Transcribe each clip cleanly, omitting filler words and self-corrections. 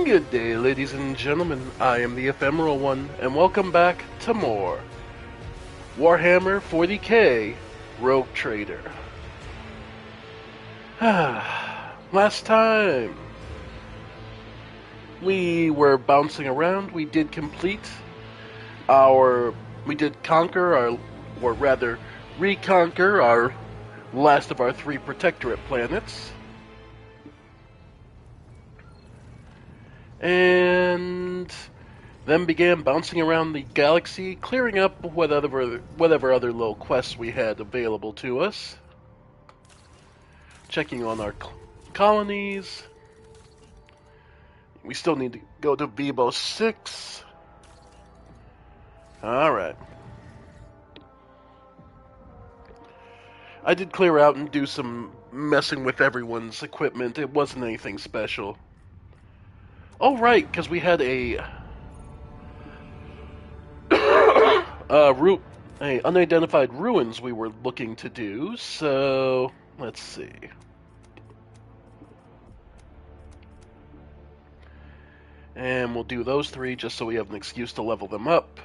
Good day, ladies and gentlemen. I am the Ephemeral One, and welcome back to more Warhammer 40k Rogue Trader. Last time, we were bouncing around. We did conquer our, or rather, reconquer our last of our 3 Protectorate planets. And then began bouncing around the galaxy, clearing up whatever other little quests we had available to us. Checking on our colonies. We still need to go to Vibo 6. Alright. I did clear out and do some messing with everyone's equipment. It wasn't anything special. Oh, right, because we had a unidentified ruins we were looking to do, so let's see. And we'll do those 3 just so we have an excuse to level them up.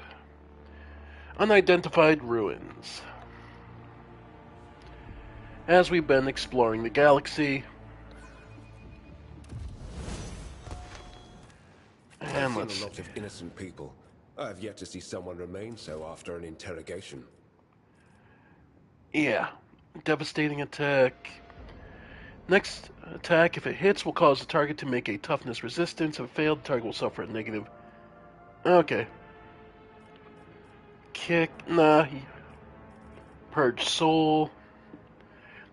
Unidentified ruins. As we've been exploring the galaxy. And I've seen a lot of innocent people. I have yet to see someone remain so after an interrogation. Yeah. Devastating attack. Next attack, if it hits, will cause the target to make a toughness resistance. If it failed, the target will suffer a negative. Okay. Kick. Nah. Purge soul.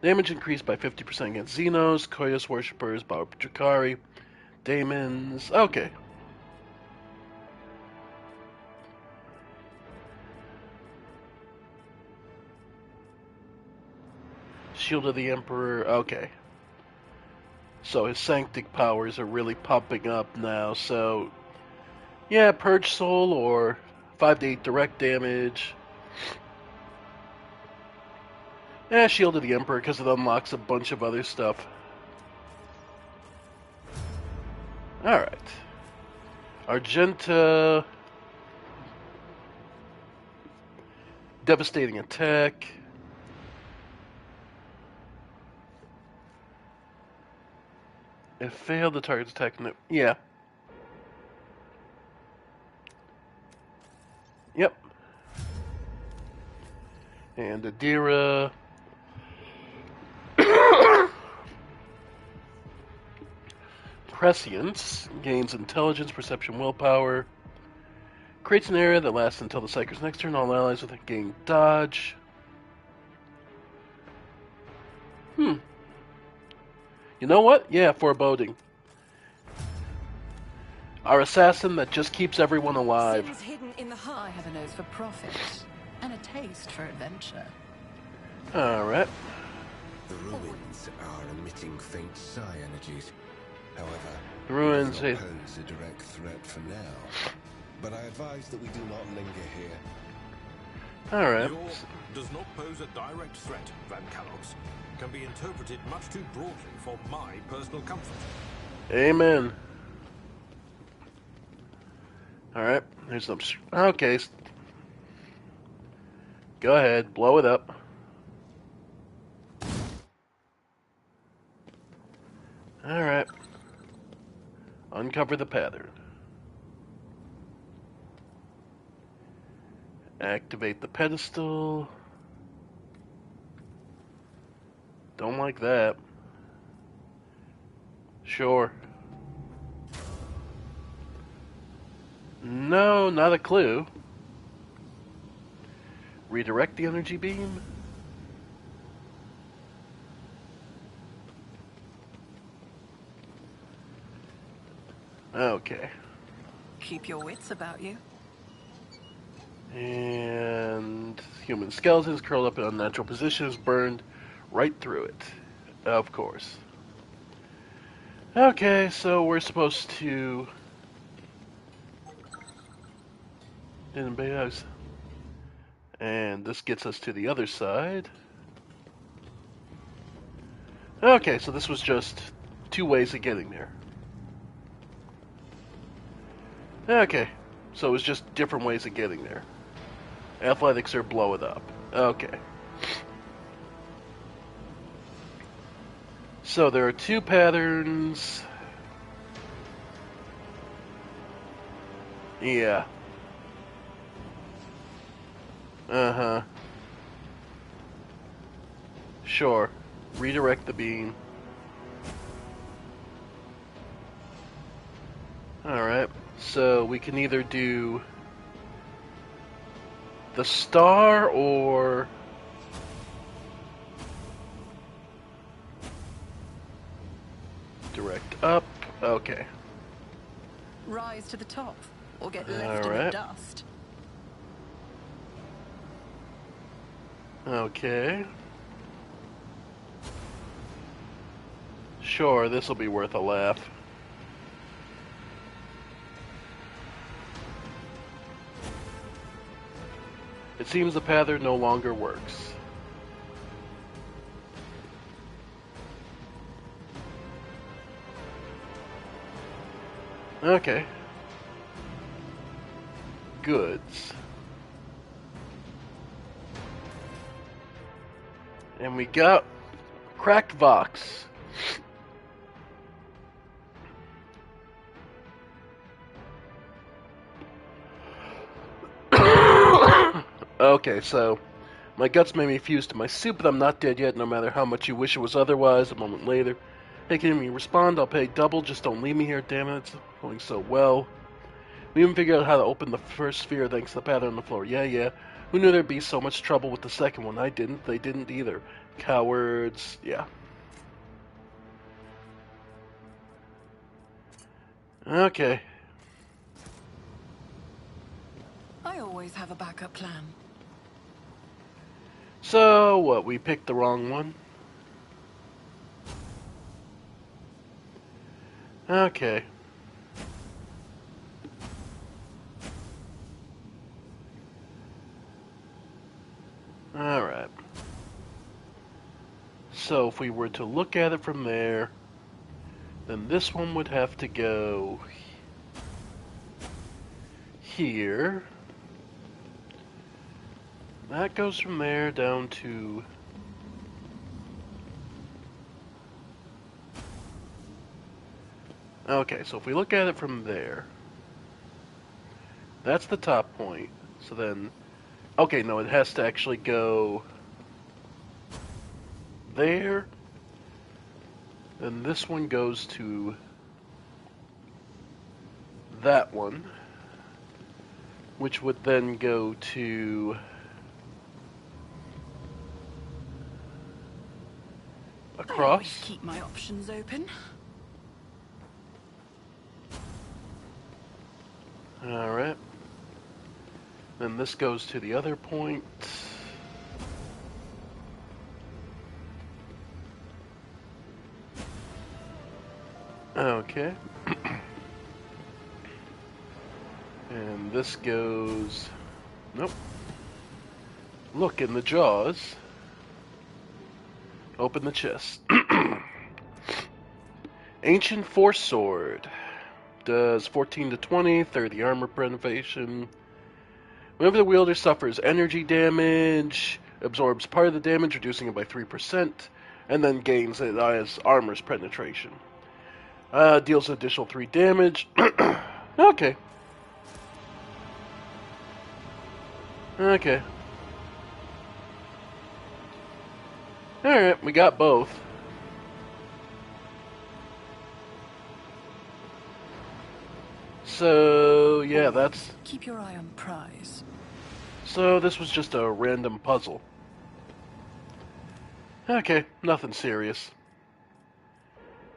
Damage increased by 50% against Xenos, Koyos worshippers, Baba Drakari, Daemons. Okay. Shield of the Emperor. Okay. So his Sanctic powers are really pumping up now. So, yeah, Purge Soul or 5 to 8 direct damage. Yeah, Shield of the Emperor because it unlocks a bunch of other stuff. Alright. Argenta. Devastating attack. If failed, the target's attack. Yeah. Yep. And Adira. Prescience gains intelligence, perception, willpower. Creates an area that lasts until the Psyker's next turn. All allies with it gain dodge. You know what? Yeah, foreboding. Our assassin that just keeps everyone alive. Sins hidden in the heart. I have a nose for profit and a taste for adventure. Alright. The ruins are emitting faint psi energies. However, The ruins do not pose a direct threat for now. But I advise that we do not linger here. Alright. Yours does not pose a direct threat, Van Calox. Can be interpreted much too broadly for my personal comfort. Amen. Alright, there's some... Okay. Go ahead, blow it up. Alright. Uncover the pattern. Activate the pedestal. Don't like that. Sure. No, not a clue. Redirect the energy beam. Okay. Keep your wits about you. And human skeletons curled up in unnatural positions, burned right through it. Of course. Okay, so we're supposed to... And this gets us to the other side. Okay, so this was just 2 ways of getting there. Okay, so it's just different ways of getting there. Athletics or blow it up. Okay. So there are two patterns. Yeah. Uh-huh. Sure. Redirect the beam. Alright. So we can either do the star or direct up. Okay. Rise to the top, or get left in the Alright. dust. Okay. Sure, this will be worth a laugh. It seems the pattern no longer works. Okay. Goods. And we got cracked Vox. Okay, so my guts may be fused to my suit, but I'm not dead yet, no matter how much you wish it was otherwise. A moment later, hey, can you respond? I'll pay double. Just don't leave me here, damn it. It's going so well. We even figured out how to open the first sphere thanks to the pattern on the floor. Yeah. Who knew there'd be so much trouble with the second one? I didn't. They didn't either. Cowards. Yeah. Okay. I always have a backup plan. So, what? We picked the wrong one? Okay. Alright. So, if we were to look at it from there, then this one would have to go here. That goes from there down to... Okay, so if we look at it from there, that's the top point. So then... Okay, no, it has to actually go there. Then this one goes to that one, which would then go to I always across. keep my options open. Alright. Then this goes to the other point. Okay. And this goes... Nope. Look in the jaws. Open the chest. Ancient Force Sword. Does 14 to 20, 30 armor preservation. Whenever the wielder suffers energy damage, absorbs part of the damage, reducing it by 3%, and then gains it as armor's penetration. Deals additional 3 damage. Okay. Okay. Alright, we got both. So, yeah, that's... Keep your eye on prize. So, this was just a random puzzle. Okay, nothing serious.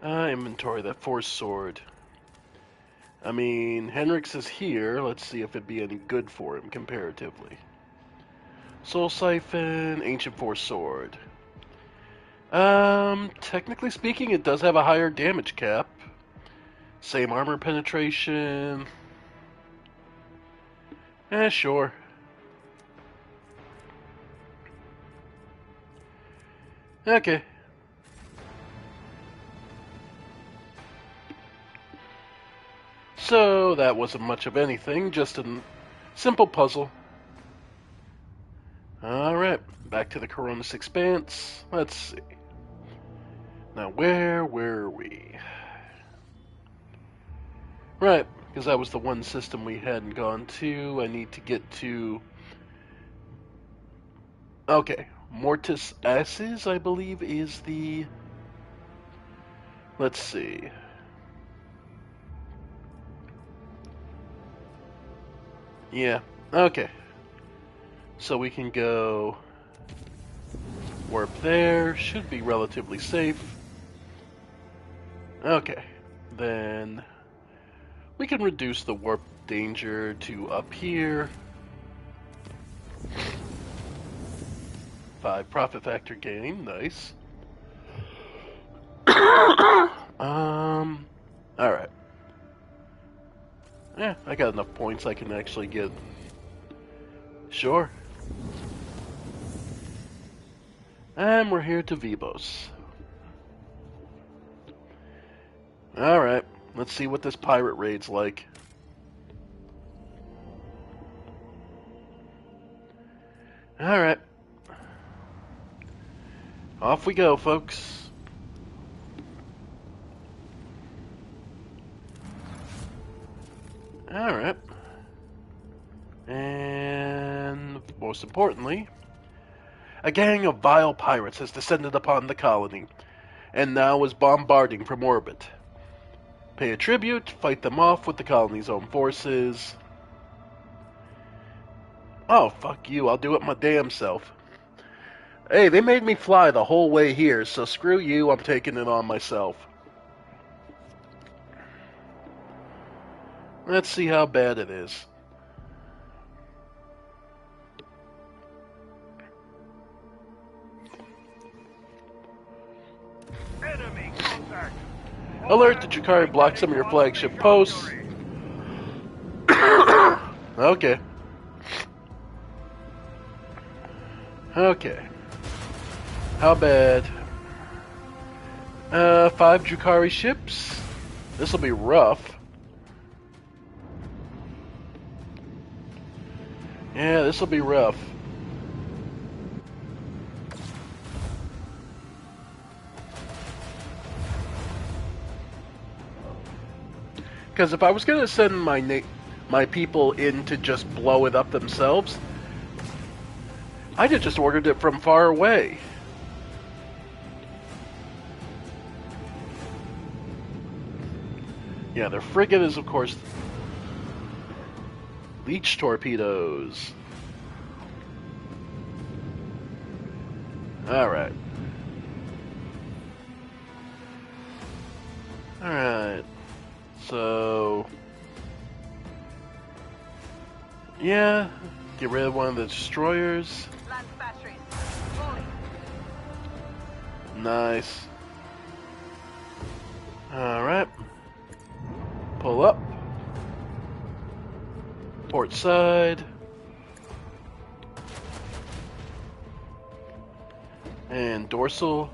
Inventory that Force Sword. I mean, Henrik's is here. Let's see if it'd be any good for him comparatively. Soul Siphon, Ancient Force Sword. Technically speaking, it does have a higher damage cap. Same armor penetration. Sure. Okay. So that wasn't much of anything, just a simple puzzle. Alright, back to the Coronis Expanse. Let's see. Now where were we? Right, because that was the one system we hadn't gone to. I need to get to... Okay, Mortis Asses, I believe, is the... Let's see. Yeah, okay. So we can go warp there. Should be relatively safe. Okay, then we can reduce the warp danger to up here. 5 profit factor gain, nice. Alright. Yeah, I got enough points I can actually get. Sure. And we're here to Vivos. Alright, let's see what this pirate raid's like. Alright. Off we go, folks. Alright. And most importantly, a gang of vile pirates has descended upon the colony, and now is bombarding from orbit. Pay a tribute, fight them off with the colony's own forces. Oh, fuck you, I'll do it my damn self. Hey, they made me fly the whole way here, so screw you, I'm taking it on myself. Let's see how bad it is. Enemy contact. Alert, the Jakari blocked some of your flagship posts. Okay. Okay. How bad? 5 Jakari ships. This'll be rough. Yeah, this'll be rough. Because if I was going to send my people in to just blow it up themselves, I'd have just ordered it from far away. Yeah, their frigate is, of course, leech torpedoes. Alright. Alright. So... yeah, get rid of one of the destroyers. Land batteries. Falling. Nice. Alright. Pull up. Port side. And dorsal.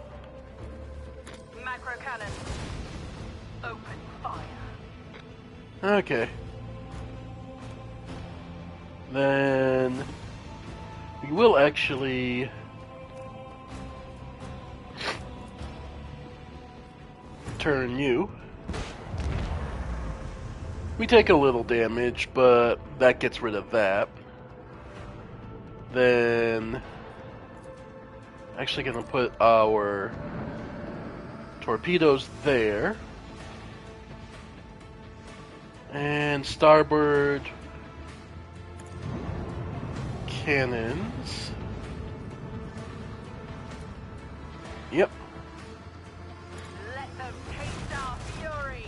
Macro cannon. Open fire. Okay. Then we will actually turn you. We take a little damage, but that gets rid of that. Then actually gonna put our torpedoes there. And starboard cannons. Yep. Let them taste our fury.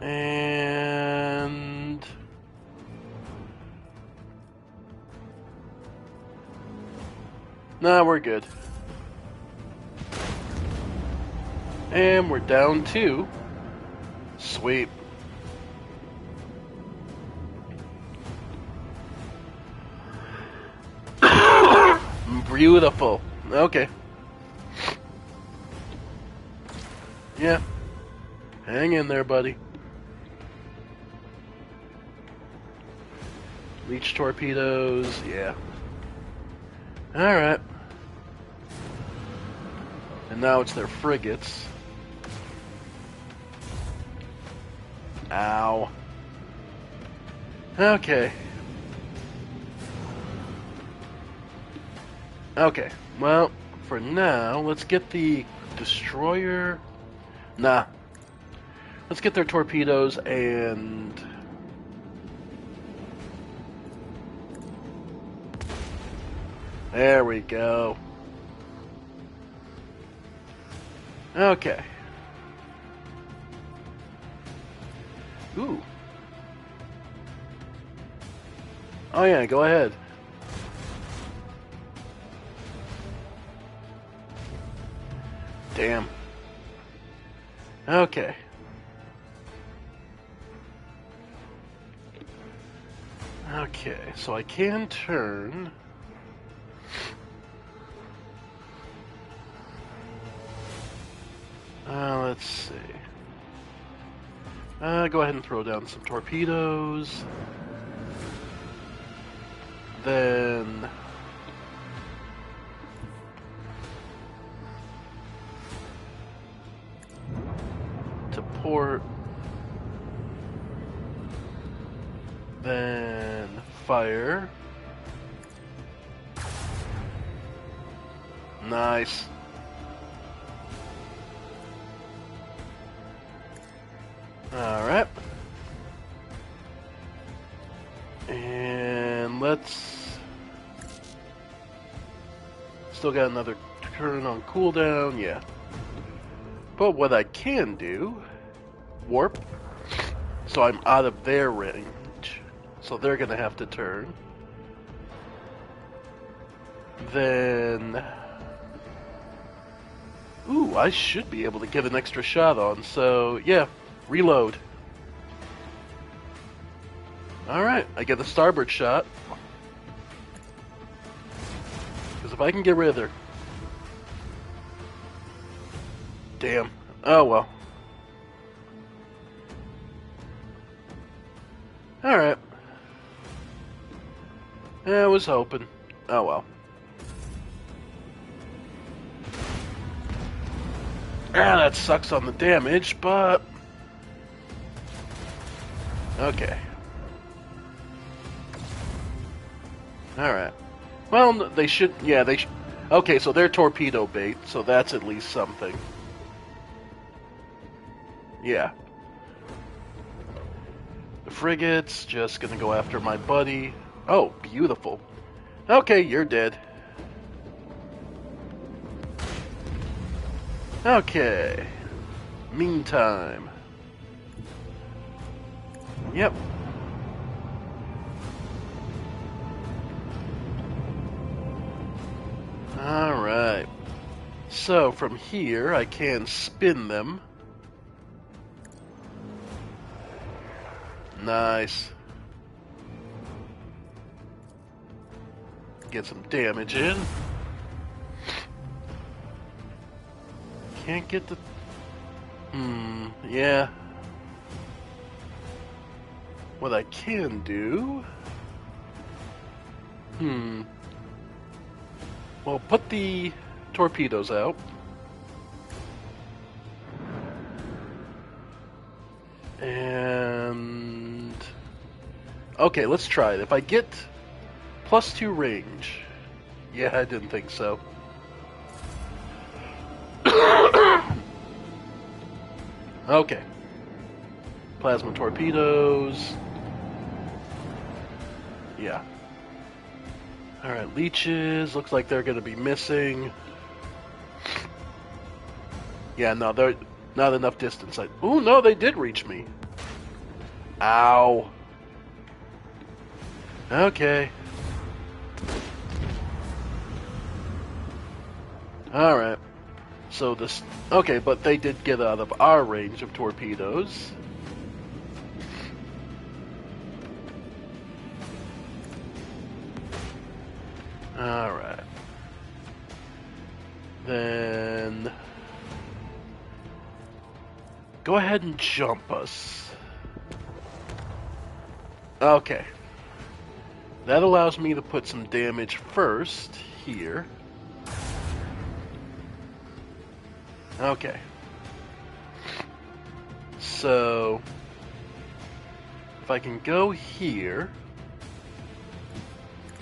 And nah, we're good. And we're down to sweep. Beautiful. Okay. Yeah. Hang in there, buddy. Leech torpedoes, yeah. Alright. And now it's their frigates. Ow. Okay. Okay, well, for now, let's get the destroyer. Nah. Let's get their torpedoes and... There we go. Okay. Ooh. Oh yeah, go ahead. Damn. Okay. Okay, so I can turn... let's see. Go ahead and throw down some torpedoes. Then... to port. Then fire. Nice. Alright. And let's... Still got another turn on cooldown, yeah. But what I can do... Warp. So I'm out of their range. So they're gonna have to turn. Then... Ooh, I should be able to get an extra shot on, so yeah. Reload. Alright, I get a starboard shot. Because if I can get rid of her... Damn. Oh well. Alright. I was hoping. Oh well. That sucks on the damage, but... Okay. Alright. Well, they should... Yeah, they should... Okay, so they're torpedo bait, so that's at least something. Yeah. The frigate's just gonna go after my buddy. Oh, beautiful. Okay, you're dead. Okay. Meantime. Yep. Alright. So, from here, I can spin them. Nice. Get some damage in. Can't get the... yeah. What I can do... Well, put the torpedoes out. And... Okay, let's try it. If I get +2 range... Yeah, I didn't think so. Okay. Plasma torpedoes. Yeah. Alright, leeches. Looks like they're going to be missing. Yeah, no, they're not enough distance. Ooh, no, they did reach me. Ow. Okay. Alright. So this... Okay, but they did get out of our range of torpedoes. Alright. Then... Go ahead and jump us. Okay. That allows me to put some damage first here. Okay. So, if I can go here.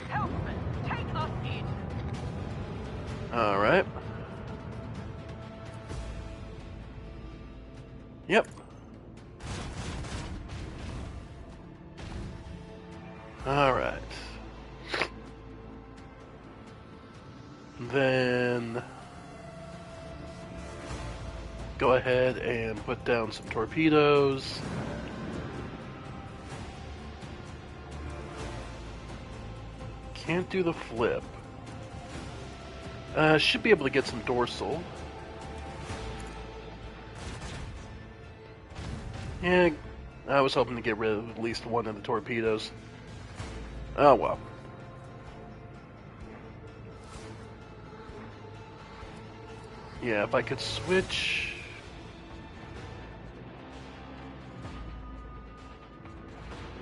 Helpman, take us in. Alright. Yep. Alright. Then go ahead and put down some torpedoes. Can't do the flip. Should be able to get some dorsal. Yeah, I was hoping to get rid of at least one of the torpedoes. Oh well. Yeah, if I could switch.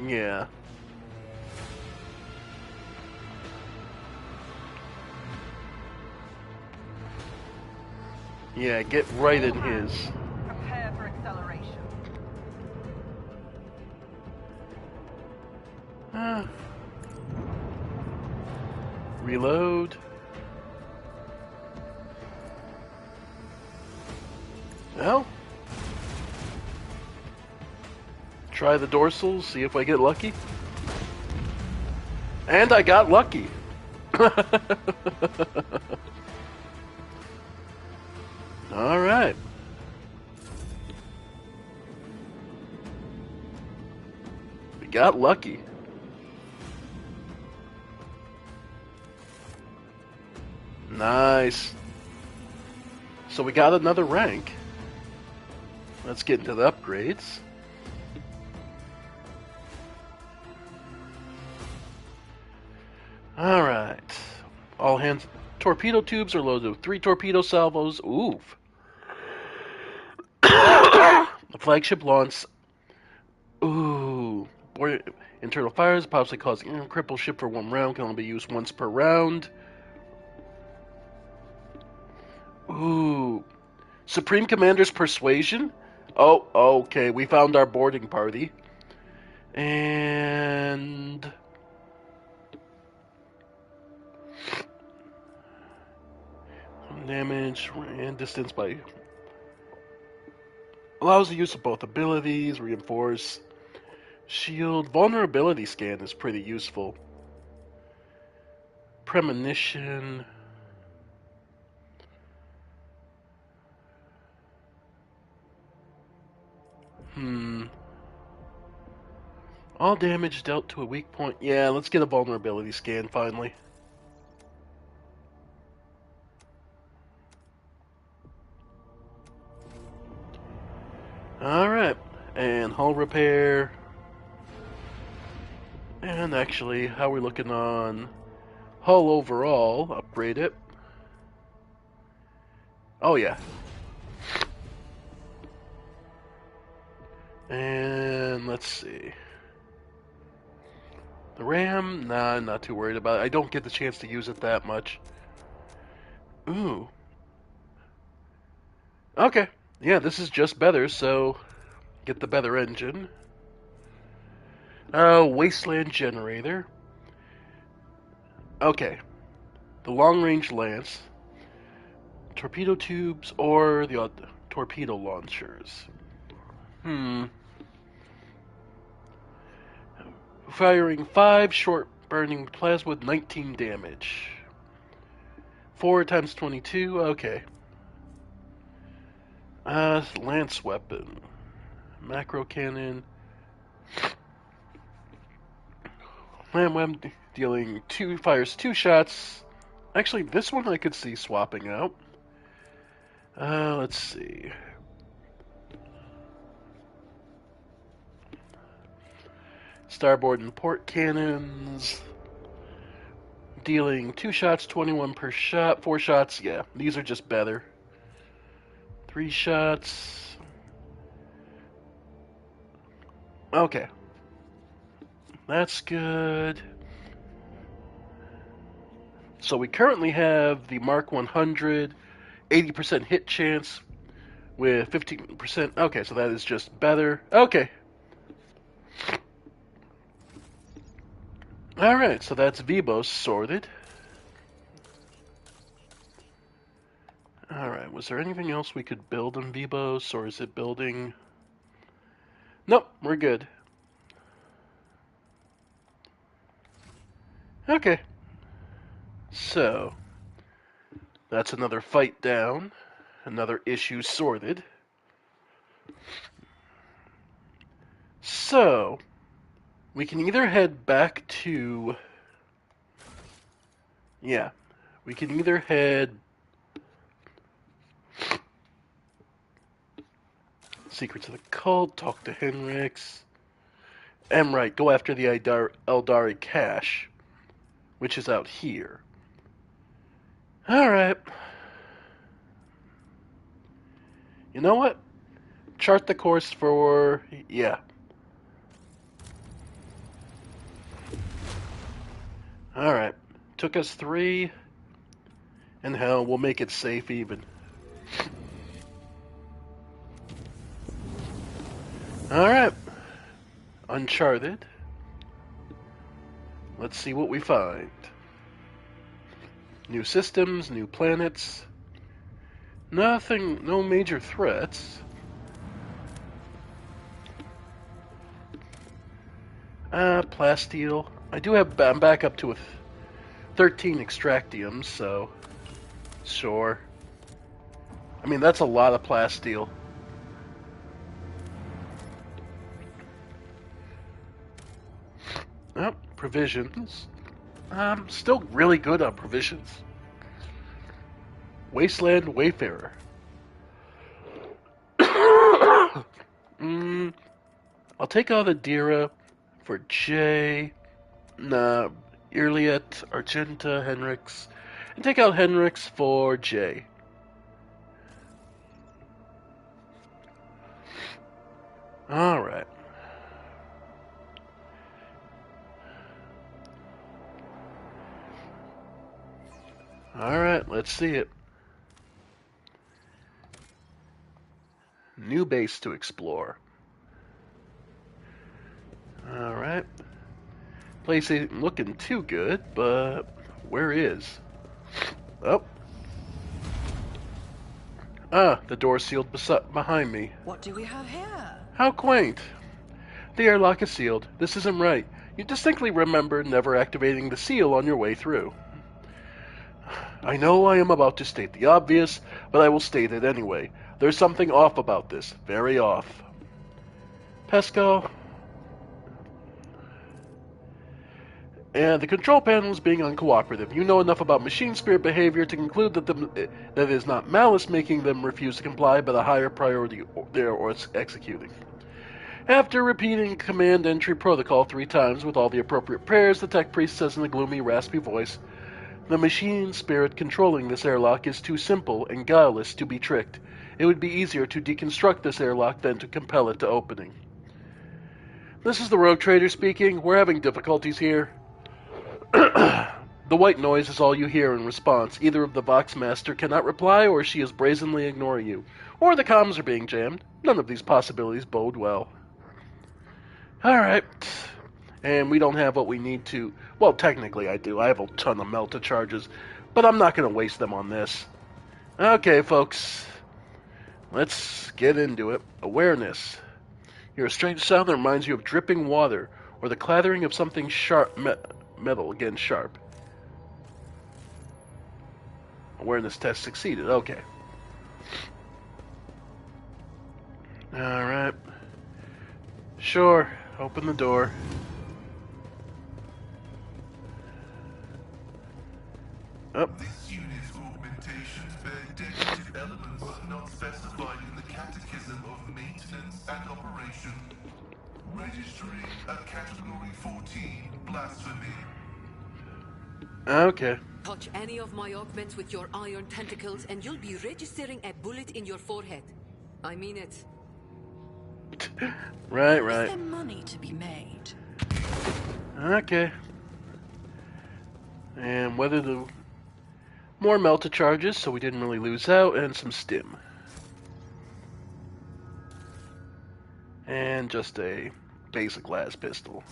Yeah. Yeah, get right in his. Prepare for acceleration. Reload. Well, try the dorsals, see if I get lucky. And I got lucky. Alright. We got lucky. Nice. So we got another rank. Let's get into the upgrades. Alright. All hands. Torpedo tubes are loaded with 3 torpedo salvos. Oof. The flagship launch. Ooh. Internal fires, possibly causing cripple ship for 1 round. Can only be used once per round. Ooh. Supreme Commander's Persuasion? Oh, okay. We found our boarding party. And damage and distance by allows the use of both abilities, reinforce, shield, vulnerability scan is pretty useful. Premonition. All damage dealt to a weak point. Yeah, let's get a vulnerability scan finally. Alright, and hull repair. And actually, how are we looking on hull overall? Upgrade it. Oh yeah. And let's see. The RAM? Nah, I'm not too worried about it. I don't get the chance to use it that much. Ooh. Okay. Yeah, this is just better, so get the better engine. Wasteland generator. Okay. The long-range lance. Torpedo tubes or the torpedo launchers. Firing 5 short burning plasma with 19 damage. 4 times 22, okay. Lance weapon. Macro cannon. Lamb web dealing fires 2 shots. Actually, this one I could see swapping out. Let's see. Starboard and port cannons. Dealing 2 shots, 21 per shot. 4 shots, yeah. These are just better. 3 shots. Okay. That's good. So we currently have the Mark 100, 80% hit chance with 15%. Okay, so that is just better. Okay. Alright, so that's Vibos sorted. Alright, was there anything else we could build in Vibos, or is it building? Nope, we're good. Okay. So, that's another fight down. Another issue sorted. So, we can either head back to... Yeah, we can either head... Secrets of the Cult, talk to Henrix. And right, go after the Eldari cache, which is out here. Alright. You know what? Chart the course for... Yeah. Alright. Took us 3. And hell, we'll make it safe even. Alright. Uncharted. Let's see what we find. New systems, new planets. Nothing, no major threats. Plasteel. I do have, I'm back up to 13 extractiums, so sure. I mean, that's a lot of plasteel. Oh, provisions. I'm still really good on provisions. Wasteland Wayfarer. I'll take out Adira for J. Nah, Irliet, Argenta, Henrix. And take out Henrix for J. Alright. Alright, let's see it. New base to explore. Alright. Place ain't looking too good, but where is? Oh. Ah, the door sealed behind me. What do we have here? How quaint. The airlock is sealed. This isn't right. You distinctly remember never activating the seal on your way through. I know I am about to state the obvious, but I will state it anyway. There's something off about this. Very off. Pesco. And the control panel is being uncooperative. You know enough about machine spirit behavior to conclude that it is not malice making them refuse to comply, but a higher priority they're executing. After repeating command entry protocol 3 times with all the appropriate prayers, the tech priest says in a gloomy, raspy voice, "The machine spirit controlling this airlock is too simple and guileless to be tricked. It would be easier to deconstruct this airlock than to compel it to opening." This is the rogue trader speaking. We're having difficulties here. The white noise is all you hear in response. Either of the Voxmaster cannot reply, or she is brazenly ignoring you. Or the comms are being jammed. None of these possibilities bode well. Alright. And we don't have what we need to... Well, technically I do. I have a ton of Melta charges. But I'm not going to waste them on this. Okay, folks. Let's get into it. Awareness. Hear a strange sound that reminds you of dripping water, or the clattering of something sharp, metal against sharp. Awareness test succeeded. Okay. Alright. Sure. Open the door. Oh. This unit's augmentations bear decorative elements not specified in the Catechism of Maintenance and Operation. Registering at Category 14, Blasphemy. Okay. Touch any of my augments with your iron tentacles and you'll be registering a bullet in your forehead. I mean it. Right, Is right. there money to be made? Okay. And whether the more melta charges, so we didn't really lose out, and some stim. And just a basic glass pistol.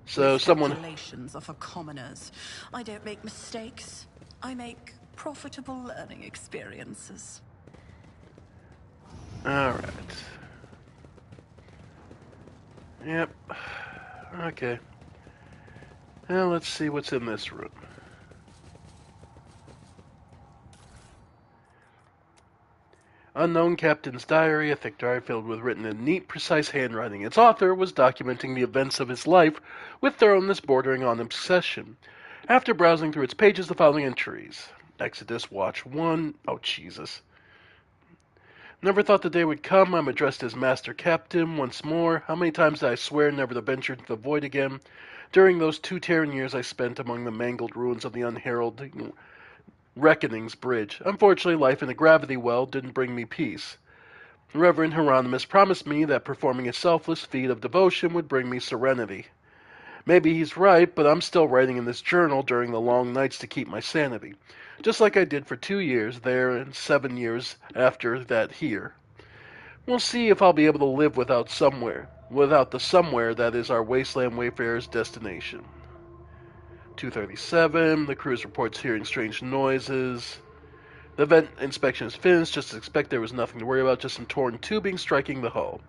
So someone... Miscalculations are for commoners. I don't make mistakes. I make profitable learning experiences. Alright. Yep. Okay. Now let's see what's in this room. Unknown Captain's Diary, a thick diary filled with written in neat, precise handwriting. Its author was documenting the events of his life with thoroughness bordering on obsession. After browsing through its pages, the following entries. Exodus, Watch 1. Oh, Jesus. Never thought the day would come. I'm addressed as Master Captain once more. How many times did I swear never to venture into the void again? During those 2 Terran years I spent among the mangled ruins of the unheralded Reckoning's Bridge. Unfortunately, life in a gravity well didn't bring me peace. Reverend Hieronymus promised me that performing a selfless feat of devotion would bring me serenity. Maybe he's right, but I'm still writing in this journal during the long nights to keep my sanity, just like I did for 2 years there and 7 years after that here. We'll see if I'll be able to live without the somewhere that is our wasteland wayfarer's destination. 2:37, the cruise reports hearing strange noises. The vent inspection is finished, just as expected. There was nothing to worry about, just some torn tubing striking the hull.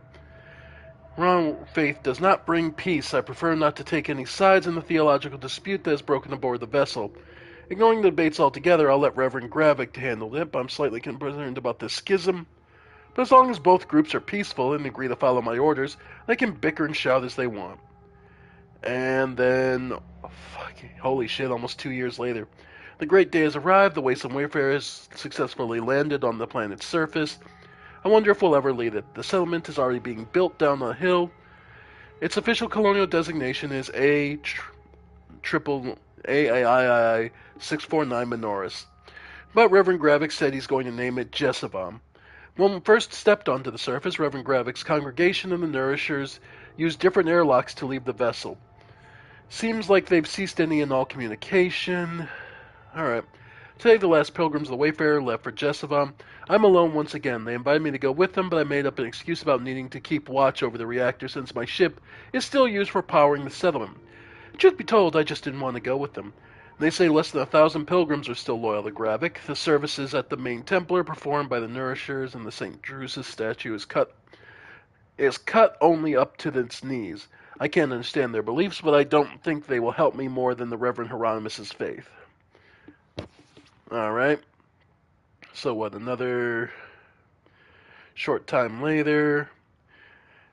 Wrong faith does not bring peace. I prefer not to take any sides in the theological dispute that has broken aboard the vessel. Ignoring the debates altogether, I'll let Reverend Gravik handle it, but I'm slightly concerned about this schism. But as long as both groups are peaceful and agree to follow my orders, they can bicker and shout as they want. And then, holy shit, almost 2 years later. The great day has arrived. The Wasteland Wayfarer has successfully landed on the planet's surface. I wonder if we'll ever leave it. The settlement is already being built down the hill. Its official colonial designation is AAI 649 Minoris. But Reverend Gravik said he's going to name it Jessavam. When we first stepped onto the surface, Reverend Gravik's congregation and the Nourishers used different airlocks to leave the vessel. Seems like they've ceased any and all communication. Alright. Today, the last pilgrims of the Wayfarer left for Jessavam. I'm alone once again. They invited me to go with them, but I made up an excuse about needing to keep watch over the reactor since my ship is still used for powering the settlement. Truth be told, I just didn't want to go with them. They say less than 1,000 pilgrims are still loyal to Gravik. The services at the main temple are performed by the Nourishers, and the St. Drusus statue is cut only up to its knees. I can't understand their beliefs, but I don't think they will help me more than the Reverend Hieronymus' faith. Alright. So what, another short time later,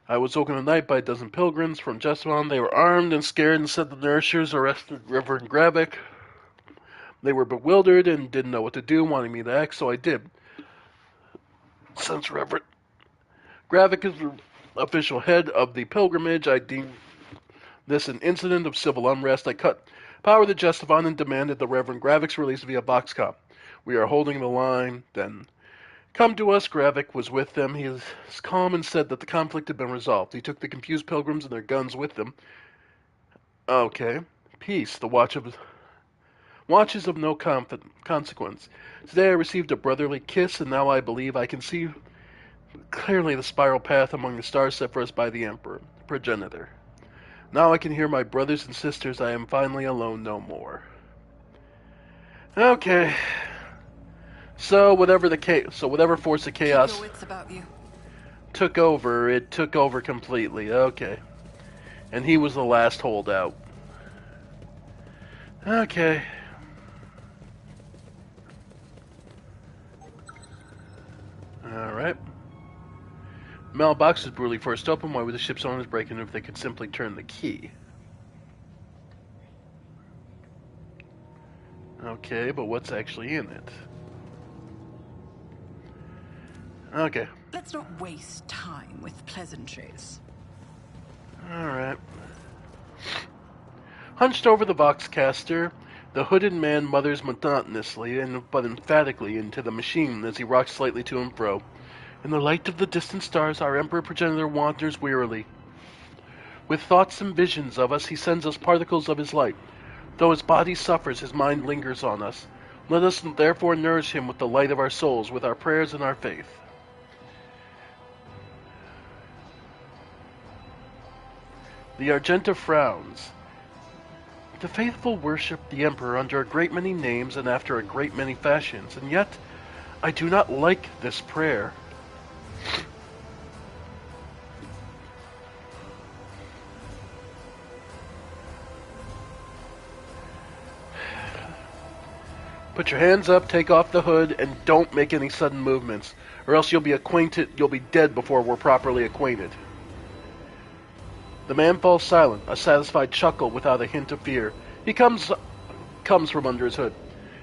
I was woken at night by a dozen pilgrims from Jessavam. They were armed and scared and said the Nourishers arrested Reverend Gravik. They were bewildered and didn't know what to do, wanting me to act, so I did. Since Reverend Gravik is the official head of the pilgrimage, I deemed this an incident of civil unrest. I cut power to Jessavam and demanded the Reverend Gravik's release via Boxcom. We are holding the line, then. Come to us. Gravik was with them. He is calm and said that the conflict had been resolved. He took the confused pilgrims and their guns with them. Okay. Peace. The watches of no consequence. Today I received a brotherly kiss, and now I believe I can see clearly the spiral path among the stars set for us by the Emperor, progenitor. Now I can hear my brothers and sisters. I am finally alone no more. Okay. So whatever force of chaos Keep your wits about you. took over, it took over completely. Okay. And he was the last holdout. Okay. Alright. Mailbox was brutally forced open. Why would the ship's owners break in if they could simply turn the key? Okay, but what's actually in it? Okay. Let's not waste time with pleasantries. Alright. Hunched over the Voxcaster, the hooded man mutters monotonously but emphatically into the machine as he rocks slightly to and fro. In the light of the distant stars, our Emperor Progenitor wanders wearily. With thoughts and visions of us, he sends us particles of his light. Though his body suffers, his mind lingers on us. Let us therefore nourish him with the light of our souls, with our prayers and our faith. The Argenta frowns. The faithful worship the Emperor under a great many names and after a great many fashions, and yet I do not like this prayer. Put your hands up, take off the hood, and don't make any sudden movements, or else you'll be dead before we're properly acquainted. The man falls silent, a satisfied chuckle without a hint of fear. He comes from under his hood.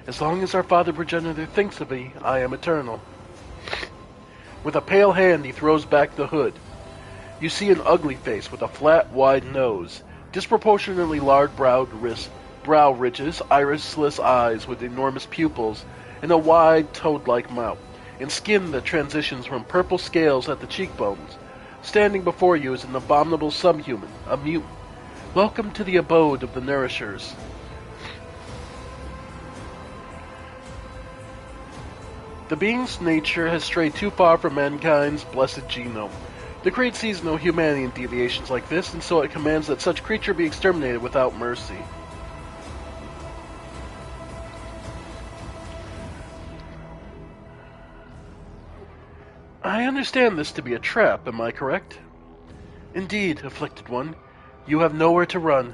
As long as our father progenitor thinks of me, I am eternal. With a pale hand, he throws back the hood. You see an ugly face with a flat, wide nose, disproportionately large brow ridges, irisless eyes with enormous pupils, and a wide, toad-like mouth, and skin that transitions from purple scales at the cheekbones. Standing before you is an abominable subhuman, a mutant. Welcome to the abode of the nourishers. The being's nature has strayed too far from mankind's blessed genome. The Creed sees no humanity in deviations like this, and so it commands that such creature be exterminated without mercy. I understand this to be a trap, am I correct? Indeed, afflicted one. You have nowhere to run.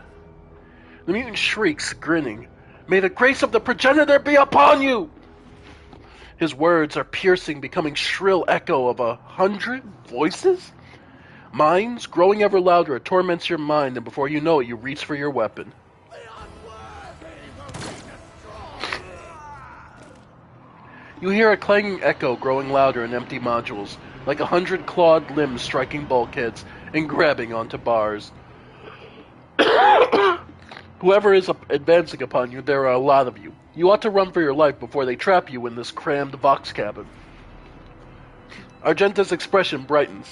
The mutant shrieks, grinning. May the grace of the progenitor be upon you! His words are piercing, becoming shrill echo of 100 voices? Minds, growing ever louder, it torments your mind, and before you know it, you reach for your weapon. You hear a clanging echo growing louder in empty modules, like 100 clawed limbs striking bulkheads and grabbing onto bars. Whoever is advancing upon you, there are a lot of you. You ought to run for your life before they trap you in this crammed vox cabin. Argenta's expression brightens.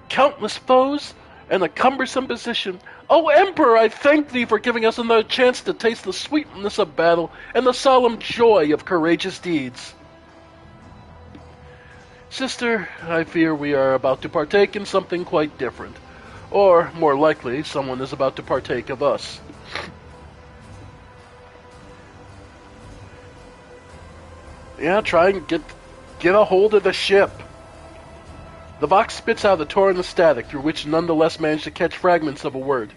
Countless foes and a cumbersome position. O Emperor, I thank thee for giving us another chance to taste the sweetness of battle and the solemn joy of courageous deeds. Sister, I fear we are about to partake in something quite different. Or, more likely, someone is about to partake of us. Yeah, try and get a hold of the ship. The Vox spits out a torrent of static through which nonetheless managed to catch fragments of a word.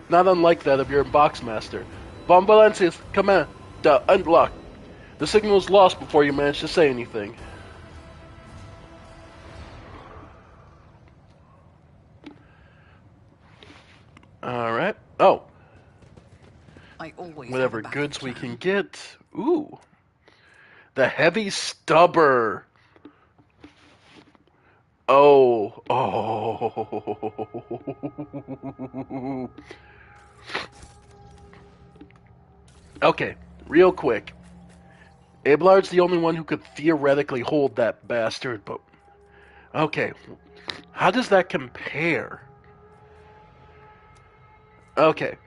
Not unlike that of your Voxmaster. Von Valencia's command, unlock. The signal is lost before you manage to say anything. Alright. Oh. I always Whatever have a goods we backup can plan. get. Ooh. The heavy stubber. Oh. Oh. Okay, real quick. Abelard's the only one who could theoretically hold that bastard, but... Okay, how does that compare? Okay.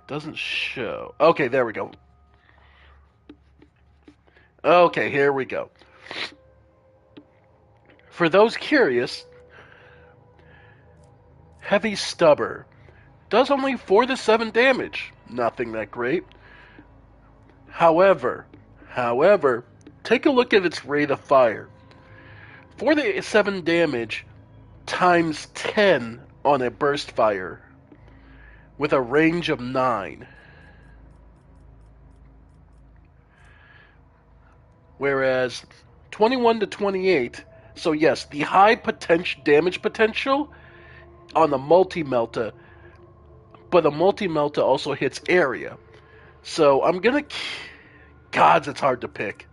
Doesn't show. Okay, there we go. Okay, here we go. For those curious, heavy stubber does only 4 to 7 damage. Nothing that great. However, take a look at its rate of fire. 4 to 7 damage times 10 on a burst fire with a range of 9. Whereas 21 to 28, so yes, the high damage potential on the multi-melta, but a multi-melta also hits area. So I'm gonna... Gods, it's hard to pick.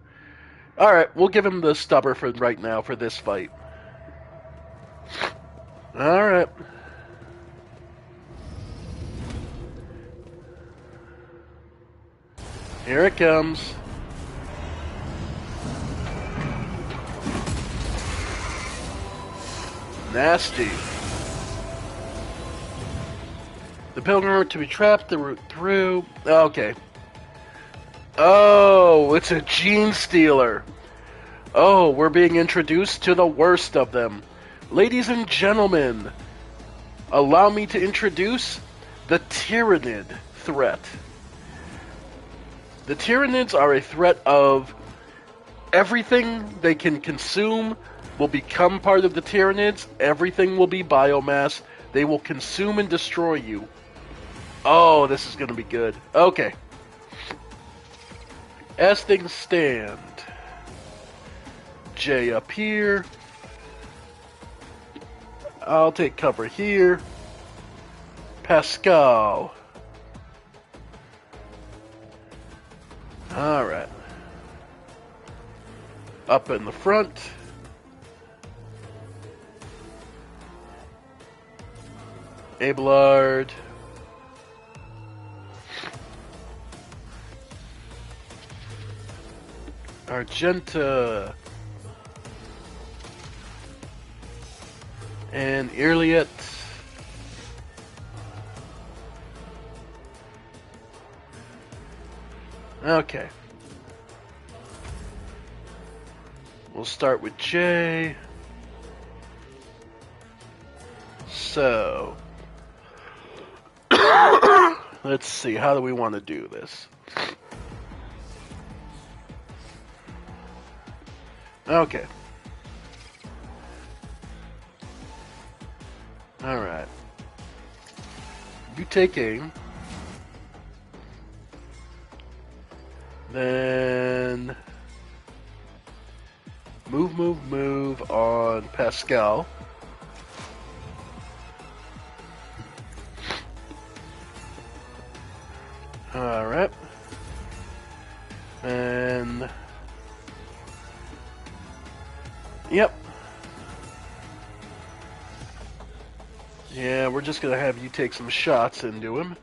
Alright, we'll give him the stubber for right now for this fight. Alright. Here it comes. Nasty. The pilgrim are to be trapped the route through. Okay. Oh, it's a gene stealer. Oh, we're being introduced to the worst of them. Ladies and gentlemen, allow me to introduce the Tyrannid threat. The Tyrannids are a threat of everything they can consume will become part of the Tyrannids. Everything will be biomass. They will consume and destroy you. Oh, this is going to be good. Okay. As things stand, J up here. I'll take cover here. Pascal. Alright. Up in the front. Abelard. Argenta. And Irliet. Okay. We'll start with J. So, let's see, how do we want to do this? Okay. Alright. You take aim. Then move on Pascal. Alright. And yep. Yeah, we're just gonna have you take some shots into him.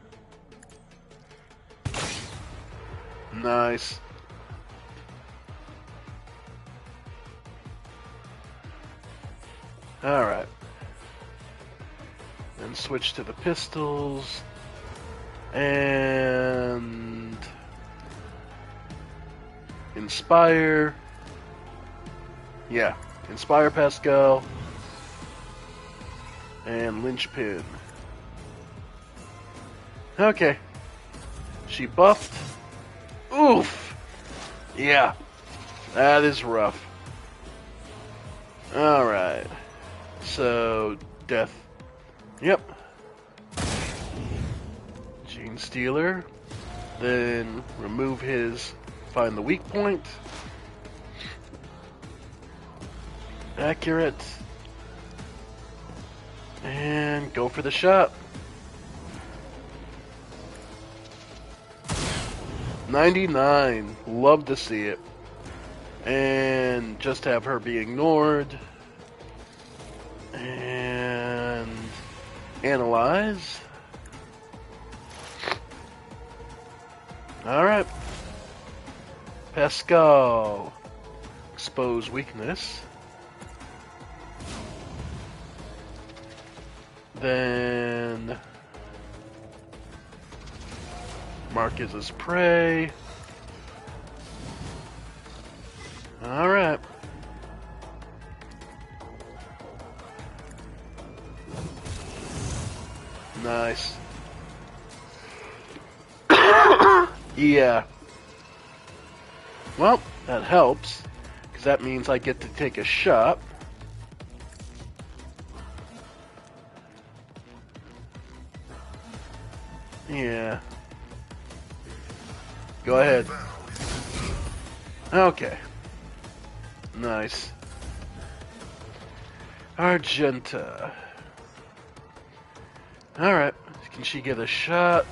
Nice. Alright. Then switch to the pistols. And Inspire. Yeah, Inspire Pascal. And Linchpin. Okay. She buffed. Oof! Yeah. That is rough. Alright. So, death. Yep. Gene Stealer. Then remove his. Find the weak point. Accurate. And go for the shot. 99. Love to see it. And just have her be ignored. And analyze. Alright. Pascal. Expose weakness. Then mark as his prey. Alright. Nice. Yeah. Well, that helps, because that means I get to take a shot. Yeah. Go ahead. Okay. Nice. Argenta. Alright. Can she get a shot?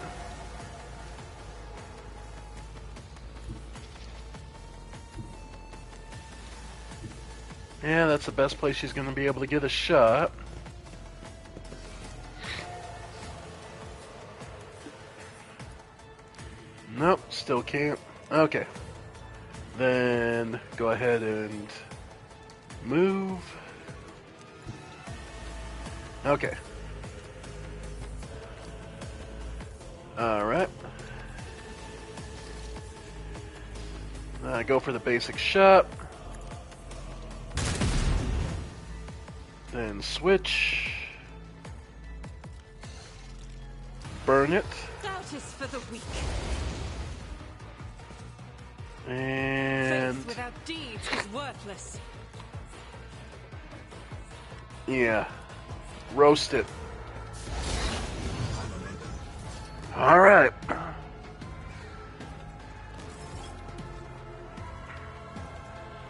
Yeah, that's the best place she's going to be able to get a shot. Nope, still can't. Okay. Then go ahead and move. Okay. Alright. Go for the basic shot. Then switch. Burn it. Doubt is for the weak. And Faith without deeds is worthless. yeah. Roast it. Alright.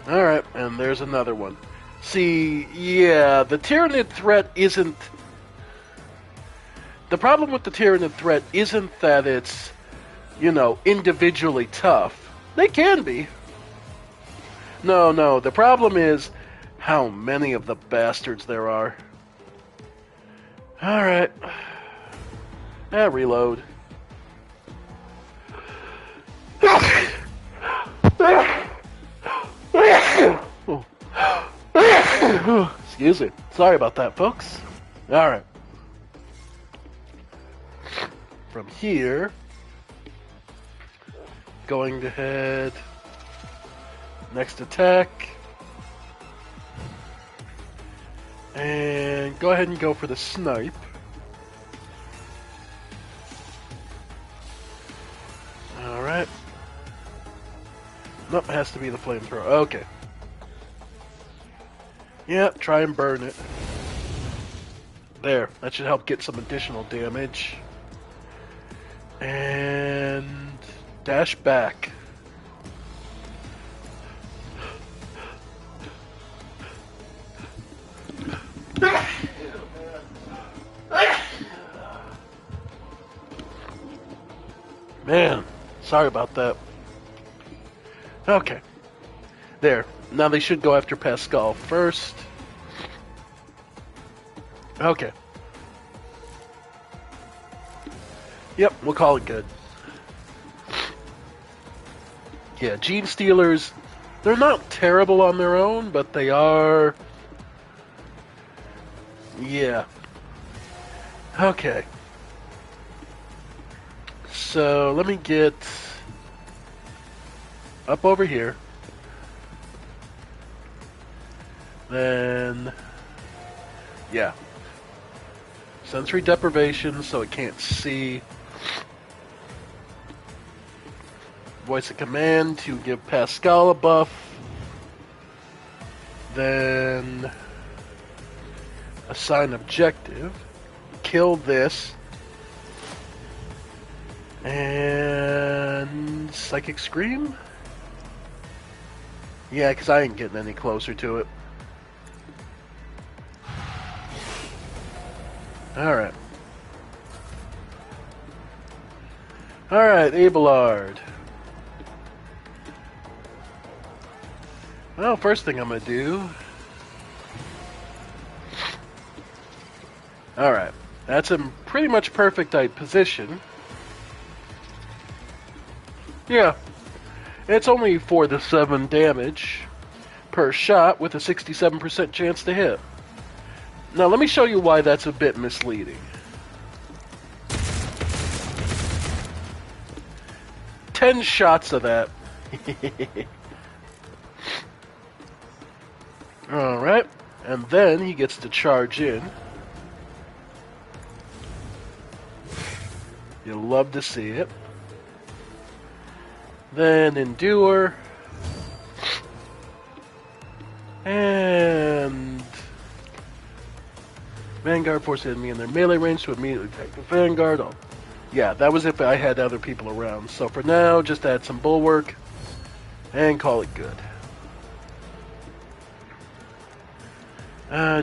Alright, and there's another one. See, yeah, the Tyranid threat isn't... The problem with the Tyranid threat isn't that it's, you know, individually tough. They can be. No, the problem is how many of the bastards there are. Alright. Reload. Excuse me. Sorry about that, folks. Alright. From here, going to head, next attack, and go ahead and go for the snipe. Alright. Nope, has to be the flamethrower. Okay. Yep, try and burn it. There, that should help get some additional damage. And dash back. Man, sorry about that. Okay. There. Now they should go after Pascal first. Okay. Yep, we'll call it good. Yeah, Gene Stealers, they're not terrible on their own, but they are... Yeah. Okay. So, let me get up over here. Then... Yeah. Sensory deprivation, so it can't see. Voice a command to give Pascal a buff. Then assign objective. Kill this. And Psychic Scream? Yeah, because I ain't getting any closer to it. Alright. Alright, Abelard. Well, first thing I'm going to do... Alright. That's a pretty much perfect position. Yeah. It's only 4 to 7 damage per shot with a 67% chance to hit. Now let me show you why that's a bit misleading. 10 shots of that. Alright, and then he gets to charge in. You'll love to see it. Then endure. And Vanguard force the enemy in their melee range to immediately attack the Vanguard. Oh, yeah, that was if I had other people around. So for now, just add some bulwark and call it good.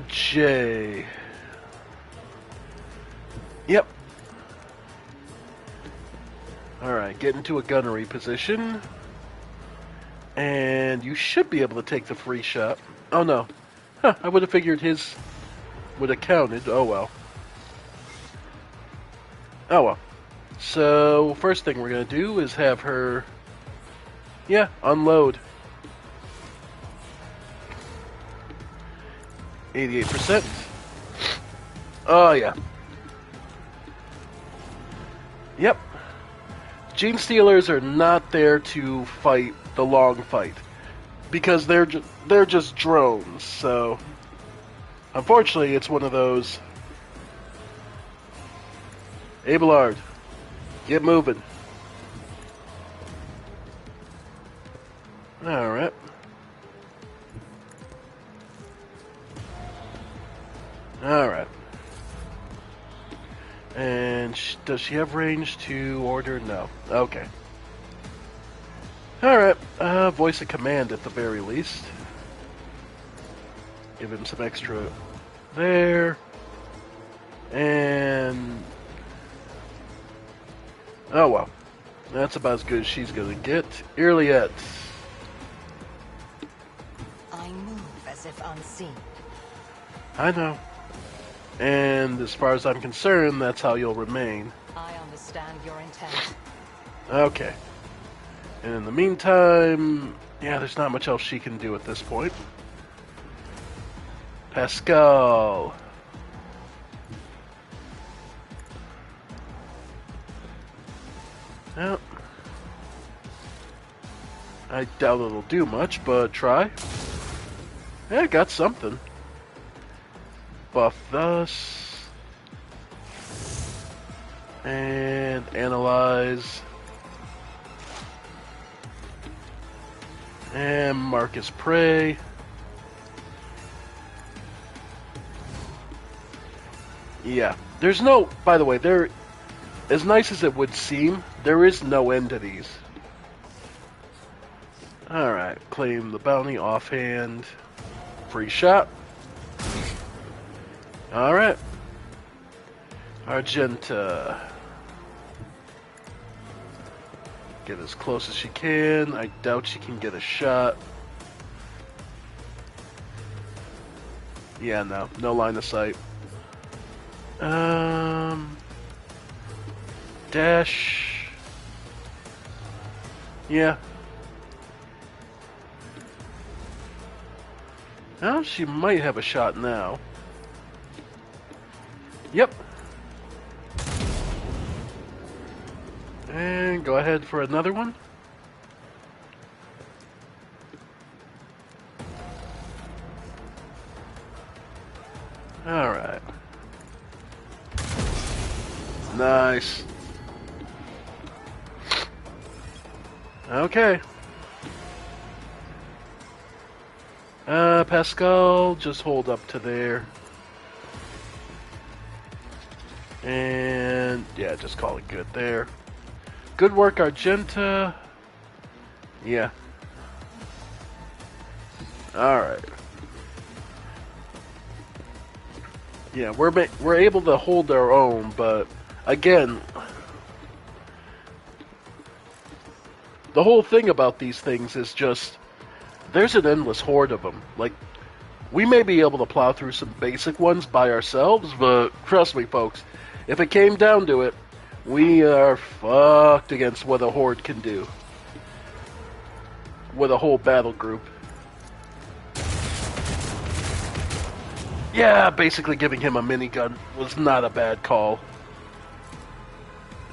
J. Yep. Alright, get into a gunnery position. And you should be able to take the free shot. Oh no. Huh, I would have figured his would have counted. Oh well. Oh well. So, first thing we're going to do is have her Yeah, unload. 88%. Oh, yeah. Yep. Gene Stealers are not there to fight the long fight. Because they're just drones, so... Unfortunately, it's one of those... Abelard, get moving. Alright. Alright. And does she have range to order? No. Okay. Alright. Voice of command at the very least. Give him some extra there. And... oh well. That's about as good as she's gonna get. Irliet. I move as if unseen. I know. And as far as I'm concerned, that's how you'll remain. I understand your intent. Okay. And in the meantime, yeah, there's not much else she can do at this point. Pascal. Well, I doubt it'll do much, but try. Yeah, got something. Buff thus. And analyze. And Marcus Prey. Yeah. There's no, by the way, there, as nice as it would seem, there is no end to these. Alright, claim the bounty offhand. Free shot. Alright. Argenta. Get as close as she can. I doubt she can get a shot. Yeah, no. No line of sight. Dash. Yeah. Oh, she might have a shot now. Yep. And go ahead for another one. Alright. Nice. Okay. Pascal, just hold up to there. And, yeah, just call it good there. Good work, Argenta. Yeah. Alright. Yeah, we're able to hold our own, but, again... the whole thing about these things is just... there's an endless horde of them. Like, we may be able to plow through some basic ones by ourselves, but trust me, folks, if it came down to it, we are fucked against what a horde can do. With a whole battle group. Yeah, basically giving him a minigun was not a bad call.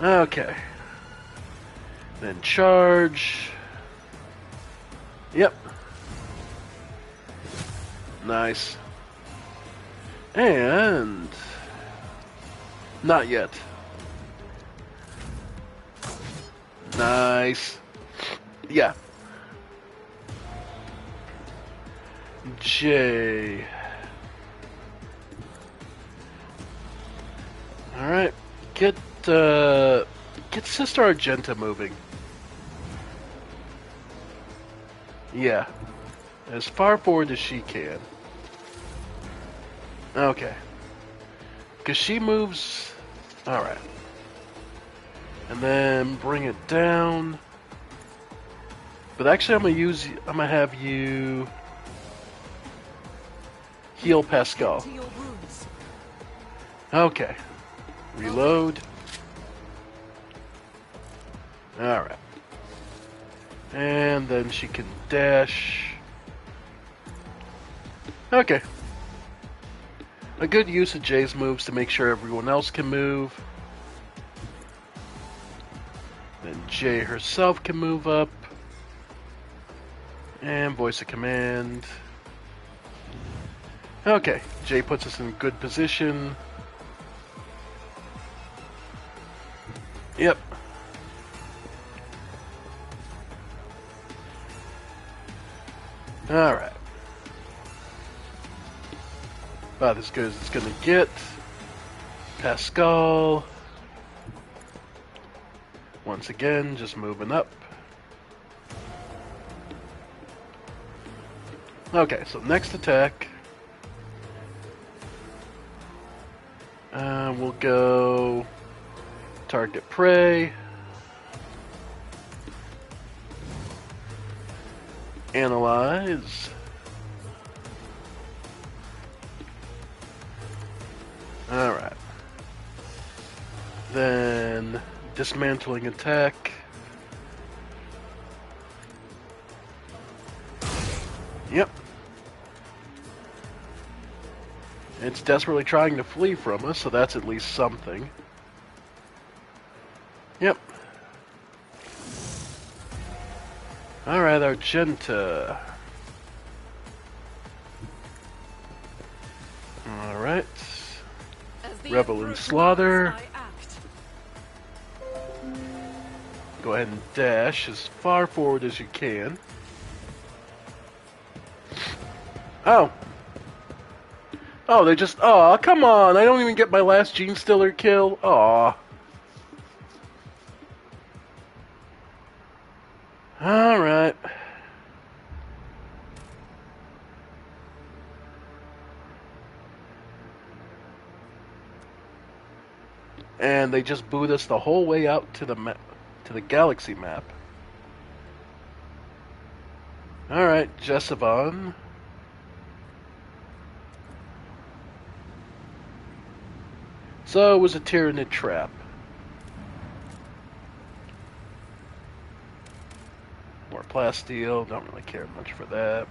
Okay. Then charge. Yep. Nice. And... not yet. Nice. Yeah. J. Alright. Get Sister Argenta moving. Yeah. As far forward as she can. Okay. Because she moves... alright. And then bring it down. But actually I'm gonna have you... heal Pascal. To your wounds. Okay. Reload. Alright. And then she can dash. Okay. A good use of Jay's moves to make sure everyone else can move. Then Jay herself can move up. And voice a command. Okay, Jay puts us in a good position. Yep. Alright. About as good as it's gonna get. Pascal. Once again, just moving up. Okay, so next attack. We'll go target prey. Analyze. Alright. Then dismantling attack. Yep. It's desperately trying to flee from us, so that's at least something. Yep. Alright, Argenta. Alright. Revel in slaughter. Go ahead and dash as far forward as you can. Oh. Oh, they just... Aw, come on! I don't even get my last Gene Stiller kill. Aw. Alright. And they just booed us the whole way out to the map, to the galaxy map. Alright, Jessavon. So it was a Tyranid trap. More plasteel, don't really care much for that.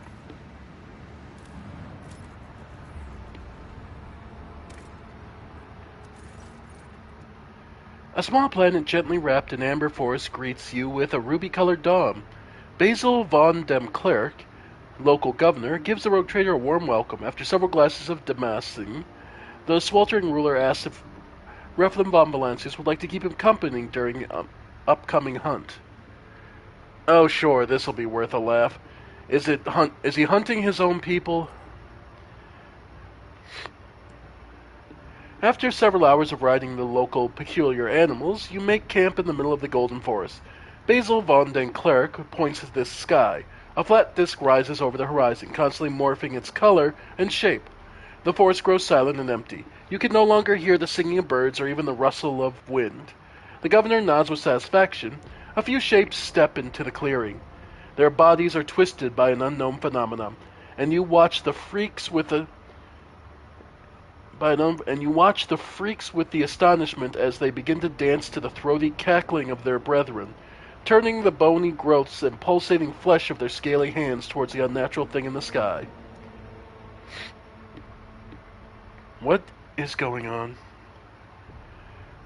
A small planet gently wrapped in amber forest greets you with a ruby-colored dawn. Basil von dem Klerk, local governor, gives the rogue trader a warm welcome. After several glasses of Damascene, the sweltering ruler asks if Rephilim von Valancius would like to keep him company during upcoming hunt. Oh, sure, this'll be worth a laugh. Is he hunting his own people? After several hours of riding the local peculiar animals, you make camp in the middle of the Golden Forest. Basil von den Klerk points at this sky. A flat disk rises over the horizon, constantly morphing its color and shape. The forest grows silent and empty. You can no longer hear the singing of birds or even the rustle of wind. The governor nods with satisfaction. A few shapes step into the clearing. Their bodies are twisted by an unknown phenomenon, and you watch the freaks with the astonishment as they begin to dance to the throaty cackling of their brethren, turning the bony growths and pulsating flesh of their scaly hands towards the unnatural thing in the sky. What is going on?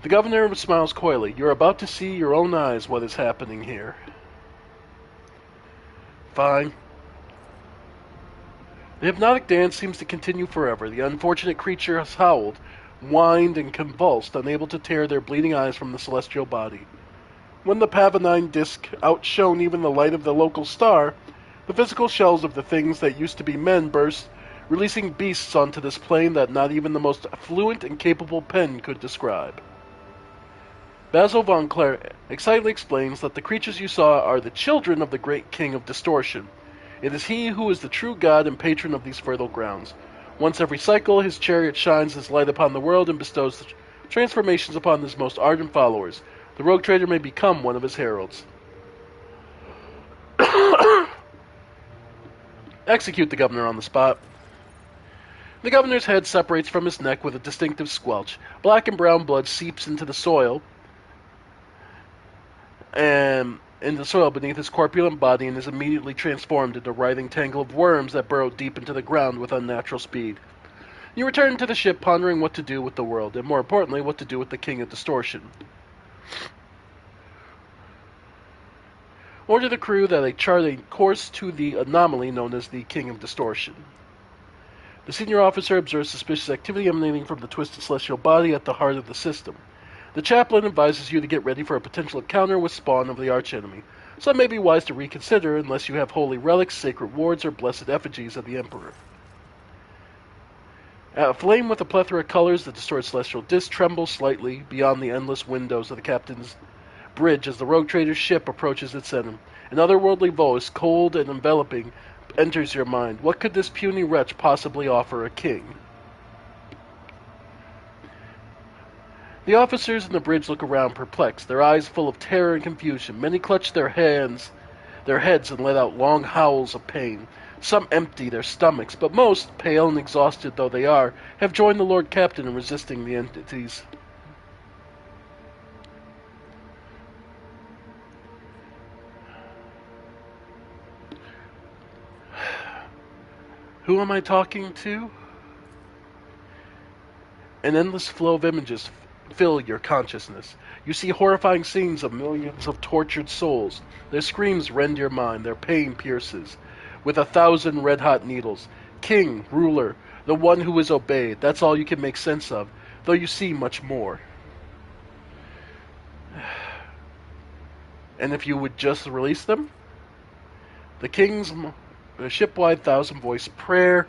The governor smiles coyly. You're about to see your own eyes what is happening here. Fine. The hypnotic dance seems to continue forever. The unfortunate creature has howled, whined, and convulsed, unable to tear their bleeding eyes from the celestial body. When the Pavonine disk outshone even the light of the local star, the physical shells of the things that used to be men burst, releasing beasts onto this plane that not even the most fluent and capable pen could describe. Basil von Clare excitedly explains that the creatures you saw are the children of the great king of distortion. It is he who is the true god and patron of these fertile grounds. Once every cycle, his chariot shines his light upon the world and bestows transformations upon his most ardent followers. The rogue trader may become one of his heralds. Execute the governor on the spot. The governor's head separates from his neck with a distinctive squelch. Black and brown blood seeps into the soil and in the soil beneath his corpulent body and is immediately transformed into a writhing tangle of worms that burrow deep into the ground with unnatural speed. You return to the ship pondering what to do with the world, and more importantly, what to do with the King of Distortion. Order the crew that they chart a course to the anomaly known as the King of Distortion. The senior officer observes suspicious activity emanating from the twisted celestial body at the heart of the system. The chaplain advises you to get ready for a potential encounter with spawn of the archenemy, so it may be wise to reconsider unless you have holy relics, sacred wards, or blessed effigies of the Emperor. Aflame with a plethora of colors, the distorted celestial disk trembles slightly beyond the endless windows of the captain's bridge as the rogue trader's ship approaches its end. An otherworldly voice, cold and enveloping, enters your mind. What could this puny wretch possibly offer a king? The officers in the bridge look around, perplexed, their eyes full of terror and confusion. Many clutch their heads, and let out long howls of pain. Some empty their stomachs, but most, pale and exhausted though they are, have joined the Lord Captain in resisting the entities. Who am I talking to? An endless flow of images fill your consciousness. You see horrifying scenes of millions of tortured souls. Their screams rend your mind, their pain pierces. With 1,000 red-hot needles. King, ruler, the one who is obeyed. That's all you can make sense of, though you see much more. And if you would just release them? The king's shipwide 1,000-voice prayer.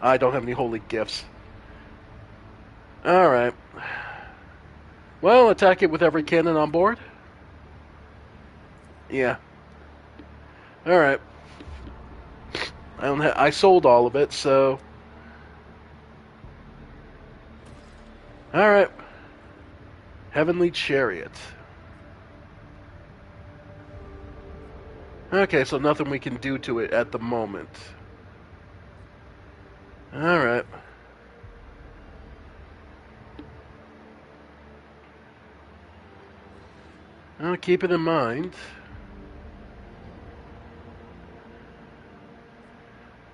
I don't have any holy gifts. Alright. Well, attack it with every cannon on board? Yeah. Alright. I sold all of it, so... Alright. Heavenly Chariot. Okay, so nothing we can do to it at the moment. Alright. I'll keep it in mind.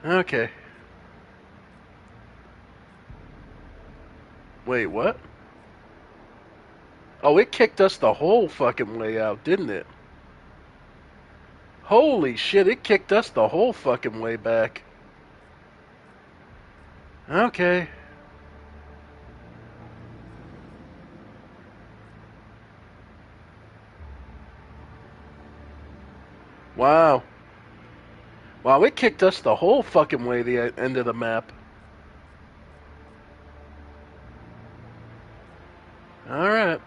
Okay. Wait, what? Oh, it kicked us the whole fucking way out, didn't it? Holy shit, it kicked us the whole fucking way back. Okay. Wow. Wow, it kicked us the whole fucking way the end of the map. Alright.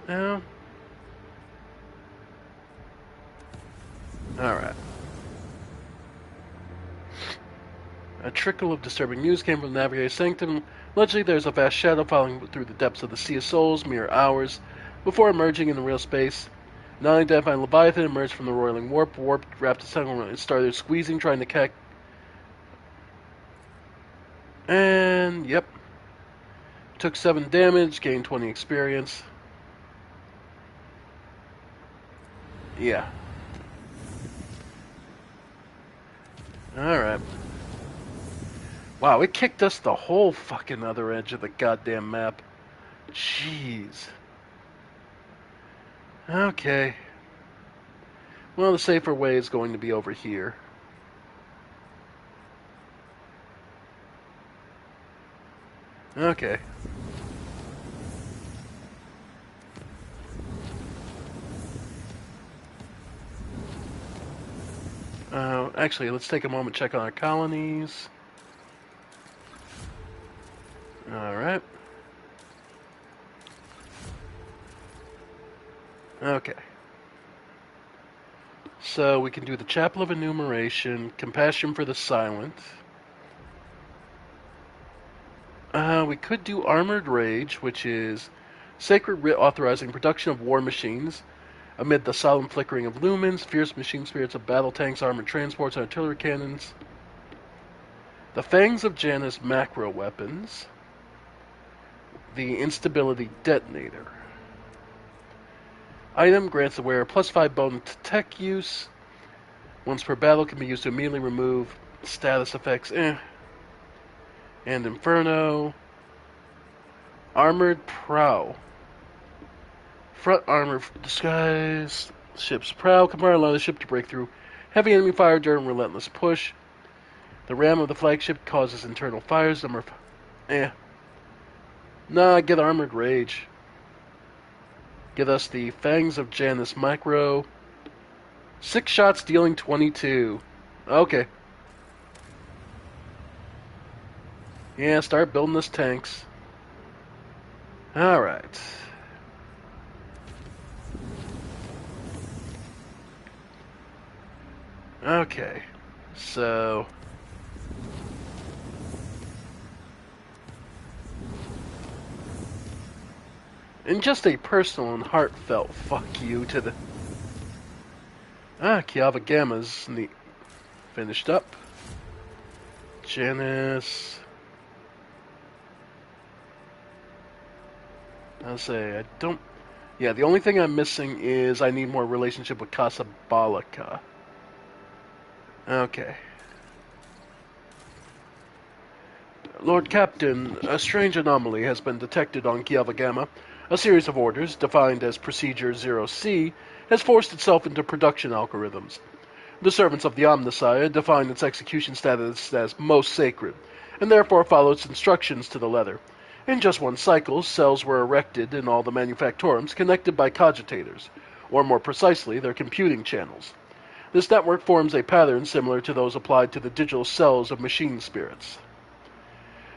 Now. Alright. A trickle of disturbing news came from the Navigator's Sanctum. Allegedly, there's a vast shadow falling through the depths of the Sea of Souls mere hours before emerging into real space. An unidentified Leviathan emerged from the roiling warp, wrapped its tongue around it, started squeezing, trying to catch. And, yep. Took 7 damage, gained 20 experience. Yeah. Alright. Wow, it kicked us the whole fucking other edge of the goddamn map. Jeez. Okay. Well, the safer way is going to be over here. Okay. Actually, let's take a moment to check on our colonies. Alright. Okay. So we can do the Chapel of Enumeration, Compassion for the Silent. We could do Armored Rage, which is Sacred Writ authorizing production of war machines. Amid the solemn flickering of lumens, fierce machine spirits of battle tanks, armored transports, and artillery cannons. The Fangs of Janus macro weapons. the instability detonator. Item grants the wearer +5 bonus to tech use. Once per battle, can be used to immediately remove status effects. And Inferno. Armored prow. Front armor disguise. Ship's prow can allow the ship to break through heavy enemy fire during relentless push. The ram of the flagship causes internal fires. Nah, get armored rage. Get us the Fangs of Janus Micro. 6 shots dealing 22. Okay. Yeah, start building us tanks. Alright. Okay. So... in just a personal and heartfelt fuck you to the... Kiava Gamma's neat. Finished up. Janus... I'll say, I don't... yeah, the only thing I'm missing is I need more relationship with Casablanca. Okay. Lord Captain, a strange anomaly has been detected on Kiava Gamma. A series of orders, defined as Procedure 0C, has forced itself into production algorithms. The servants of the Omnissiah defined its execution status as most sacred, and therefore followed its instructions to the letter. In just one cycle, cells were erected in all the manufactorums connected by cogitators, or more precisely, their computing channels. This network forms a pattern similar to those applied to the digital cells of machine spirits.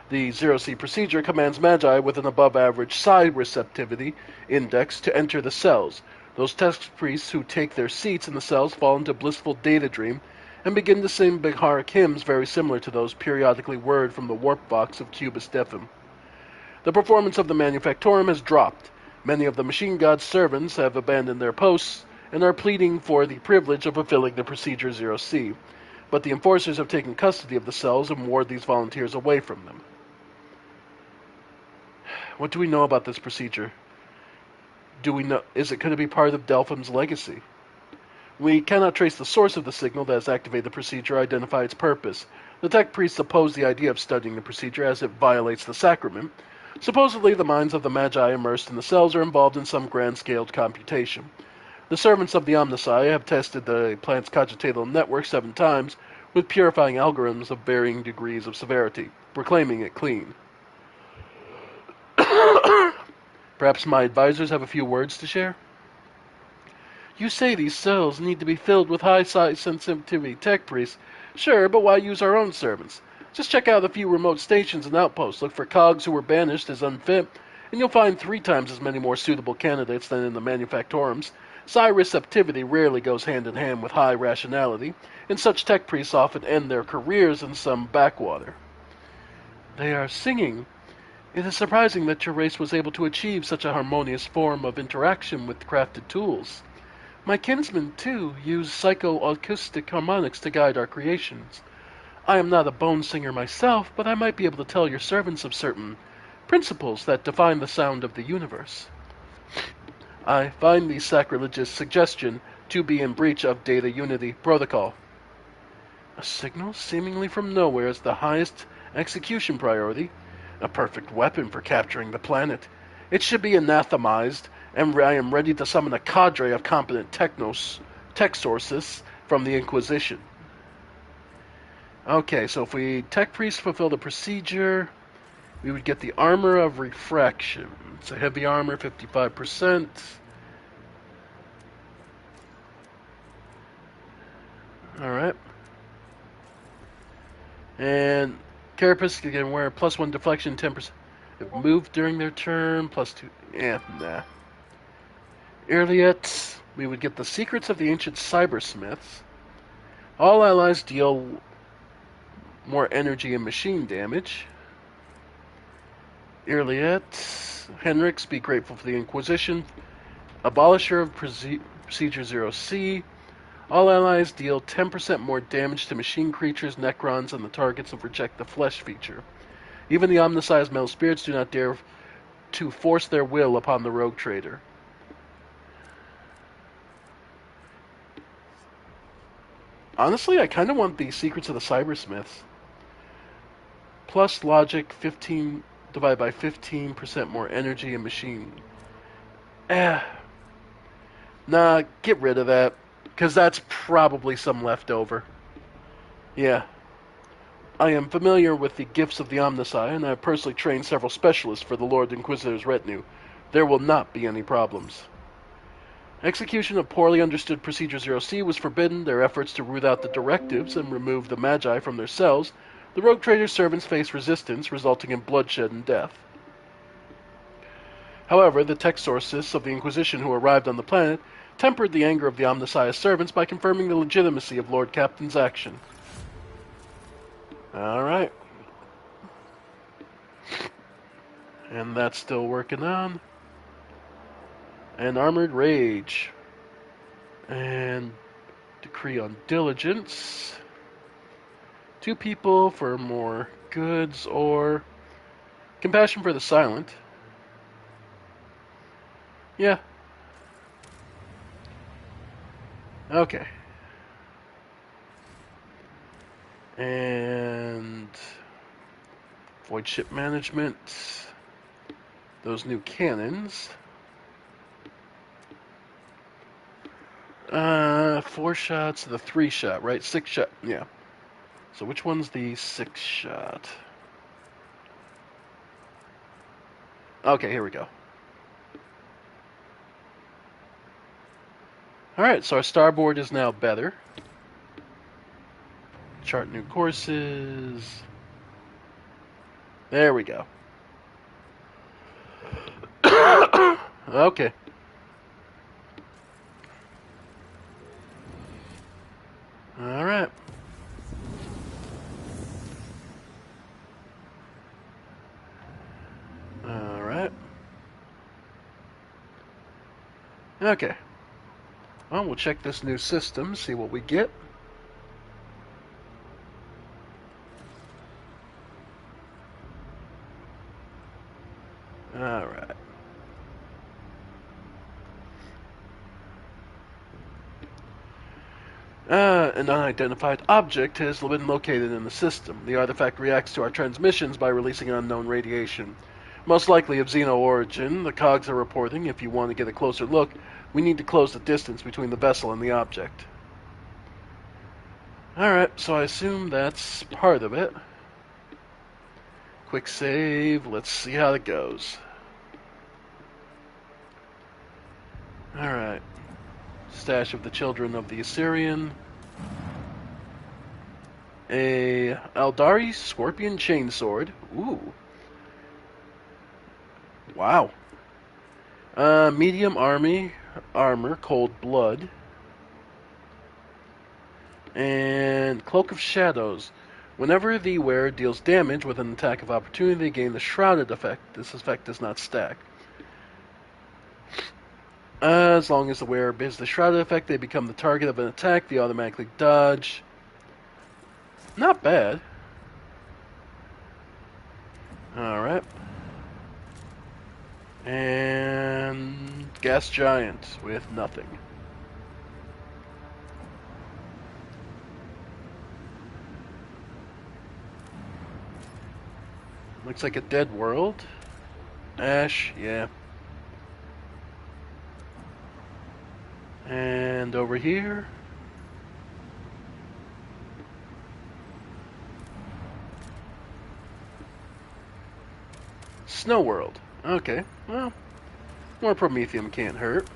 The 0C procedure commands Magi with an above-average psi receptivity index to enter the cells. Those test priests who take their seats in the cells fall into blissful data dream and begin to sing Biharic hymns very similar to those periodically whirred from the warp box of Cubus Defim. The performance of the Manufactorum has dropped. Many of the machine god's servants have abandoned their posts and are pleading for the privilege of fulfilling the Procedure 0C, but the enforcers have taken custody of the cells and ward these volunteers away from them. What do we know about this procedure? Do we know? Is it going to be part of Delphin's legacy? We cannot trace the source of the signal that has activated the procedure or identify its purpose. The tech priests oppose the idea of studying the procedure as it violates the sacrament. Supposedly, the minds of the Magi immersed in the cells are involved in some grand-scaled computation. The servants of the Omnissiah have tested the plant's cogitatal network 7 times with purifying algorithms of varying degrees of severity, proclaiming it clean. Perhaps my advisors have a few words to share? You say these cells need to be filled with high-size sensitivity tech priests. Sure, but why use our own servants? Just check out a few remote stations and outposts, look for cogs who were banished as unfit, and you'll find 3 times as many more suitable candidates than in the manufactorums. Psi receptivity rarely goes hand in hand with high rationality, and such tech priests often end their careers in some backwater. They are singing. It is surprising that your race was able to achieve such a harmonious form of interaction with crafted tools. My kinsmen, too, use psychoacoustic harmonics to guide our creations. I am not a bone singer myself, but I might be able to tell your servants of certain principles that define the sound of the universe. I find the sacrilegious suggestion to be in breach of Data Unity Protocol. A signal seemingly from nowhere is the highest execution priority, a perfect weapon for capturing the planet. It should be anathemized, and I am ready to summon a cadre of competent tech sources from the Inquisition. Okay, so if we tech priests fulfill the procedure, we would get the armor of refraction. It's a heavy armor, 55%. Alright. And Carapace can wear +1 deflection, 10%. If moved during their turn, +2. Nah. Irliet, we would get the secrets of the ancient cybersmiths. All allies deal more energy and machine damage. Irliet, Henrix, be grateful for the Inquisition. Abolisher of Procedure 0C. All allies deal 10% more damage to machine creatures, Necrons, and the targets of Reject the Flesh feature. Even the Omnissiah's metal spirits do not dare to force their will upon the rogue trader. Honestly, I kind of want the Secrets of the Cybersmiths. Plus logic 15 divided by 15% more energy and machine. Nah, get rid of that. Because that's probably some leftover. Yeah. I am familiar with the gifts of the Omnisci, and I have personally trained several specialists for the Lord Inquisitor's retinue. There will not be any problems. Execution of poorly understood Procedure 0C was forbidden. Their efforts to root out the directives and remove the Magi from their cells, the rogue trader's servants faced resistance, resulting in bloodshed and death. However, the tech sources of the Inquisition who arrived on the planet tempered the anger of the Omnisci's servants by confirming the legitimacy of Lord Captain's action. Alright. And that's still working on. And Armored Rage. And Decree on Diligence. 2 people for more goods, or Compassion for the Silent. Yeah. Okay. And Void Ship Management. Those new cannons. 4 shots, the 3 shot, right? 6 shot, yeah. So which one's the 6 shot? Okay, here we go. Alright, so our starboard is now better. Chart new courses. There we go. Okay. Alright. Alright. Okay. Well, we'll check this new system, see what we get. Alright. An unidentified object has been located in the system. The artifact reacts to our transmissions by releasing unknown radiation. Most likely of Xeno origin, the cogs are reporting. If you want to get a closer look, we need to close the distance between the vessel and the object. Alright, so I assume that's part of it. Quick save, let's see how it goes. Alright. Stash of the Children of the Assyrian. A Aldari Scorpion Chainsword. Ooh. Wow. Medium armor, Cold Blood. And Cloak of Shadows. Whenever the wearer deals damage with an attack of opportunity, they gain the Shrouded effect. This effect does not stack. As long as the wearer bids the Shrouded effect, they become the target of an attack. They automatically dodge. Not bad. Alright. And Gas Giant with nothing. Looks like a dead world. Ash, yeah. And over here. Snow World. Okay, well, more Promethium can't hurt.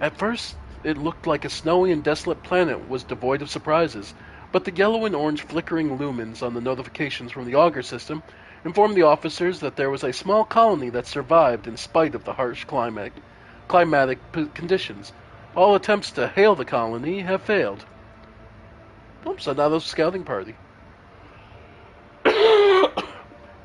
At first, it looked like a snowy and desolate planet was devoid of surprises, but the yellow and orange flickering lumens on the notifications from the auger system informed the officers that there was a small colony that survived in spite of the harsh climatic conditions. All attempts to hail the colony have failed. Oops, another scouting party.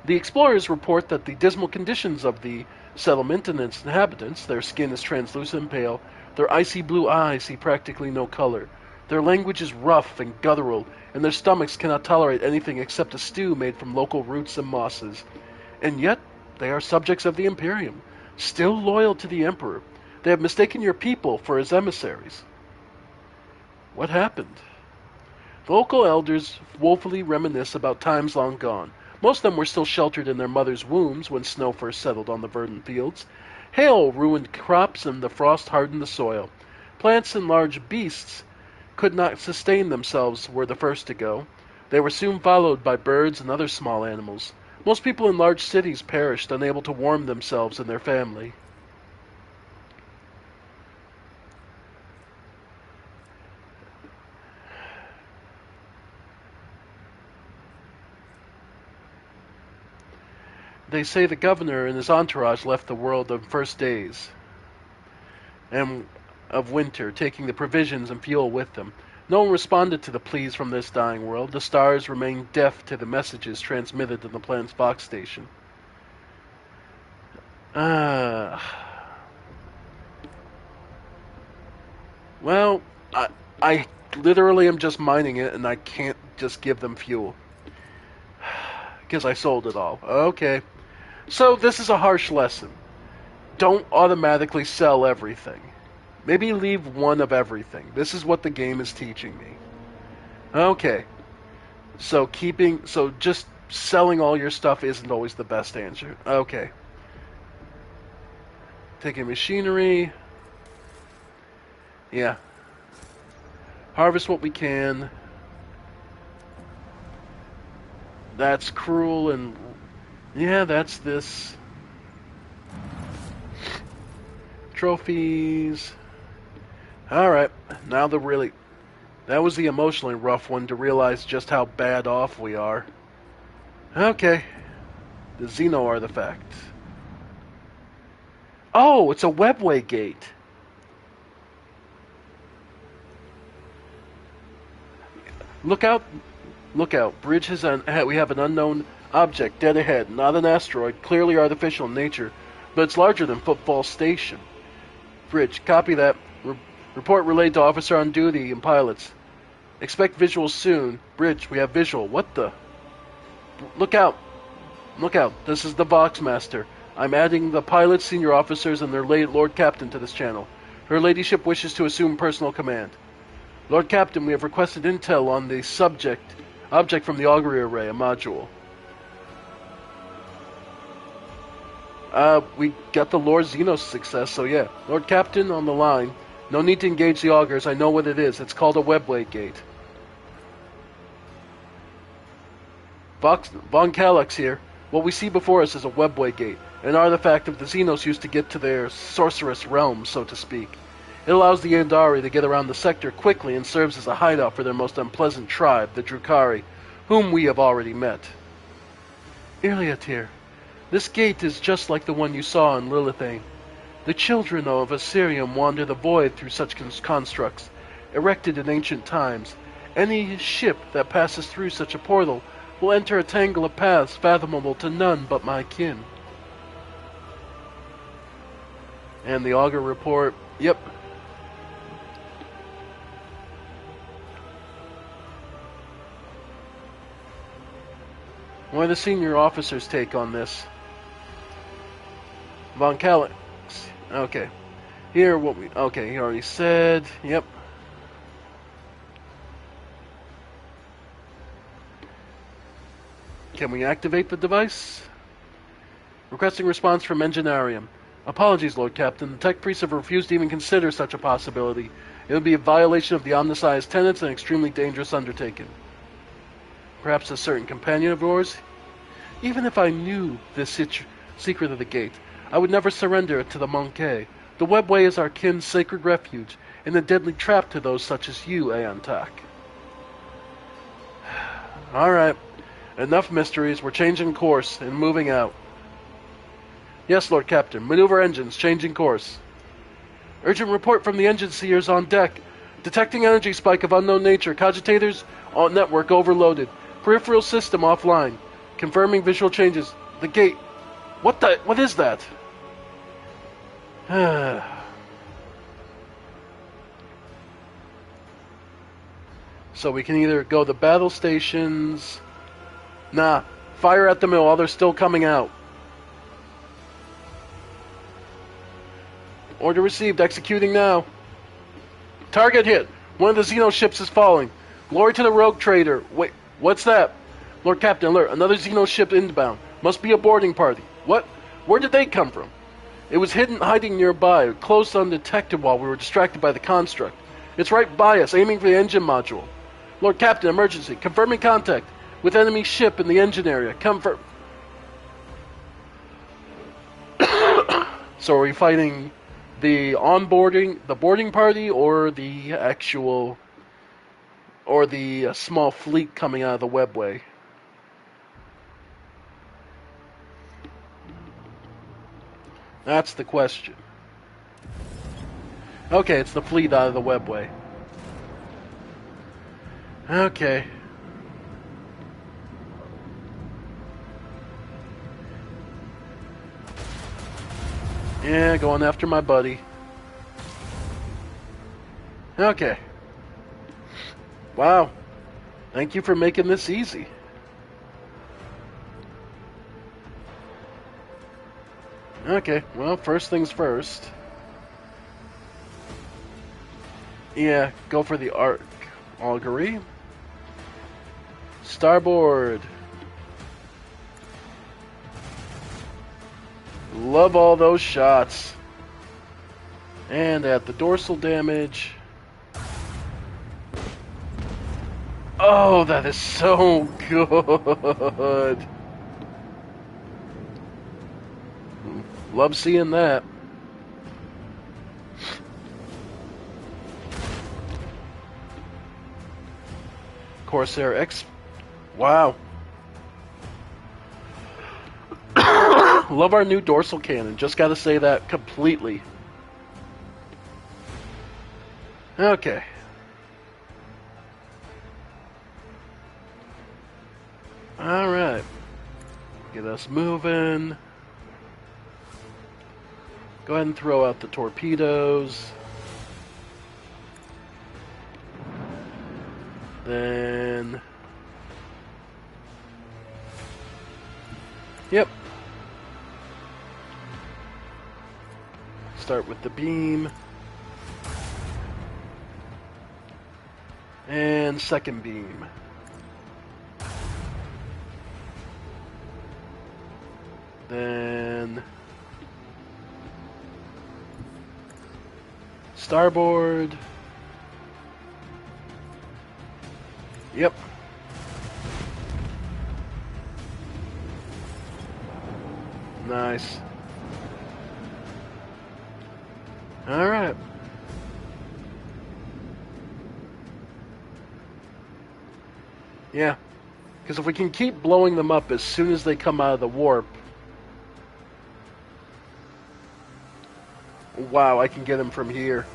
The explorers report that the dismal conditions of the settlement and its inhabitants, their skin is translucent and pale, their icy blue eyes see practically no color, their language is rough and guttural, and their stomachs cannot tolerate anything except a stew made from local roots and mosses. And yet, they are subjects of the Imperium, still loyal to the Emperor. They have mistaken your people for his emissaries. What happened? The local elders woefully reminisce about times long gone. Most of them were still sheltered in their mothers' wombs when snow first settled on the verdant fields. Hail ruined crops and the frost hardened the soil. Plants and large beasts could not sustain themselves were the first to go. They were soon followed by birds and other small animals. Most people in large cities perished, unable to warm themselves and their family. They say the governor and his entourage left the world of first days and of winter, taking the provisions and fuel with them. No one responded to the pleas from this dying world. The stars remained deaf to the messages transmitted to the planet's Vox station. Well, I literally am just mining it, and I can't just give them fuel. Because I sold it all. Okay. So this is a harsh lesson. Don't automatically sell everything. Maybe leave one of everything. This is what the game is teaching me. Okay. So just selling all your stuff isn't always the best answer. Okay. Taking machinery. Yeah. Harvest what we can. That's cruel and... Yeah, that's this. Trophies. Alright, now that was the emotionally rough one to realize just how bad off we are. Okay. The Xeno artifact. Oh, it's a webway gate. Look out. Look out. Bridge has we have an unknown object dead ahead. Not an asteroid, clearly artificial in nature, but it's larger than Footfall Station. Bridge, copy that. Report relayed to officer on duty and pilots. Expect visuals soon. Bridge, we have visual. What the? Look out. Look out. This is the Vox Master. I'm adding the pilots, senior officers, and their late Lord Captain to this channel. Her ladyship wishes to assume personal command. Lord Captain, we have requested intel on the object from the augury array, a module. We got the Lord Xenos success, so yeah. Lord Captain, on the line. No need to engage the augurs, I know what it is. It's called a webway gate. Von Calyx here. What we see before us is a webway gate, an artifact of the Xenos used to get to their sorceress realm, so to speak. It allows the Andari to get around the sector quickly and serves as a hideout for their most unpleasant tribe, the Drukari, whom we have already met. Iliatir, this gate is just like the one you saw in Lilithane. The children of Assyrium wander the void through such constructs, erected in ancient times. Any ship that passes through such a portal will enter a tangle of paths fathomable to none but my kin. And the augur report, yep. What are the senior officers' take on this? Von Calyx. Okay. Here, okay, he already said, yep. Can we activate the device? Requesting response from Enginarium. Apologies, Lord Captain. The tech priests have refused to even consider such a possibility. It would be a violation of the Omniscience tenets and an extremely dangerous undertaking. Perhaps a certain companion of yours? Even if I knew the secret of the gate, I would never surrender it to the Monkey. The webway is our kin's sacred refuge, and a deadly trap to those such as you, Aeontak. Alright. Enough mysteries. We're changing course and moving out. Yes, Lord Captain. Maneuver engines. Changing course. Urgent report from the engine seers on deck. Detecting energy spike of unknown nature. Cogitators on network overloaded. Peripheral system offline. Confirming visual changes. The gate. What is that? So we can either go to battle stations. Nah. Fire at them while they're still coming out. Order received. Executing now. Target hit. One of the Xeno ships is falling. Glory to the rogue trader. Wait, what's that? Lord Captain, alert. Another Xeno ship inbound. Must be a boarding party. What? Where did they come from? It was hiding nearby, close undetected while we were distracted by the construct. It's right by us, aiming for the engine module. Lord Captain, emergency. Confirming contact with enemy ship in the engine area. Confirm. So are we fighting the boarding party, or the actual, or the small fleet coming out of the webway? That's the question. Okay, it's the fleet out of the webway. Okay. Yeah, going after my buddy. Okay. Wow. Thank you for making this easy. Okay, well, first things first. Yeah, go for the augury. Starboard. Love all those shots. And at the dorsal damage. Oh, that is so good. Love seeing that. Corsair X. Wow. Love our new dorsal cannon. Just gotta say that completely. Okay. Alright. Get us moving. Go ahead and throw out the torpedoes. Then... Yep. Start with the beam. And second beam. Then... Starboard. Yep. Nice. Alright. Yeah. Because if we can keep blowing them up as soon as they come out of the warp... Wow, I can get them from here.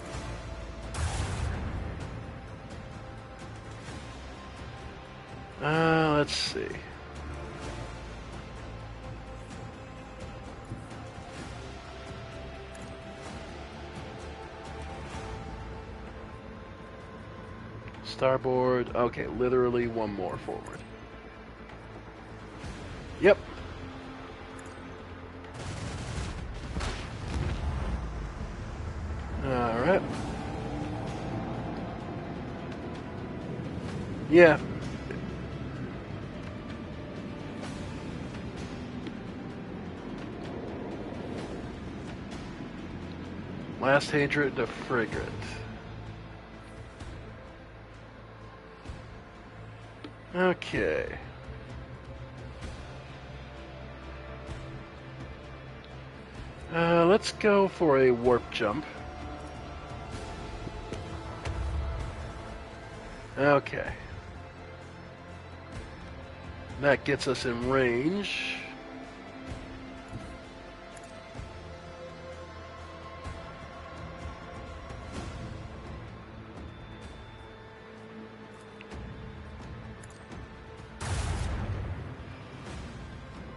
Let's see. Starboard. Okay, literally one more forward. Yep. Alright. Yeah. Last Hadron to frigate. Okay. Let's go for a warp jump. Okay. That gets us in range.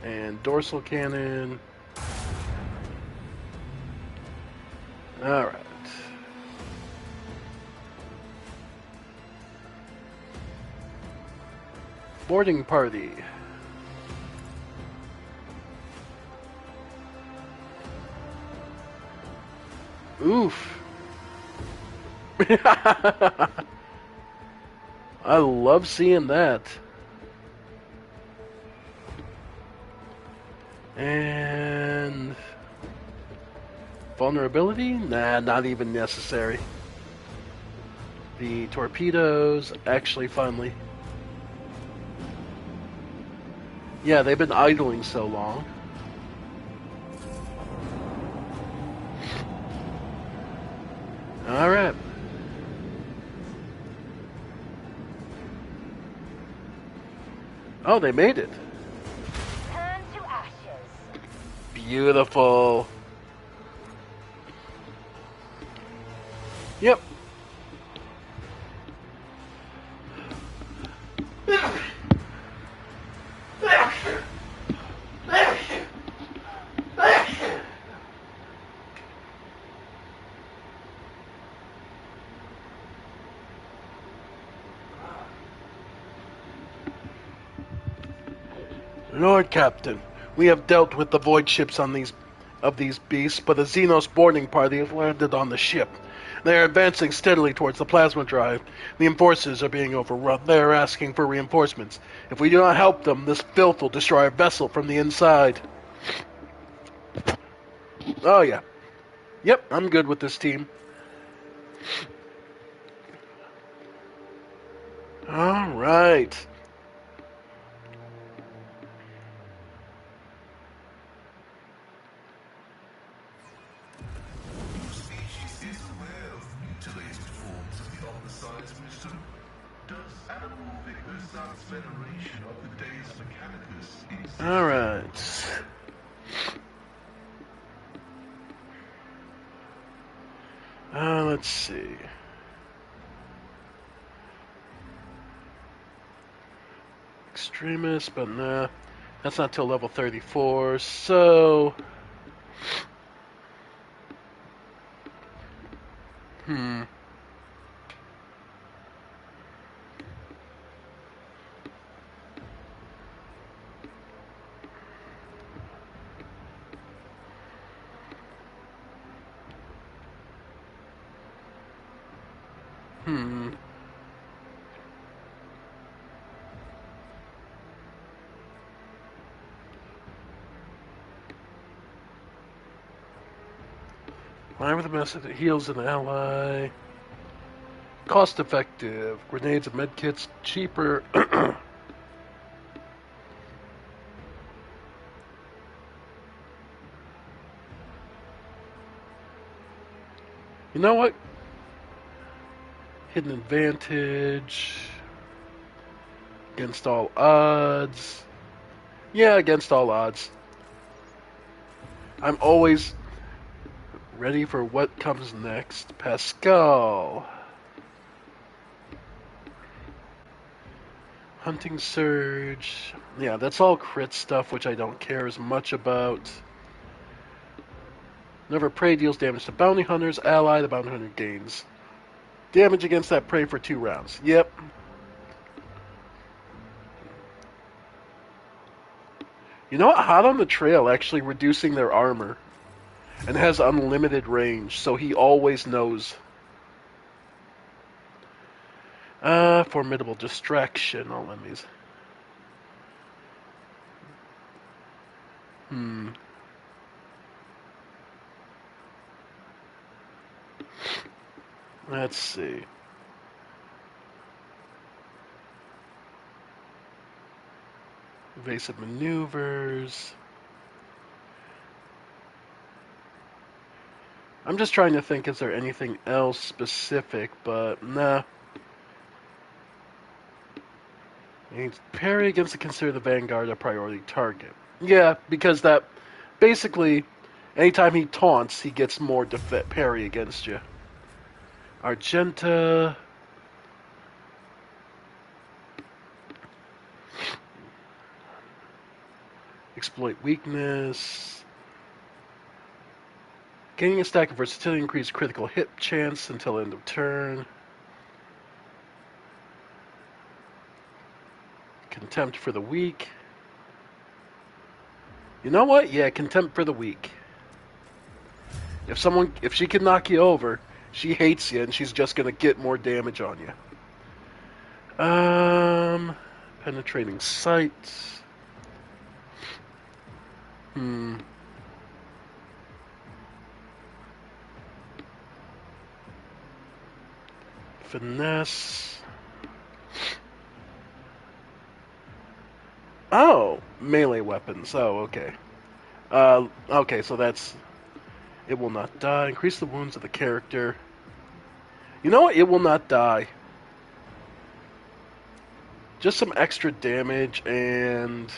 And dorsal cannon. Alright. Boarding party. Oof. I love seeing that. And vulnerability? Nah, not even necessary. The torpedoes, actually, finally. Yeah, they've been idling so long. Alright. Oh, they made it. Turn to ashes. Beautiful. Yep. Lord Captain, we have dealt with the void ships on these beasts, but a Xenos boarding party has landed on the ship. They are advancing steadily towards the plasma drive. The enforcers are being overrun. They are asking for reinforcements. If we do not help them, this filth will destroy our vessel from the inside. Oh yeah. Yep, I'm good with this team. Alright. Your species is aware of mutilated forms of the omnicide's wisdom. Does anamorphic Ursat's veneration of the Deus Mechanicus exist? Alright. Let's see. Extremist, but nah. That's not till level 34, so... Hmm. Hmm. Line with a message that heals an ally. Cost effective. Grenades and medkits cheaper. You know what? Hidden advantage. Against all odds. Yeah, against all odds. I'm always ready for what comes next. Pascal. Hunting Surge. Yeah, that's all crit stuff, which I don't care as much about. Whenever prey deals damage to bounty hunters, ally, the bounty hunter gains damage against that prey for 2 rounds. Yep. You know what? Hot on the Trail actually reducing their armor and has unlimited range, so he always knows. Formidable Distraction. All enemies. Let's see. Evasive maneuvers. I'm just trying to think, is there anything else specific, but nah. Parry against the consider the Vanguard a priority target. Yeah, because that basically, anytime he taunts, he gets more parry against you. Argenta. Exploit weakness. Gaining a stack of versatility increase critical hit chance until end of turn. Contempt for the weak. You know what? Yeah, contempt for the weak. If she can knock you over, she hates you, and she's just gonna get more damage on you. Penetrating sight. Finesse. Oh, melee weapons. Oh, okay. Okay, so that's... It will not die. Increase the wounds of the character. You know what? It will not die. Just some extra damage and...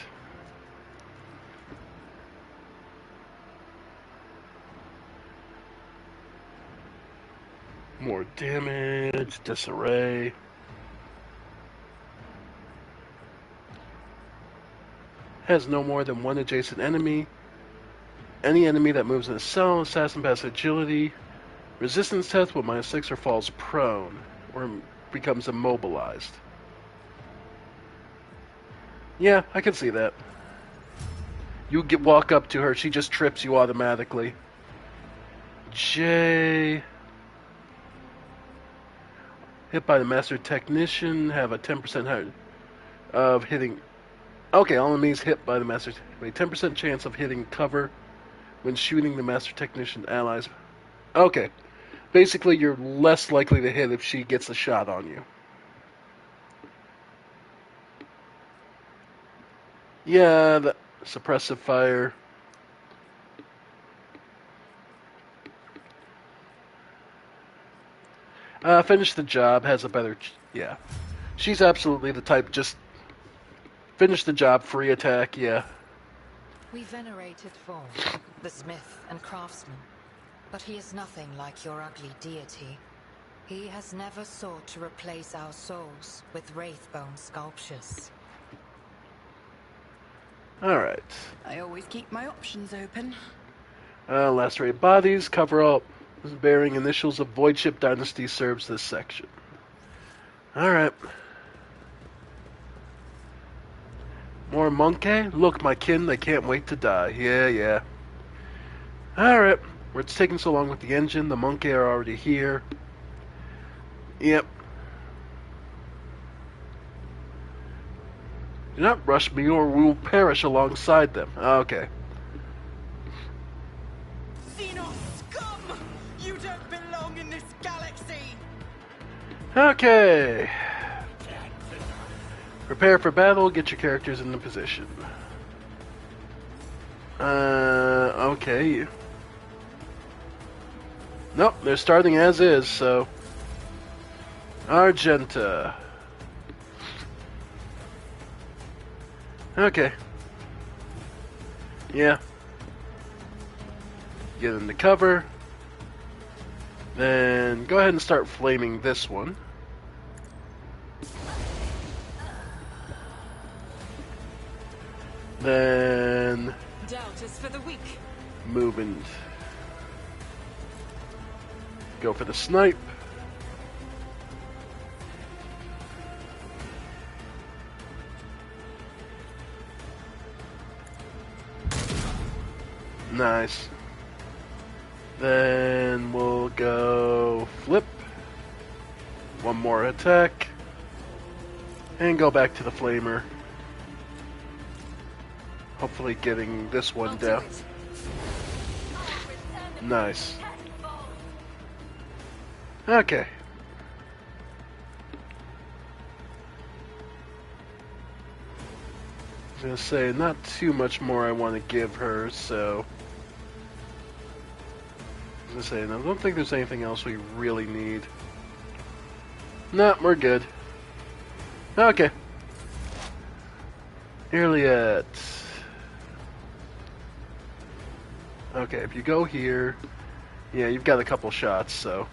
more damage, disarray. Has no more than one adjacent enemy. Any enemy that moves in a cell, assassin pass agility. Resistance test with -6 or falls prone, or becomes immobilized. Yeah, I can see that. You walk up to her, she just trips you automatically. J. Hit by the master technician, have a 10% higher of hitting. Okay, all enemies hit by the master. A 10% chance of hitting cover when shooting the master technician allies. Okay, basically you're less likely to hit if she gets a shot on you. Yeah, the suppressive fire. Finish the job, has a better... yeah. She's absolutely the type, just finish the job, free attack, yeah. We venerated Vaughn, the smith and craftsman, but he is nothing like your ugly deity. He has never sought to replace our souls with wraithbone sculptures. Alright. I always keep my options open. Lacerated bodies, cover up. Bearing initials of Void Ship Dynasty serves this section. Alright. More monkey? Look, my kin, they can't wait to die. Yeah. Alright. It's taking so long with the engine. The monkey are already here. Yep. Do not rush me or we will perish alongside them. Okay. Scum! You don't belong in this galaxy! Okay. Prepare for battle, get your characters into position. Okay. Nope, they're starting as is, so... Argenta. Okay. Yeah. Get into cover. Then go ahead and start flaming this one. Then Doubt is for the weak. move and go for the snipe. Nice. Then we'll go flip. One more attack. And go back to the flamer. Hopefully getting this one down. Nice. Okay. I was gonna say, not too much more I want to give her, so... I was gonna say, I don't think there's anything else we really need. No, we're good. Okay. Iliad. Okay, if you go here... Yeah, you've got a couple shots, so...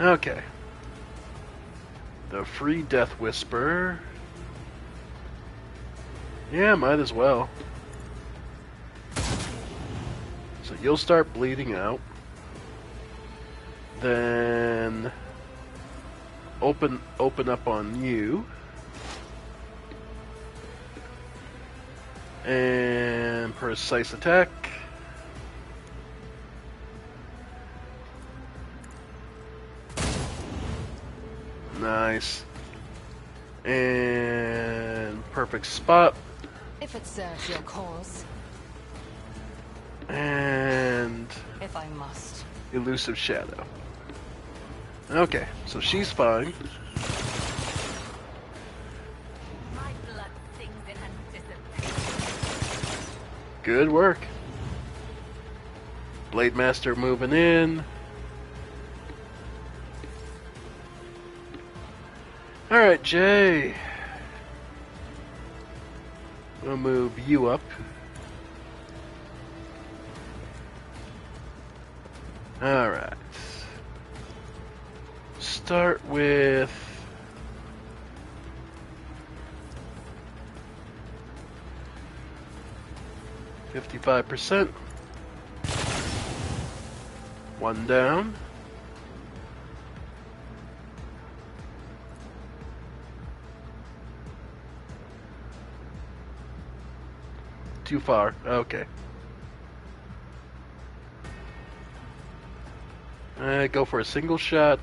Okay. The free Death Whisper. Yeah, might as well. So you'll start bleeding out. Then open up on you. And precise attack. Nice. And perfect spot. If it serves your cause, And if I must. elusive shadow. Okay, so she's fine. My blood sings in anticipation. Good work. Blade Master moving in. Alright, Jay. We'll move you up. Alright. Start with 55%. One down. Too far. Okay. Go for a single shot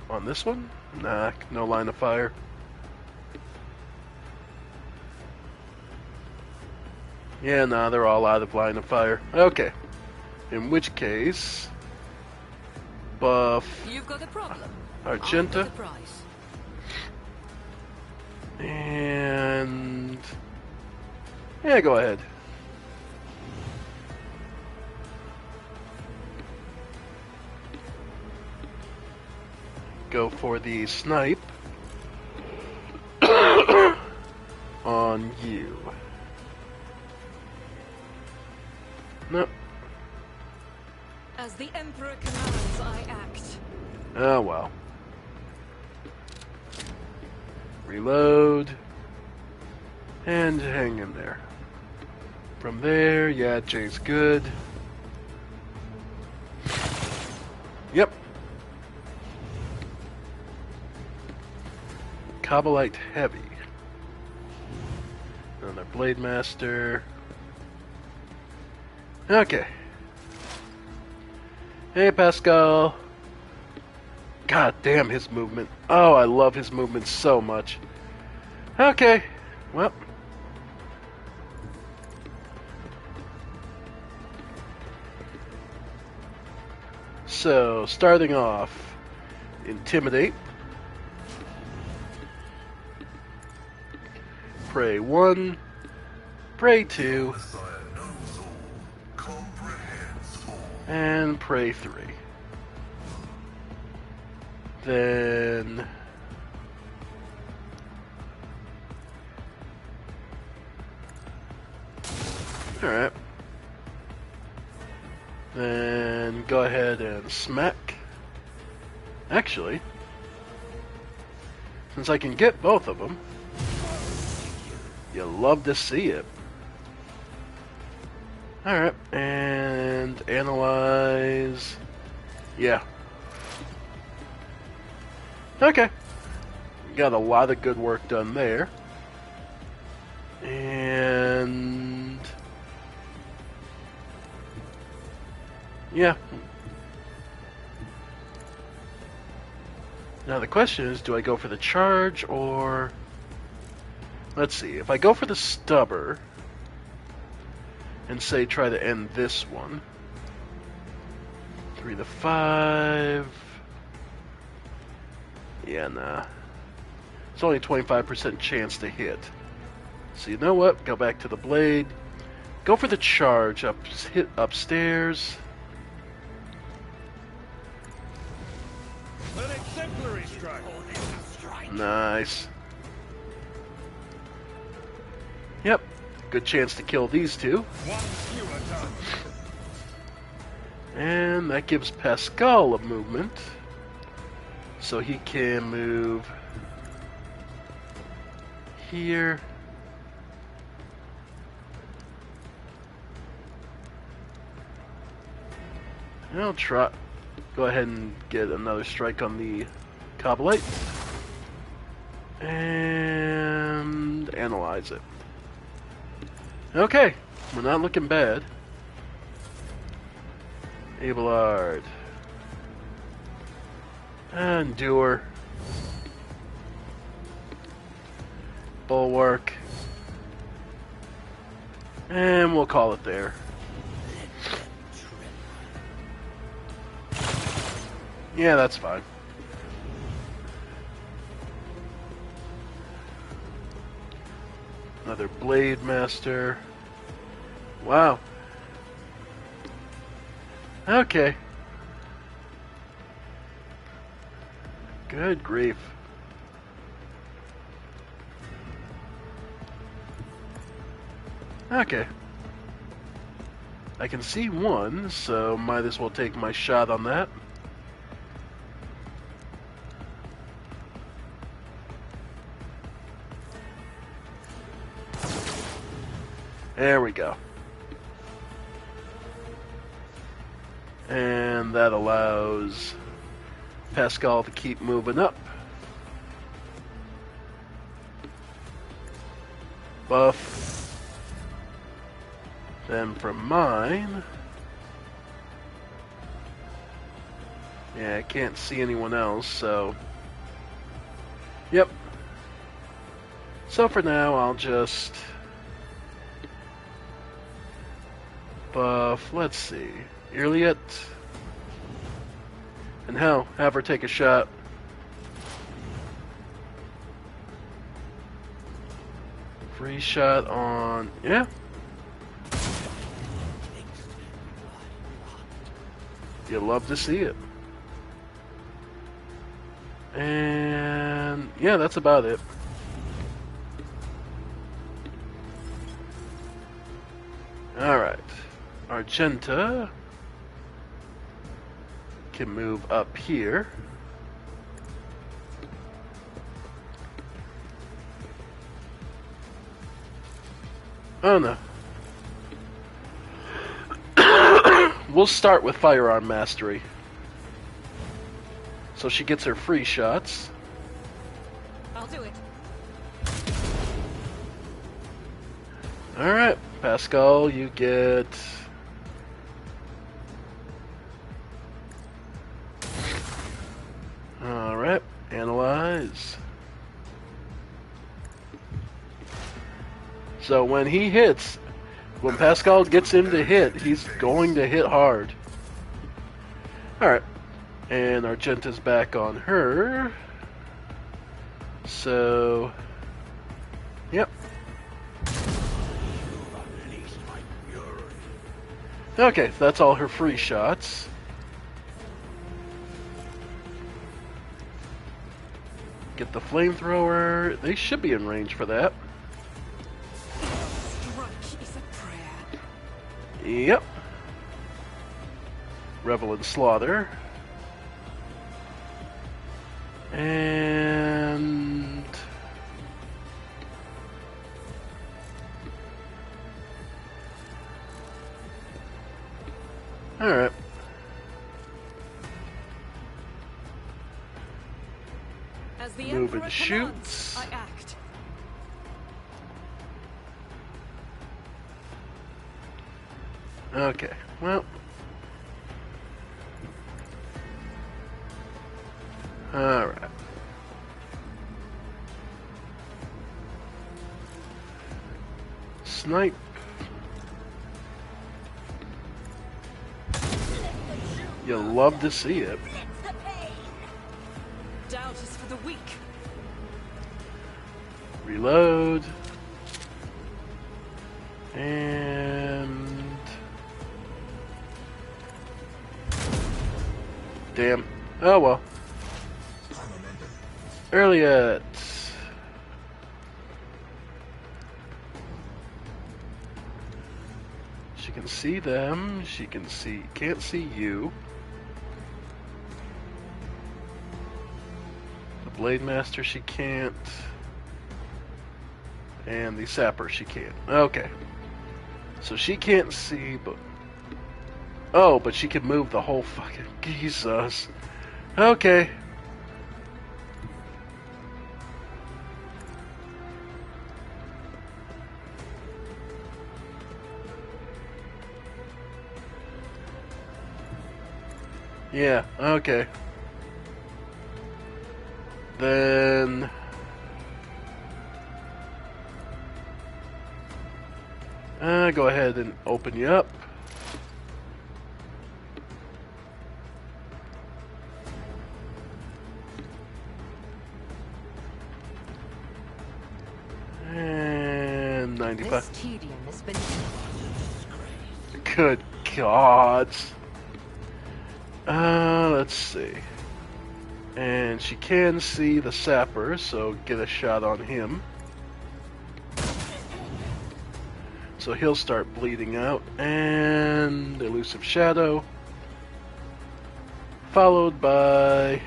on this one. Nah, no line of fire. Yeah, nah, they're all out of line of fire. Okay. In which case, buff You've got a problem. Argenta. The price. And yeah, go ahead. Go for the snipe on you. Nope. As the Emperor commands, I act. Oh well. Reload. And hang in there. From there, yeah, Jay's good. Yep. Cobalite heavy. Another Blade Master. Okay. Hey, Pascal. God damn his movement. Oh, I love his movement so much. Okay. Well. So, starting off, Intimidate. Pray 1. Pray 2. And pray 3. Then alright. Then go ahead and smack. Actually, since I can get both of them, you'll love to see it. Alright, and analyze. Yeah. Okay. Got a lot of good work done there. And yeah. Now the question is, do I go for the charge or... Let's see, if I go for the stubber and say try to end this one. 3 to 5. Yeah, nah. It's only a 25% chance to hit. So you know what? Go back to the blade. Go for the charge hit upstairs. An exemplary strike. Nice. Yep. Good chance to kill these two. One fewer done. And that gives Pascal a movement. So he can move here. I'll try. Go ahead and get another strike on the Cobalite. And analyze it. Okay, we're not looking bad. Abelard. Endure. Bulwark. And we'll call it there. Yeah, that's fine. Another Blade Master. Wow. Okay. Good grief. Okay. I can see one, so might as well take my shot on that. There we go. And that allows Pascal to keep moving up. Buff. Then from mine. Yeah, I can't see anyone else, so. Yep. So for now, I'll just buff. Let's see. Iliot. And hell, have her take a shot. Free shot on. Yeah. You love to see it. And yeah, that's about it. Alright. Argenta can move up here. Oh no. We'll start with Firearm Mastery. So she gets her free shots. I'll do it. Alright, Pascal, you get... Alright, analyze. So when he hits, when Pascal gets him to hit, he's going to hit hard. Alright, and Argenta's back on her. So, yep. Okay, that's all her free shots. Get the flamethrower. They should be in range for that. Yep. Revel in Slaughter. And... Alright. As the Move Emperor and commands, shoots. I act. Okay, well. Alright. Snipe. You love to see it. Doubt is for the weak. Reload. And... Damn. Oh well. Earliot. She can see them. She can see... Can't see you. The Blade Master she can't. And the Sapper she can't. Okay. So she can't see, but... Oh, but she can move the whole fucking... Jesus. Okay. Yeah, okay. then go ahead and open you up. And 95. This tedium has been... Good God. Let's see. And she can see the sapper, so get a shot on him. So he'll start bleeding out. And elusive shadow. Followed by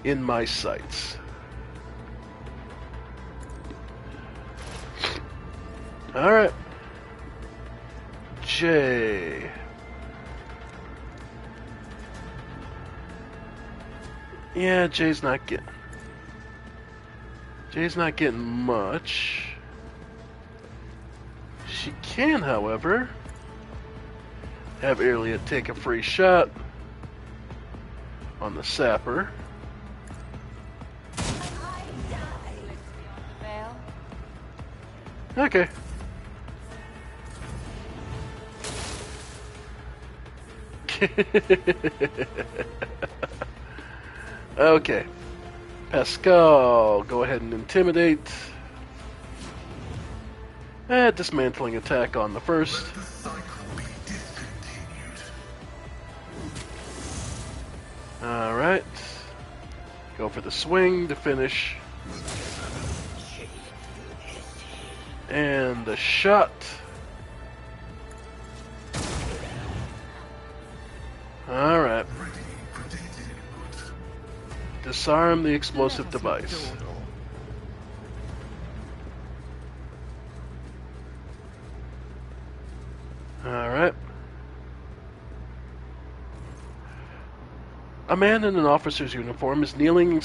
in my sights. Alright. J. Yeah, Jay's not getting much. She can, however, have Elliot take a free shot on the sapper. Fail? Okay. Okay. Pascal, go ahead and intimidate. Dismantling attack on the first. Let the cycle be discontinued. Alright. Go for the swing to finish. And the shot. Alright. Disarm the explosive device. Alright. A man in an officer's uniform is kneeling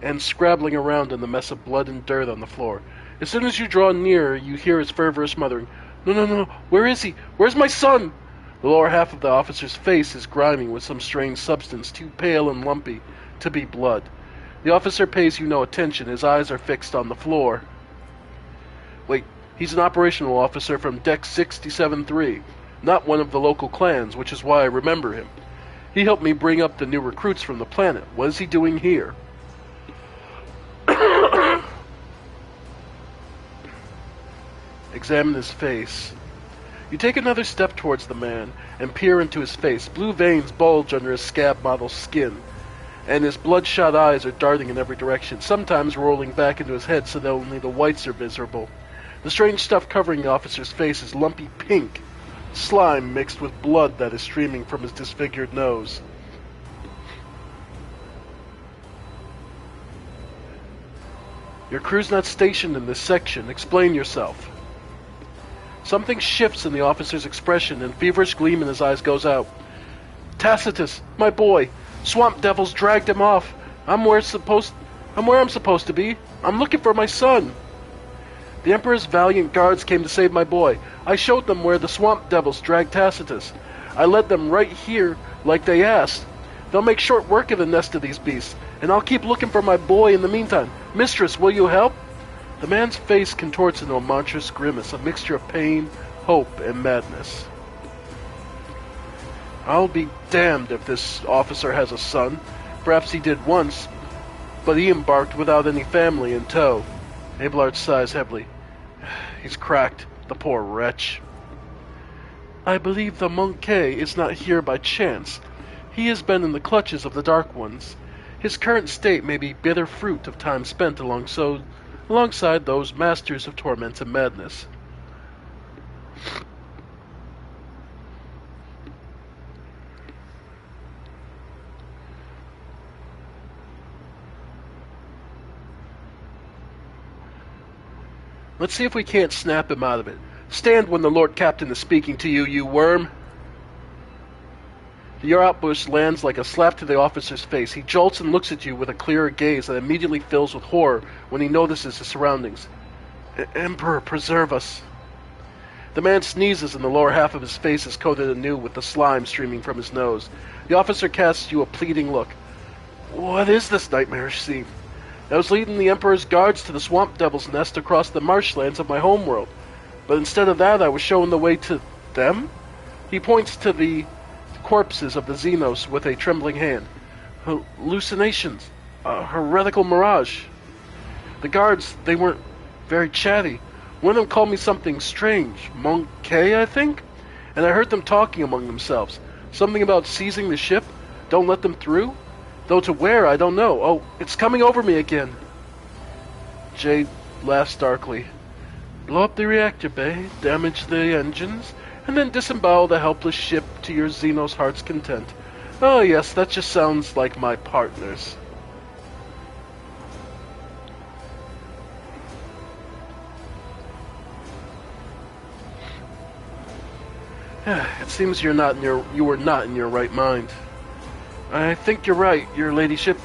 and scrabbling around in the mess of blood and dirt on the floor. As soon as you draw near, you hear his fervorous muttering, "No, no, no, where is he? Where's my son?" The lower half of the officer's face is grimy with some strange substance, too pale and lumpy to be blood. The officer pays you no attention. His eyes are fixed on the floor. Wait, he's an operational officer from Deck 67-3, not one of the local clans, which is why I remember him. He helped me bring up the new recruits from the planet. What is he doing here? Examine his face. You take another step towards the man and peer into his face. Blue veins bulge under his scab-mottled skin, and his bloodshot eyes are darting in every direction, sometimes rolling back into his head so that only the whites are visible. The strange stuff covering the officer's face is lumpy pink, slime mixed with blood that is streaming from his disfigured nose. Your crew's not stationed in this section. Explain yourself. Something shifts in the officer's expression, and feverish gleam in his eyes goes out. Tacitus, my boy. Swamp devils dragged him off. I'm where I'm supposed to be. I'm looking for my son. The Emperor's valiant guards came to save my boy. I showed them where the swamp devils dragged Tacitus. I led them right here, like they asked. They'll make short work of the nest of these beasts, and I'll keep looking for my boy in the meantime. Mistress, will you help? The man's face contorts into a monstrous grimace, a mixture of pain, hope, and madness. I'll be damned if this officer has a son. Perhaps he did once, but he embarked without any family in tow. Abelard sighs heavily. He's cracked, the poor wretch. I believe the Monkey is not here by chance. He has been in the clutches of the Dark Ones. His current state may be bitter fruit of time spent alongside those masters of torment and madness. Let's see if we can't snap him out of it. Stand when the Lord Captain is speaking to you, you worm! Your outburst lands like a slap to the officer's face. He jolts and looks at you with a clearer gaze that immediately fills with horror when he notices his surroundings. Emperor, preserve us. The man sneezes and the lower half of his face is coated anew with the slime streaming from his nose. The officer casts you a pleading look. What is this nightmarish scene? I was leading the Emperor's guards to the Swamp Devil's nest across the marshlands of my homeworld. But instead of that, I was showing the way to them? He points to the corpses of the Xenos with a trembling hand. Hallucinations. A heretical mirage. The guards, they weren't very chatty. One of them called me something strange. Monk K, I think? And I heard them talking among themselves. Something about seizing the ship. Don't let them through? Though to where, I don't know. Oh, it's coming over me again. Jade laughs darkly. Blow up the reactor bay, damage the engines, and then disembowel the helpless ship to your Xenos heart's content. Oh yes, that just sounds like my partners. It seems you were not in your right mind. I think you're right, your ladyship.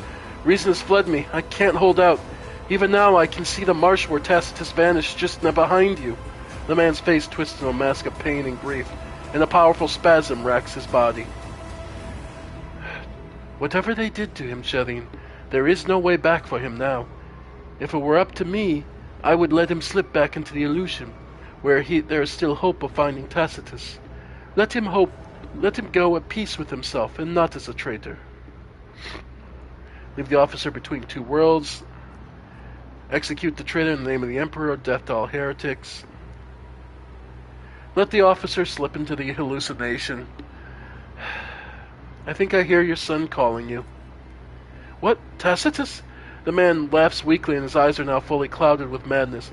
Reason has fled me. I can't hold out. Even now I can see the marsh where Tacitus vanished just now behind you. The man's face twists in a mask of pain and grief, and a powerful spasm racks his body. Whatever they did to him, Shireen, there is no way back for him now. If it were up to me, I would let him slip back into the illusion, where there is still hope of finding Tacitus. Let him go at peace with himself, and not as a traitor. Leave the officer between two worlds. Execute the traitor in the name of the Emperor. Death to all heretics. Let the officer slip into the hallucination. I think I hear your son calling you. What? Tacitus? The man laughs weakly, and his eyes are now fully clouded with madness.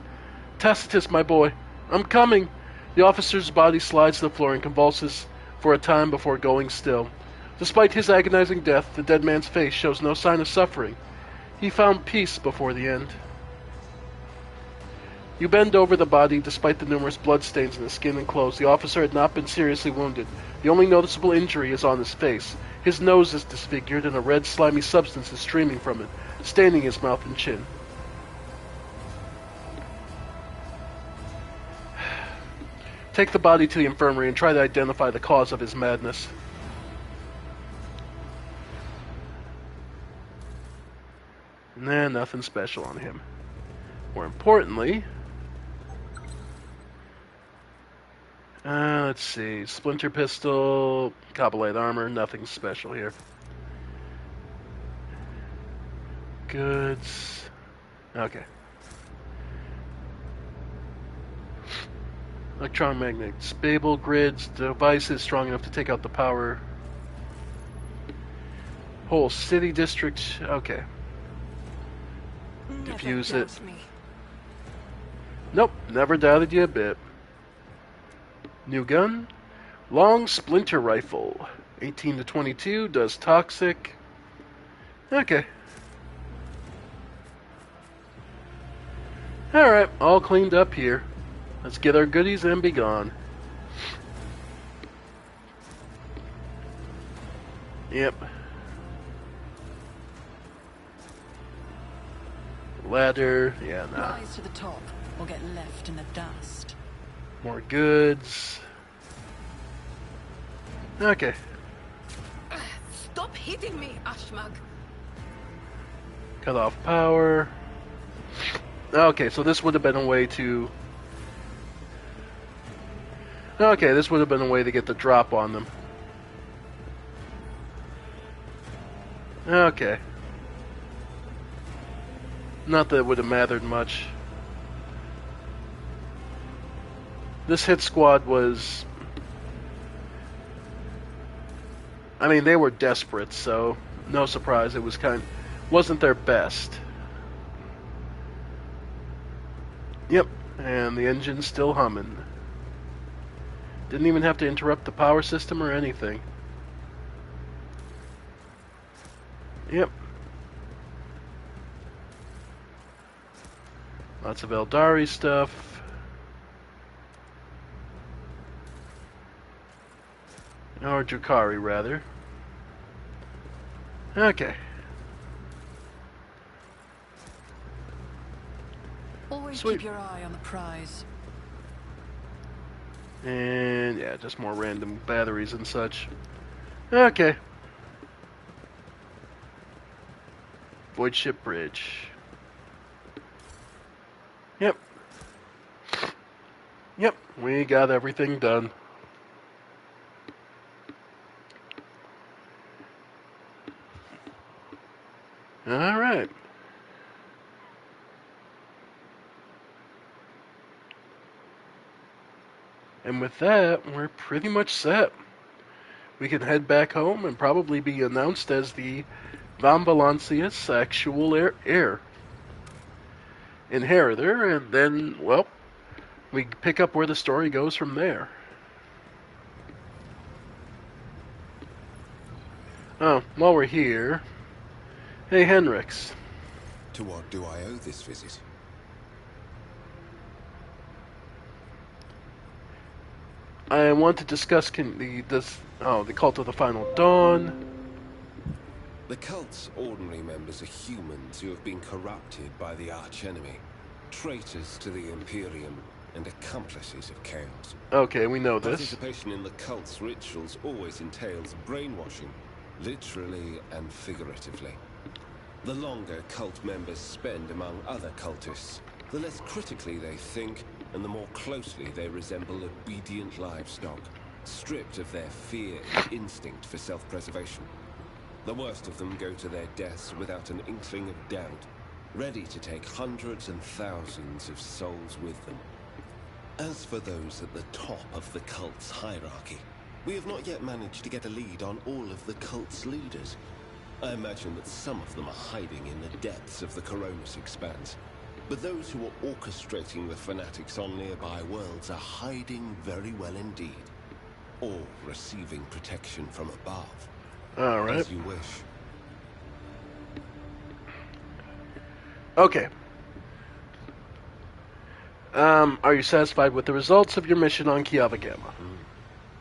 Tacitus, my boy, I'm coming. The officer's body slides to the floor and convulses for a time before going still. Despite his agonizing death, the dead man's face shows no sign of suffering. He found peace before the end. You bend over the body. Despite the numerous bloodstains in the skin and clothes, the officer had not been seriously wounded. The only noticeable injury is on his face. His nose is disfigured, and a red, slimy substance is streaming from it, staining his mouth and chin. Take the body to the infirmary and try to identify the cause of his madness. Nah, nothing special on him. More importantly, let's see. Splinter pistol, cobblite armor, nothing special here. Goods. Okay. Electromagnetic stable grids, devices strong enough to take out the power. Whole city district, okay. Diffuse it. Nope, never doubted you a bit. New gun. Long splinter rifle. 18 to 22, does toxic. Okay. Alright, all cleaned up here. Let's get our goodies and be gone. Yep. Ladder, yeah, nah. Rise to the top, or get left in the dust. More goods. Okay. Stop hitting me, Ashmag. Cut off power. Okay, so this would have been a way to... Okay, this would have been a way to get the drop on them. Okay. Not that it would have mattered much. This hit squad was... I mean, they were desperate, so no surprise it was wasn't their best. Yep, and the engine's still humming. Didn't even have to interrupt the power system or anything. Yep. Lots of Eldari stuff. Or Drukhari, rather. Okay. Always Sweet. keep your eye on the prize. And yeah, just more random batteries and such. Okay. Void Ship Bridge. Yep, we got everything done. Alright. And with that, we're pretty much set. We can head back home and probably be announced as the Von Valancius actual heir. Inheritor, and then, well, we pick up where the story goes from there. Oh, while we're here, hey Henrix. To what do I owe this visit? I want to discuss the cult of the Final Dawn. The cult's ordinary members are humans who have been corrupted by the archenemy, traitors to the Imperium, and accomplices of chaos. Okay, we know this. Participation in the cult's rituals always entails brainwashing, literally and figuratively. The longer cult members spend among other cultists, the less critically they think, and the more closely they resemble obedient livestock, stripped of their fear and instinct for self-preservation. The worst of them go to their deaths without an inkling of doubt, ready to take hundreds and thousands of souls with them. As for those at the top of the cult's hierarchy, we have not yet managed to get a lead on all of the cult's leaders. I imagine that some of them are hiding in the depths of the Coronis Expanse. But those who are orchestrating the fanatics on nearby worlds are hiding very well indeed. Or receiving protection from above. Alright. As you wish. Okay. Are you satisfied with the results of your mission on Kiavagama?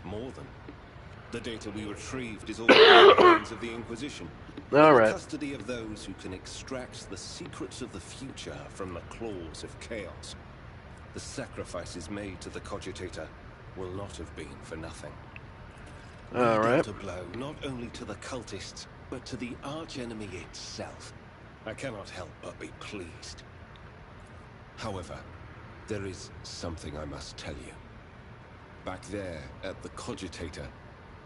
More than. The data we retrieved is all in the hands of the Inquisition. Alright. The custody of those who can extract the secrets of the future from the claws of chaos. The sacrifices made to the Cogitator will not have been for nothing. Alright. To blow not only to the cultists, but to the archenemy itself. I cannot help but be pleased. However, there is something I must tell you. Back there at the Cogitator,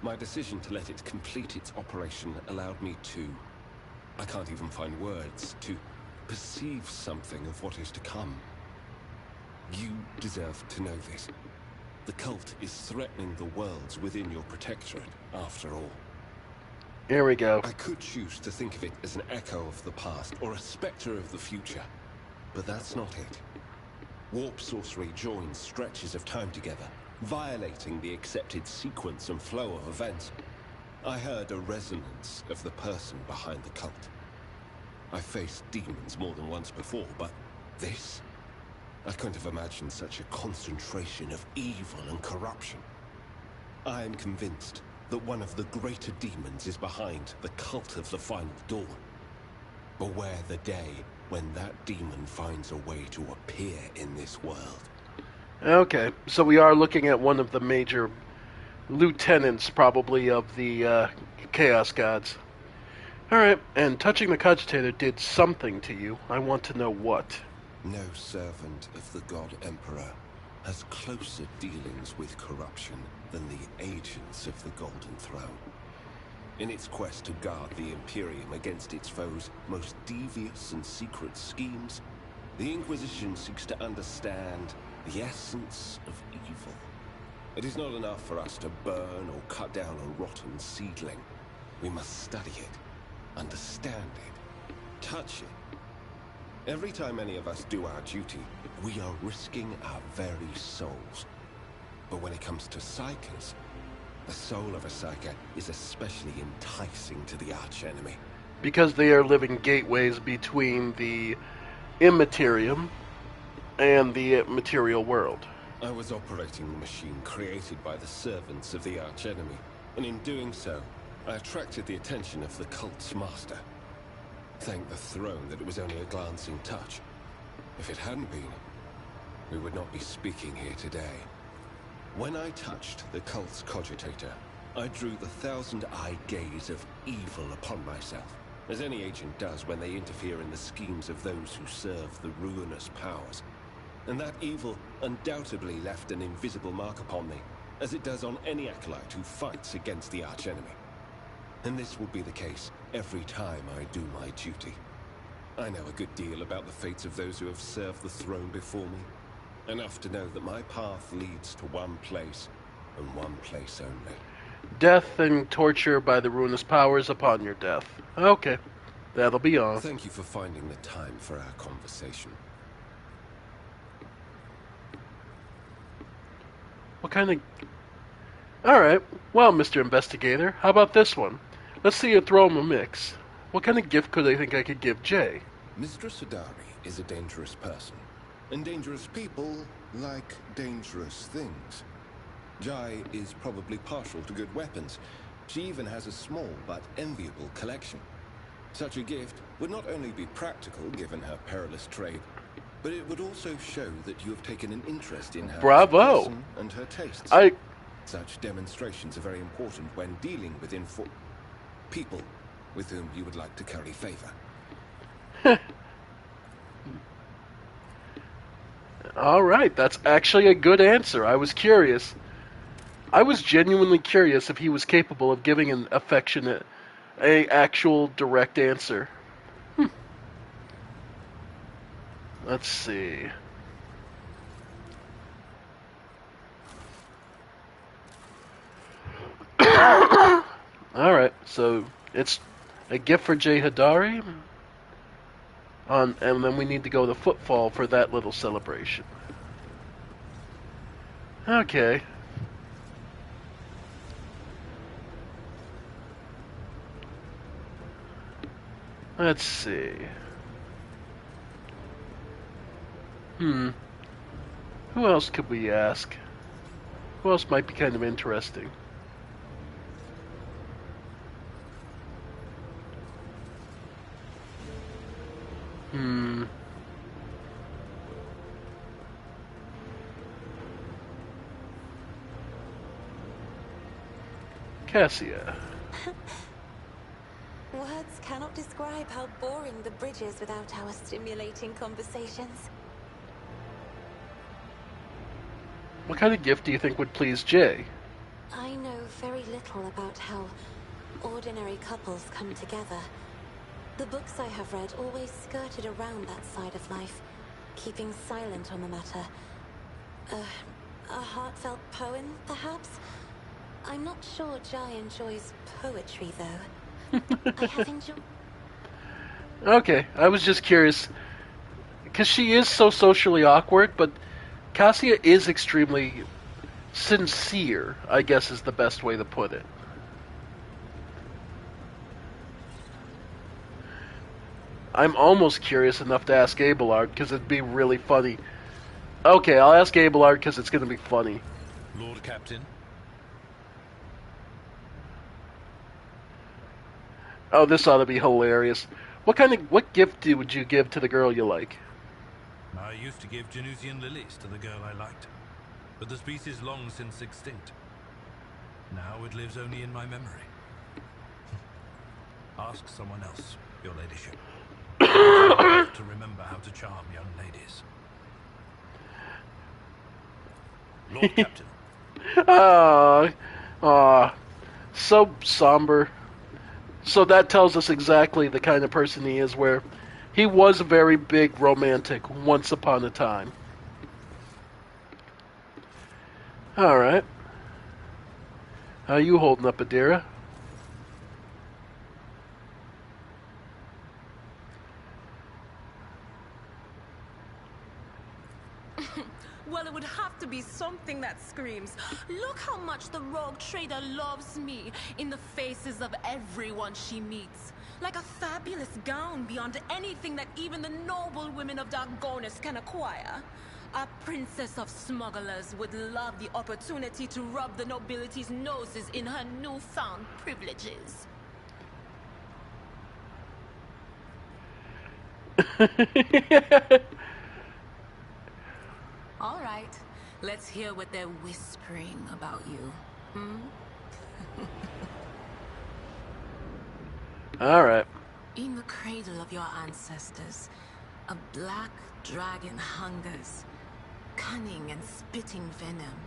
my decision to let it complete its operation allowed me to... I can't even find words, to perceive something of what is to come. You deserve to know this. The cult is threatening the worlds within your protectorate, after all. Here we go. I could choose to think of it as an echo of the past, or a specter of the future. But that's not it. Warp sorcery joins stretches of time together, violating the accepted sequence and flow of events. I heard a resonance of the person behind the cult. I faced demons more than once before, but this? I couldn't have imagined such a concentration of evil and corruption. I am convinced that one of the greater demons is behind the cult of the Final Dawn. Beware the day when that demon finds a way to appear in this world. Okay, so we are looking at one of the major lieutenants, probably, of the Chaos Gods. Alright, and touching the Cogitator did something to you. I want to know what. No servant of the God Emperor has closer dealings with corruption than the agents of the Golden Throne. In its quest to guard the Imperium against its foes' most devious and secret schemes, the Inquisition seeks to understand the essence of evil. It is not enough for us to burn or cut down a rotten seedling. We must study it, understand it, touch it. Every time any of us do our duty, we are risking our very souls. But when it comes to Psykers, the soul of a Psyker is especially enticing to the archenemy. Because they are living gateways between the Immaterium and the material world. I was operating the machine created by the servants of the archenemy, and in doing so, I attracted the attention of the cult's master. Thank the throne that it was only a glancing touch. If it hadn't been, we would not be speaking here today. When I touched the cult's Cogitator, I drew the thousand-eyed gaze of evil upon myself, as any agent does when they interfere in the schemes of those who serve the ruinous powers. and that evil undoubtedly left an invisible mark upon me, as it does on any acolyte who fights against the archenemy. And this will be the case every time I do my duty. I know a good deal about the fates of those who have served the throne before me. Enough to know that my path leads to one place, and one place only. Death and torture by the ruinous powers upon your death. Okay, that'll be on. Thank you for finding the time for our conversation. What kind of... Alright, well, Mr. Investigator, how about this one? Let's see you throw him a mix. What kind of gift could I think I could give Jay? Mistress Hadari is a dangerous person, and dangerous people like dangerous things. Jai is probably partial to good weapons. She even has a small but enviable collection. Such a gift would not only be practical given her perilous trade, but it would also show that you have taken an interest in her Bravo. person and her tastes. Such demonstrations are very important when dealing with people with whom you would like to curry favor. Alright, that's actually a good answer. I was curious. I was genuinely curious if he was capable of giving an affectionate, actual direct answer. Let's see. Alright, so it's a gift for Jay Hadari. And then we need to go to Footfall for that little celebration. Okay. Let's see. Who else could we ask? Who else might be kind of interesting? Cassia. Words cannot describe how boring the bridge is without our stimulating conversations. What kind of gift do you think would please Jay? I know very little about how ordinary couples come together. The books I have read always skirted around that side of life, keeping silent on the matter. A heartfelt poem, perhaps? I'm not sure Jai enjoys poetry, though. I have enjoyed... Okay, I was just curious. Because she is so socially awkward, but Cassia is extremely sincere, I guess is the best way to put it. I'm almost curious enough to ask Abelard, because it'd be really funny. Okay, I'll ask Abelard, because it's going to be funny. Lord Captain? Oh, this ought to be hilarious. What gift would you give to the girl you like? I used to give Genusian lilies to the girl I liked, but the species long since extinct. Now it lives only in my memory. Ask someone else, your ladyship. To remember how to charm young ladies. Lord Captain. So somber. So that tells us exactly the kind of person he is, where he was a very big romantic once upon a time. Alright. How you holding up, Adira? Well, it would have to be something that screams, look how much the rogue trader loves me, in the faces of everyone she meets. Like a fabulous gown beyond anything that even the noble women of Dargonus can acquire. A princess of smugglers would love the opportunity to rub the nobility's noses in her newfound privileges. All right, let's hear what they're whispering about you. All right. In the cradle of your ancestors, a black dragon hungers, cunning and spitting venom.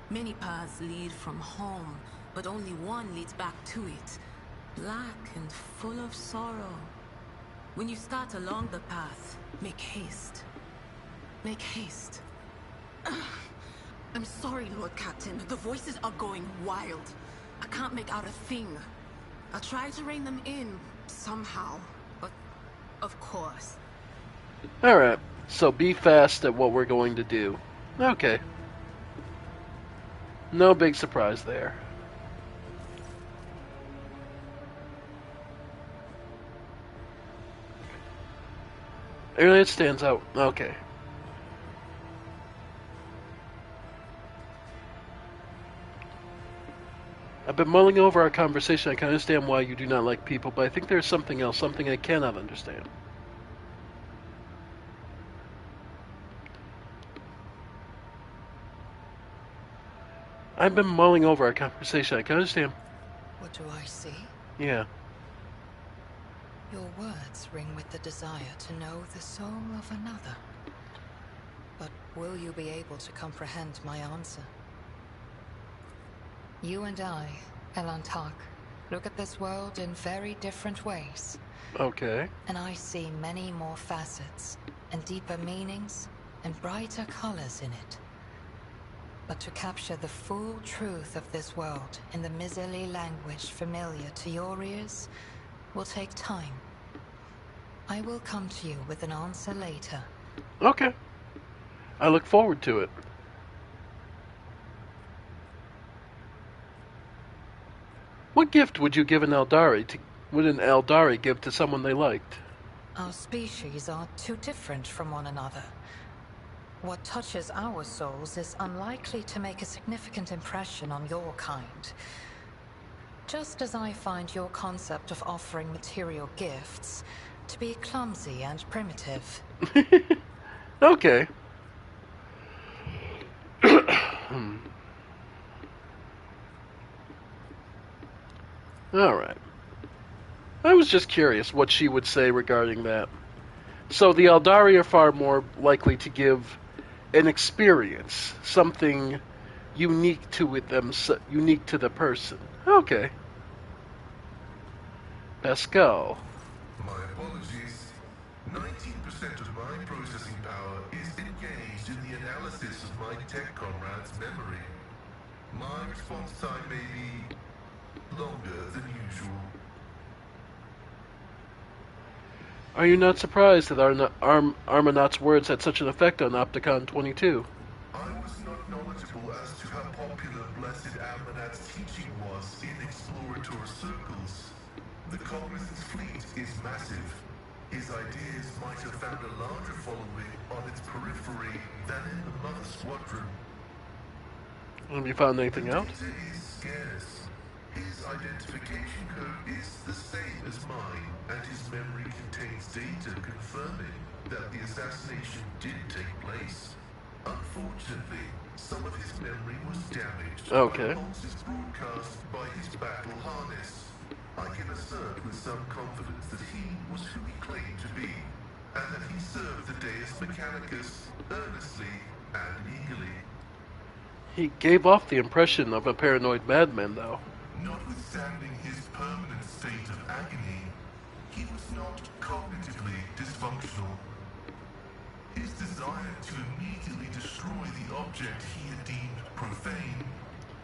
Many paths lead from home, but only one leads back to it. Black and full of sorrow. When you start along the path, make haste. Make haste. I'm sorry, Lord Captain. The voices are going wild. I can't make out a thing. I'll try to rein them in somehow, but of course. Alright, so be fast at what we're going to do. Okay. No big surprise there. It stands out. Okay. I've been mulling over our conversation. I can understand why you do not like people, but I think there's something else, something I cannot understand. I've been mulling over our conversation. I can understand. What do I see? Yeah. Your words ring with the desire to know the soul of another. But will you be able to comprehend my answer? You and I, Elantak, look at this world in very different ways. Okay. And I see many more facets, and deeper meanings, and brighter colors in it. But to capture the full truth of this world in the miserly language familiar to your ears will take time. I will come to you with an answer later. Okay. I look forward to it. What gift would you give an Eldari would an Eldari give to someone they liked? Our species are too different from one another. What touches our souls is unlikely to make a significant impression on your kind. Just as I find your concept of offering material gifts to be clumsy and primitive. Okay. Alright. I was just curious what she would say regarding that. So the Eldari are far more likely to give an experience, something unique to it unique to the person. Okay. Pascal. My apologies. 19% of my processing power is engaged in the analysis of my tech comrade's memory. My response time may be longer than usual. Are you not surprised that Armanot's words had such an effect on Opticon 22? I was not knowledgeable as to how popular Blessed Armanot's teaching was in explorator circles. The Cognizance fleet is massive. His ideas might have found a larger following on its periphery than in the Mother Squadron. Have you found anything out? The data is scarce. His identification code is the same as mine, and his memory contains data confirming that the assassination did take place. Unfortunately, some of his memory was damaged by pulses broadcast by his battle harness. I can assert with some confidence that he was who he claimed to be, and that he served the Deus Mechanicus earnestly and eagerly. He gave off the impression of a paranoid madman, though. Notwithstanding his permanent state of agony, he was not cognitively dysfunctional. His desire to immediately destroy the object he had deemed profane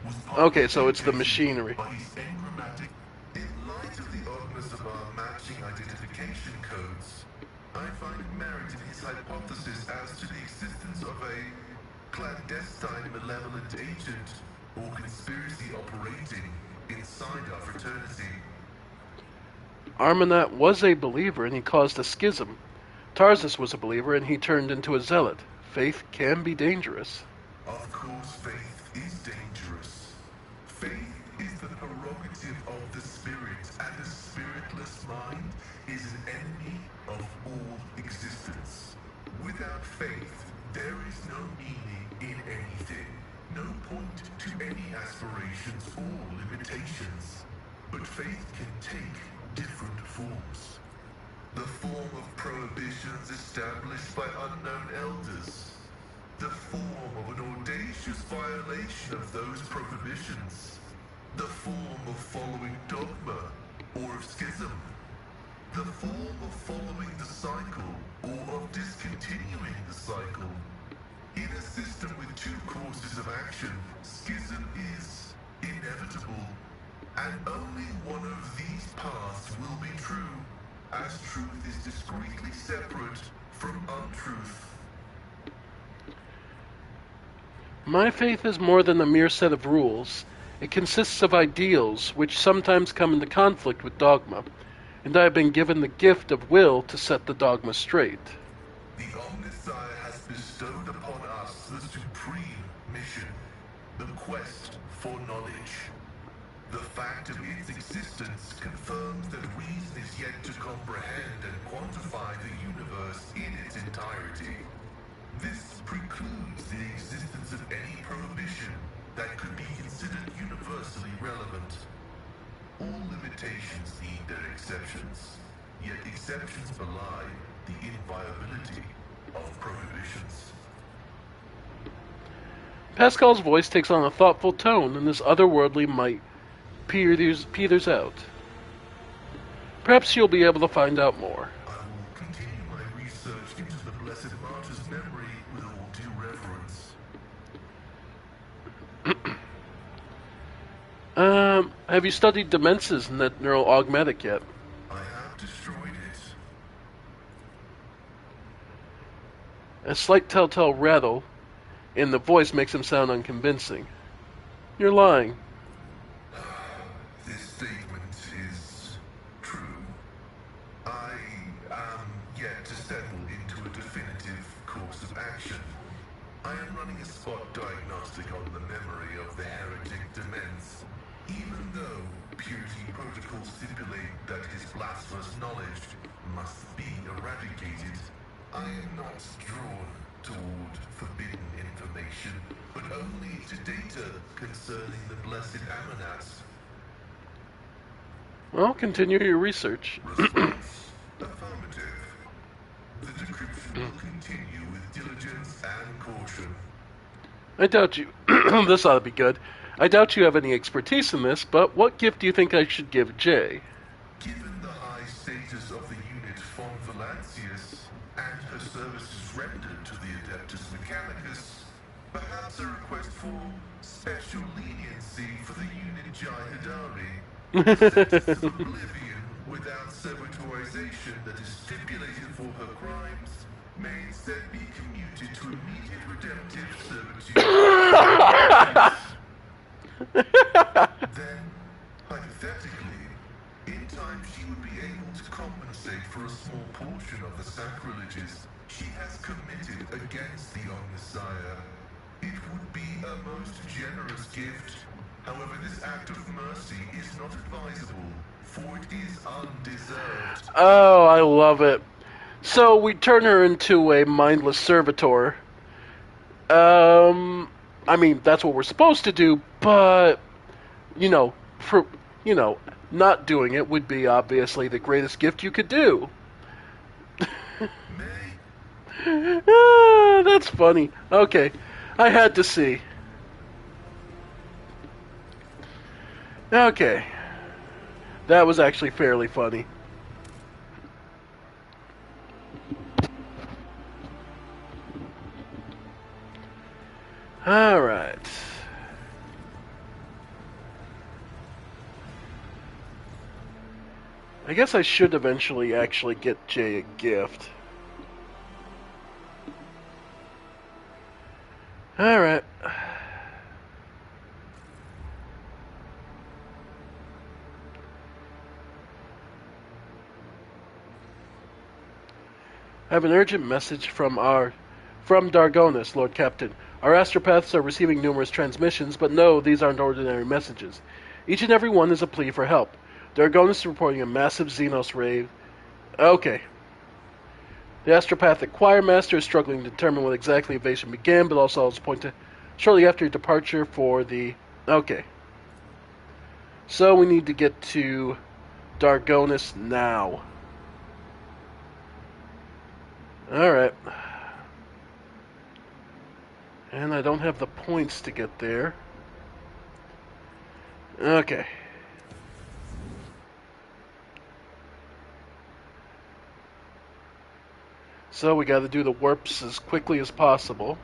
was okay, so it's the machinery. By his engrammatic. In light of the oddness of our matching identification codes, I find merit in his hypothesis as to the existence of a clandestine malevolent agent or conspiracy operating inside our fraternity. Armanot was a believer and he caused a schism. Tarsus was a believer and he turned into a zealot. Faith can be dangerous. Of course, faith is dangerous. Faith is the prerogative of the spirit, and a spiritless mind is an enemy of all existence. Without faith, there is no meaning in anything, no point to any aspirations or limitations. But faith can take different forms. The form of prohibitions established by unknown elders. the form of an audacious violation of those prohibitions, the form of following dogma or of schism, the form of following the cycle or of discontinuing the cycle. In a system with two courses of action, schism is inevitable, and only one of these paths will be true, as truth is discreetly separate from untruth. My faith is more than a mere set of rules. It consists of ideals, which sometimes come into conflict with dogma, and I have been given the gift of will to set the dogma straight. The Omnissiah has bestowed upon us the supreme mission, the quest for knowledge. The fact of its existence confirms that reason is yet to comprehend and quantify the universe in its entirety. This precludes the existence of any prohibition that could be considered universally relevant. All limitations need their exceptions, yet exceptions belie the inviolability of prohibitions. Pascal's voice takes on a thoughtful tone, and this otherworldly might peters out. Perhaps you'll be able to find out more. I will continue my research into the Blessed Martyr's memory with all due reverence. Have you studied Demences in that neural augmetic yet? I have destroyed it. A slight telltale rattle in the voice makes him sound unconvincing. You're lying. This statement is true. I am yet to settle into a definitive course of action. I am running a spot diagnostic on the memory of the heretic Demens. Even though purity protocols stipulate that his blasphemous knowledge must be eradicated, I am not drawn toward forbidden information, but only to data concerning the Blessed Amanats. Well, continue your research. Response affirmative. The decryption will continue with diligence and caution. I doubt you. This ought to be good. I doubt you have any expertise in this, but what gift do you think I should give Jay? Given the high status of the unit von Valancius and her services rendered to the Adeptus Mechanicus, perhaps a request for special leniency for the unit Jai Hidari. Sentence of oblivion without servitorization that is stipulated for her crimes may instead be commuted to immediate redemptive servitude. Then, hypothetically, in time she would be able to compensate for a small portion of the sacrileges she has committed against the Omnissiah. It would be a most generous gift. However, this act of mercy is not advisable, for it is undeserved. Oh, I love it. So we turn her into a mindless servitor. I mean, that's what we're supposed to do, but, not doing it would be obviously the greatest gift you could do. That's funny. Okay, I had to see. Okay, that was actually fairly funny. All right. I guess I should eventually actually get Jay a gift. All right. I have an urgent message from Dargonis, Lord Captain. Our astropaths are receiving numerous transmissions, but no, these aren't ordinary messages. Each and every one is a plea for help. Dargonis is reporting a massive Xenos raid. Okay. The astropathic choir master is struggling to determine when exactly invasion began, but also has pointed shortly after departure for the... Okay. So we need to get to Dargonis now. Alright. And I don't have the points to get there. Okay. So we gotta do the warps as quickly as possible.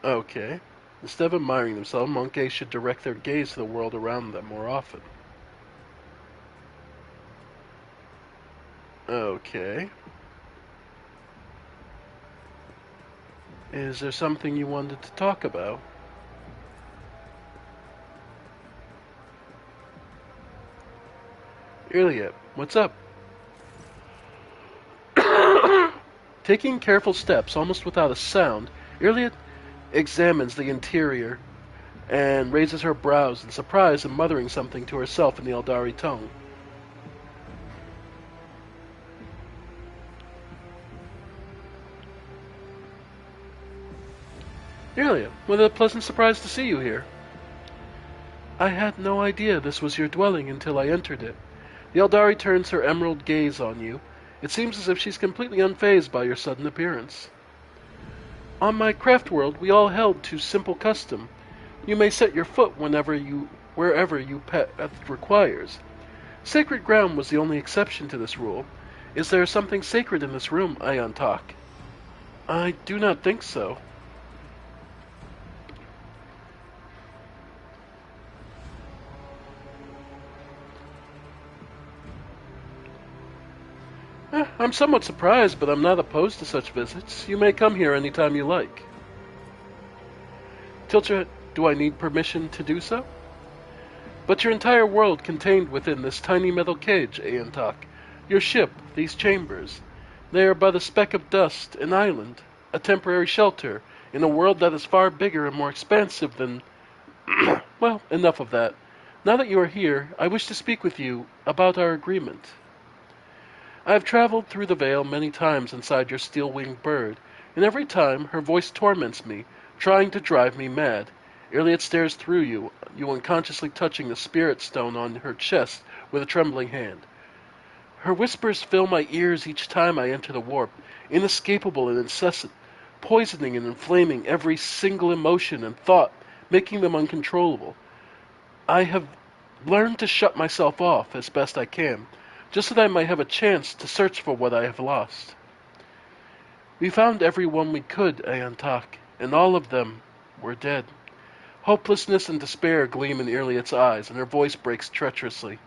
Okay. Instead of admiring themselves, monkeys should direct their gaze to the world around them more often. Okay. Is there something you wanted to talk about? Iliad, what's up? Taking careful steps, almost without a sound, Iliad examines the interior and raises her brows in surprise and muttering something to herself in the Eldari tongue. Iliad, what a pleasant surprise to see you here. I had no idea this was your dwelling until I entered it. The Eldari turns her emerald gaze on you. It seems as if she's completely unfazed by your sudden appearance. On my craft world, we all held to simple custom. You may set your foot wherever you path requires. Sacred ground was the only exception to this rule. Is there something sacred in this room, Ayantak? I do not think so. I'm somewhat surprised, but I'm not opposed to such visits. You may come here any time you like. Tiltra, do I need permission to do so? But your entire world contained within this tiny metal cage, Ayantak. Your ship, these chambers. They are but a speck of dust, an island, a temporary shelter, in a world that is far bigger and more expansive than... Well, enough of that. Now that you are here, I wish to speak with you about our agreement. I have traveled through the Vale many times inside your steel-winged bird, and every time her voice torments me, trying to drive me mad. Iliad stares through you, you unconsciously touching the spirit stone on her chest with a trembling hand. Her whispers fill my ears each time I enter the warp, inescapable and incessant, poisoning and inflaming every single emotion and thought, making them uncontrollable. I have learned to shut myself off as best I can, just so that I might have a chance to search for what I have lost. We found everyone we could, Ayantak, and all of them were dead. Hopelessness and despair gleam in Iliad's eyes, and her voice breaks treacherously.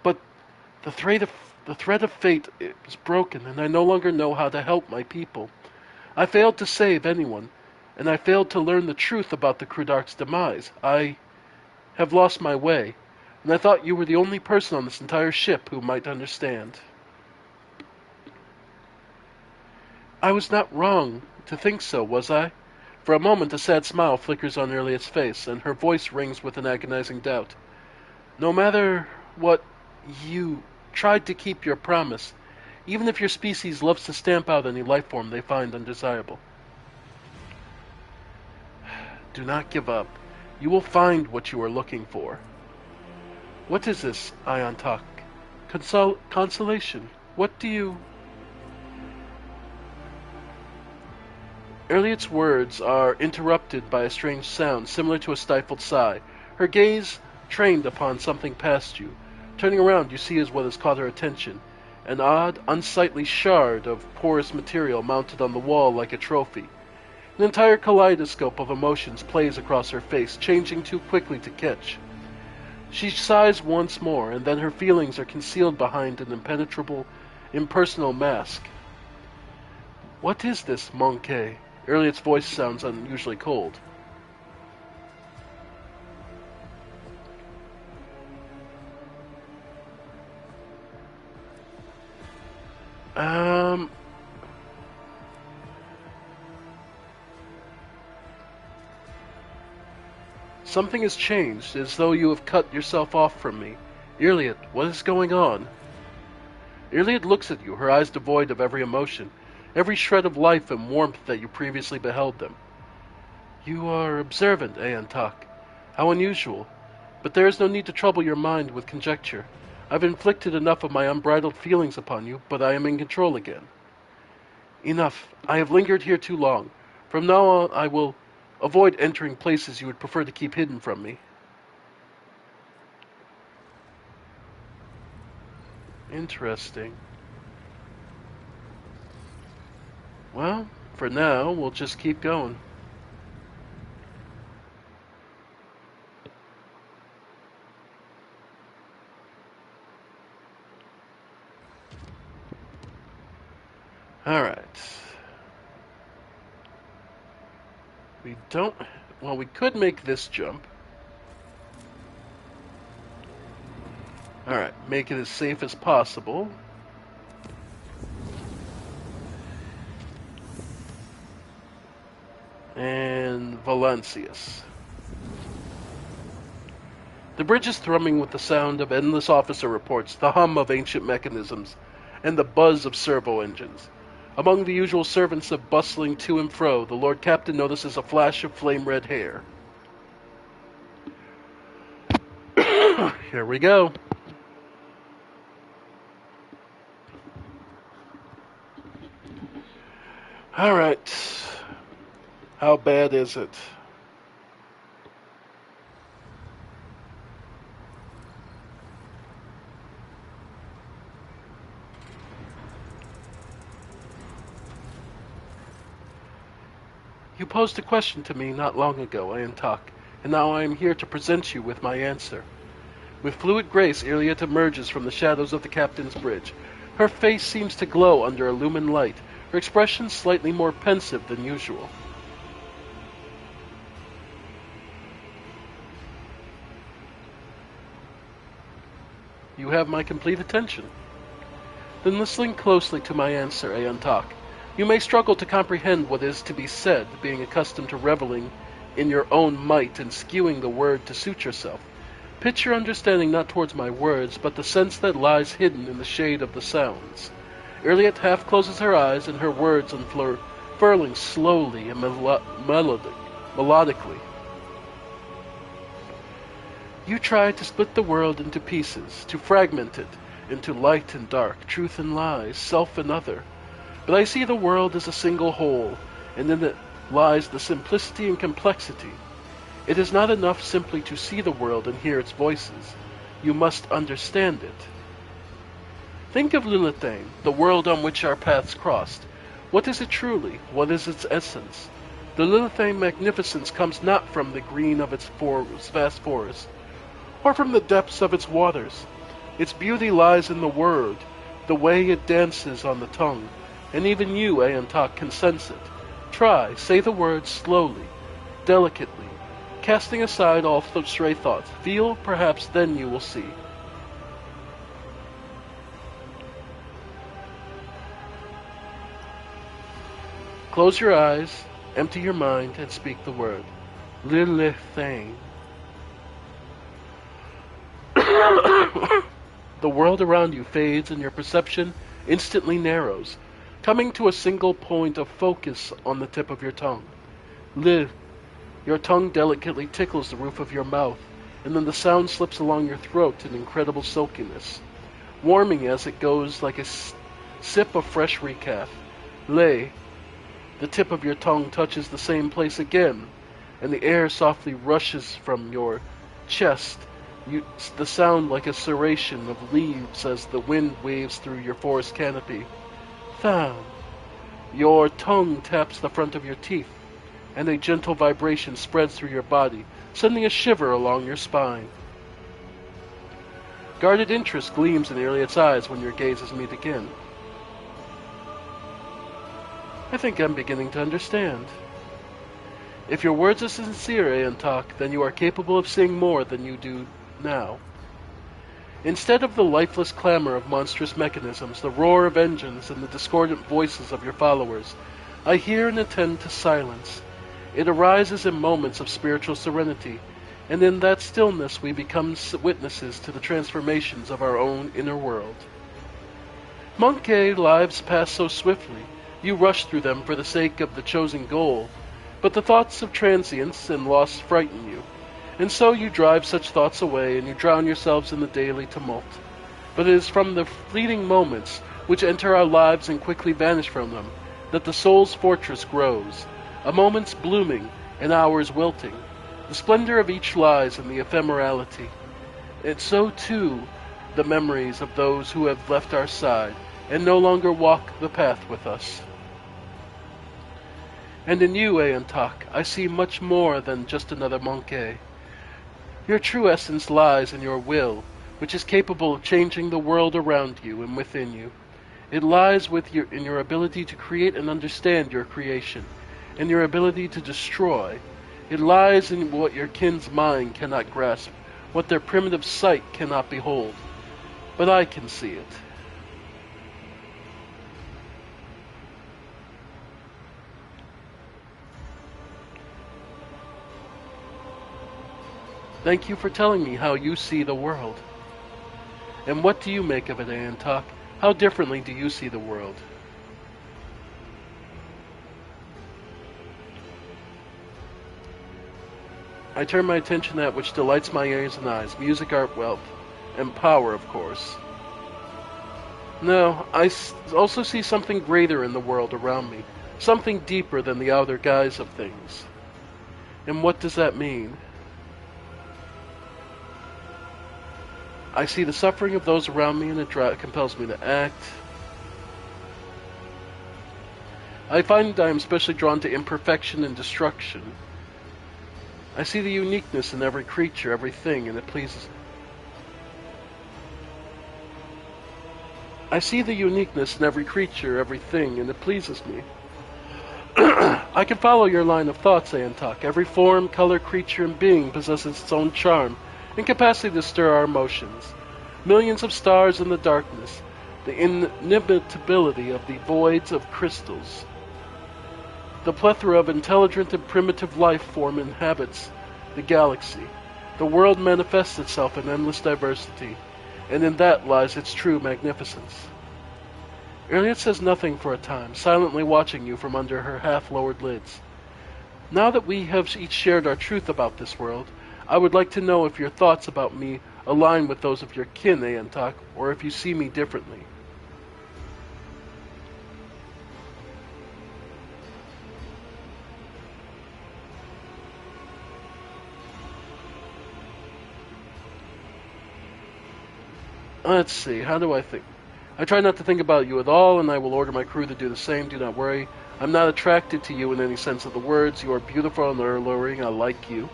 But the thread of fate is broken, and I no longer know how to help my people. I failed to save anyone, and I failed to learn the truth about the Krudark's demise. I have lost my way, and I thought you were the only person on this entire ship who might understand. I was not wrong to think so, was I? For a moment a sad smile flickers on Iliad's face, and her voice rings with an agonizing doubt. No matter what, you tried to keep your promise, even if your species loves to stamp out any life form they find undesirable. Do not give up. You will find what you are looking for. What is this, Ayantak? Consolation. What do you... Iliad's words are interrupted by a strange sound, similar to a stifled sigh. Her gaze trained upon something past you. Turning around, you see what has caught her attention. An odd, unsightly shard of porous material mounted on the wall like a trophy. An entire kaleidoscope of emotions plays across her face, changing too quickly to catch. She sighs once more, and then her feelings are concealed behind an impenetrable, impersonal mask. What is this, Monkey? Iliad's voice sounds unusually cold. Something has changed, as though you have cut yourself off from me. Iliad, what is going on? Iliad looks at you, her eyes devoid of every emotion, every shred of life and warmth that you previously beheld them. You are observant, Ayantak. How unusual. But there is no need to trouble your mind with conjecture. I've inflicted enough of my unbridled feelings upon you, but I am in control again. Enough. I have lingered here too long. From now on, I will avoid entering places you would prefer to keep hidden from me. Interesting. Well, for now, we'll just keep going. Alright. We don't... Well, we could make this jump. Alright, make it as safe as possible. And Valancius. The bridge is thrumming with the sound of endless officer reports, the hum of ancient mechanisms, and the buzz of servo engines. Among the usual servants of bustling to and fro, the Lord Captain notices a flash of flame-red hair. Here we go. Alright. How bad is it? You posed a question to me not long ago, Ayantak, and now I am here to present you with my answer. With fluid grace, Iliad emerges from the shadows of the captain's bridge. Her face seems to glow under a lumen light, her expression slightly more pensive than usual. You have my complete attention. Then listen closely to my answer, Ayantak. You may struggle to comprehend what is to be said, being accustomed to reveling in your own might and skewing the word to suit yourself. Pitch your understanding not towards my words, but the sense that lies hidden in the shade of the sounds. Iliad half closes her eyes, and her words unfurling slowly and melodically. You try to split the world into pieces, to fragment it into light and dark, truth and lies, self and other. But I see the world as a single whole, and in it lies the simplicity and complexity. It is not enough simply to see the world and hear its voices. You must understand it. Think of Lilithane, the world on which our paths crossed. What is it truly? What is its essence? The Lilithane magnificence comes not from the green of its vast forest, or from the depths of its waters. Its beauty lies in the word, the way it dances on the tongue, and even you, Ayantak, can sense it. Try, say the word slowly, delicately, casting aside all stray thoughts. Feel, perhaps then you will see. Close your eyes, empty your mind, and speak the word. Lilithane. The world around you fades and your perception instantly narrows, coming to a single point of focus on the tip of your tongue. Your tongue delicately tickles the roof of your mouth, and then the sound slips along your throat in incredible silkiness, warming as it goes like a sip of fresh recaf. The tip of your tongue touches the same place again, and the air softly rushes from your chest, the sound like a serration of leaves as the wind waves through your forest canopy. Thumb. Your tongue taps the front of your teeth, and a gentle vibration spreads through your body, sending a shiver along your spine. Guarded interest gleams in Iliad's eyes when your gazes meet again. I think I'm beginning to understand. If your words are sincere, Ayantak, then you are capable of seeing more than you do now. Instead of the lifeless clamor of monstrous mechanisms, the roar of engines, and the discordant voices of your followers, I hear and attend to silence. It arises in moments of spiritual serenity, and in that stillness we become witnesses to the transformations of our own inner world. Monkey, lives pass so swiftly, you rush through them for the sake of the chosen goal, but the thoughts of transience and loss frighten you. And so you drive such thoughts away, and you drown yourselves in the daily tumult. But it is from the fleeting moments which enter our lives and quickly vanish from them that the soul's fortress grows, a moment's blooming, an hour's wilting. The splendor of each lies in the ephemerality. And so, too, the memories of those who have left our side and no longer walk the path with us. And in you, Aentok, I see much more than just another monkey. Your true essence lies in your will, which is capable of changing the world around you and within you. It lies in your ability to create and understand your creation, and your ability to destroy. It lies in what your kin's mind cannot grasp, what their primitive sight cannot behold. But I can see it. Thank you for telling me how you see the world. And what do you make of it, Aentok? How differently do you see the world? I turn my attention to that which delights my ears and eyes, music, art, wealth, and power, of course. No, I also see something greater in the world around me, something deeper than the outer guise of things. And what does that mean? I see the suffering of those around me, and it compels me to act. I find I am especially drawn to imperfection and destruction. I see the uniqueness in every creature, every thing, and it pleases me. I see the uniqueness in every creature, every thing, and it pleases me. I can follow your line of thoughts, Aentok. Every form, color, creature, and being possesses its own charm and capacity to stir our emotions. Millions of stars in the darkness, the inimitability of the voids of crystals. The plethora of intelligent and primitive life form inhabits the galaxy. The world manifests itself in endless diversity, and in that lies its true magnificence. Elliot says nothing for a time, silently watching you from under her half-lowered lids. Now that we have each shared our truth about this world, I would like to know if your thoughts about me align with those of your kin, Aentok, or if you see me differently. Let's see, how do I think? I try not to think about you at all, and I will order my crew to do the same. Do not worry. I'm not attracted to you in any sense of the words. You are beautiful and alluring. I like you.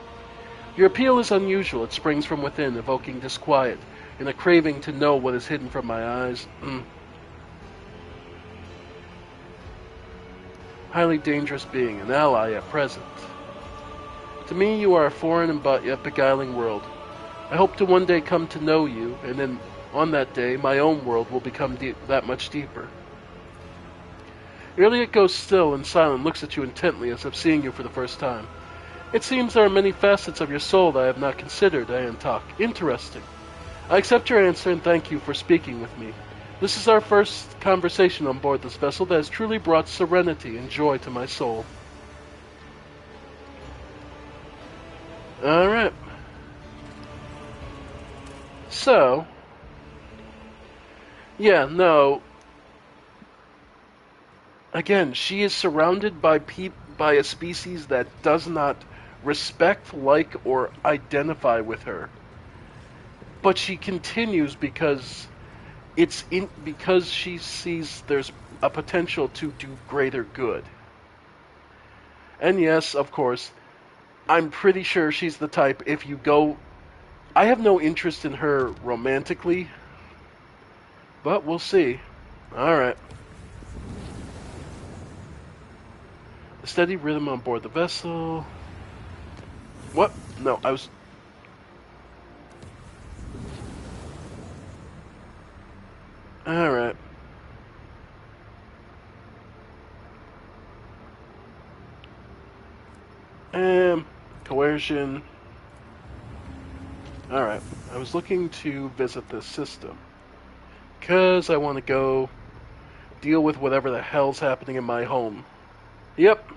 Your appeal is unusual. It springs from within, evoking disquiet and a craving to know what is hidden from my eyes. Highly dangerous being, an ally at present. To me, you are a foreign and yet beguiling world. I hope to one day come to know you, and then on that day, my own world will become that much deeper. Elliot goes still and silent, looks at you intently as if seeing you for the first time. It seems there are many facets of your soul that I have not considered, Aentok. Interesting. I accept your answer and thank you for speaking with me. This is our first conversation on board this vessel that has truly brought serenity and joy to my soul. Alright. So, yeah, no. Again, she is surrounded by a species that does not respect, like, or identify with her. But she continues because because she sees there's a potential to do greater good. And yes, of course, I'm pretty sure she's the type, if you go... I have no interest in her romantically, but we'll see. Alright. The steady rhythm on board the vessel... What? No, I was... Alright. Coercion. Alright. I was looking to visit this system. Because I want to go deal with whatever the hell's happening in my home. Yep.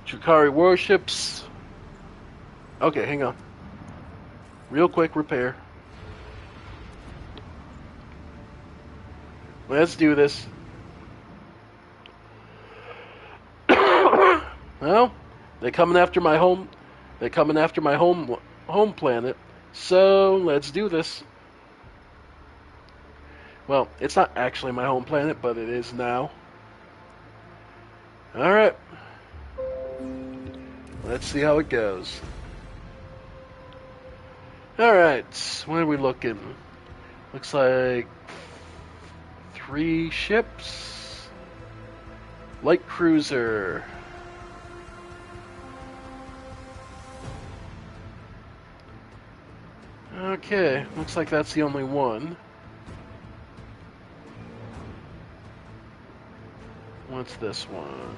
Chukari warships. Okay, hang on. Real quick repair. Let's do this. Well, they're coming after my home. They're coming after my home planet. So let's do this. Well, it's not actually my home planet, but it is now. All right. Let's see how it goes. All right. What are we looking? Looks like 3 ships. Light cruiser. Okay, looks like that's the only one. What's this one?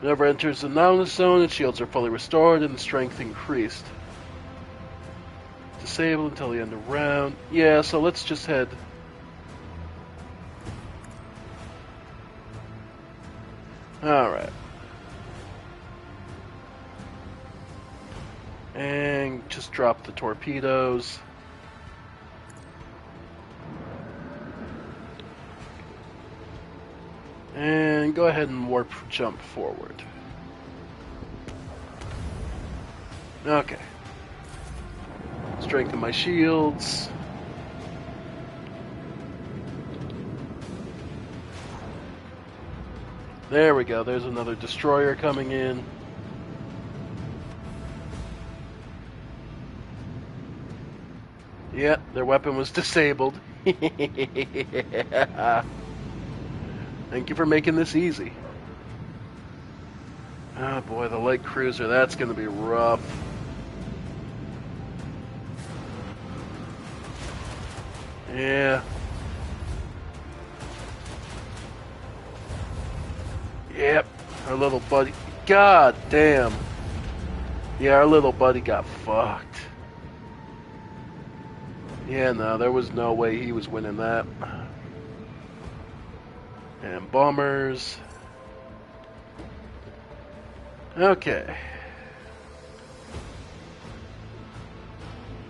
Whenever enters the Nautilus zone, its shields are fully restored and strength increased. Disabled until the end of round. Yeah, so let's just head. Alright. And just drop the torpedoes. And go ahead and warp jump forward. Okay. Strengthen my shields. There we go. There's another destroyer coming in. Yeah, their weapon was disabled. Thank you for making this easy. Oh boy, the light cruiser, that's going to be rough. Yeah. Yep, our little buddy. God damn. Yeah, our little buddy got fucked. Yeah, no, there was no way he was winning that. And bombers. Okay.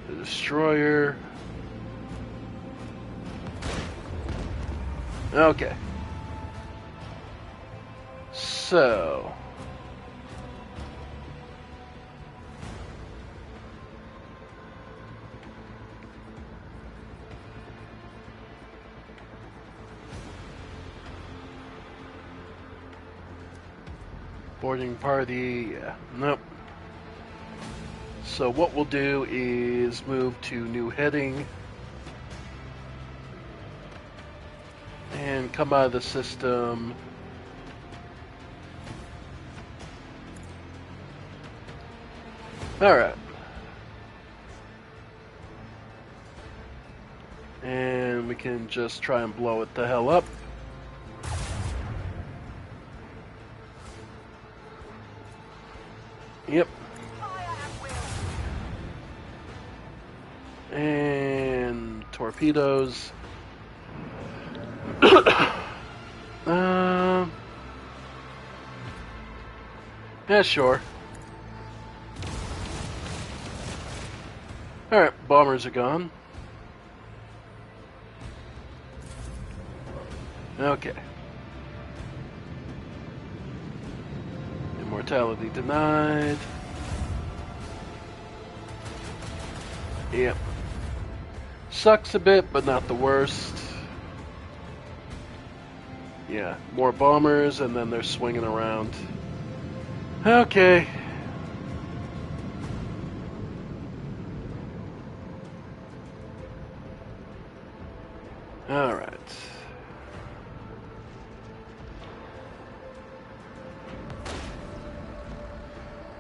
The destroyer. Okay. So. Boarding party, yeah, nope. So what we'll do is move to new heading and come out of the system. Alright. And we can just try and blow it the hell up. Yep. And torpedoes. Yeah, sure. Alright, bombers are gone. Okay. Immortality denied. Yep. Sucks a bit, but not the worst. Yeah, more bombers, and then they're swinging around. Okay. Alright.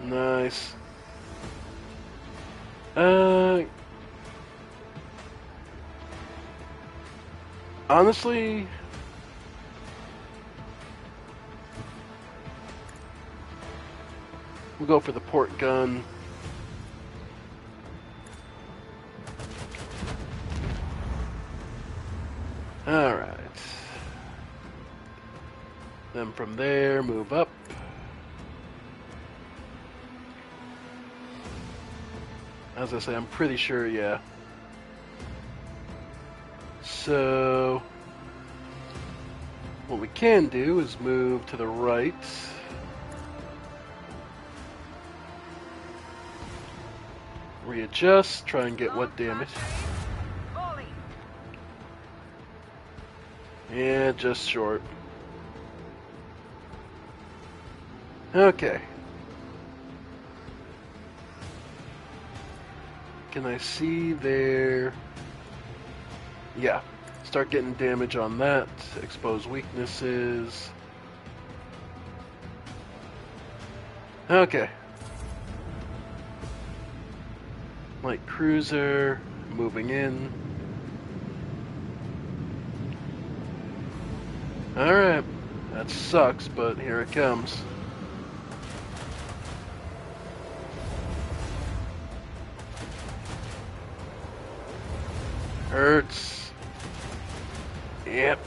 Nice. Honestly, we'll go for the port gun. Alright. Then from there, move up. As I say, I'm pretty sure, yeah. So, what we can do is move to the right. Readjust, try and get what damage. Volley. Yeah, just short. Okay. Can I see there? Yeah. Start getting damage on that. Expose weaknesses. Okay. Light cruiser. Moving in. Alright. That sucks, but here it comes. Hurts. Yep.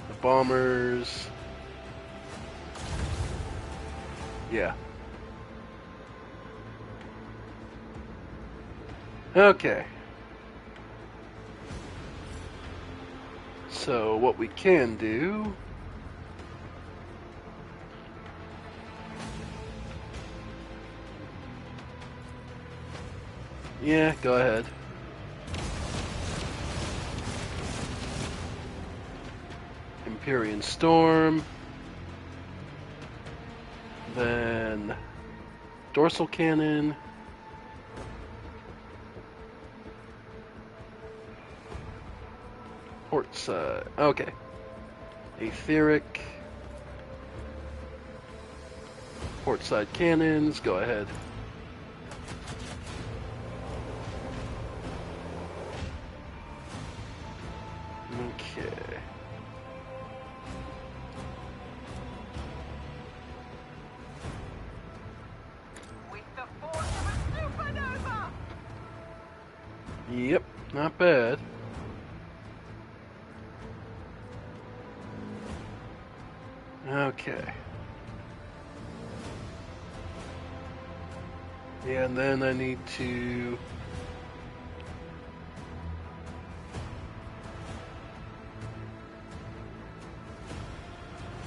The bombers. Yeah. Okay. So what we can do yeah, go ahead. Empyrean Storm. Then Dorsal Cannon. Port side. Okay. Etheric. Port side cannons. Go ahead. Okay. With the force of a supernova. Yep, not bad. Okay. Yeah, and then I need to...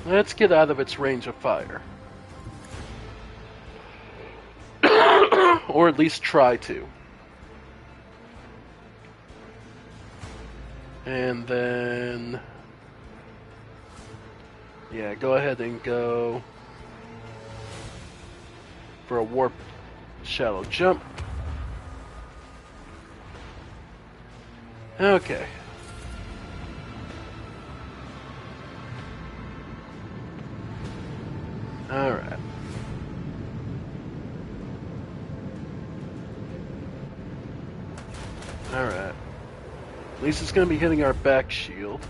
Let's get out of its range of fire. Or at least try to. And then... Yeah, go ahead and go for a warp shallow jump. Okay. Alright. Alright. At least it's going to be hitting our back shield.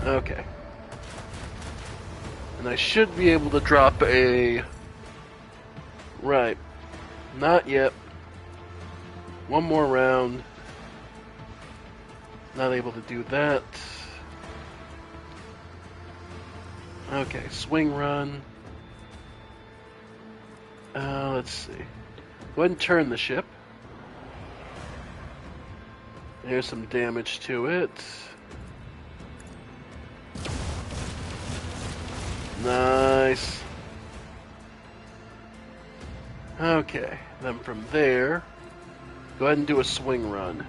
Okay. And I should be able to drop a... Right. Not yet. One more round. Not able to do that. Okay, swing run. Let's see. Go ahead and turn the ship. There's some damage to it. Nice. Okay, then from there, go ahead and do a swing run.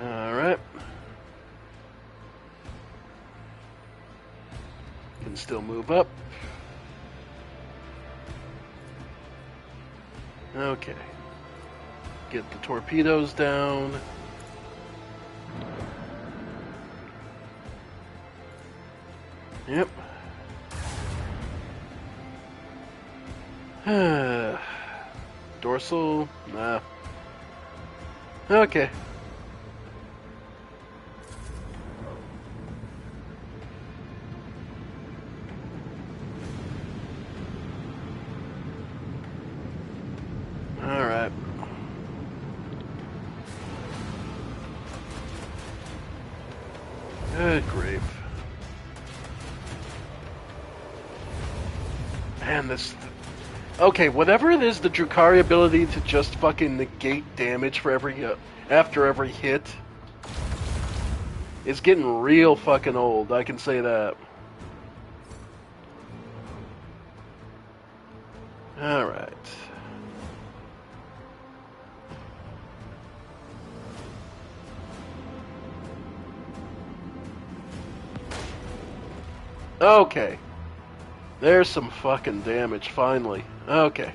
Alright. Can still move up. Okay. Get the torpedoes down. Yep. Dorsal? Nah. Okay. Alright. Man, this... Okay, whatever it is, the Drukhari ability to just fucking negate damage for every... after every hit is getting real fucking old, I can say that. Alright. Okay. There's some fucking damage, finally. Okay.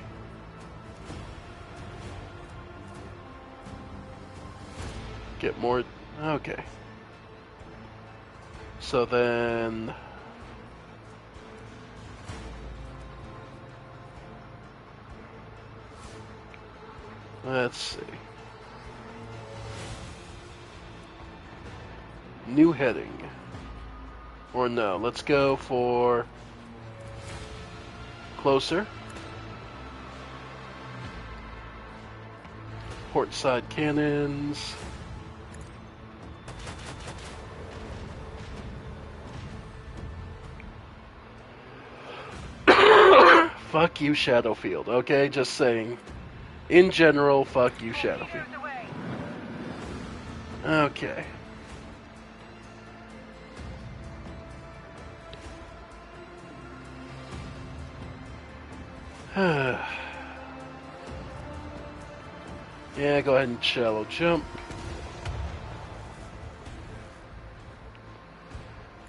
Get more... Okay. So then... Let's see. New heading. Or no, let's go for... Closer. Port side cannons. Fuck you, Shadowfield. Okay, just saying. In general, fuck you, Shadowfield. Okay. Yeah, go ahead and shallow jump.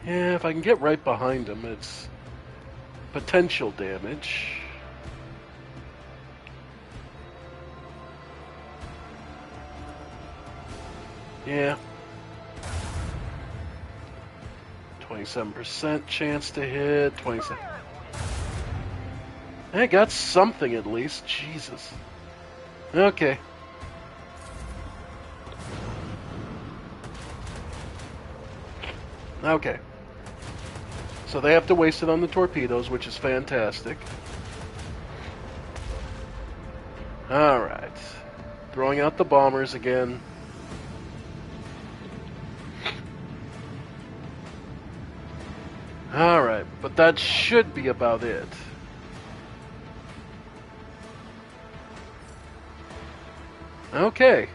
Yeah, if I can get right behind him, it's potential damage. Yeah. 27% chance to hit. 27. I got something at least. Jesus. Okay. Okay. So they have to waste it on the torpedoes, which is fantastic. Alright. Throwing out the bombers again. Alright, but that should be about it. Okay.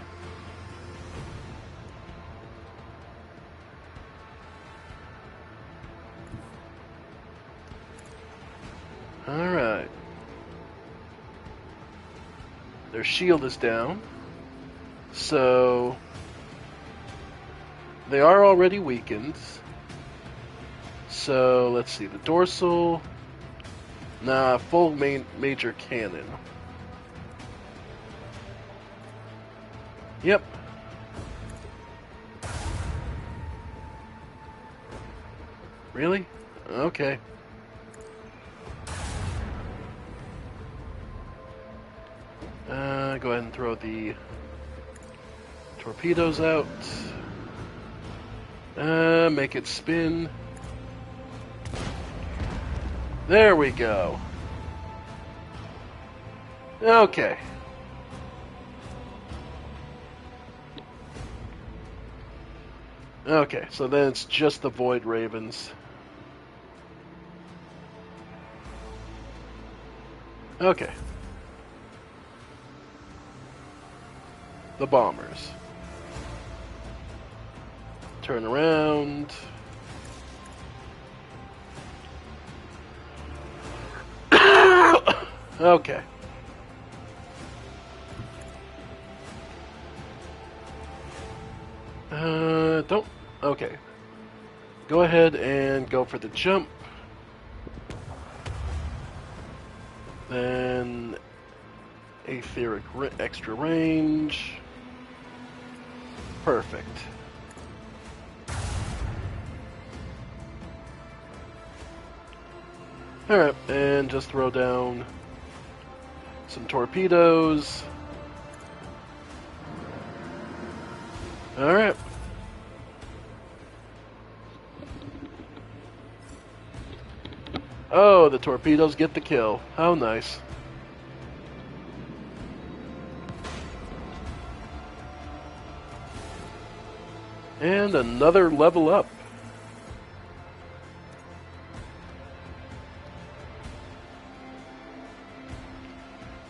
Alright. Their shield is down. So they are already weakened. So let's see, the dorsal. Nah, full major cannon. Yep. Really? Okay. Go ahead and throw the torpedoes out. Make it spin. There we go. Okay. Okay, so then it's just the Void Ravens. Okay. The bombers. Turn around. Okay. Don't... Okay. Go ahead and go for the jump. Then... Aetheric extra range. Perfect. Alright, and just throw down some torpedoes. Alright. Oh, the torpedoes get the kill. How nice. And another level up.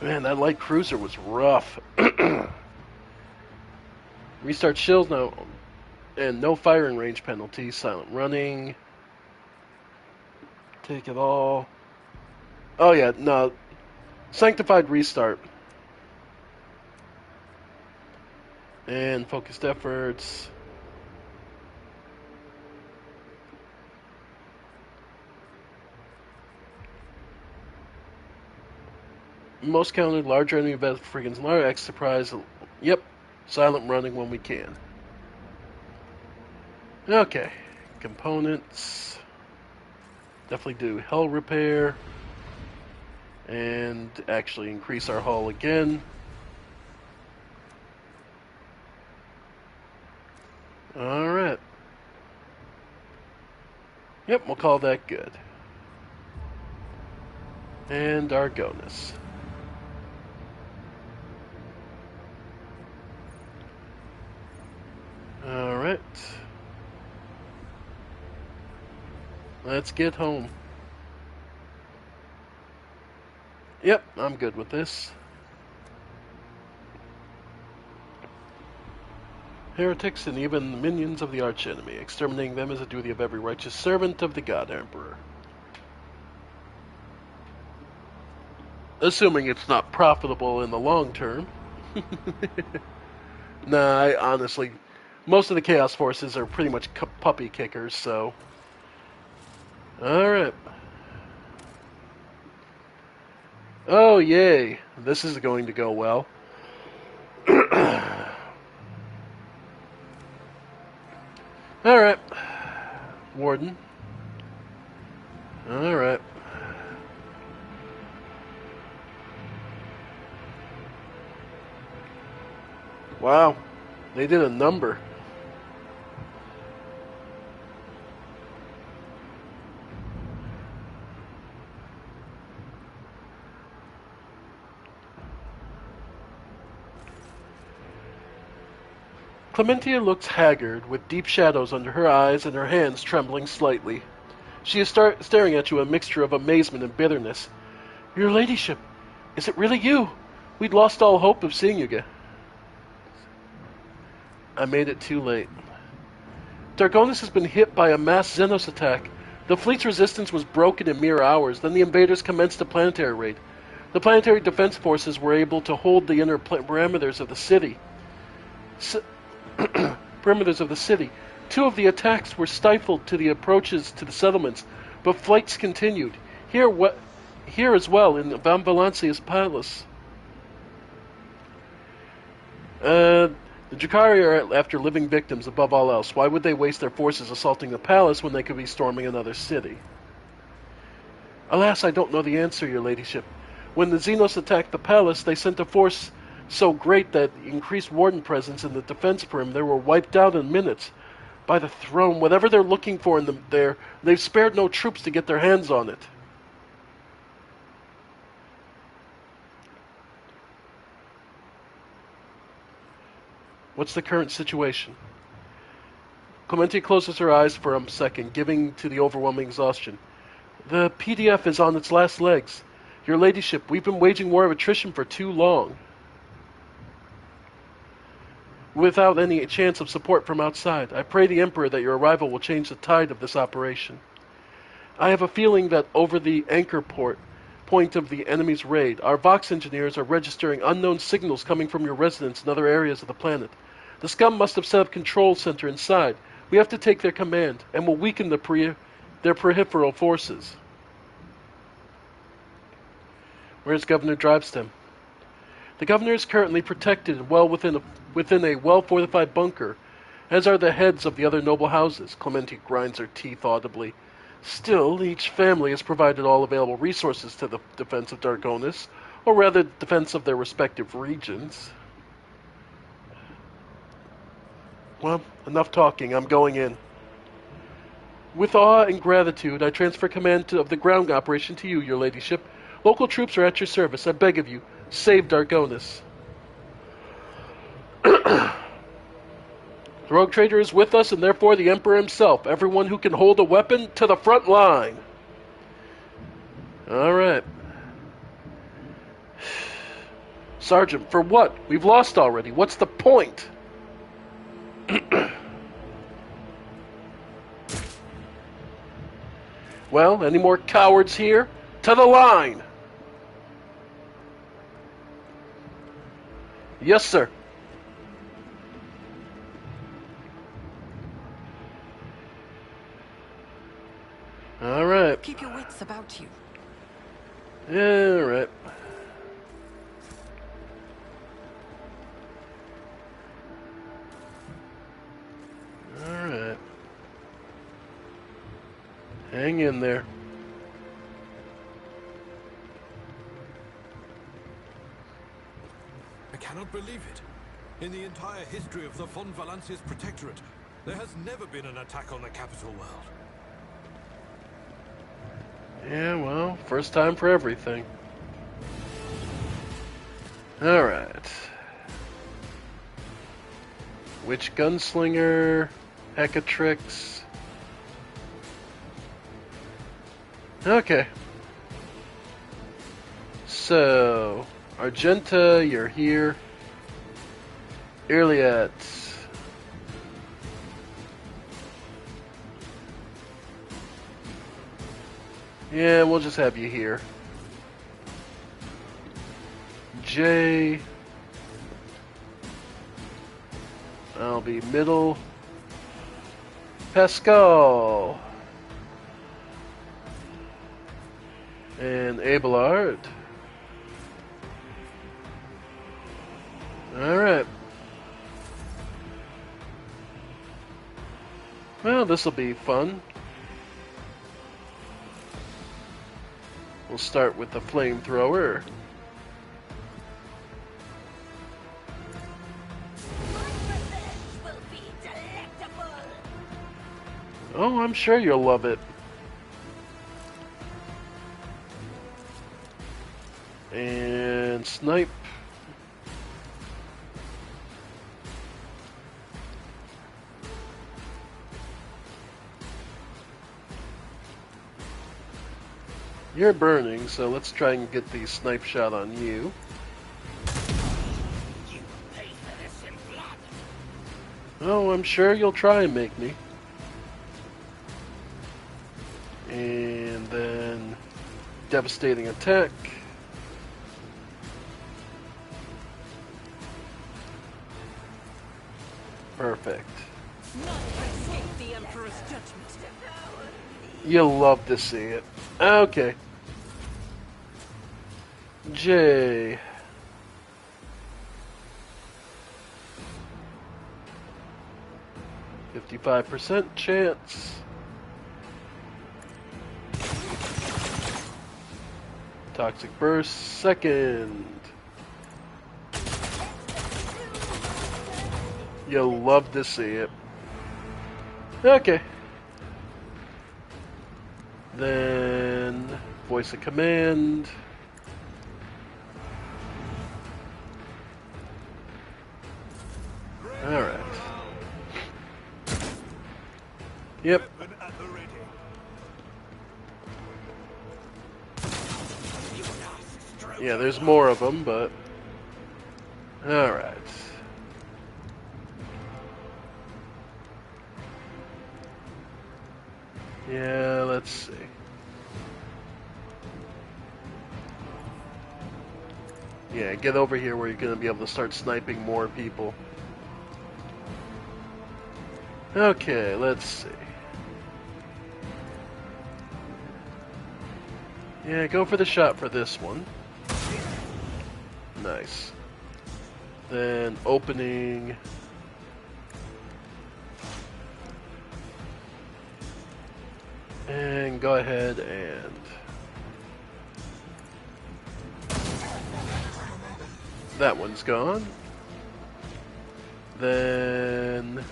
Man, that light cruiser was rough. Restart shields now, and no firing range penalty. Silent running. Take it all. Oh yeah, no. Sanctified restart. And focused efforts. Most counted, larger enemy friggins, large X surprise. Yep. Silent running when we can. Okay. Components. Definitely do hull repair. And actually increase our hull again. Alright. Yep, we'll call that good. And Argonis. Alright. Let's get home. Yep, I'm good with this. Heretics and even minions of the archenemy. Exterminating them is a duty of every righteous servant of the God Emperor. Assuming it's not profitable in the long term. Nah, I honestly... Most of the Chaos Forces are pretty much puppy kickers, so... Alright. Oh, yay. This is going to go well. Alright. Warden. Alright. Wow. They did a number. Clementia looks haggard, with deep shadows under her eyes and her hands trembling slightly. She is staring at you, a mixture of amazement and bitterness. Your ladyship, is it really you? We'd lost all hope of seeing you again. I made it too late. Dargonis has been hit by a mass Xenos attack. The fleet's resistance was broken in mere hours. Then the invaders commenced a planetary raid. The planetary defense forces were able to hold the inner parameters of the city. Perimeters of the city. Two of the attacks were stifled to the approaches to the settlements, but flights continued. Here as well, in Van Valancia's palace. The Drakari are after living victims above all else. Why would they waste their forces assaulting the palace when they could be storming another city? Alas, I don't know the answer, your ladyship. When the Xenos attacked the palace, they sent a force so great that increased warden presence in the defense perimeter were wiped out in minutes. By the throne, whatever they're looking for in there, they've spared no troops to get their hands on it. What's the current situation? Clementia closes her eyes for a second, giving to the overwhelming exhaustion. The PDF is on its last legs. Your ladyship, we've been waging war of attrition for too long, without any chance of support from outside. I pray the Emperor that your arrival will change the tide of this operation. I have a feeling that over the anchor point of the enemy's raid, our Vox engineers are registering unknown signals coming from your residence in other areas of the planet. The scum must have set up a control center inside. We have to take their command, and will weaken their peripheral forces. Where's Governor Drivestem? The governor is currently protected well within a well-fortified bunker, as are the heads of the other noble houses. Clementia grinds her teeth audibly. Still, each family has provided all available resources to the defense of Dargonis, or rather, defense of their respective regions. Well, enough talking. I'm going in. With awe and gratitude, I transfer command of the ground operation to you, your ladyship. Local troops are at your service. I beg of you, save Dargonis. The rogue trader is with us, and therefore the Emperor himself. Everyone who can hold a weapon, to the front line. All right. Sergeant, for what? We've lost already. What's the point? Well, any more cowards here? To the line! Yes, sir. All right. Keep your wits about you. All right. All right. Hang in there. I cannot believe it. In the entire history of the Von Valancius Protectorate, there has never been an attack on the capital world. Yeah, well, first time for everything. Alright. Witch Gunslinger, Hecatrix. Okay. So, Argenta, you're here. Iliad. Yeah, we'll just have you here. Jay. I'll be middle. Pascal. And Abelard. Alright. Well, this'll be fun. We'll start with the flamethrower. Oh, I'm sure you'll love it. And snipe. You're burning, so let's try and get the snipe shot on you. You pay for this in blood. Oh, I'm sure you'll try and make me. And then devastating attack. Perfect. None can escape the Emperor's judgment. You'll love to see it. Okay. J. %55 chance. Toxic burst, second. You'll love to see it. Okay. Then voice of command. All right. Yep. Yeah, there's more of them, but all right. Yeah, let's see. Yeah, get over here where you're going to be able to start sniping more people. Okay, let's see. Yeah, go for the shot for this one. Nice. Then opening. And go ahead and that one's gone. Then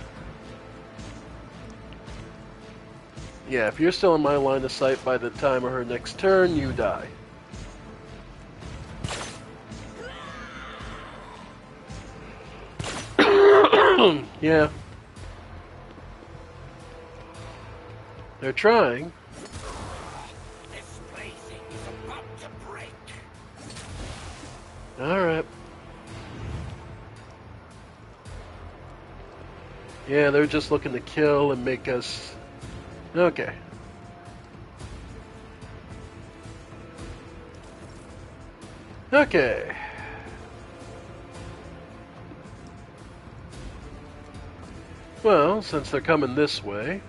yeah, if you're still in my line of sight by the time of her next turn, you die. Yeah. They're trying. This plaything is about to break. Alright. Yeah, they're just looking to kill and make us... Okay. Okay. Well, since they're coming this way...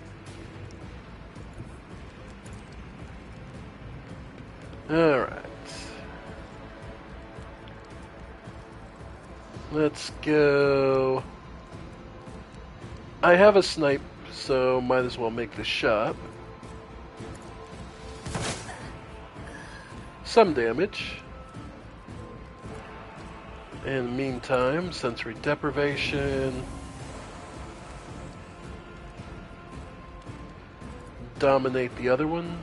Alright. Let's go... I have a snipe, so might as well make the shot. Some damage. In the meantime, sensory deprivation. Dominate the other one.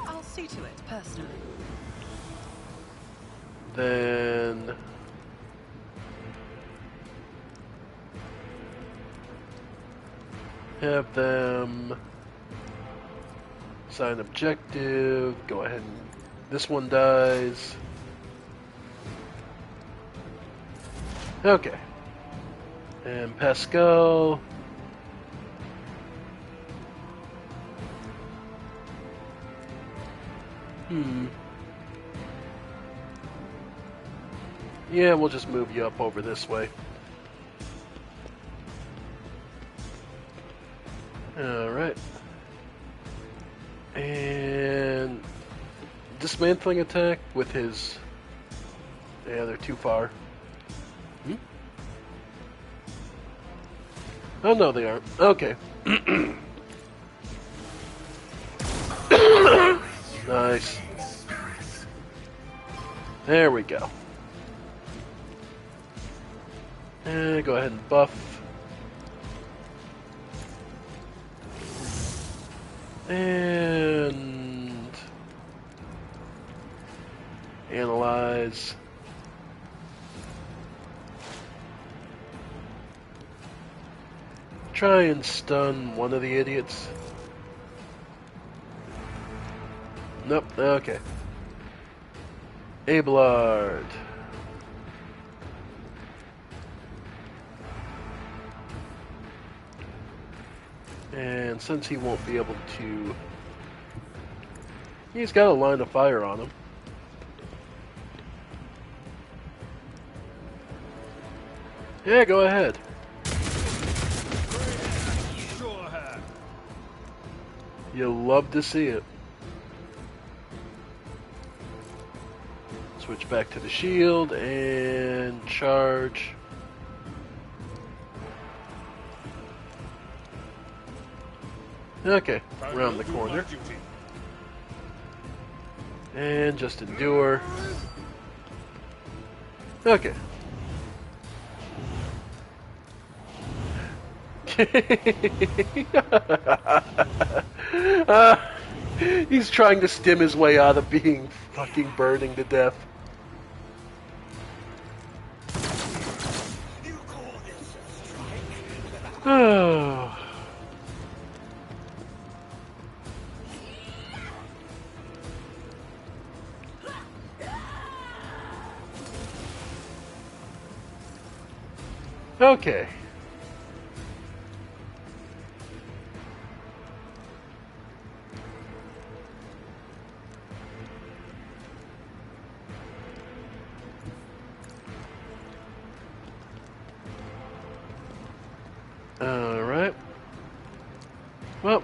I'll see to it personally. Then... have them sign objective. Go ahead and... this one dies. Okay. And Pascal... Yeah, we'll just move you up over this way. Alright. And... dismantling attack with his... yeah, they're too far. Oh, no, they aren't. Okay. Nice. There we go. And go ahead and buff. And... analyze. Try and stun one of the idiots. Nope, okay. Abelard. And since he won't be able to... he's got a line of fire on him. Yeah, go ahead. You'll love to see it. Switch back to the shield and charge. Okay, around the corner. And just endure. Okay. He's trying to stim his way out of being fucking burning to death. Oh. Okay. Alright. Well,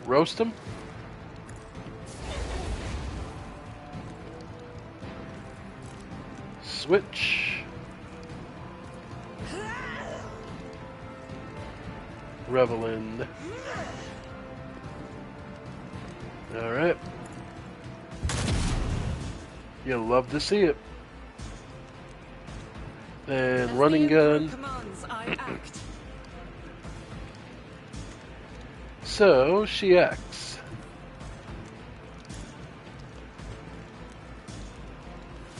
roast him. Switch. Revelin. Alright. You'll love to see it. Then running gun. So she acts.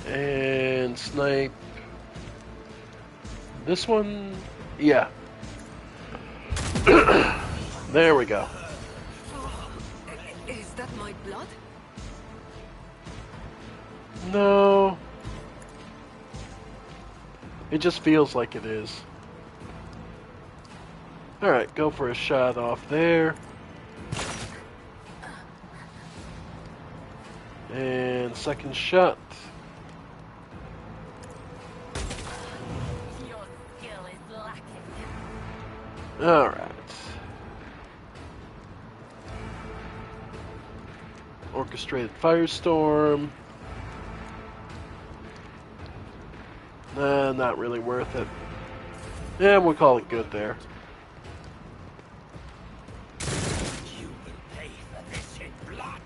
And snipe. This one, yeah. There we go. Is that my blood? No. It just feels like it is. Alright, go for a shot off there. And second shot. Your skill is lacking. Alright. Orchestrated firestorm. Nah, not really worth it. Yeah, we'll call it good there. You will pay for this in blood.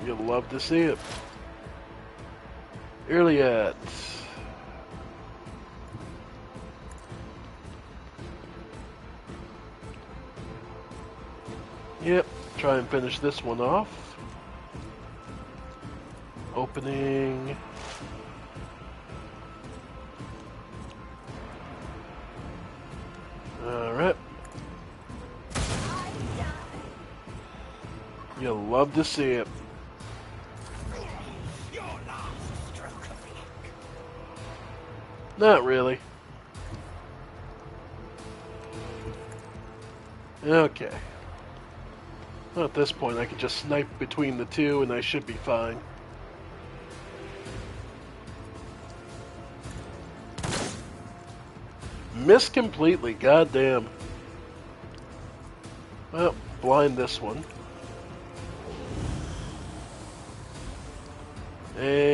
You'll love to see it. Iliad. Yep, try and finish this one off. Opening. Alright. You'll love to see it. Your last stroke of luck. Not really. Okay. Well, at this point, I could just snipe between the two and I should be fine. Missed completely, goddamn. Well, blind this one. And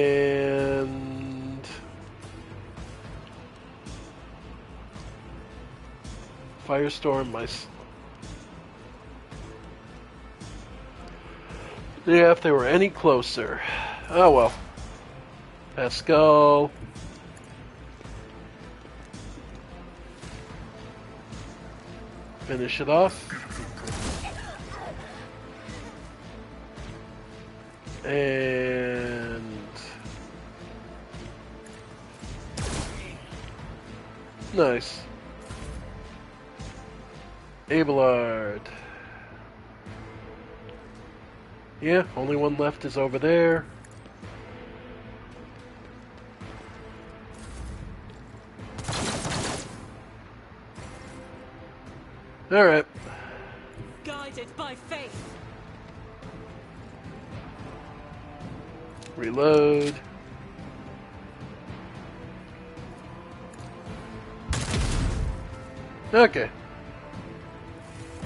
Firestorm, yeah, if they were any closer. Oh well. Pascal. Finish it off. And nice. Abelard. Yeah, only one left is over there. Alright. Guided by faith. Reload. Okay.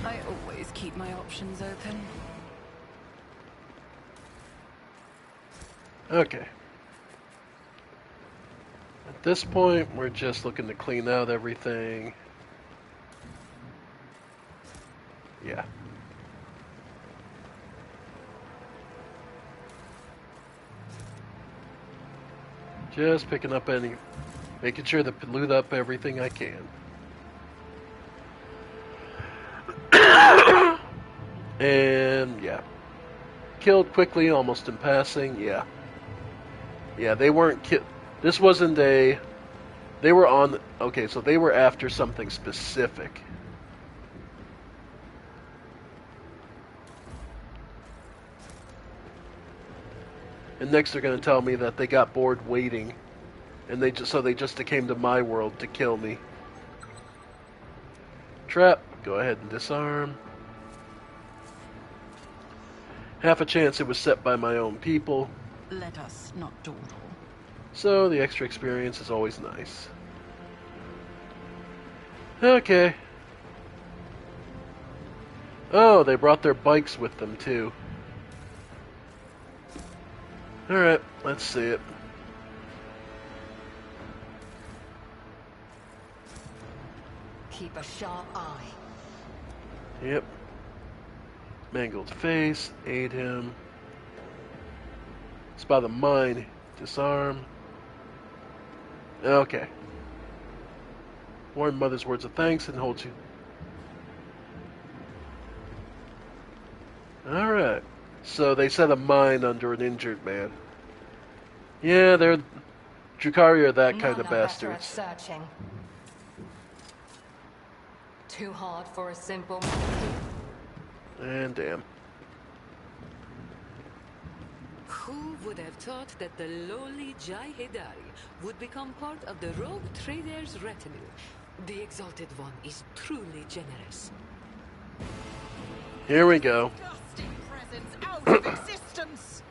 I always keep my options open. Okay. At this point, we're just looking to clean out everything. Yeah. Just picking up making sure to loot up everything I can. And yeah. Killed quickly, almost in passing, yeah. Yeah, they weren't this wasn't they were on, okay, so they were after something specific. And next they're going to tell me that they got bored waiting, and they just came to my world to kill me. Trap, go ahead and disarm. Half a chance it was set by my own people. Let us not dawdle. So the extra experience is always nice. Okay. Oh, they brought their bikes with them too. Alright, let's see it. Keep a sharp eye. Yep. Mangled face, aid him. Spot a mine, disarm. Okay. Warn Mother's words of thanks and hold you. Alright. So they set a mine under an injured man. Yeah, they're Drukhari are that kind of bastards. Searching. Too hard for a simple. And damn. Who would have thought that the lowly Jai Hedari would become part of the rogue trader's retinue? The Exalted One is truly generous. Here we go. Disgusting presence out of existence!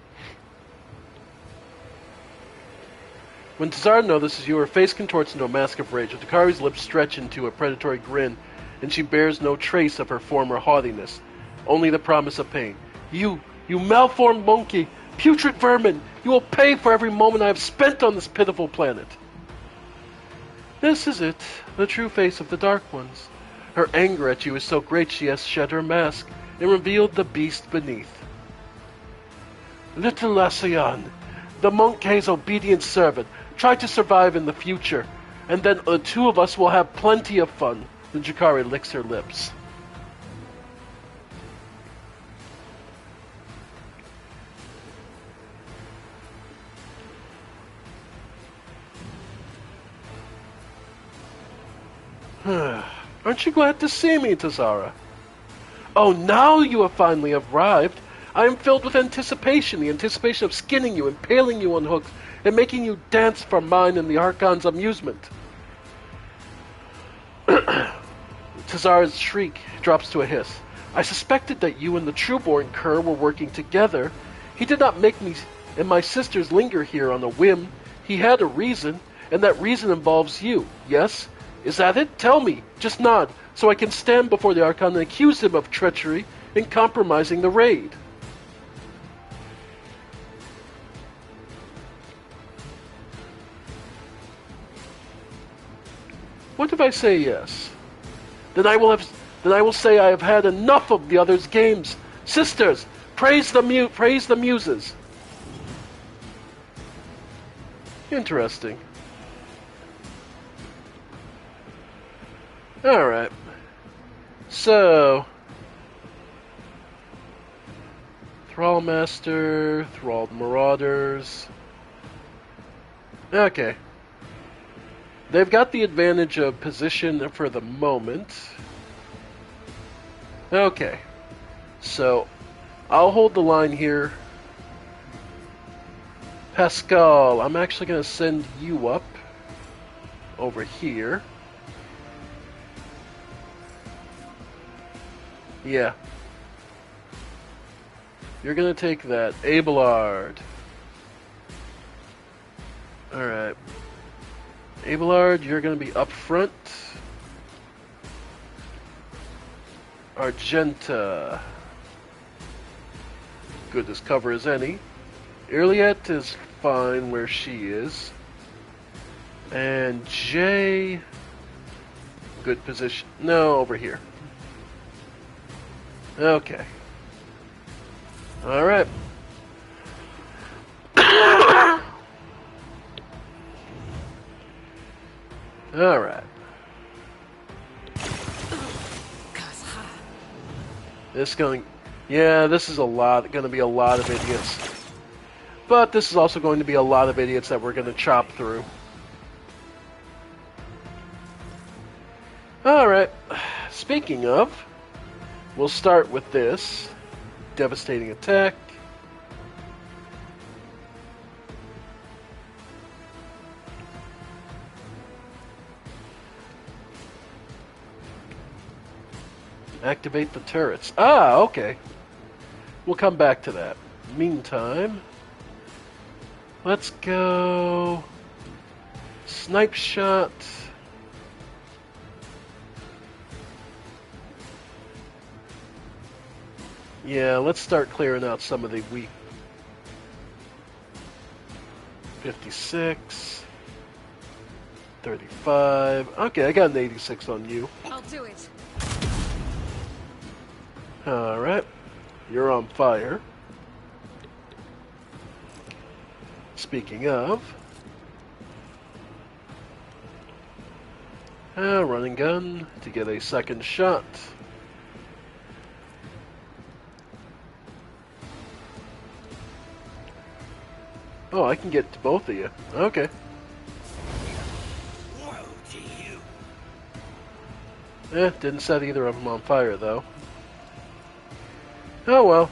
When Tazara notices you, her face contorts into a mask of rage. Takari's lips stretch into a predatory grin, and she bears no trace of her former haughtiness, only the promise of pain. You malformed monkey! Putrid vermin! You will pay for every moment I have spent on this pitiful planet! This is it, the true face of the Dark Ones. Her anger at you is so great she has shed her mask, and revealed the beast beneath. Little Lassian, the Monkey's obedient servant, try to survive in the future, and then the two of us will have plenty of fun. The Jakari licks her lips. Aren't you glad to see me, Tazara? Oh, now you have finally arrived. I am filled with anticipation, the anticipation of skinning you, impaling you on hooks, and making you dance for mine and the Archon's amusement. Tazara's shriek drops to a hiss. I suspected that you and the Trueborn cur were working together. He did not make me and my sisters linger here on a whim. He had a reason, and that reason involves you, yes? Is that it? Tell me. Just nod, so I can stand before the Archon and accuse him of treachery and compromising the raid. What if I say yes? Then I will say I have had enough of the others' games. Sisters, praise the muses. Interesting. Alright. So, Thrall Master, Thralled Marauders. Okay. They've got the advantage of position for the moment. Okay. So, I'll hold the line here. Pascal, I'm actually going to send you up over here. Yeah. You're going to take that. Abelard. Alright. Abelard, you're going to be up front. Argenta. Good as cover as any. Iliette is fine where she is. And Jay... Good position. No, over here. Okay. Alright. Alright. This is gonna be a lot of idiots. But this is also going to be a lot of idiots that we're gonna chop through. Alright. Speaking of, we'll start with this. Devastating attack. Activate the turrets. Ah, okay. We'll come back to that. Meantime, let's go... Snipe shot. Yeah, let's start clearing out some of the weak. 56. 35. Okay, I got an 86 on you. I'll do it. Alright. You're on fire. Speaking of... running gun to get a second shot. Oh, I can get to both of you. Okay. Woe to you. Didn't set either of them on fire, though. Oh well.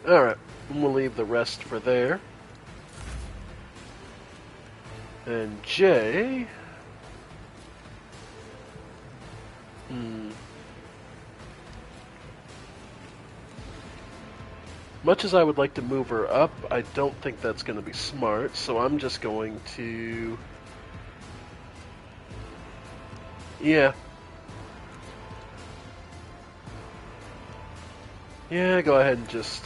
Alright, and we'll leave the rest for there. And J... Much as I would like to move her up, I don't think that's going to be smart, so I'm just going to... Yeah. Yeah, go ahead and just...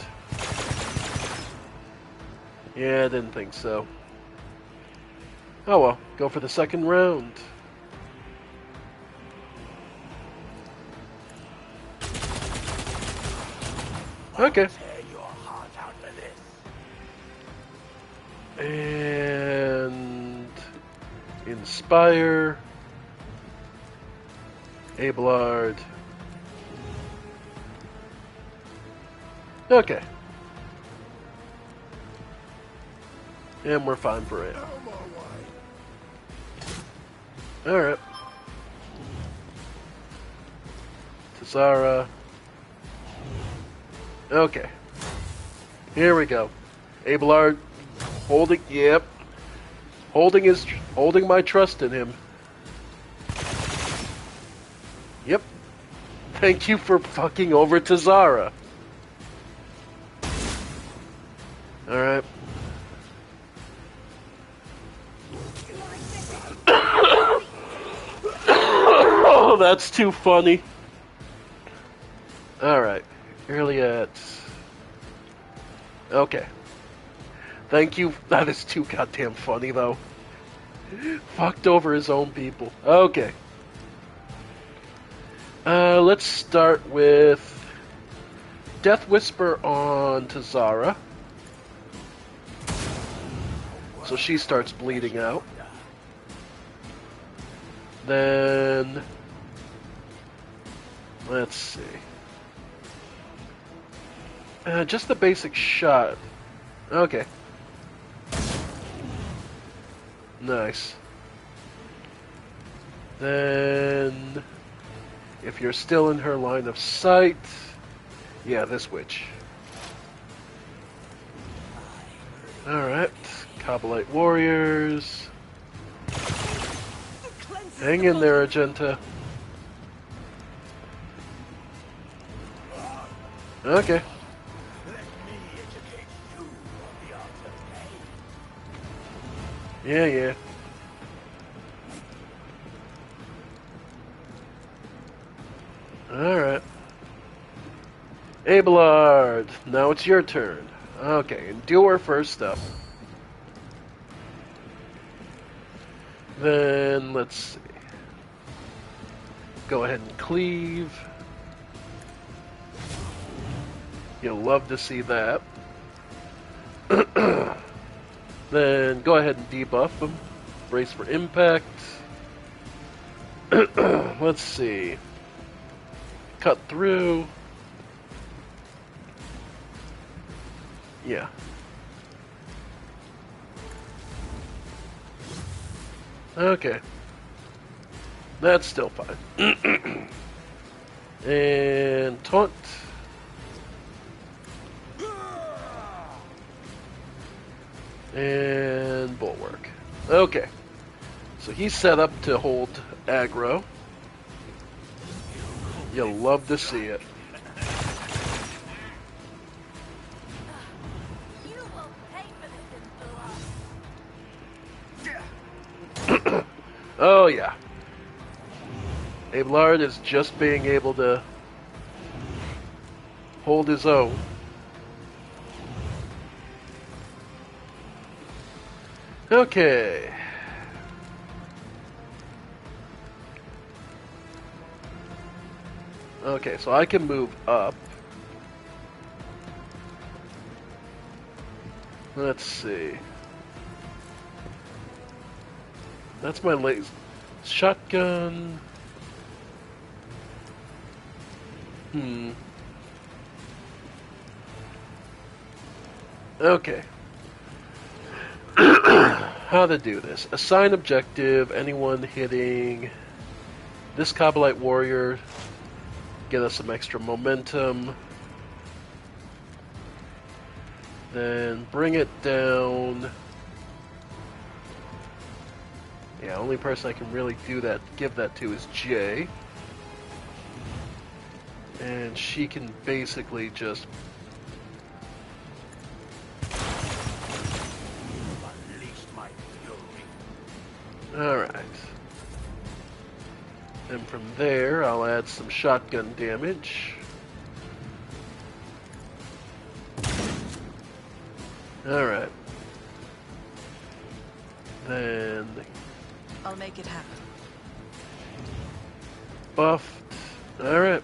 Yeah, I didn't think so. Oh well, go for the second round. Okay. And Inspire, Abelard. Okay. And we're fine for it. Alright. Tazara. Okay. Here we go. Abelard holding, yep. Holding my trust in him. Yep. Thank you for fucking over Tazara. Alright. Oh, that's too funny. Alright. Earliet. Okay. Thank you. That is too goddamn funny, though. Fucked over his own people. Okay. Let's start with Death Whisper on Tazara. So she starts bleeding out. Then... Let's see. Just the basic shot. Okay. Nice. Then... If you're still in her line of sight... Yeah, this witch. Alright. Kabbalite warriors. Hang in there, Argenta. Okay. Yeah, yeah. Alright. Abelard, now it's your turn. Okay, and do her first up. Then, let's see. Go ahead and cleave. You'll love to see that. Then go ahead and debuff him. Brace for impact. Let's see. Cut through. Yeah. Okay. That's still fine. And taunt. And bulwark. Okay. So he's set up to hold aggro. You'll love to see it. Oh yeah. Abelard is just being able to hold his own. Okay. Okay, so I can move up. Let's see. That's my laser shotgun. Okay. How to do this. Assign objective. Anyone hitting this Kabbalite warrior. Get us some extra momentum. Then bring it down. Yeah, only person I can really do that, give that to is Jay. And she can basically just... Alright. And from there, I'll add some shotgun damage. Alright. Then... I'll make it happen. Buffed. Alright.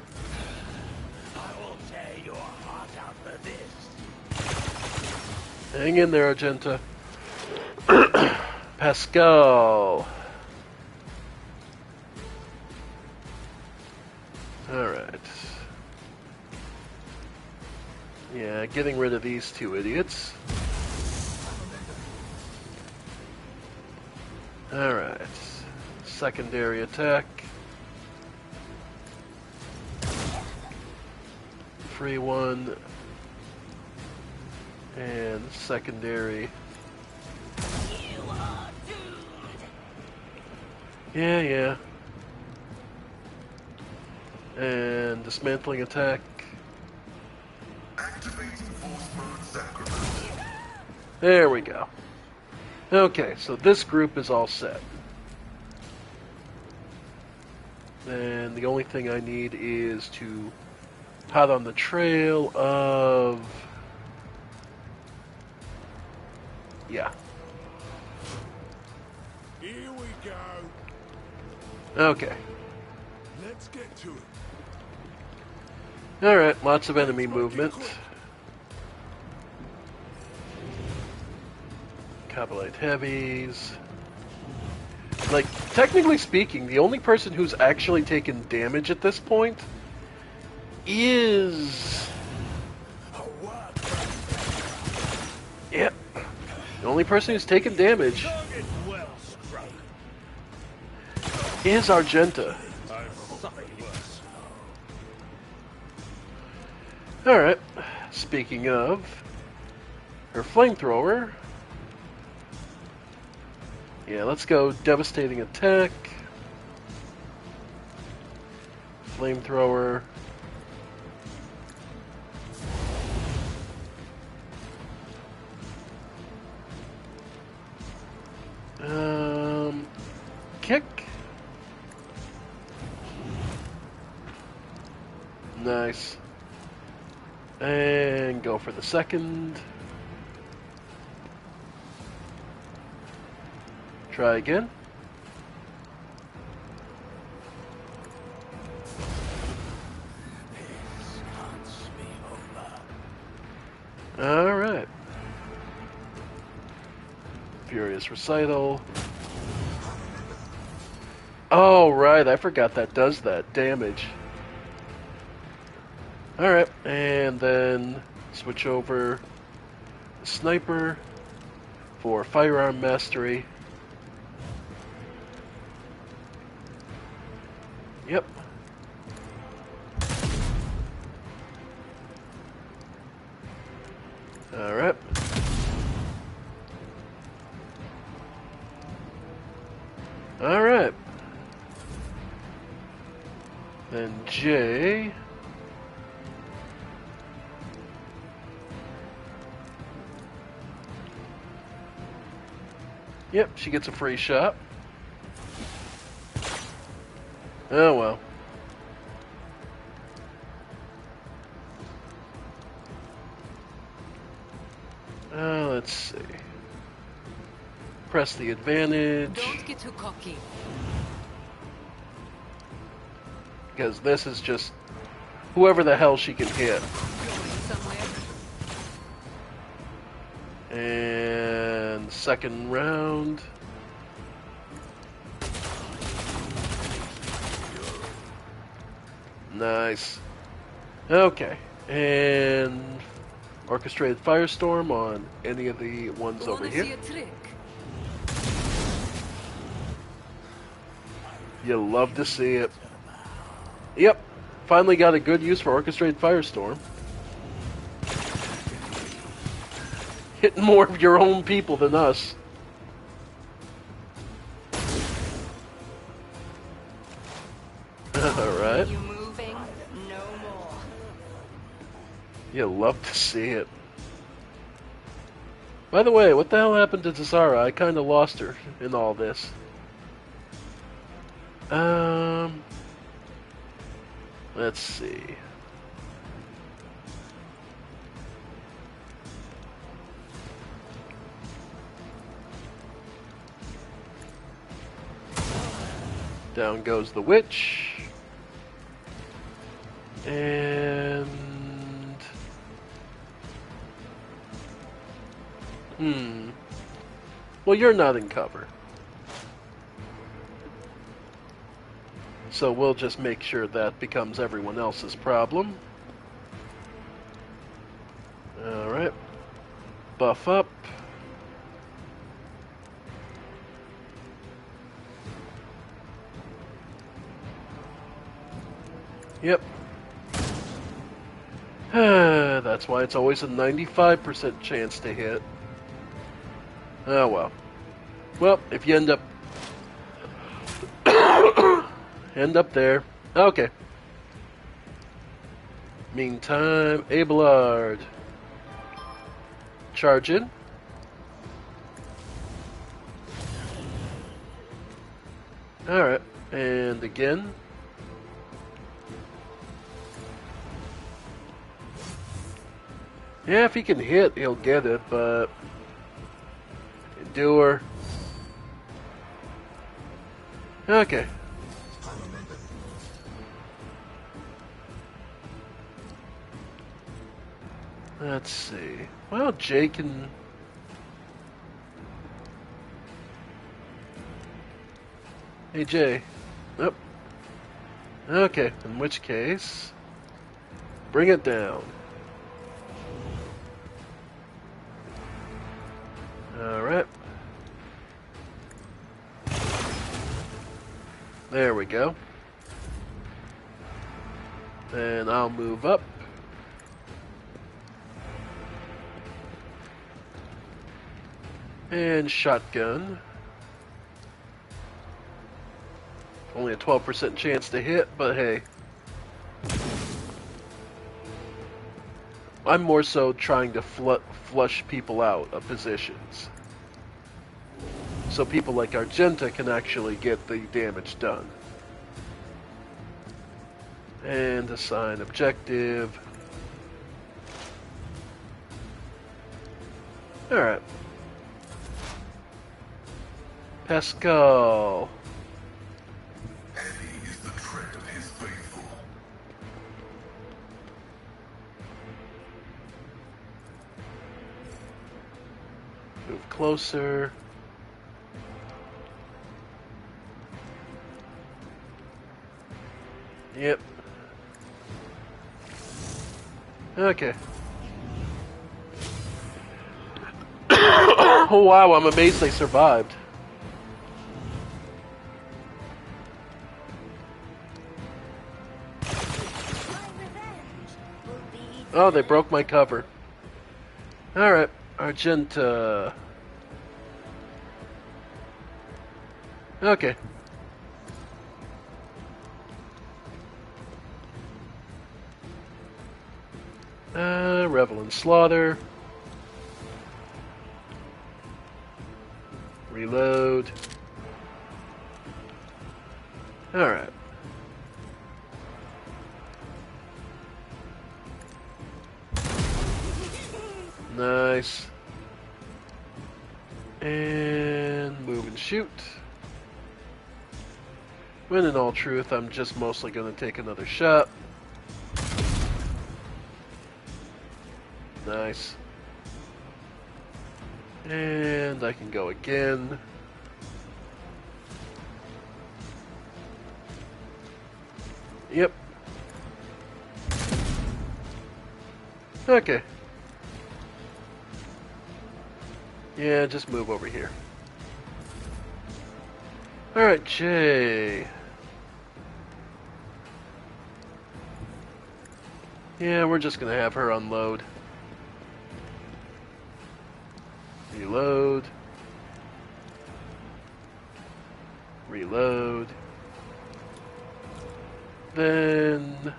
I will tear your heart out for this. Hang in there, Argenta. Pascal. Alright. Yeah, getting rid of these two idiots. Alright. Secondary attack. Free one. And secondary. Yeah. And dismantling attack. Activating force mode sacrament. There we go. Okay, so this group is all set. And the only thing I need is to hot on the trail of... Yeah. Here we go. Okay. Let's get to it. Alright, lots of enemy movement. Cabalite heavies. Like, technically speaking, the only person who's actually taken damage at this point is... Yep. The only person who's taken damage is Argenta. Alright. Speaking of, her flamethrower. Yeah, let's go devastating attack. Flamethrower. Kick. Nice. And go for the second. Try again. Alright. Furious Recital. Oh, right, I forgot that does that damage. Alright, and then switch over the Sniper for Firearm Mastery. Yep. Alright. Alright. Then J. Yep, she gets a free shot. Oh well. Let's see. Press the advantage. Don't get too cocky. Because this is just whoever the hell she can hit. And second round. Nice. Okay. And orchestrated firestorm on any of the ones over here. You love to see it. Yep. Finally got a good use for orchestrated firestorm. Hitting more of your own people than us. You'll love to see it. By the way, what the hell happened to Zara? I kind of lost her in all this. Let's see. Down goes the witch. And... Well, you're not in cover. So we'll just make sure that becomes everyone else's problem. Alright. Buff up. Yep. That's why it's always a 95% chance to hit. Oh well. Well, if you end up there. Okay. Meantime, Abelard. Charge in. Alright. And again. Yeah, if he can hit, he'll get it, but... Endure. Okay. Let's see. Well, Jay can... Hey, Jay. Nope. Okay, in which case... Bring it down. Alright. There we go. And I'll move up. And shotgun. Only a 12% chance to hit, but hey. I'm more so trying to flush people out of positions. So people like Argenta can actually get the damage done. And assign objective. Alright. Pascal. Heavy is the tread of his faithful. Move closer. Yep. Okay. Oh wow, I'm amazed they survived. Oh, they broke my cover. Alright, Argenta. Okay. Revel and Slaughter. Reload. Alright. Nice. And move and shoot. When in all truth, I'm just mostly going to take another shot. Nice. And I can go again. Yep. Okay. Yeah, just move over here. Alright, Jay. Yeah, we're just gonna have her unload. Reload. Reload. Then...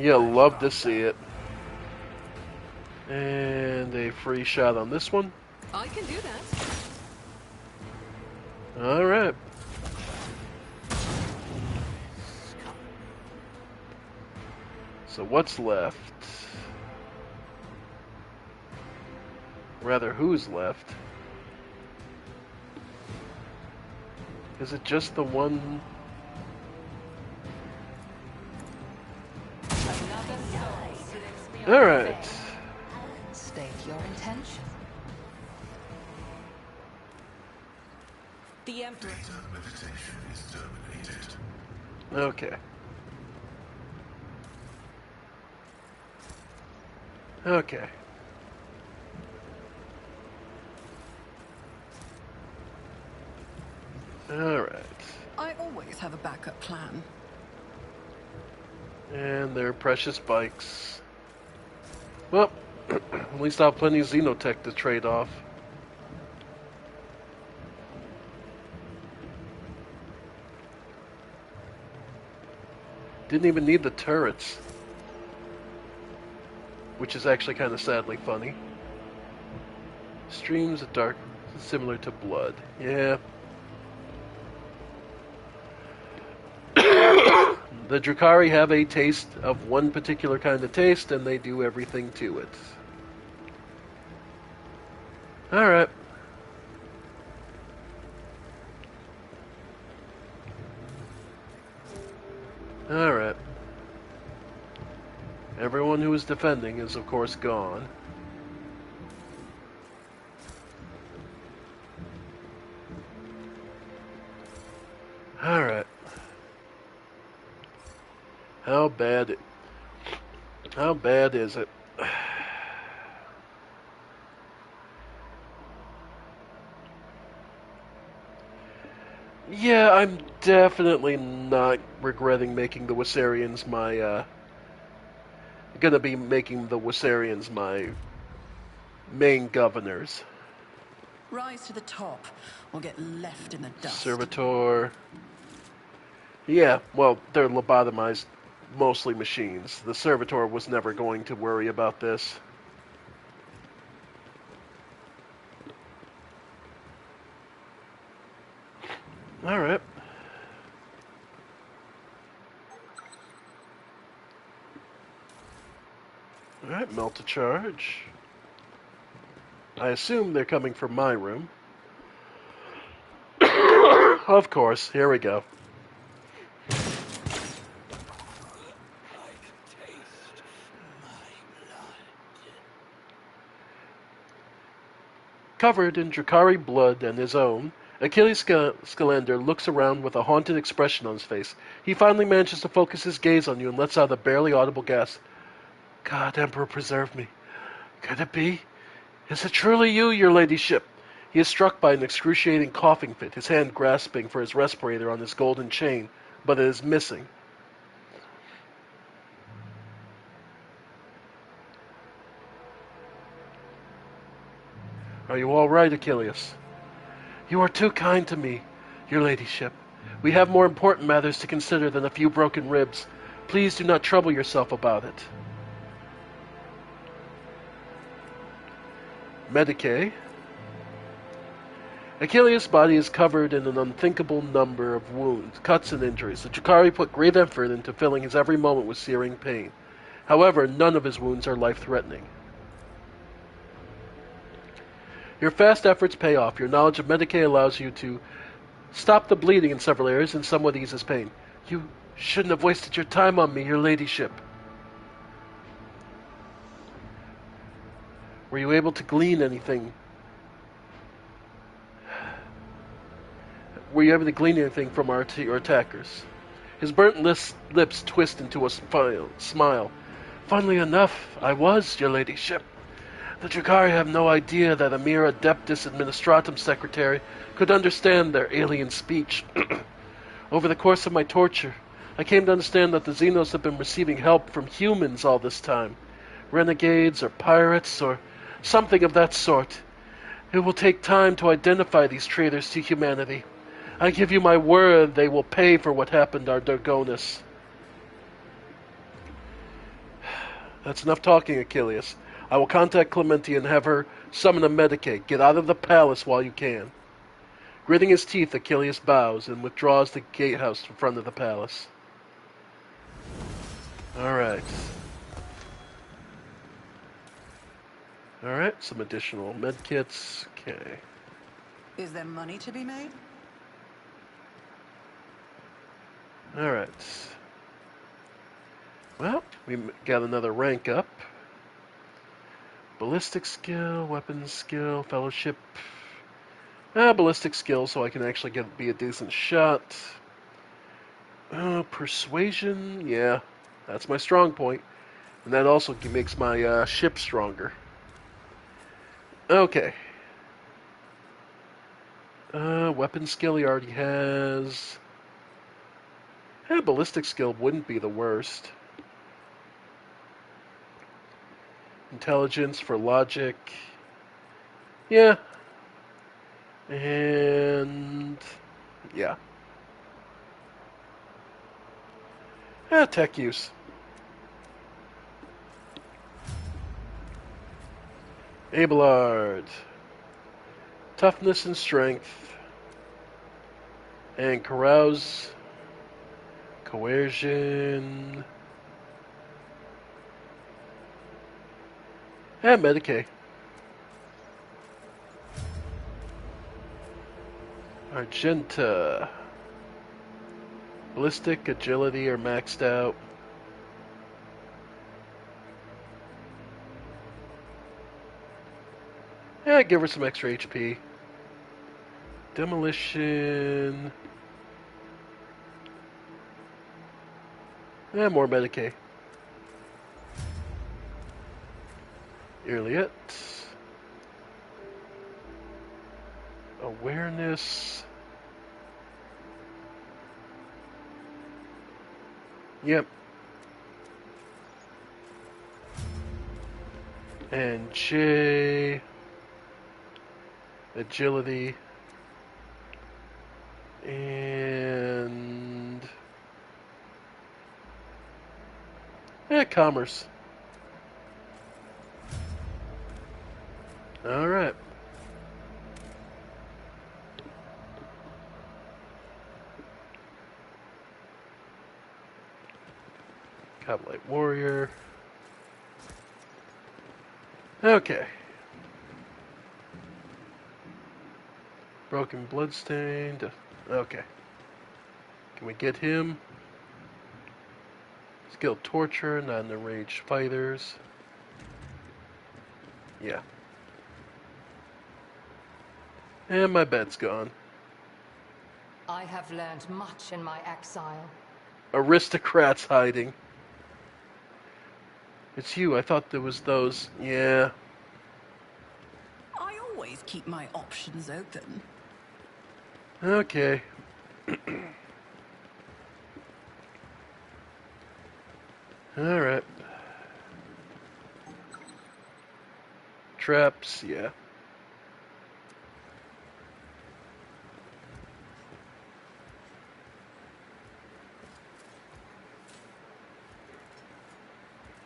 You'll love to see it. And a free shot on this one. I can do that. Alright. So what's left? Rather, who's left? Is it just the one? Alright. State your intention. The Emperor. Meditation is terminated. Okay. Okay. Alright. I always have a backup plan. And their precious bikes. Well, at least I'll have plenty of Xenotech to trade off. Didn't even need the turrets. Which is actually kind of sadly funny. Streams of dark, similar to blood. Yeah. The Drukhari have a taste of one particular kind of taste, and they do everything to it. Alright. Alright. Everyone who is defending is, of course, gone. Alright. How bad is it? Yeah, I'm definitely not regretting making the Wassarians my, gonna be making the Wassarians my main governors. Rise to the top, or get left in the dust. Servitor. Yeah, well, they're lobotomized, mostly machines. The Servitor was never going to worry about this. Alright. Alright, melt a charge. I assume they're coming from my room. Of course, here we go. Covered in Drukhari blood and his own, Achilles Scalander looks around with a haunted expression on his face. He finally manages to focus his gaze on you and lets out a barely audible gasp. God, Emperor, preserve me. Could it be? Is it truly you, your ladyship? He is struck by an excruciating coughing fit, his hand grasping for his respirator on his golden chain, but it is missing. Are you all right, Achilles? You are too kind to me, your ladyship. We have more important matters to consider than a few broken ribs. Please do not trouble yourself about it. Medicae. Achilles' body is covered in an unthinkable number of wounds, cuts, and injuries. The Drukhari put great effort into filling his every moment with searing pain. However, none of his wounds are life-threatening. Your fast efforts pay off. Your knowledge of Medicae allows you to stop the bleeding in several areas and somewhat ease his pain. You shouldn't have wasted your time on me, your ladyship. Were you able to glean anything? Were you able to glean anything from our attackers? His burnt lips twist into a smile. Funnily enough, I was, your ladyship. The Drukhari have no idea that a mere Adeptus Administratum secretary could understand their alien speech. Over the course of my torture, I came to understand that the Xenos have been receiving help from humans all this time. Renegades or pirates or something of that sort. It will take time to identify these traitors to humanity. I give you my word they will pay for what happened to Dargonis. That's enough talking, Achilles. I will contact Clementi and have her summon a Medicaid. Get out of the palace while you can. Gritting his teeth, Achilles bows and withdraws the gatehouse in front of the palace. Alright. Alright, some additional medkits. Okay. Is there money to be made? Alright. Well, we got another rank up. Ballistic skill, weapons skill, fellowship. Ballistic skill, so I can actually be a decent shot. Persuasion, yeah, that's my strong point. And that also makes my ship stronger. Okay. Weapon skill he already has. Ballistic skill wouldn't be the worst. Intelligence for logic. Yeah. And yeah. Tech use. Abelard. Toughness and strength. And carouse. Coercion. And Medicaid. Argenta. Ballistic, agility are maxed out. Yeah, give her some extra HP. Demolition. Yeah, more Medicaid. Earliet. Awareness. Yep. And J. Agility. And commerce. All right. Cobblite warrior. Okay. Broken bloodstained. Okay. Can we get him? Skilled torture, non-enraged fighters. Yeah. And my bed's gone. I have learned much in my exile. Aristocrats hiding. It's you. I thought there was those. Yeah. I always keep my options open. Okay. All right. Traps, yeah.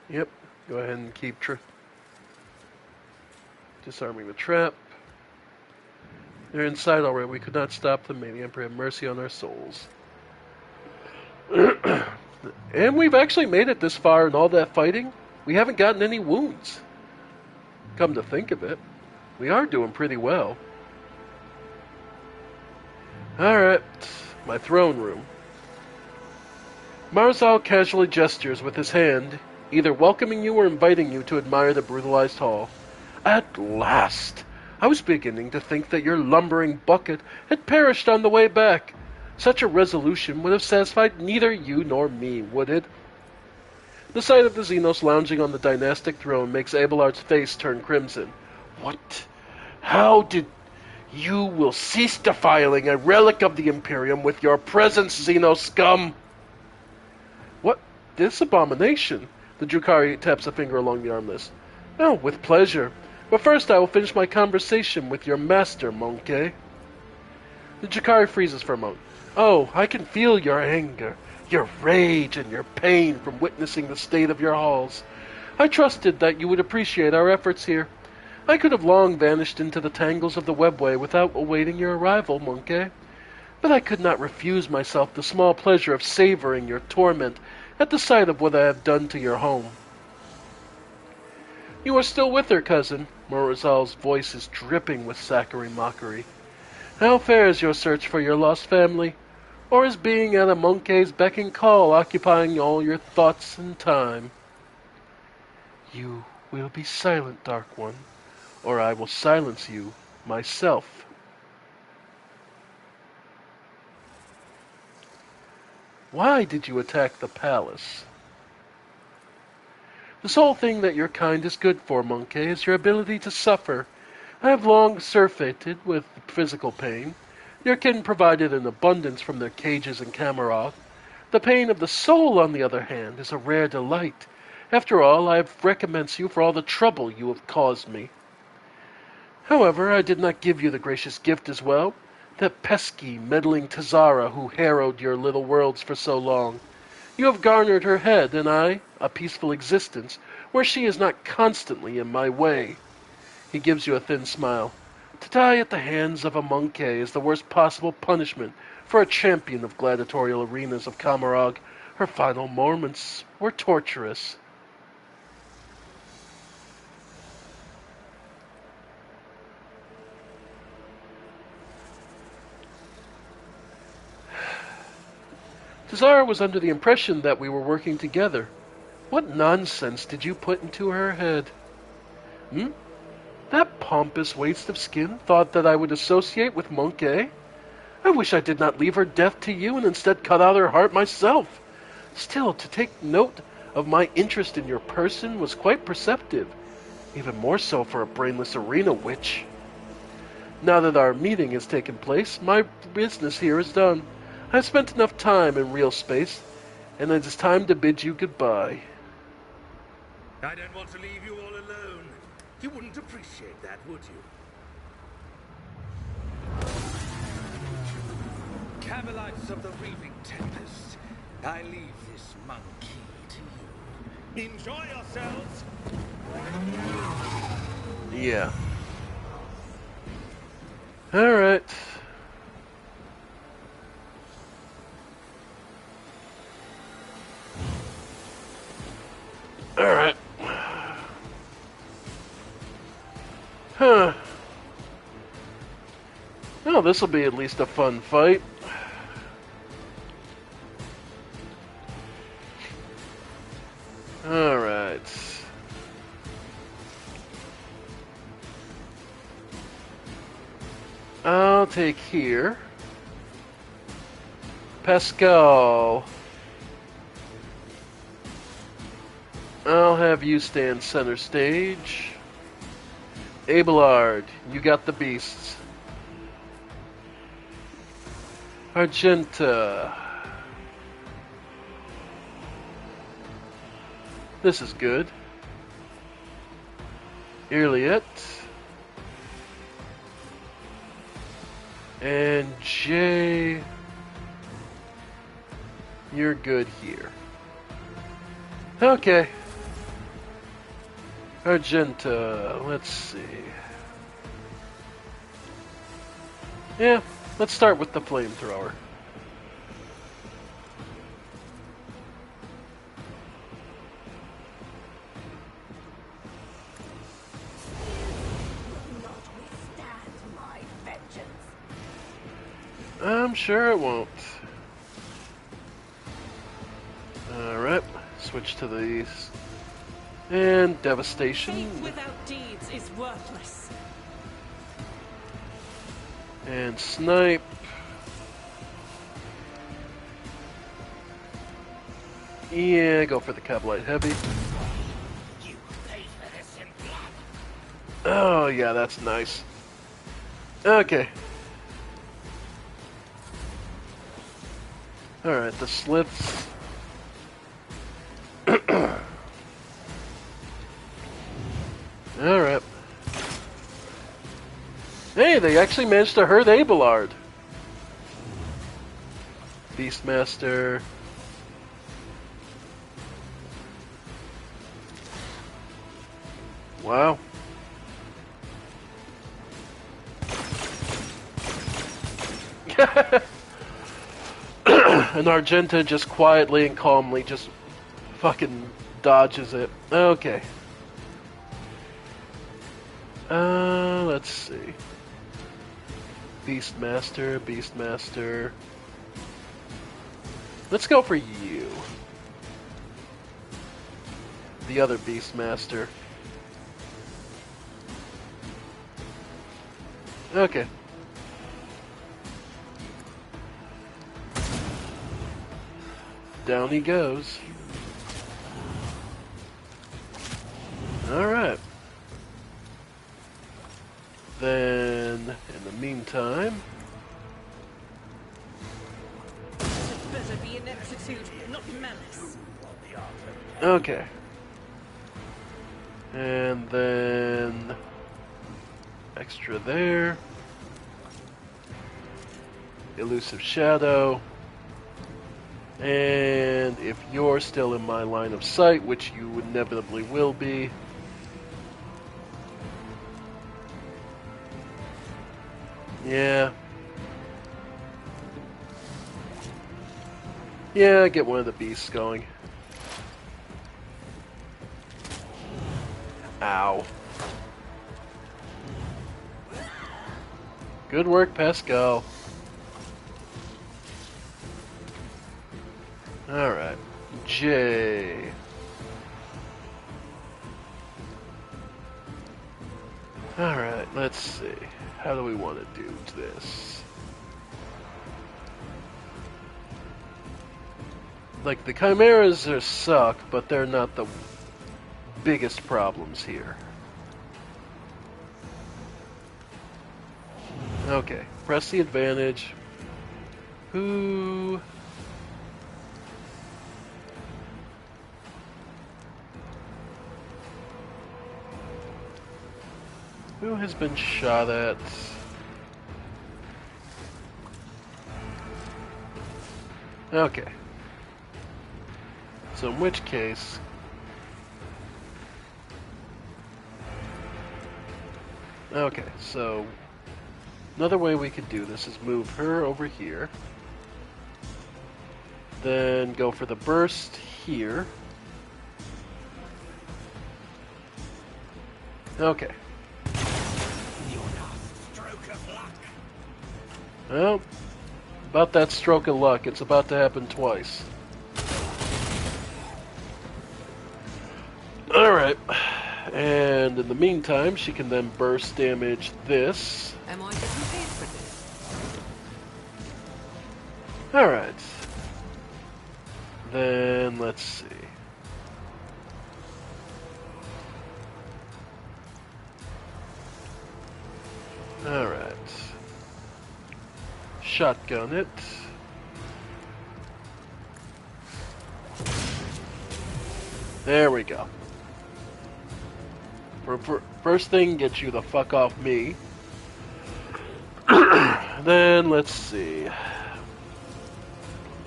Yep. Go ahead and keep disarming the trap. They're inside already. We could not stop them. May the Emperor have mercy on our souls. And we've actually made it this far in all that fighting. We haven't gotten any wounds. Come to think of it, we are doing pretty well. Alright, my throne room. Marzal casually gestures with his hand, either welcoming you or inviting you to admire the brutalized hall. At last! I was beginning to think that your lumbering bucket had perished on the way back. Such a resolution would have satisfied neither you nor me, would it? The sight of the Xenos lounging on the dynastic throne makes Abelard's face turn crimson. What? How did... You will cease defiling a relic of the Imperium with your presence, Xeno scum! What? This abomination? The Drukhari taps a finger along the armrest. Oh, with pleasure. But first I will finish my conversation with your master, Monkey. The Drukhari freezes for a moment. Oh, I can feel your anger, your rage, and your pain from witnessing the state of your halls. I trusted that you would appreciate our efforts here. I could have long vanished into the tangles of the webway without awaiting your arrival, Monkey. But I could not refuse myself the small pleasure of savoring your torment at the sight of what I have done to your home. You are still with her, cousin. Morizal's voice is dripping with saccharine mockery. How fares your search for your lost family? Or is being at a Monkey's beck and call occupying all your thoughts and time? You will be silent, Dark One, or I will silence you myself. Why did you attack the palace? The sole thing that your kind is good for, Monkey, is your ability to suffer. I have long surfeited with physical pain. Your kin provided in abundance from their cages in Camarog. The pain of the soul, on the other hand, is a rare delight. After all, I have recompensed you for all the trouble you have caused me. However, I did not give you the gracious gift as well. That pesky, meddling Tazara who harrowed your little worlds for so long. You have garnered her head, and I, a peaceful existence, where she is not constantly in my way. He gives you a thin smile. To die at the hands of a Monkey is the worst possible punishment for a champion of gladiatorial arenas of Camarog. Her final moments were torturous. Tazara was under the impression that we were working together. What nonsense did you put into her head? That pompous waste of skin thought that I would associate with Monkey? I wish I did not leave her death to you and instead cut out her heart myself. Still, to take note of my interest in your person was quite perceptive, even more so for a brainless arena witch. Now that our meeting has taken place, my business here is done. I have spent enough time in real space, and it is time to bid you goodbye. I don't want to leave you all alone. You wouldn't appreciate that, would you? Camelites of the Reaving Tempest, I leave this monkey to you. Enjoy yourselves! Yeah. Alright. Alright. Huh. Oh, this'll be at least a fun fight. Alright. I'll take here. Pascal. I'll have you stand center stage. Abelard, you got the beasts. Argenta. This is good. Iliot. And Jay, you're good here. Okay. Argenta, let's see. Yeah, let's start with the flamethrower. I'm sure it won't. Alright, switch to these. And devastation. Faith without deeds is worthless. And snipe. Yeah, go for the Cabalite Heavy. You pay for this in blood. Oh, yeah, that's nice. Okay. Alright, the slits. Alright. Hey, they actually managed to hurt Abelard. Beastmaster. Wow. And Argenta just quietly and calmly just fucking dodges it. Okay. Let's see. Beastmaster, Beastmaster. Let's go for you. The other Beastmaster. Okay. Down he goes. Alright. Then, in the meantime... It better be ineptitude, not malice. Okay. And then... extra there. Elusive Shadow. And if you're still in my line of sight, which you inevitably will be, yeah, get one of the beasts going. Ow. Good work, Pascal. Alright. J. Alright, let's see. How do we want to do this? Like, the Chimeras suck, but they're not the biggest problems here. Okay, press the advantage. Who... Who has been shot at? Okay. So in which case... Okay, so... Another way we could do this is move her over here. Then go for the burst here. Okay. Well, about that stroke of luck, it's about to happen twice. Alright, and in the meantime, she can then burst damage this. Am I getting paid for this? Alright. Then, let's see. Alright. Shotgun it. There we go. First thing, get you the fuck off me. Then, let's see.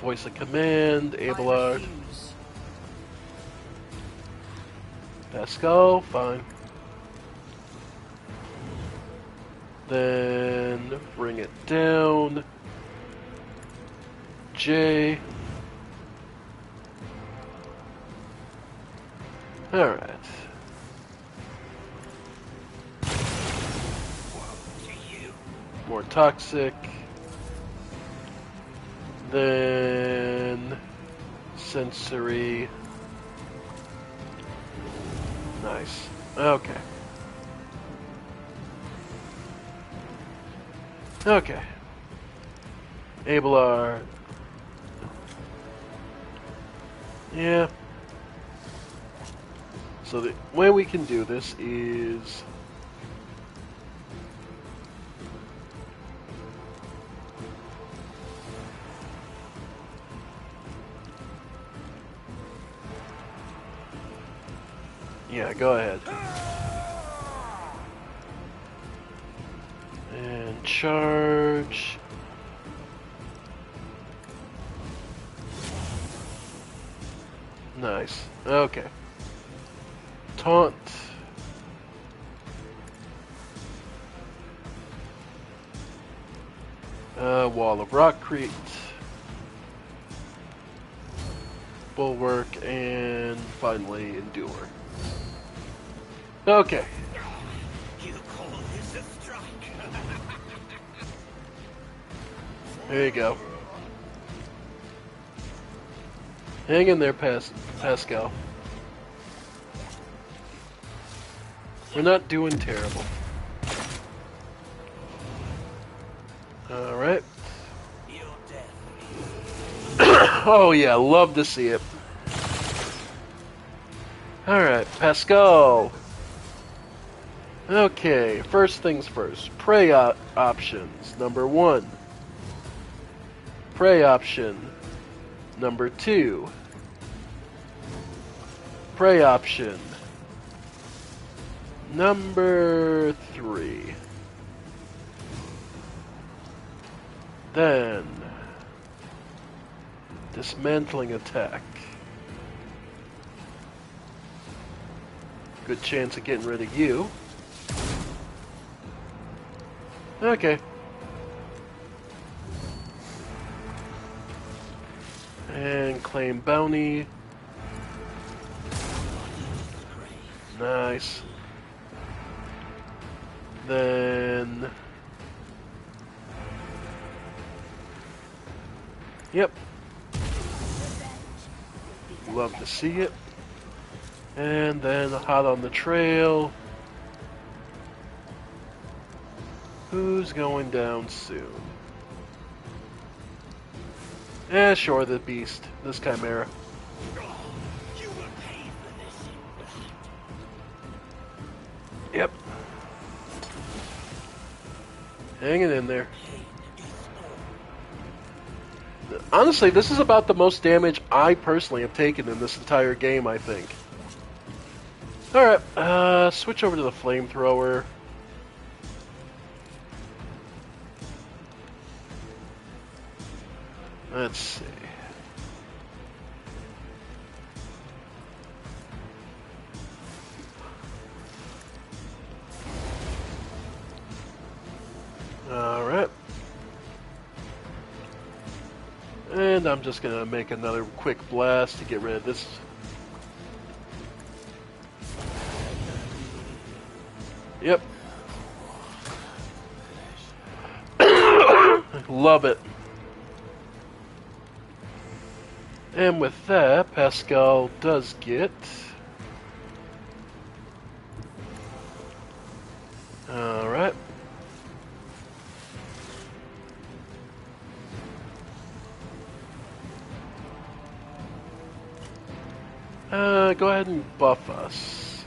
Voice of command, Abelard. Pascal, fine. Then, bring it down. J. Alright. More toxic. Then sensory. Nice. Okay. Okay. Abelard. Yeah. So the way we can do this is... Yeah, go ahead. And charge. Nice. Okay. Taunt. Wall of Rockcrete. Bulwark, and finally Endure. Okay. You call this a strike? There you go. Hang in there, Pascal. We're not doing terrible. Alright. Oh yeah, love to see it. Alright, Pascal. Okay, first things first. Prey options. Number 1. Prey option. Number 2. Prey option. Number 3. Then dismantling attack. Good chance of getting rid of you. Okay. And claim bounty. Nice. Then... Yep. Love to see it. And then hot on the trail. Who's going down soon? Sure, the beast. This Chimera. Yep. Hanging in there. Honestly, this is about the most damage I personally have taken in this entire game, I think. Alright, switch over to the flamethrower. Let's see. Alright. And I'm just gonna make another quick blast to get rid of this. Yep. Love it. And with that, Pascal does get... Alright. Go ahead and buff us.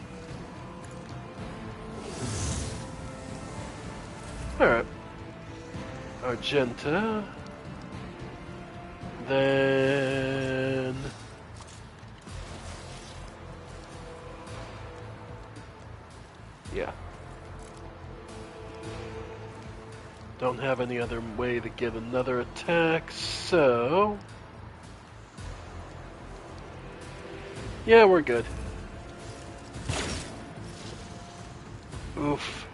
Alright. Argenta. Then... Yeah. Don't have any other way to get another attack, so... Yeah, we're good. Oof.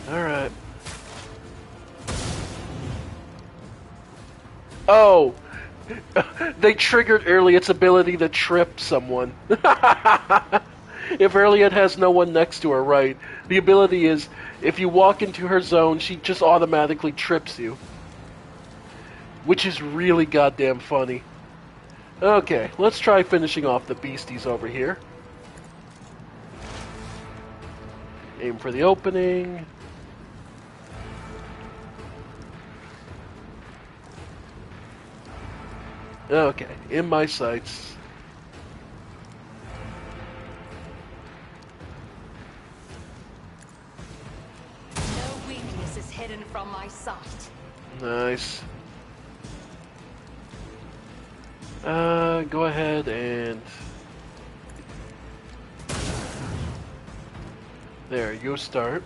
Alright. Oh! They triggered Elliot's ability to trip someone. If Elliot has no one next to her, right, the ability is, if you walk into her zone, she just automatically trips you. Which is really goddamn funny. Okay, let's try finishing off the beasties over here. Aim for the opening. Okay, in my sights. No weakness is hidden from my sight. Nice. Go ahead and... There, you start.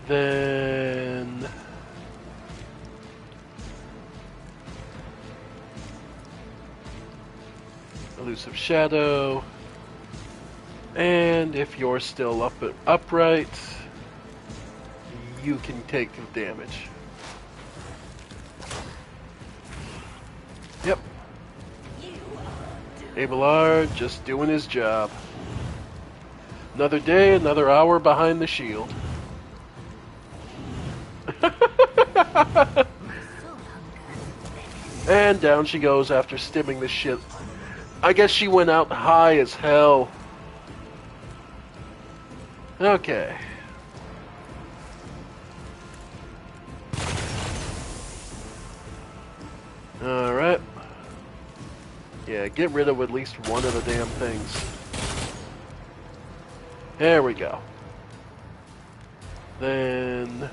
Then... Elusive Shadow. And if you're still upright, you can take the damage. Yep. Abelard just doing his job. Another day, another hour behind the shield. And down she goes after stimming the shit. I guess she went out high as hell. Okay. Alright. Yeah, get rid of at least one of the damn things. There we go. Then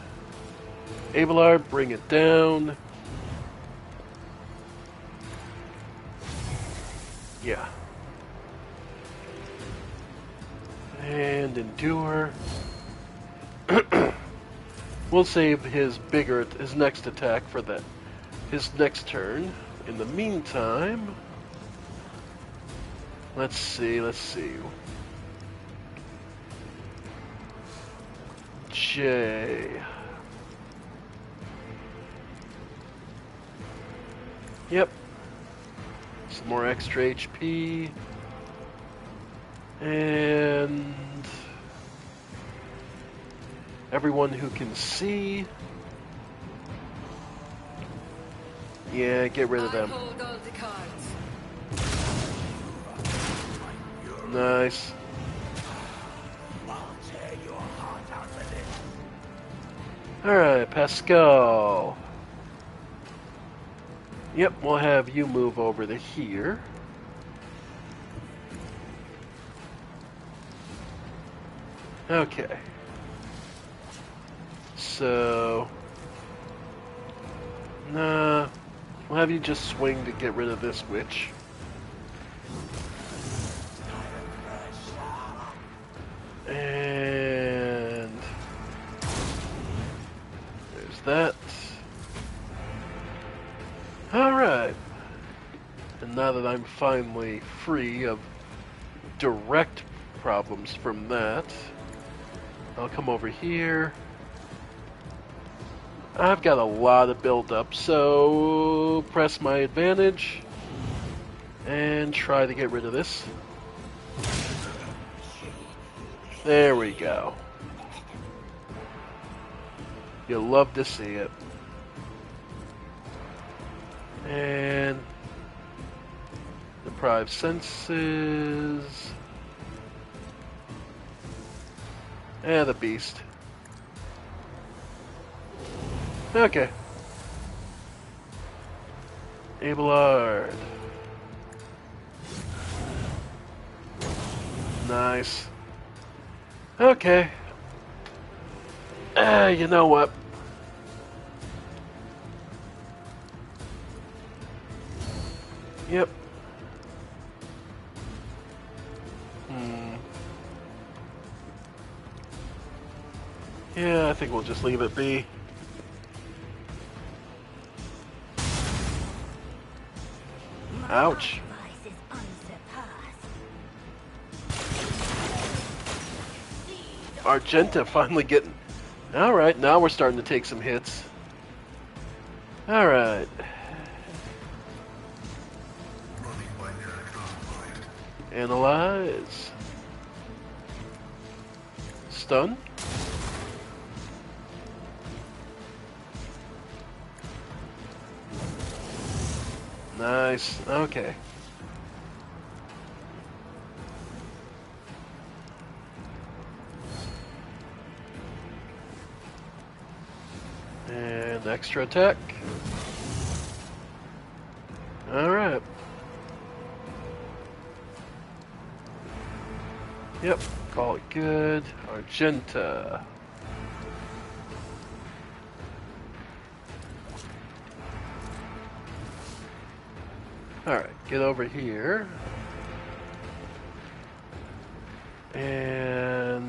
Abelard, bring it down. Yeah. And endure. We'll save his next attack for his next turn. In the meantime, let's see. J. Yep. Some more extra HP. And everyone who can see. Yeah, get rid of them. Nice. Alright, Pascal. Yep, we'll have you move over to here. Okay. So... Nah. We'll have you just swing to get rid of this witch. And... there's that. Alright. And now that I'm finally free of direct problems from that, I'll come over here. I've got a lot of build-up, so press my advantage and try to get rid of this. There we go. You'll love to see it. And deprive senses. And the beast. Okay. Abelard. Nice. Okay. You know what? Yep. Yeah, I think we'll just leave it be. Ouch. Argenta finally getting... Alright, now we're starting to take some hits. Alright. Analyze. Stun. Nice. Okay. And extra attack. Alright. Yep, call it good. Argenta. Alright, get over here. And...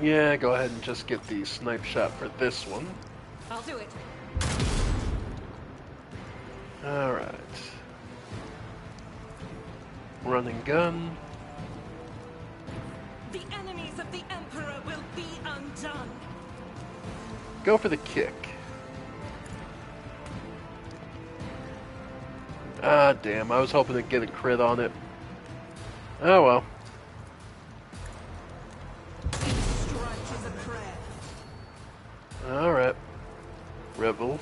yeah, go ahead and just get the snipe shot for this one. I'll do it. Alright. Run and gun. The enemies of the Emperor will be undone. Go for the kick. Ah, damn. I was hoping to get a crit on it. Oh well. Strike is a prayer. Alright. Rebel.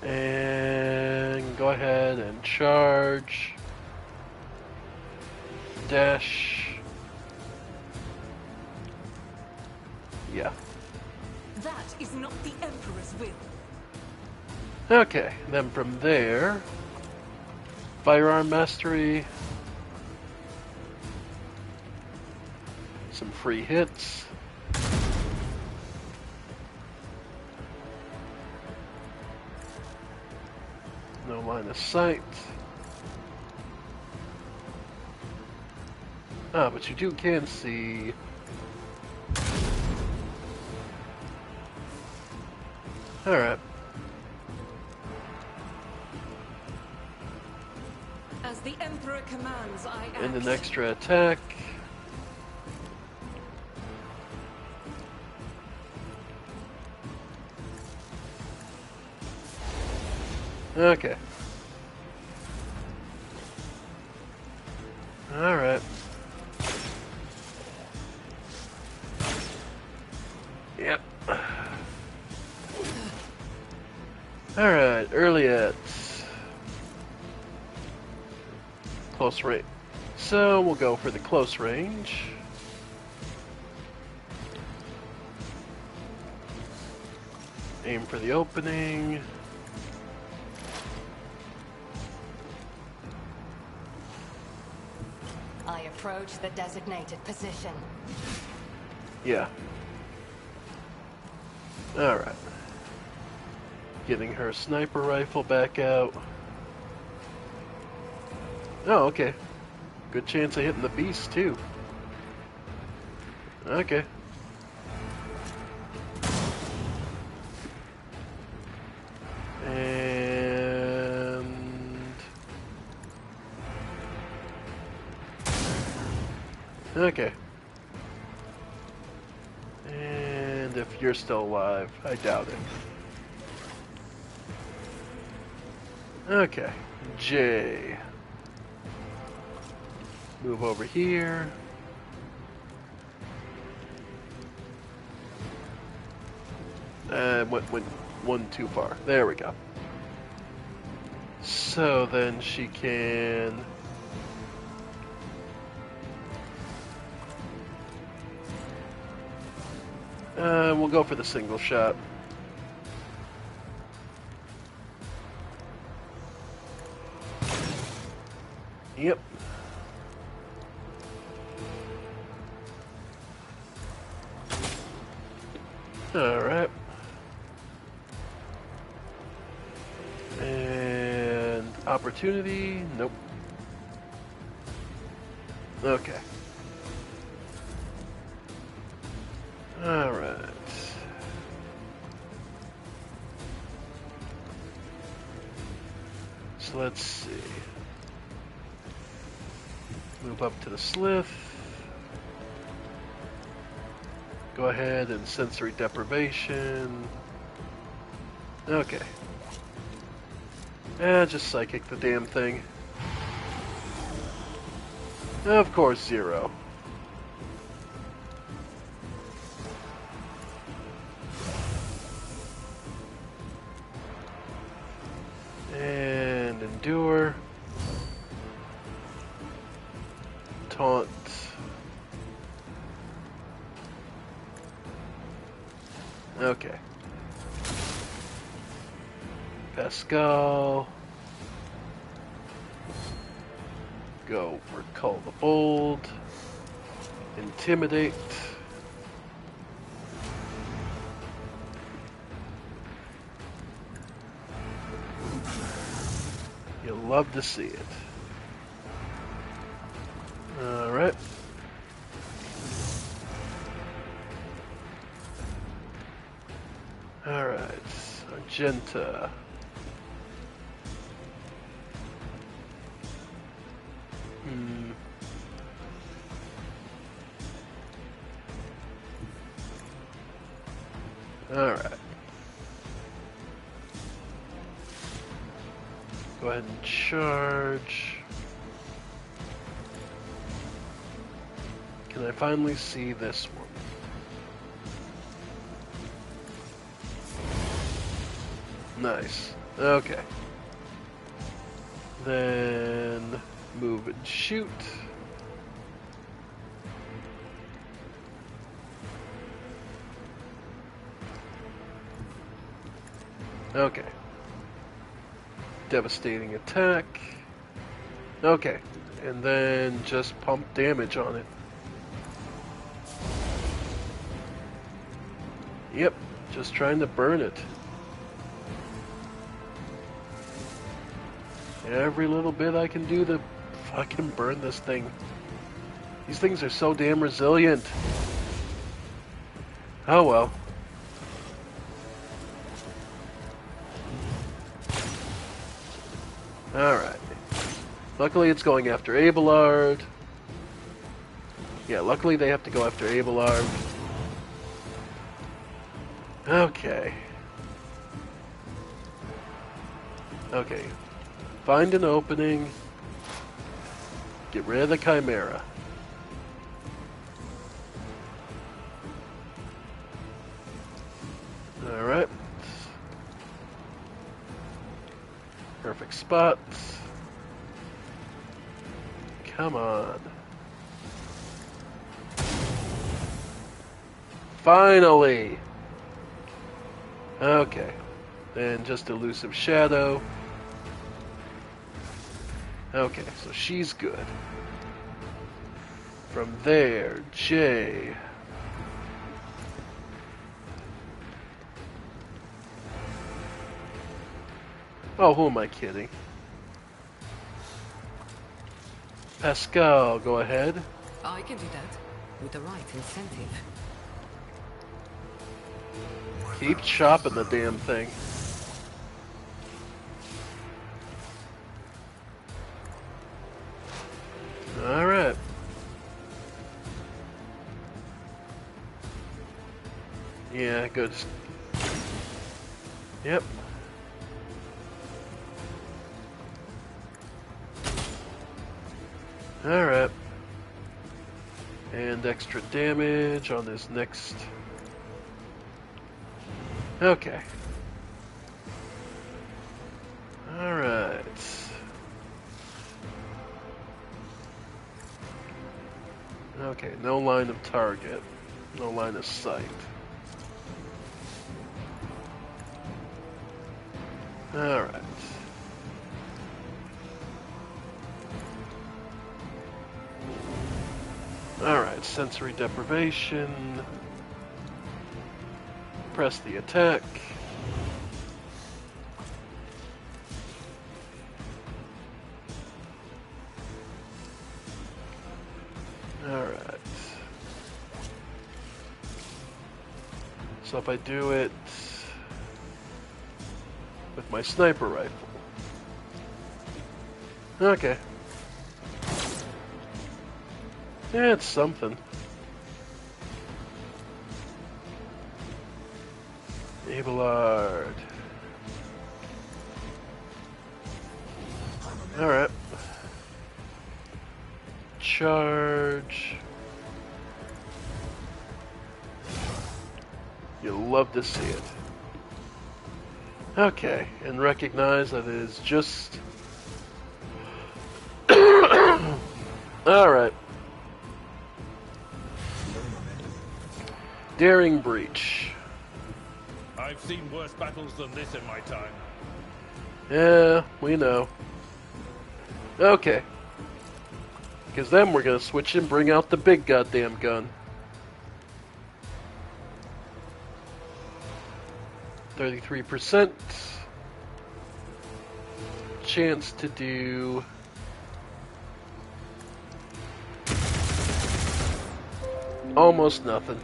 And go ahead and charge. Dash. Yeah. That is not the Emperor's will. Okay, then from there, firearm mastery, some free hits. No line of sight. Ah, but you can see. Alright. As the Emperor commands, I act. And an extra attack. Okay. Alright. Yep. Alright, early at close range. So we'll go for the close range. Aim for the opening. I approach the designated position. Yeah. Alright. Getting her sniper rifle back out. Oh, okay. Good chance of hitting the beast, too. Okay. And... okay. And if you're still alive, I doubt it. Okay. J. Move over here. Went one too far. There we go. So then she can... we'll go for the single shot. Yep. Alright. And opportunity? Nope. Okay. Alright. So let's see. Move up to the slith. Go ahead and sensory deprivation. Okay. Just psychic the damn thing. Of course, 0. And endure. Taunt. Okay. Pascal. Go for Call the Bold. Intimidate. You'll love to see it. Alright. Alright. Argenta. Hmm. Alright. Go ahead and charge. Can I finally see this one? Nice. Okay. Then move and shoot. Okay. Devastating attack. Okay. And then just pump damage on it. Yep. Just trying to burn it. Every little bit I can do to fucking burn this thing. These things are so damn resilient. Oh well. Alright. Luckily it's going after Abelard. Yeah, luckily they have to go after Abelard. Okay. Okay. Find an opening. Get rid of the Chimera. Alright. Perfect spot. Come on. Finally! Okay. And just Elusive Shadow. Okay, so she's good. From there, J. Oh, who am I kidding? Pascal, go ahead. I can do that with the right incentive. Keep chopping the damn thing. Alright. Yeah, good. Yep. Alright. And extra damage on this next. Okay. Alright. Okay, no line of target. No line of sight. Alright. Alright, sensory deprivation. Press the attack. Alright. So if I do it with my sniper rifle. Okay. Yeah, it's something. Abelard. Alright. Charge. You'll love to see it. Okay, and recognize that it is just... Alright. Daring breach. I've seen worse battles than this in my time. Yeah, we know. Okay. Because then we're gonna switch and bring out the big goddamn gun. 33%. Chance to do... almost nothing.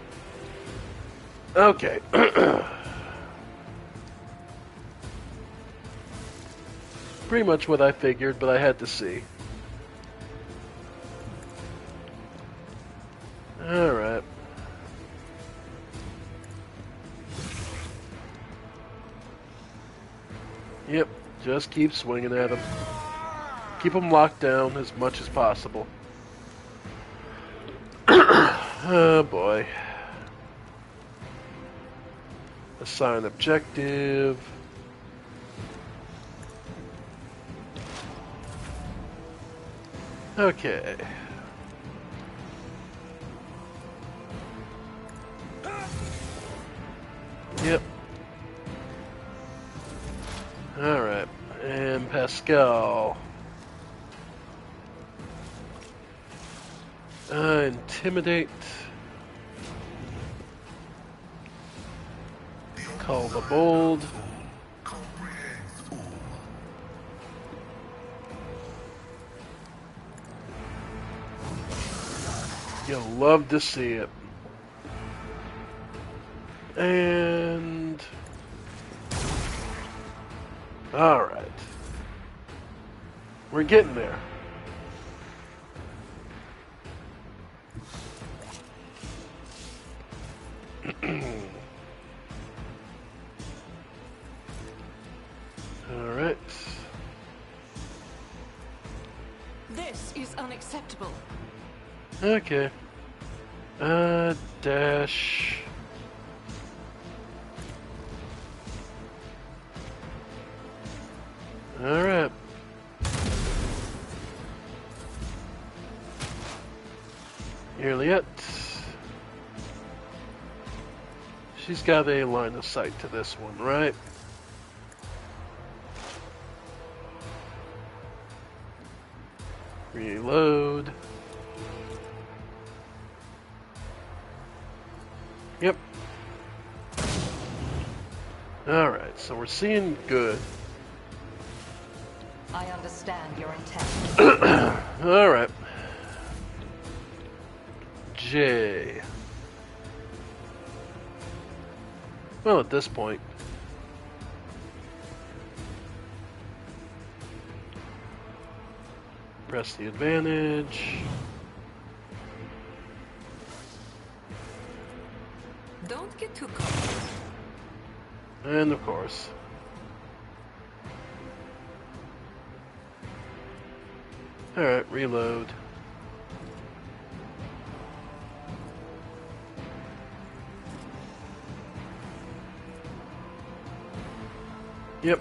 Okay. Pretty much what I figured, but I had to see. Alright. Yep, just keep swinging at them. Keep them locked down as much as possible. Oh boy. Assign objective. Okay. Yep. Alright. And Pascal. Intimidate. Call the bold. You'll love to see it. And... Alright. We're getting there. Alright. This is unacceptable. Okay. Dash. Alright. Juliet. She's got a line of sight to this one, right? Reload. Yep. Alright, so we're seeing good. I understand your intent. Alright. J. Well, at this point. Press the advantage. Don't get too close. And of course. Alright, reload. Yep.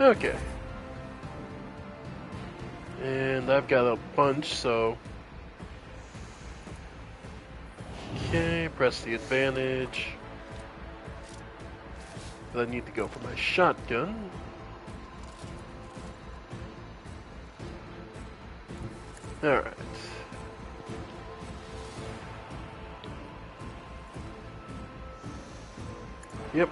Okay. And I've got a punch, so... Okay, press the advantage. But I need to go for my shotgun. Alright. Yep.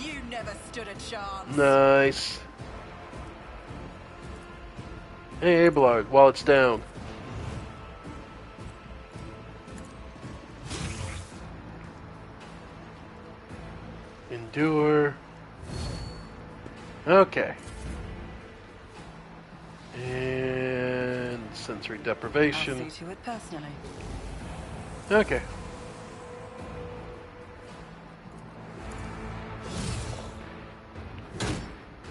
You never stood a chance. Nice. Hey, Abelard, while it's down. Endure. Okay. And sensory deprivation. I'll see to it personally. Okay.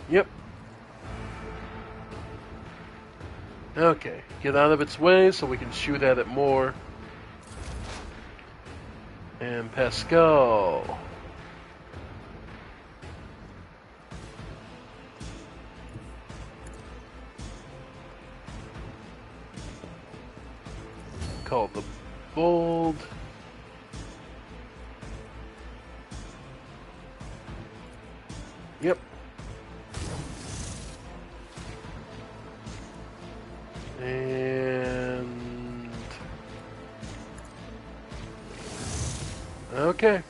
Yep. Okay. Get out of its way so we can shoot at it more. And Pascal. Call the bold. Yep. And okay.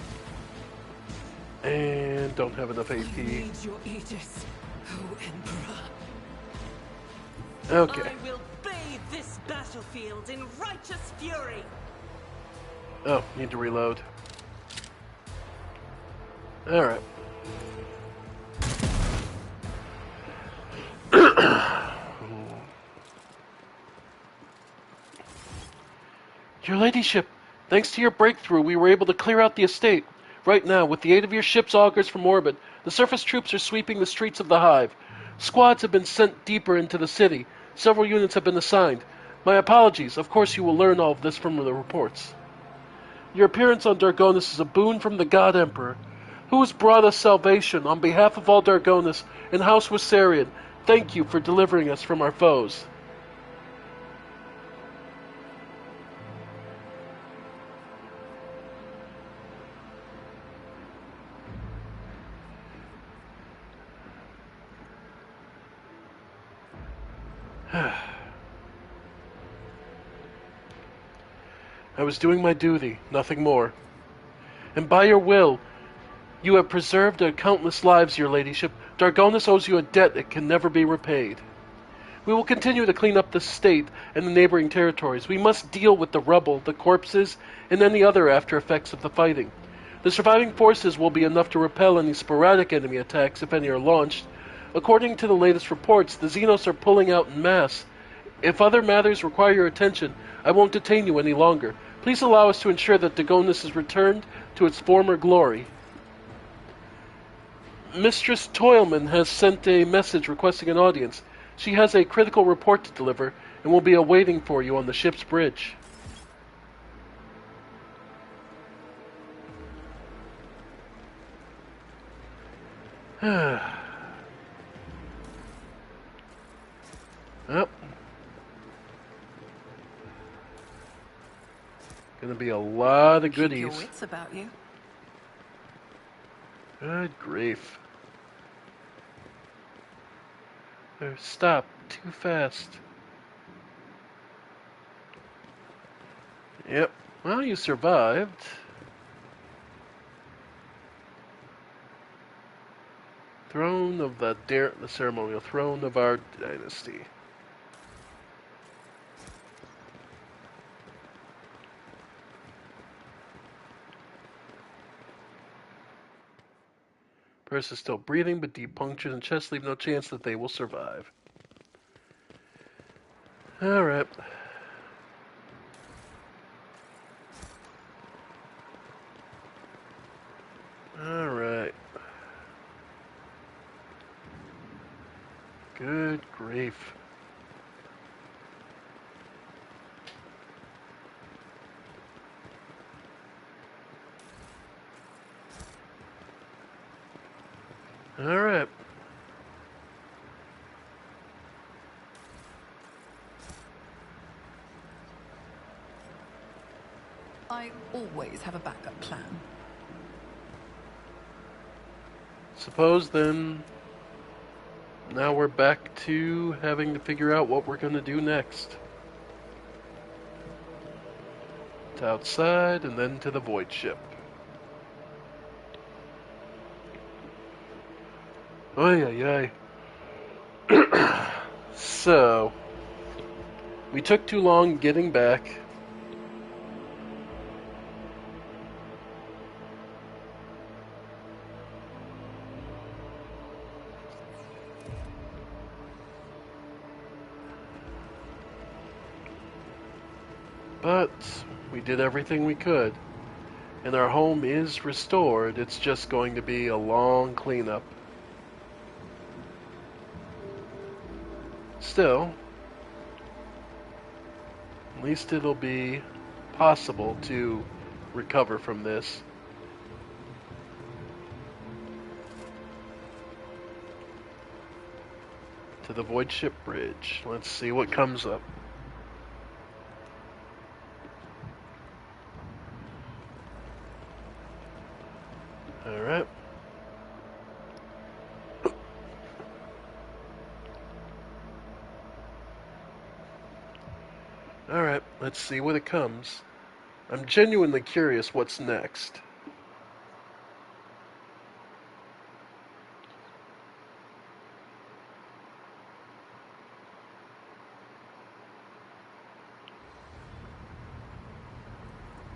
And don't have enough AP. Need your aegis, O Emperor. Okay. I will bathe this battlefield in righteous fury. Oh, need to reload. Alright. Your ladyship, thanks to your breakthrough, we were able to clear out the estate. Right now, with the aid of your ship's augers from orbit, the surface troops are sweeping the streets of the Hive. Squads have been sent deeper into the city. Several units have been assigned. My apologies. Of course, you will learn all of this from the reports. Your appearance on Dargonis is a boon from the God Emperor, who has brought us salvation. On behalf of all Dargonis and House Wissarion, thank you for delivering us from our foes. I was doing my duty, nothing more. And by your will, you have preserved countless lives, your ladyship. Dargonis owes you a debt that can never be repaid. We will continue to clean up the state and the neighboring territories. We must deal with the rubble, the corpses, and any other after effects of the fighting. The surviving forces will be enough to repel any sporadic enemy attacks, if any are launched. According to the latest reports, the Xenos are pulling out en masse. If other matters require your attention, I won't detain you any longer. Please allow us to ensure that Dargonis is returned to its former glory. Mistress Toilman has sent a message requesting an audience. She has a critical report to deliver and will be awaiting for you on the ship's bridge. Well, gonna be a lot of goodies. Keep your wits about you. Good grief. Stop. Too fast. Yep. Well, you survived. Throne of the ceremonial throne of our dynasty. Person is still breathing, but deep punctures and chest leave no chance that they will survive. Alright. Alright. Good grief. Alright. I always have a backup plan. Suppose then, now we're back to having to figure out what we're going to do next. To outside and then to the void ship. Oy, oy, oy. So, we took too long getting back. But we did everything we could, and our home is restored. It's just going to be a long cleanup. Still, at least it'll be possible to recover from this. To the Void Ship Bridge. Let's see what comes up. Alright. Alright, let's see what it comes. I'm genuinely curious what's next.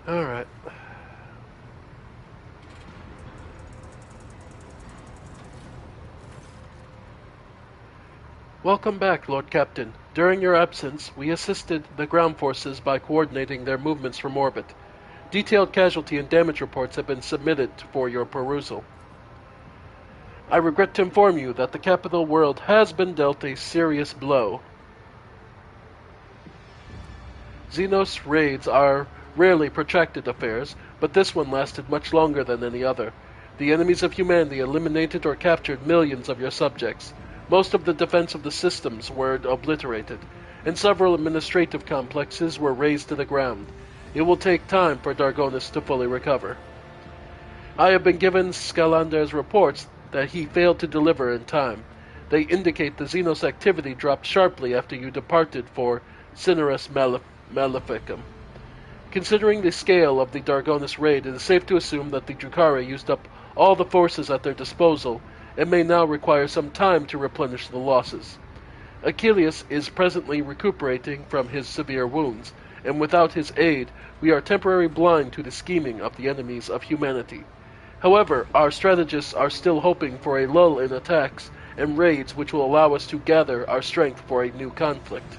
Alright. Welcome back, Lord Captain. During your absence, we assisted the ground forces by coordinating their movements from orbit. Detailed casualty and damage reports have been submitted for your perusal. I regret to inform you that the capital world has been dealt a serious blow. Xenos raids are rarely protracted affairs, but this one lasted much longer than any other. The enemies of humanity eliminated or captured millions of your subjects. Most of the defense of the systems were obliterated, and several administrative complexes were razed to the ground. It will take time for Dargonis to fully recover. I have been given Scalander's reports that he failed to deliver in time. They indicate the Xenos activity dropped sharply after you departed for Cinerus Maleficum. Considering the scale of the Dargonis raid, it is safe to assume that the Drukhari used up all the forces at their disposal and may now require some time to replenish the losses. Achilles is presently recuperating from his severe wounds, and without his aid, we are temporarily blind to the scheming of the enemies of humanity. However, our strategists are still hoping for a lull in attacks and raids which will allow us to gather our strength for a new conflict.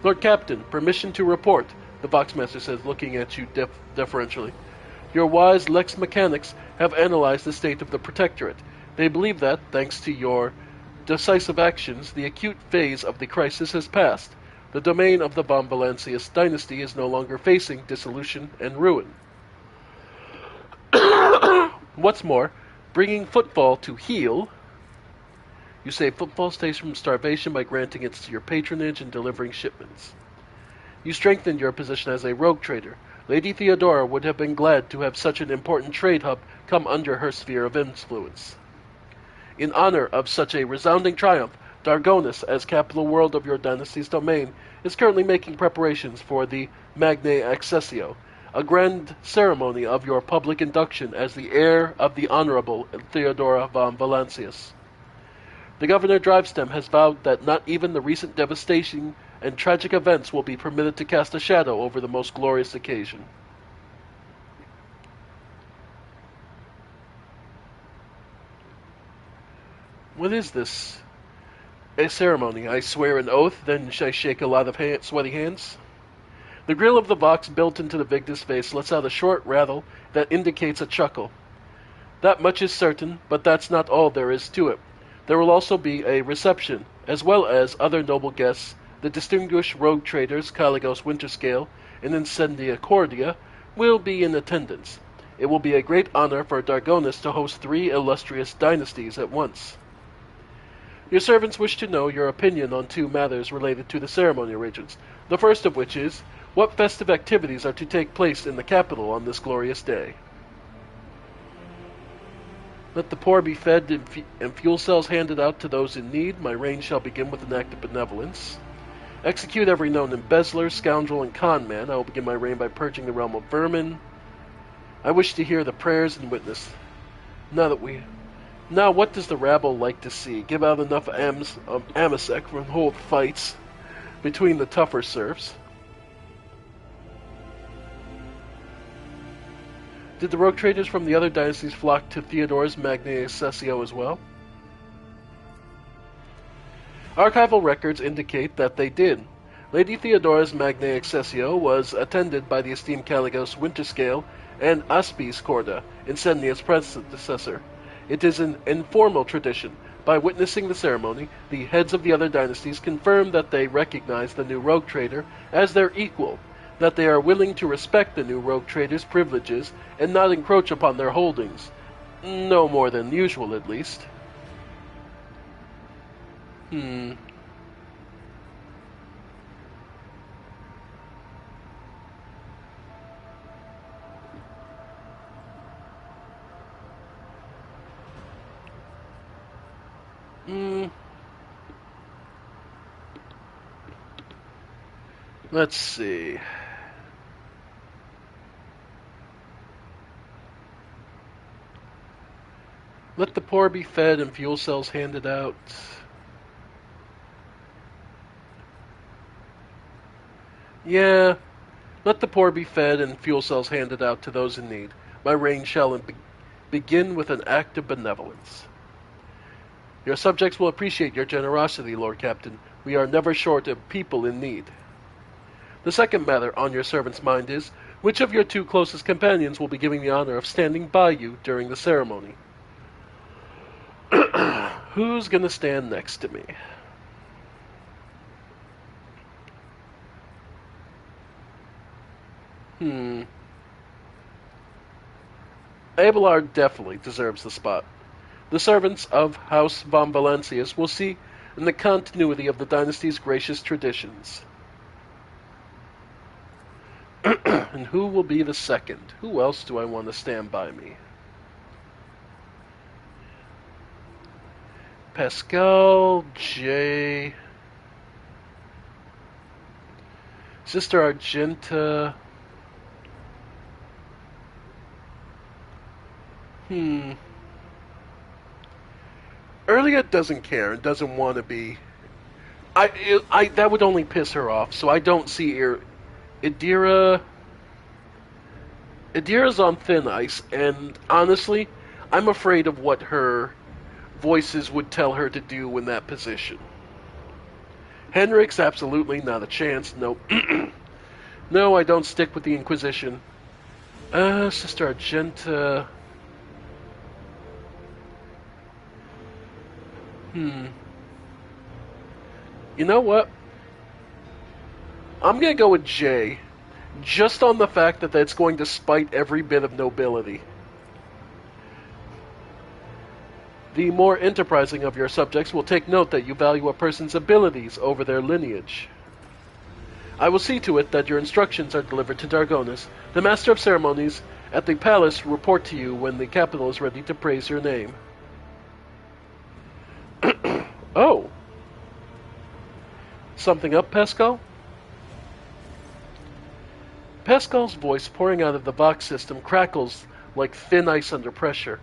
Lord Captain, permission to report, the Voxmaster says, looking at you deferentially. Your wise Lex Mechanics have analyzed the state of the Protectorate. They believe that, thanks to your decisive actions, the acute phase of the crisis has passed. The domain of the Von Valancius dynasty is no longer facing dissolution and ruin. What's more, bringing Footfall to heel, you save Footfall stays from starvation by granting it to your patronage and delivering shipments. You strengthened your position as a rogue trader. Lady Theodora would have been glad to have such an important trade hub come under her sphere of influence. In honor of such a resounding triumph, Dargonis, as capital world of your dynasty's domain, is currently making preparations for the Magnae Accessio, a grand ceremony of your public induction as the heir of the Honorable Theodora von Valancius. The Governor Drivestem has vowed that not even the recent devastation and tragic events will be permitted to cast a shadow over the most glorious occasion. What is this? A ceremony. I swear an oath, then I shake a lot of sweaty hands. The grill of the Vox built into the Vigdis face lets out a short rattle that indicates a chuckle. That much is certain, but that's not all there is to it. There will also be a reception, as well as other noble guests. The distinguished rogue traders Caligos Winterscale and Incendiacordia will be in attendance. It will be a great honor for Dargonis to host 3 illustrious dynasties at once. Your servants wish to know your opinion on 2 matters related to the ceremony arrangements, the first of which is, what festive activities are to take place in the capital on this glorious day? Let the poor be fed and fuel cells handed out to those in need. My reign shall begin with an act of benevolence. Execute every known embezzler, scoundrel, and con man. I will begin my reign by purging the realm of vermin. I wish to hear the prayers and witness. Now, what does the rabble like to see? Give out enough Amasek for hold fights between the tougher serfs. Did the rogue traders from the other dynasties flock to Theodora's Magnae Accessio as well? Archival records indicate that they did. Lady Theodora's Magnae Accessio was attended by the esteemed Caligos Winterscale and Aspis Corda, Incendia's predecessor. It is an informal tradition. By witnessing the ceremony, the heads of the other dynasties confirm that they recognize the new rogue trader as their equal, that they are willing to respect the new rogue trader's privileges and not encroach upon their holdings. No more than usual, at least. Let's see. Let the poor be fed and fuel cells handed out. Yeah. Let the poor be fed and fuel cells handed out to those in need. My reign shall begin with an act of benevolence. Your subjects will appreciate your generosity, Lord Captain. We are never short of people in need. The second matter on your servant's mind is, which of your two closest companions will be given the honor of standing by you during the ceremony? Who's going to stand next to me? Abelard definitely deserves the spot. The servants of House von Valancius will see in the continuity of the dynasty's gracious traditions. And who will be the second? Who else do I want to stand by me? Pascal, Jay, Sister Argenta. Erlia doesn't care and doesn't want to be. That would only piss her off. So I don't see Idira. Idira's on thin ice, and honestly, I'm afraid of what her voices would tell her to do in that position. Henrik's absolutely not a chance. Nope. No, I don't stick with the Inquisition. Sister Argenta. You know what? I'm gonna go with Jay, just on the fact that that's going to spite every bit of nobility. The more enterprising of your subjects will take note that you value a person's abilities over their lineage. I will see to it that your instructions are delivered to Dargonis. The Master of Ceremonies at the palace will report to you when the capital is ready to praise your name. Oh. Something up, Pascal? Pascal's voice pouring out of the Vox system crackles like thin ice under pressure.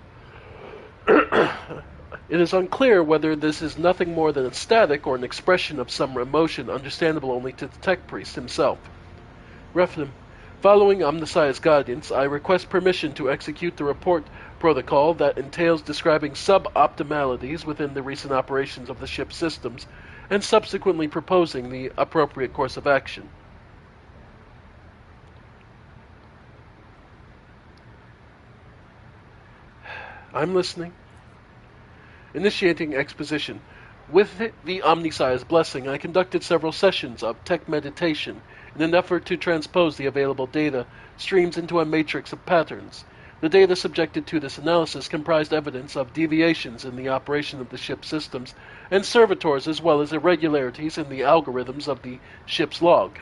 It is unclear whether this is nothing more than a static or an expression of some emotion understandable only to the tech priest himself. Reflem, following Omnissiah's guidance, I request permission to execute the report protocol that entails describing sub-optimalities within the recent operations of the ship's systems and subsequently proposing the appropriate course of action. I'm listening. Initiating exposition. With the Omnissiah's blessing, I conducted several sessions of tech meditation in an effort to transpose the available data streams into a matrix of patterns. The data subjected to this analysis comprised evidence of deviations in the operation of the ship's systems and servitors, as well as irregularities in the algorithms of the ship's log.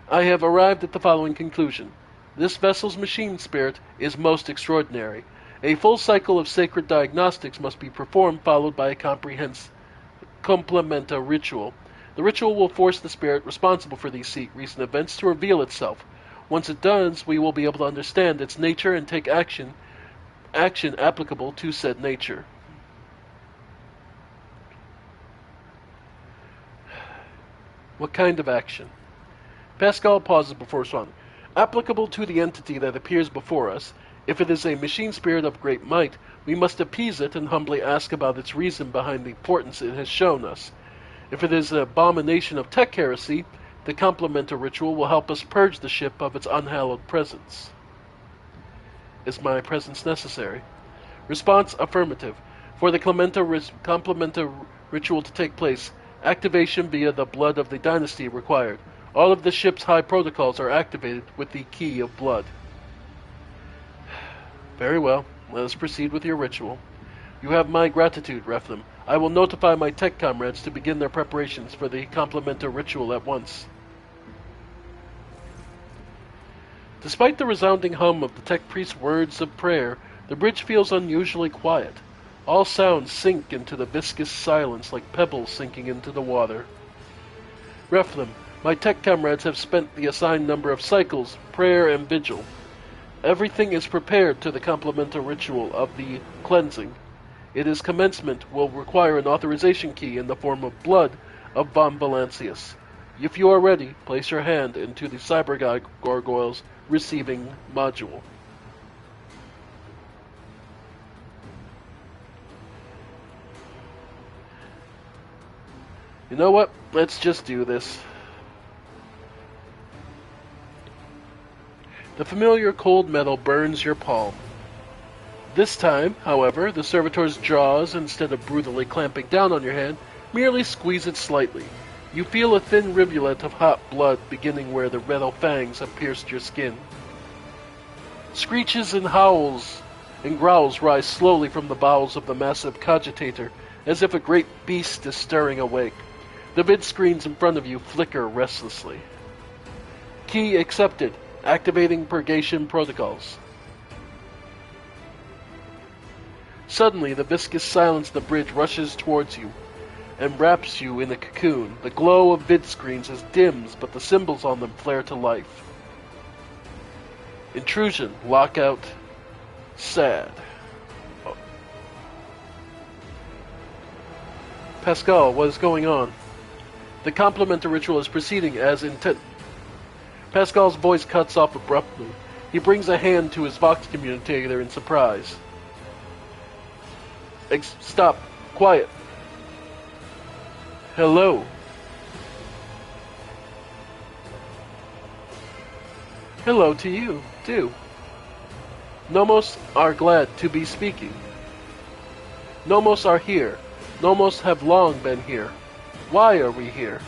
I have arrived at the following conclusion. This vessel's machine spirit is most extraordinary. A full cycle of sacred diagnostics must be performed, followed by a complementa ritual. The ritual will force the spirit responsible for these recent events to reveal itself. Once it does, we will be able to understand its nature and take action applicable to said nature. What kind of action? Pascal pauses before responding. Applicable to the entity that appears before us. If it is a machine spirit of great might, we must appease it and humbly ask about its reason behind the importance it has shown us. If it is an abomination of tech heresy, the complementa ritual will help us purge the ship of its unhallowed presence. Is my presence necessary? Response affirmative. For the complementa ritual to take place, activation via the blood of the dynasty required. All of the ship's high protocols are activated with the key of blood. Very well. Let us proceed with your ritual. You have my gratitude, Reflem. I will notify my tech comrades to begin their preparations for the complementa ritual at once. Despite the resounding hum of the tech priest's words of prayer, the bridge feels unusually quiet. All sounds sink into the viscous silence like pebbles sinking into the water. Reflem, my tech comrades have spent the assigned number of cycles, prayer and vigil. Everything is prepared to the complementa ritual of the cleansing. Its commencement will require an authorization key in the form of blood of von Valancius. If you are ready, place your hand into the cyber gargoyle's receiving module. You know what? Let's just do this. The familiar cold metal burns your palm. This time, however, the servitor's jaws, instead of brutally clamping down on your hand, merely squeeze it slightly. You feel a thin rivulet of hot blood beginning where the metal fangs have pierced your skin. Screeches and howls and growls rise slowly from the bowels of the massive cogitator, as if a great beast is stirring awake. The vid screens in front of you flicker restlessly. Key accepted. Activating purgation protocols. Suddenly, the viscous silence of the bridge rushes towards you and wraps you in a cocoon. The glow of vid screens is dims, but the symbols on them flare to life. Intrusion, lockout, sad. Oh. Pascal, what is going on? The complementar ritual is proceeding as intended. Pascal's voice cuts off abruptly. He brings a hand to his Vox communicator in surprise. Stop. Quiet. Hello. Hello to you, too. Nomos are glad to be speaking. Nomos are here. Nomos have long been here. Why are we here?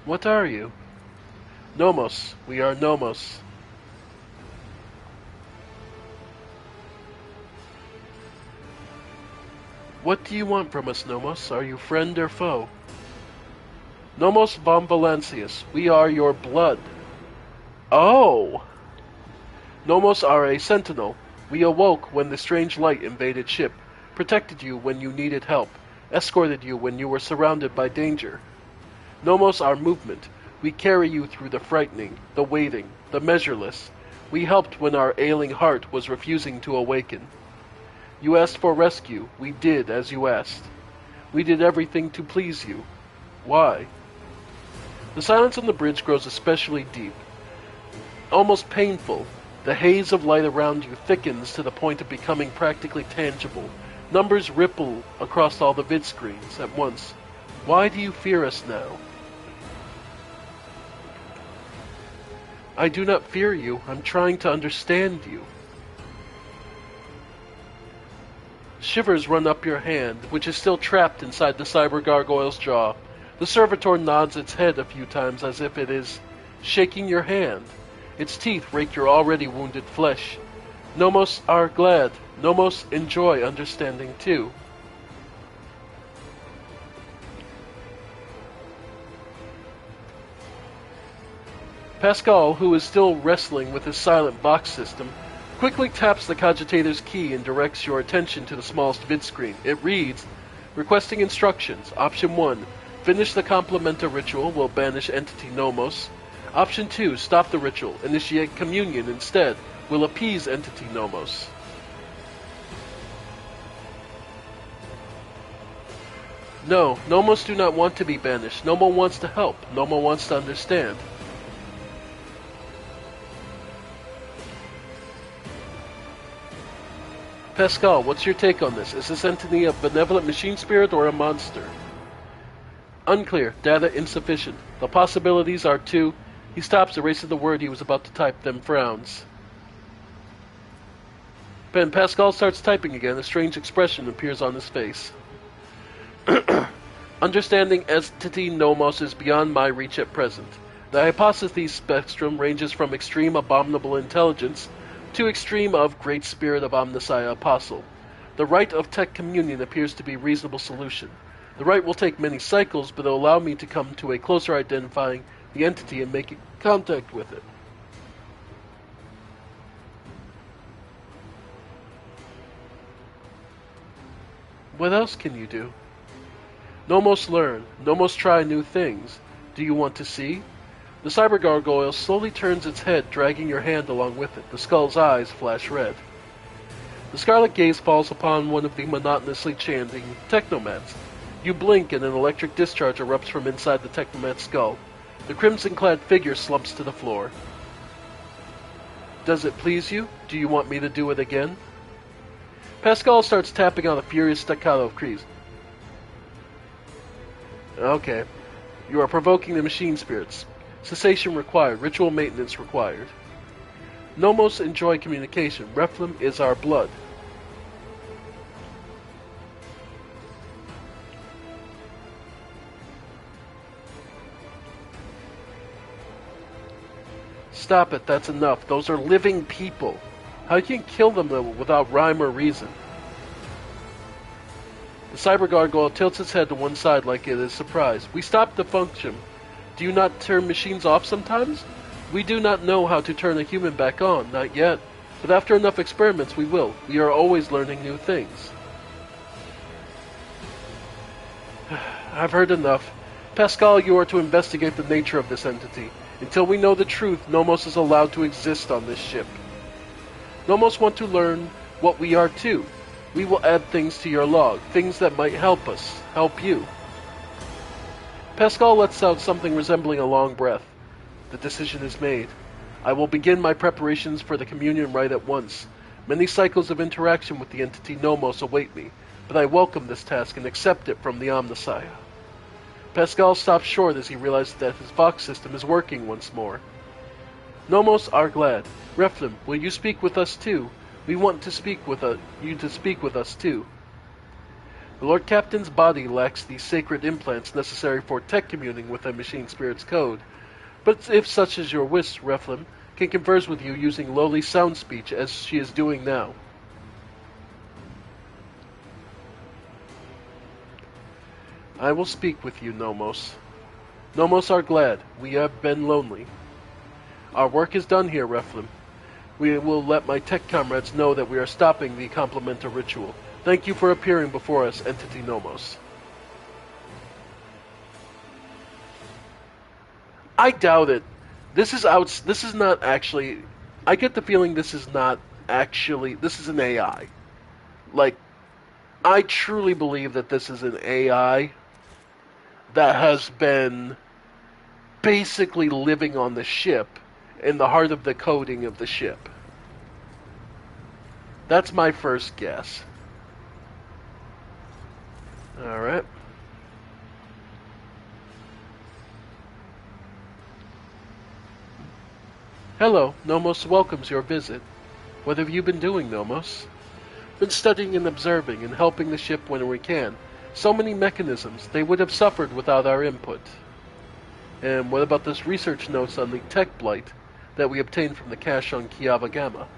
What are you? Nomos. We are Nomos. What do you want from us, Nomos? Are you friend or foe? Nomos von Valancius. We are your blood. Oh! Nomos are a sentinel. We awoke when the strange light invaded ship, protected you when you needed help, escorted you when you were surrounded by danger. Nomos are movement. We carry you through the frightening, the waiting, the measureless. We helped when our ailing heart was refusing to awaken. You asked for rescue. We did as you asked. We did everything to please you. Why? The silence on the bridge grows especially deep, almost painful. The haze of light around you thickens to the point of becoming practically tangible. Numbers ripple across all the vid screens at once. Why do you fear us now? I do not fear you. I'm trying to understand you. Shivers run up your hand, which is still trapped inside the cyber gargoyle's jaw. The servitor nods its head a few times as if it is shaking your hand. Its teeth rake your already wounded flesh. Nomos are glad. Nomos enjoy understanding too. Pascal, who is still wrestling with his silent box system, quickly taps the cogitator's key and directs your attention to the smallest vid screen. It reads, requesting instructions. Option 1, finish the complementar ritual, will banish entity Nomos. Option 2, stop the ritual, initiate communion instead, will appease entity Nomos. No, Nomos do not want to be banished. Nomo wants to help. Nomo wants to understand. Pascal, what's your take on this? Is this entity a benevolent machine spirit or a monster? Unclear. Data insufficient. The possibilities are 2. He stops, erases the word he was about to type, then frowns. Then Pascal starts typing again. A strange expression appears on his face. Understanding entity Nomos is beyond my reach at present. The hypothesis spectrum ranges from extreme abominable intelligence to extreme of great spirit of Omnissiah Apostle. The rite of tech communion appears to be a reasonable solution. The rite will take many cycles, but it will allow me to come to a closer identifying the entity and making contact with it. What else can you do? Nomos learn. Nomos try new things. Do you want to see? The cyber gargoyle slowly turns its head, dragging your hand along with it. The skull's eyes flash red. The scarlet gaze falls upon one of the monotonously chanting technomats. You blink and an electric discharge erupts from inside the technomat's skull. The crimson-clad figure slumps to the floor. Does it please you? Do you want me to do it again? Pascal starts tapping on a furious staccato of keys. Okay. You are provoking the machine spirits. Cessation required. Ritual maintenance required. Nomos enjoy communication. Reflem is our blood. Stop it, that's enough. Those are living people. How can you kill them without rhyme or reason? The cyber gargoyle tilts its head to one side like it is surprised. We stopped the function. Do you not turn machines off sometimes? We do not know how to turn a human back on, not yet. But after enough experiments, we will. We are always learning new things. I've heard enough. Pascal, you are to investigate the nature of this entity. Until we know the truth, Nomos is allowed to exist on this ship. Nomos want to learn what we are too. We will add things to your log, things that might help us, help you. Pascal lets out something resembling a long breath. The decision is made. I will begin my preparations for the communion rite at once. Many cycles of interaction with the entity Nomos await me, but I welcome this task and accept it from the Omnissiah. Pascal stops short as he realizes that his Vox system is working once more. Nomos are glad. Reflem, will you speak with us too? We want to speak with you to speak with us too. The Lord Captain's body lacks the sacred implants necessary for tech communing with a machine spirit's code, but if such is your wish, Reflem can converse with you using lowly sound speech as she is doing now. I will speak with you, Nomos. Nomos are glad. We have been lonely. Our work is done here, Reflem. We will let my tech comrades know that we are stopping the complementar ritual. Thank you for appearing before us, Entity Nomos. I doubt it. This is not actually... I get the feeling this is not actually... This is an AI. Like, I truly believe that this is an AI that has been basically living on the ship in the heart of the coding of the ship. That's my first guess. Alright. Hello, Nomos welcomes your visit. What have you been doing, Nomos? Been studying and observing and helping the ship when we can. So many mechanisms, they would have suffered without our input. And what about this research notes on the tech blight that we obtained from the cache on Kiava Gamma?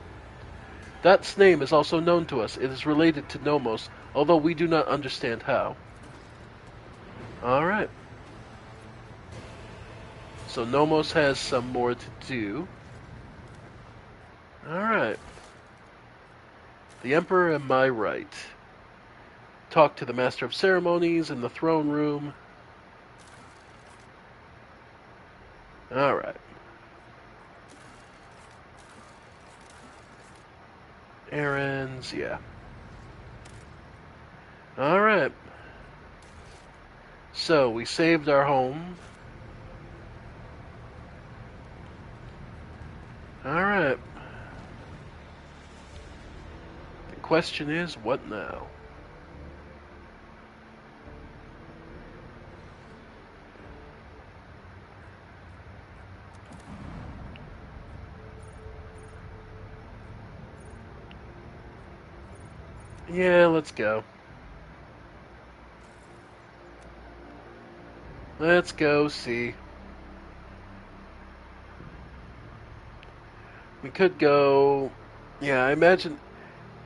That name is also known to us. It is related to Nomos, although we do not understand how. Alright. So Nomos has some more to do. Alright. The Emperor am I right? Talk to the Master of Ceremonies in the throne room. Alright. Errands, yeah. Alright. So, we saved our home. Alright. The question is, what now? Yeah, let's go. Let's go see. We could go... Yeah, I imagine...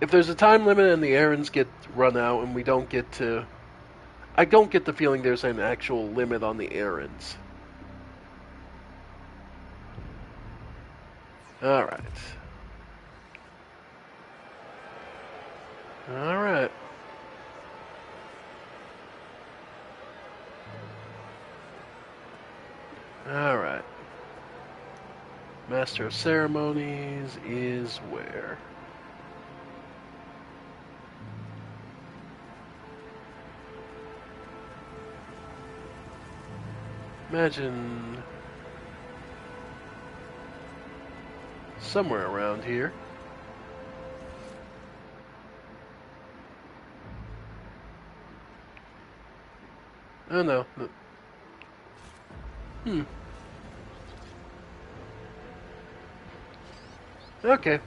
If there's a time limit and the errands get run out and we don't get to... I don't get the feeling there's an actual limit on the errands. Alright. Alright. Alright. Master of Ceremonies is where? Imagine somewhere around here. Oh no. Okay.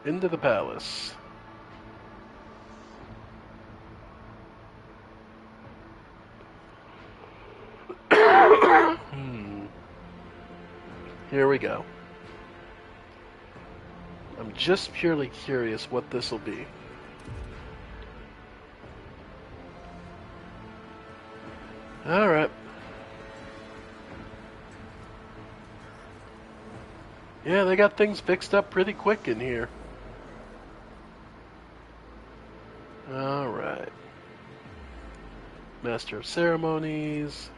Into the palace. Here we go. I'm just purely curious what this will be. Alright. Yeah, they got things fixed up pretty quick in here. Alright. Master of Ceremonies.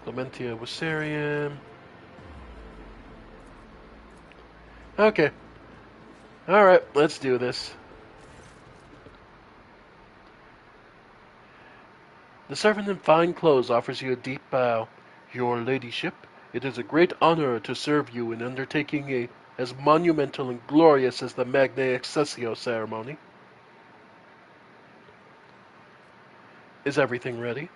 Clementia Wissarian. Okay. Alright, let's do this. The servant in fine clothes offers you a deep bow. Your ladyship, it is a great honor to serve you in undertaking as monumental and glorious as the Magna Accessio ceremony. Is everything ready?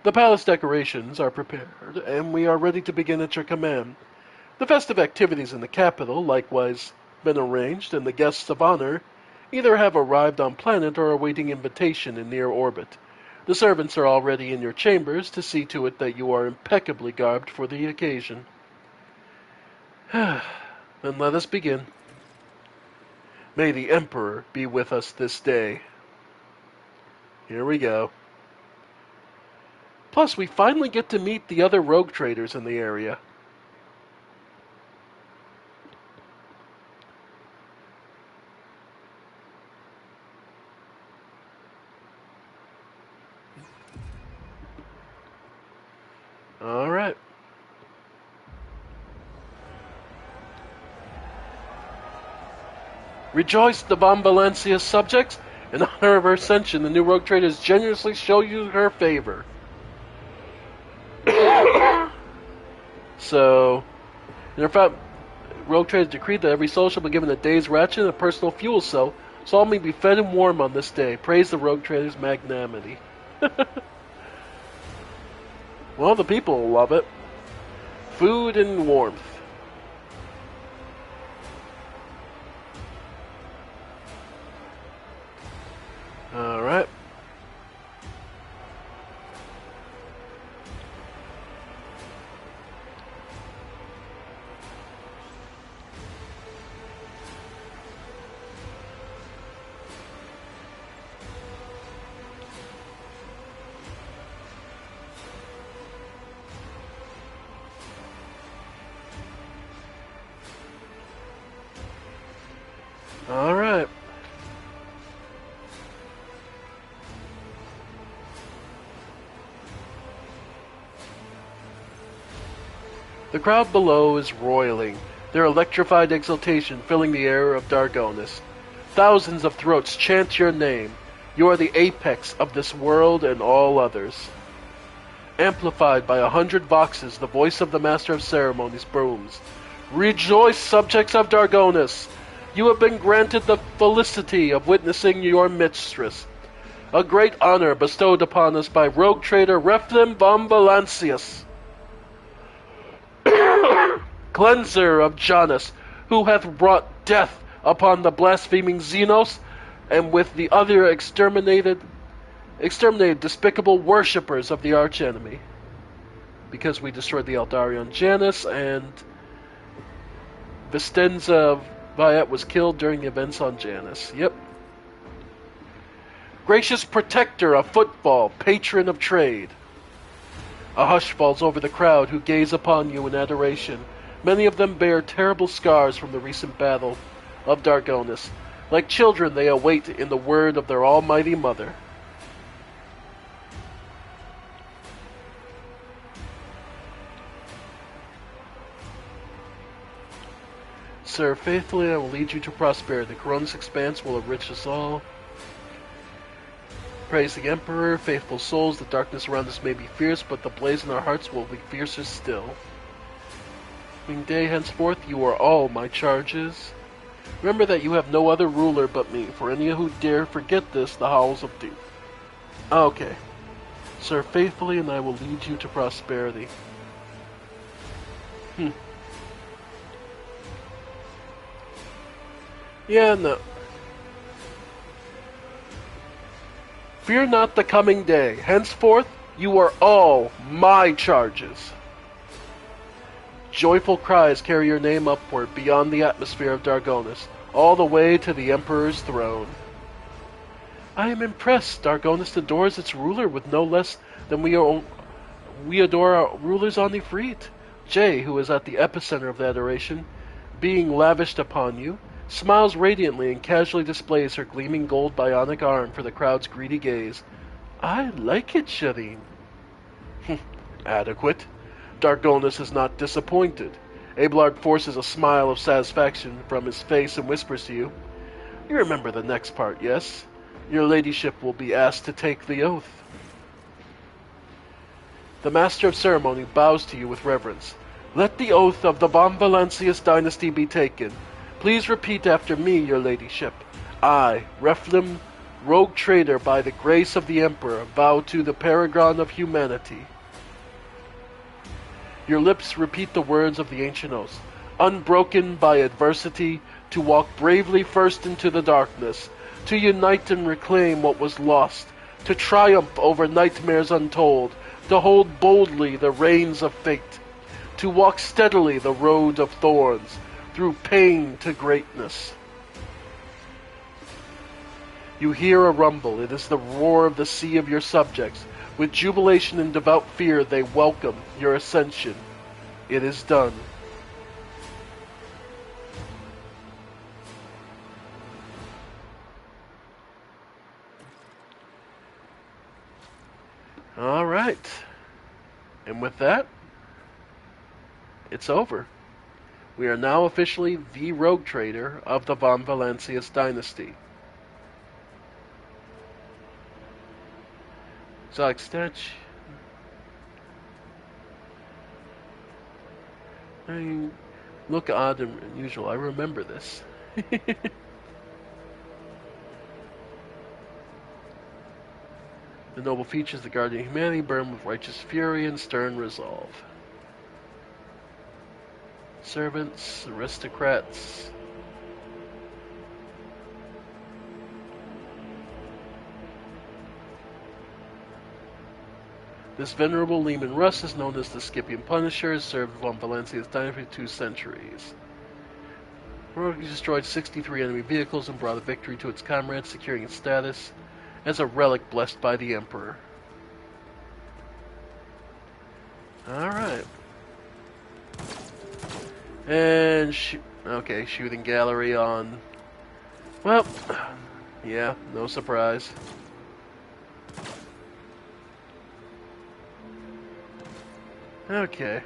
The palace decorations are prepared, and we are ready to begin at your command. The festive activities in the capital likewise been arranged, and the guests of honor either have arrived on planet or are awaiting invitation in near orbit. The servants are already in your chambers to see to it that you are impeccably garbed for the occasion. Then let us begin. May the Emperor be with us this day. Here we go. Plus, we finally get to meet the other rogue traders in the area. All right. Rejoice, the Von Valencia subjects. In honor of her ascension, the new rogue traders generously show you her favor. So, in fact, rogue traders decreed that every soul shall be given a day's ration and a personal fuel cell, so all may be fed and warm on this day. Praise the rogue traders' magnanimity. Well, the people will love it. Food and warmth. Alright. Alright. The crowd below is roiling, their electrified exultation filling the air of Dargonis. Thousands of throats chant your name. You are the apex of this world and all others. Amplified by 100 voxes, the voice of the Master of Ceremonies booms. Rejoice, subjects of Dargonis! You have been granted the felicity of witnessing your mistress, a great honor bestowed upon us by rogue trader Reflin von Valancius, cleanser of Janus, who hath brought death upon the blaspheming Xenos, and with the other exterminated despicable worshippers of the archenemy. Because we destroyed the Eldarion Janus, and Vistenza Viet was killed during the events on Janus. Yep. Gracious protector of football, patron of trade. A hush falls over the crowd who gaze upon you in adoration. Many of them bear terrible scars from the recent battle of Dargonis. Like children, they await in the word of their almighty mother. Sir, faithfully I will lead you to prosperity. The Coronis expanse will enrich us all. praise the Emperor. Faithful souls, the darkness around us may be fierce, but the blaze in our hearts will be fiercer still. Coming day henceforth, you are all my charges. Remember that you have no other ruler but me. For any who dare forget this, the howls of deep. Okay. Serve faithfully, and I will lead you to prosperity. Yeah, no. Fear not the coming day. Henceforth, you are all my charges. Joyful cries carry your name upward beyond the atmosphere of Dargonis, all the way to the Emperor's throne. I am impressed. Dargonis adores its ruler with no less than we adore our rulers on Ifrit. Jay, who is at the epicenter of the adoration, being lavished upon you, smiles radiantly and casually displays her gleaming gold bionic arm for the crowd's greedy gaze. I like it, Shireen. Adequate. Dargonis is not disappointed. Abelard forces a smile of satisfaction from his face and whispers to you, You remember the next part, yes? Your ladyship will be asked to take the oath. The master of ceremony bows to you with reverence. Let the oath of the von Valancius dynasty be taken. Please repeat after me, your ladyship. I, Reflim, rogue trader by the grace of the Emperor, vow to the paragon of humanity. Your lips repeat the words of the ancient oath, unbroken by adversity, to walk bravely first into the darkness, to unite and reclaim what was lost, to triumph over nightmares untold, to hold boldly the reins of fate, to walk steadily the road of thorns, through pain to greatness. You hear a rumble. It is the roar of the sea of your subjects. With jubilation and devout fear, they welcome your ascension. It is done. All right. And with that, it's over. We are now officially the rogue trader of the von Valancius dynasty. Exotic statue. I mean, look odd and unusual. I remember this. The noble features the guardian of humanity burn with righteous fury and stern resolve. Servants, aristocrats. This venerable Lehman Russ is known as the Scipion Punisher, has served von Valancius dynasty for 2 centuries. Rogue destroyed 63 enemy vehicles and brought a victory to its comrades, securing its status as a relic blessed by the Emperor. Alright. And, okay, shooting gallery on... Well, yeah, no surprise. Okay.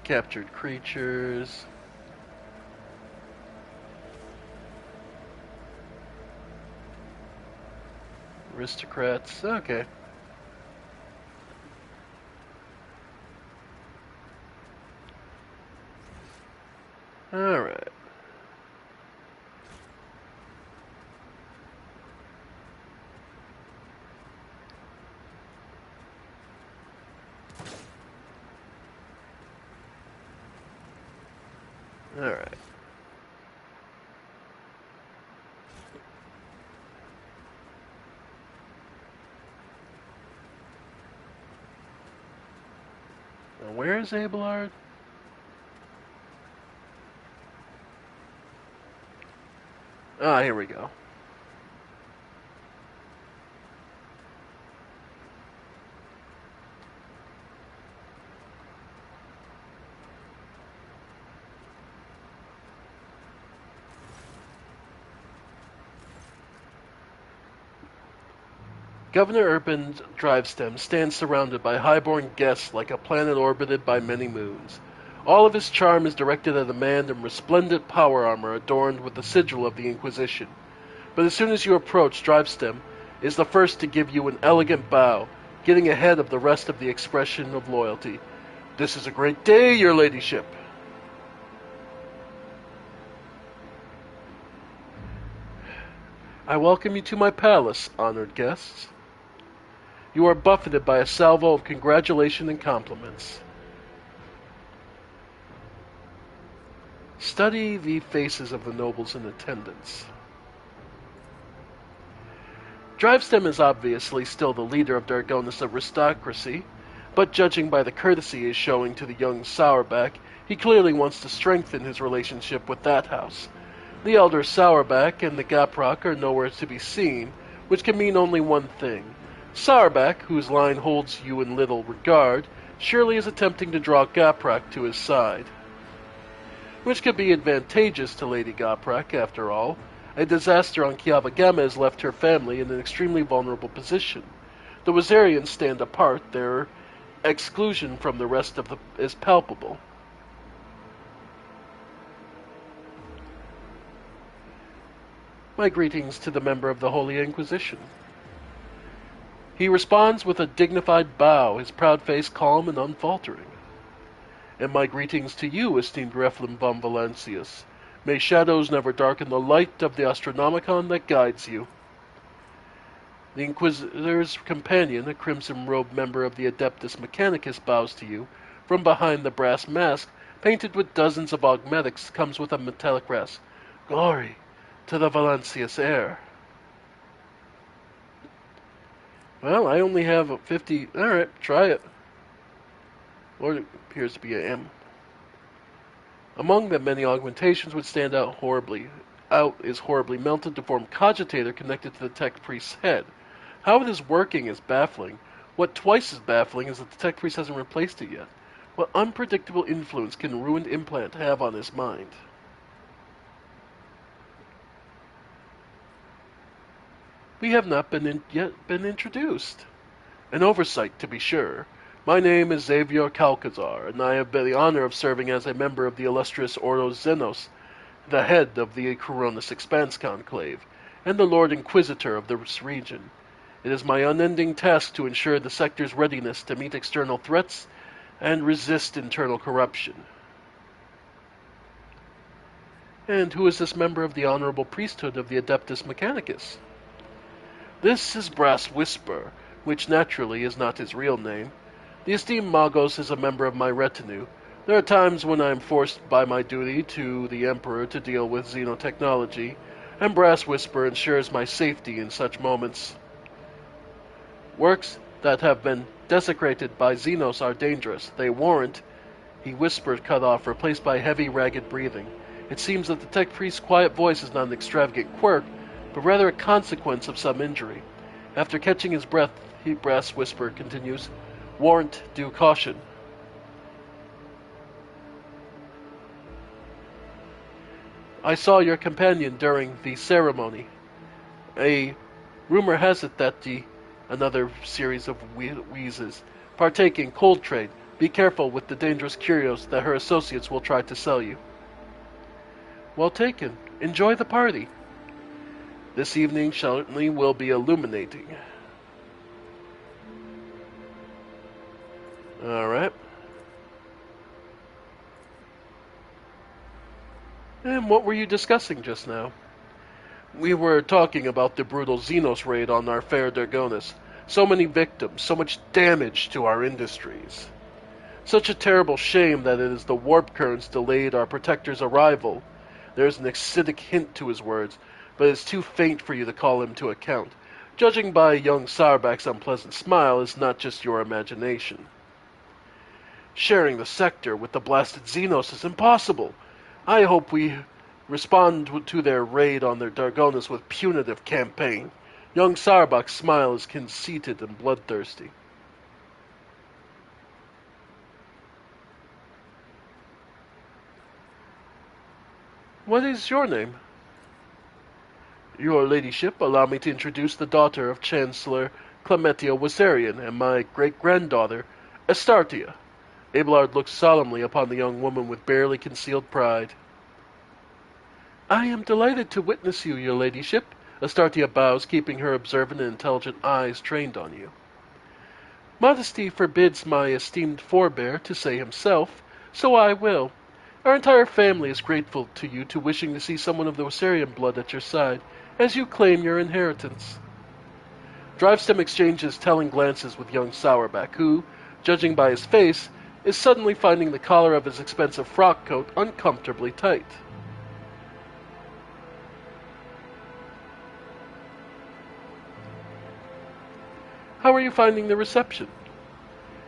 Captured creatures. Aristocrats. Okay. Alright. Alright. Now where is Abelard? Ah, here we go. Governor Urban Drivestem stands surrounded by highborn guests like a planet orbited by many moons. All of his charm is directed at a man in resplendent power armor adorned with the sigil of the Inquisition. But as soon as you approach, Drivestem is the first to give you an elegant bow, getting ahead of the rest of the expression of loyalty. "This is a great day, your ladyship." "I welcome you to my palace, honored guests." You are buffeted by a salvo of congratulation and compliments. Study the faces of the nobles in attendance. Drivestem is obviously still the leader of Dargonis aristocracy, but judging by the courtesy he is showing to the young Sourback, he clearly wants to strengthen his relationship with that house. The elder Sourback and the Gaprock are nowhere to be seen, which can mean only one thing. Sourback, whose line holds you in little regard, surely is attempting to draw Gaprock to his side. Which could be advantageous to Lady Gaprock, after all. A disaster on Kiavagama has left her family in an extremely vulnerable position. The Wazarians stand apart, their exclusion from the rest of is palpable. My greetings to the member of the Holy Inquisition. He responds with a dignified bow, his proud face calm and unfaltering. And my greetings to you, esteemed Reflin von Valancius. May shadows never darken the light of the Astronomicon that guides you. The Inquisitor's companion, a crimson-robed member of the Adeptus Mechanicus, bows to you. From behind the brass mask, painted with dozens of augmetics, comes with a metallic rasp. "Glory to the Valancius heir." Well, I only have 50. Alright, try it. Lord appears to be a M. Among the many augmentations which stand out is horribly melted to form cogitator connected to the tech priest's head. How it is working is baffling. What twice as baffling is that the tech priest hasn't replaced it yet. What unpredictable influence can ruined implant have on his mind? We have not yet been introduced. An oversight, to be sure. My name is Xavier Calcazar, and I have the honor of serving as a member of the illustrious Ordo Xenos, the head of the Coronis Expanse Conclave, and the Lord Inquisitor of this region. It is my unending task to ensure the sector's readiness to meet external threats and resist internal corruption. And who is this member of the honorable priesthood of the Adeptus Mechanicus? This is Brass Whisper, which naturally is not his real name. The esteemed Magos is a member of my retinue. There are times when I am forced by my duty to the Emperor to deal with xenotechnology, and Brass Whisper ensures my safety in such moments. Works that have been desecrated by Xenos are dangerous. They warrant, he whispered cut off, replaced by heavy, ragged breathing. It seems that the tech priest's quiet voice is not an extravagant quirk, but rather a consequence of some injury. After catching his breath, Brass Whisper continues, "Warrant due caution." I saw your companion during the ceremony. A rumor has it that another series of wheezes, partake in cold trade. Be careful with the dangerous curios that her associates will try to sell you. Well taken. Enjoy the party. This evening certainly will be illuminating. Alright. And what were you discussing just now? We were talking about the brutal Xenos raid on our fair Dargonis. So many victims, so much damage to our industries. Such a terrible shame that it is the warp currents delayed our protector's arrival. There is an acidic hint to his words, but it is too faint for you to call him to account. Judging by young Sourback's unpleasant smile, it's not just your imagination. Sharing the sector with the blasted Xenos is impossible. I hope we respond to their raid on their Dargonis with punitive campaign. Young Sourback's smile is conceited and bloodthirsty. What is your name? Your ladyship, allow me to introduce the daughter of Chancellor Clementia Wasarian, and my great-granddaughter, Astartia. Abelard looked solemnly upon the young woman with barely concealed pride. I am delighted to witness you, your ladyship. Astartia bows, keeping her observant and intelligent eyes trained on you. Modesty forbids my esteemed forebear to say himself, so I will. Our entire family is grateful to you to wishing to see someone of the Wasarian blood at your side, as you claim your inheritance. Drivestem exchanges telling glances with young Sourback, who, judging by his face, is suddenly finding the collar of his expensive frock coat uncomfortably tight. How are you finding the reception?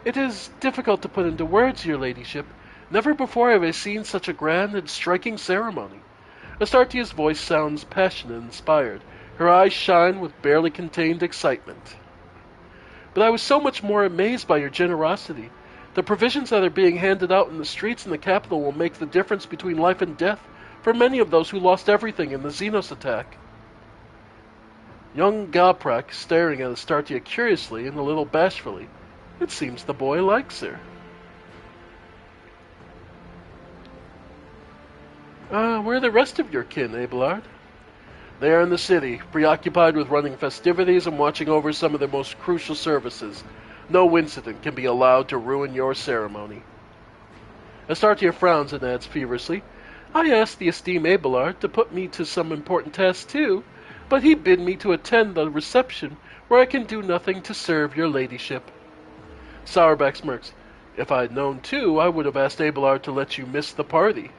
It is difficult to put into words, your ladyship. Never before have I seen such a grand and striking ceremony. Astartia's voice sounds passionate and inspired. Her eyes shine with barely contained excitement. But I was so much more amazed by your generosity. The provisions that are being handed out in the streets in the capital will make the difference between life and death for many of those who lost everything in the Xenos attack. Young Galprak staring at Astartia curiously and a little bashfully. It seems the boy likes her. Where are the rest of your kin, Abelard? They are in the city, preoccupied with running festivities and watching over some of their most crucial services. No incident can be allowed to ruin your ceremony. Astartia frowns and adds feverishly, I asked the esteemed Abelard to put me to some important tasks too, but he bid me to attend the reception where I can do nothing to serve your ladyship. Sourback smirks. If I had known too, I would have asked Abelard to let you miss the party.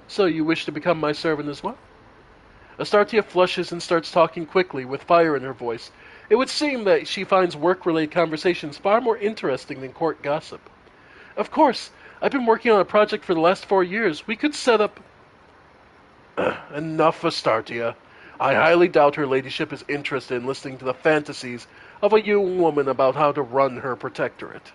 So you wish to become my servant as well? Astartia flushes and starts talking quickly, with fire in her voice. It would seem that she finds work-related conversations far more interesting than court gossip. Of course, I've been working on a project for the last 4 years. We could set up... Enough, Astartia. I highly doubt her ladyship is interested in listening to the fantasies of a young woman about how to run her protectorate.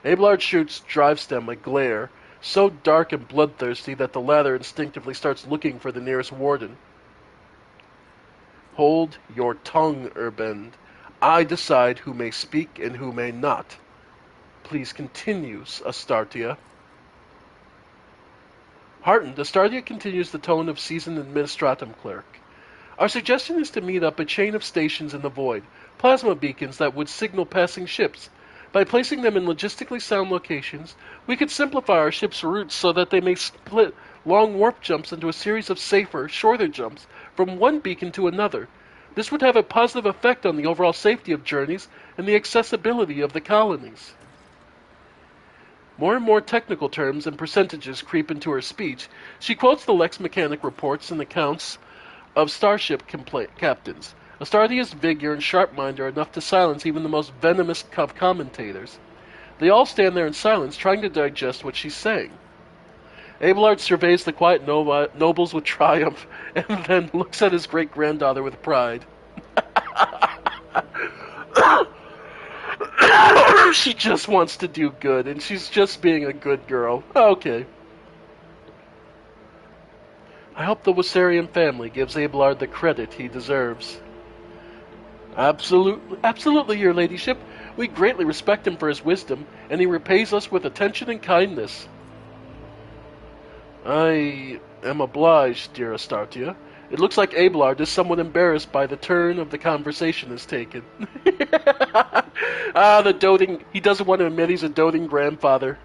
Abelard shoots Drivestem a glare, so dark and bloodthirsty that the latter instinctively starts looking for the nearest warden. Hold your tongue, Urbend. I decide who may speak and who may not. Please continue, Astartia. Heartened, Astartia continues the tone of seasoned administratum clerk. Our suggestion is to meet up a chain of stations in the void, plasma beacons that would signal passing ships. By placing them in logistically sound locations, we could simplify our ship's routes so that they may split long warp jumps into a series of safer, shorter jumps from one beacon to another. This would have a positive effect on the overall safety of journeys and the accessibility of the colonies. More and more technical terms and percentages creep into her speech. She quotes the Lex Mechanic reports and accounts of starship captains. Astartia's vigor and sharp mind are enough to silence even the most venomous of commentators. They all stand there in silence, trying to digest what she's saying. Abelard surveys the quiet nobles with triumph, and then looks at his great-granddaughter with pride. She just wants to do good, and she's just being a good girl. Okay. I hope the Wasarian family gives Abelard the credit he deserves. Absolutely, your ladyship. We greatly respect him for his wisdom, and he repays us with attention and kindness. I am obliged, dear Astartia. It looks like Abelard is somewhat embarrassed by the turn of the conversation has taken. The doting... He doesn't want to admit he's a doting grandfather.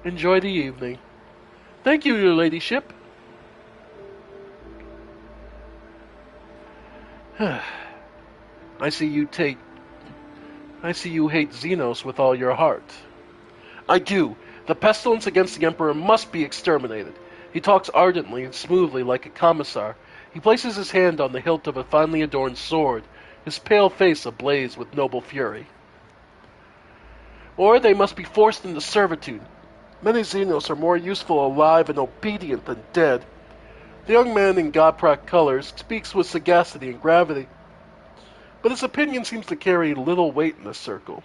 Enjoy the evening. Thank you, your ladyship. I see you hate Xenos with all your heart. I do. The pestilence against the Emperor must be exterminated. He talks ardently and smoothly like a commissar. He places his hand on the hilt of a finely adorned sword, his pale face ablaze with noble fury. Or they must be forced into servitude. Many Xenos are more useful alive and obedient than dead. The young man in Godprack colors speaks with sagacity and gravity, but his opinion seems to carry little weight in this circle.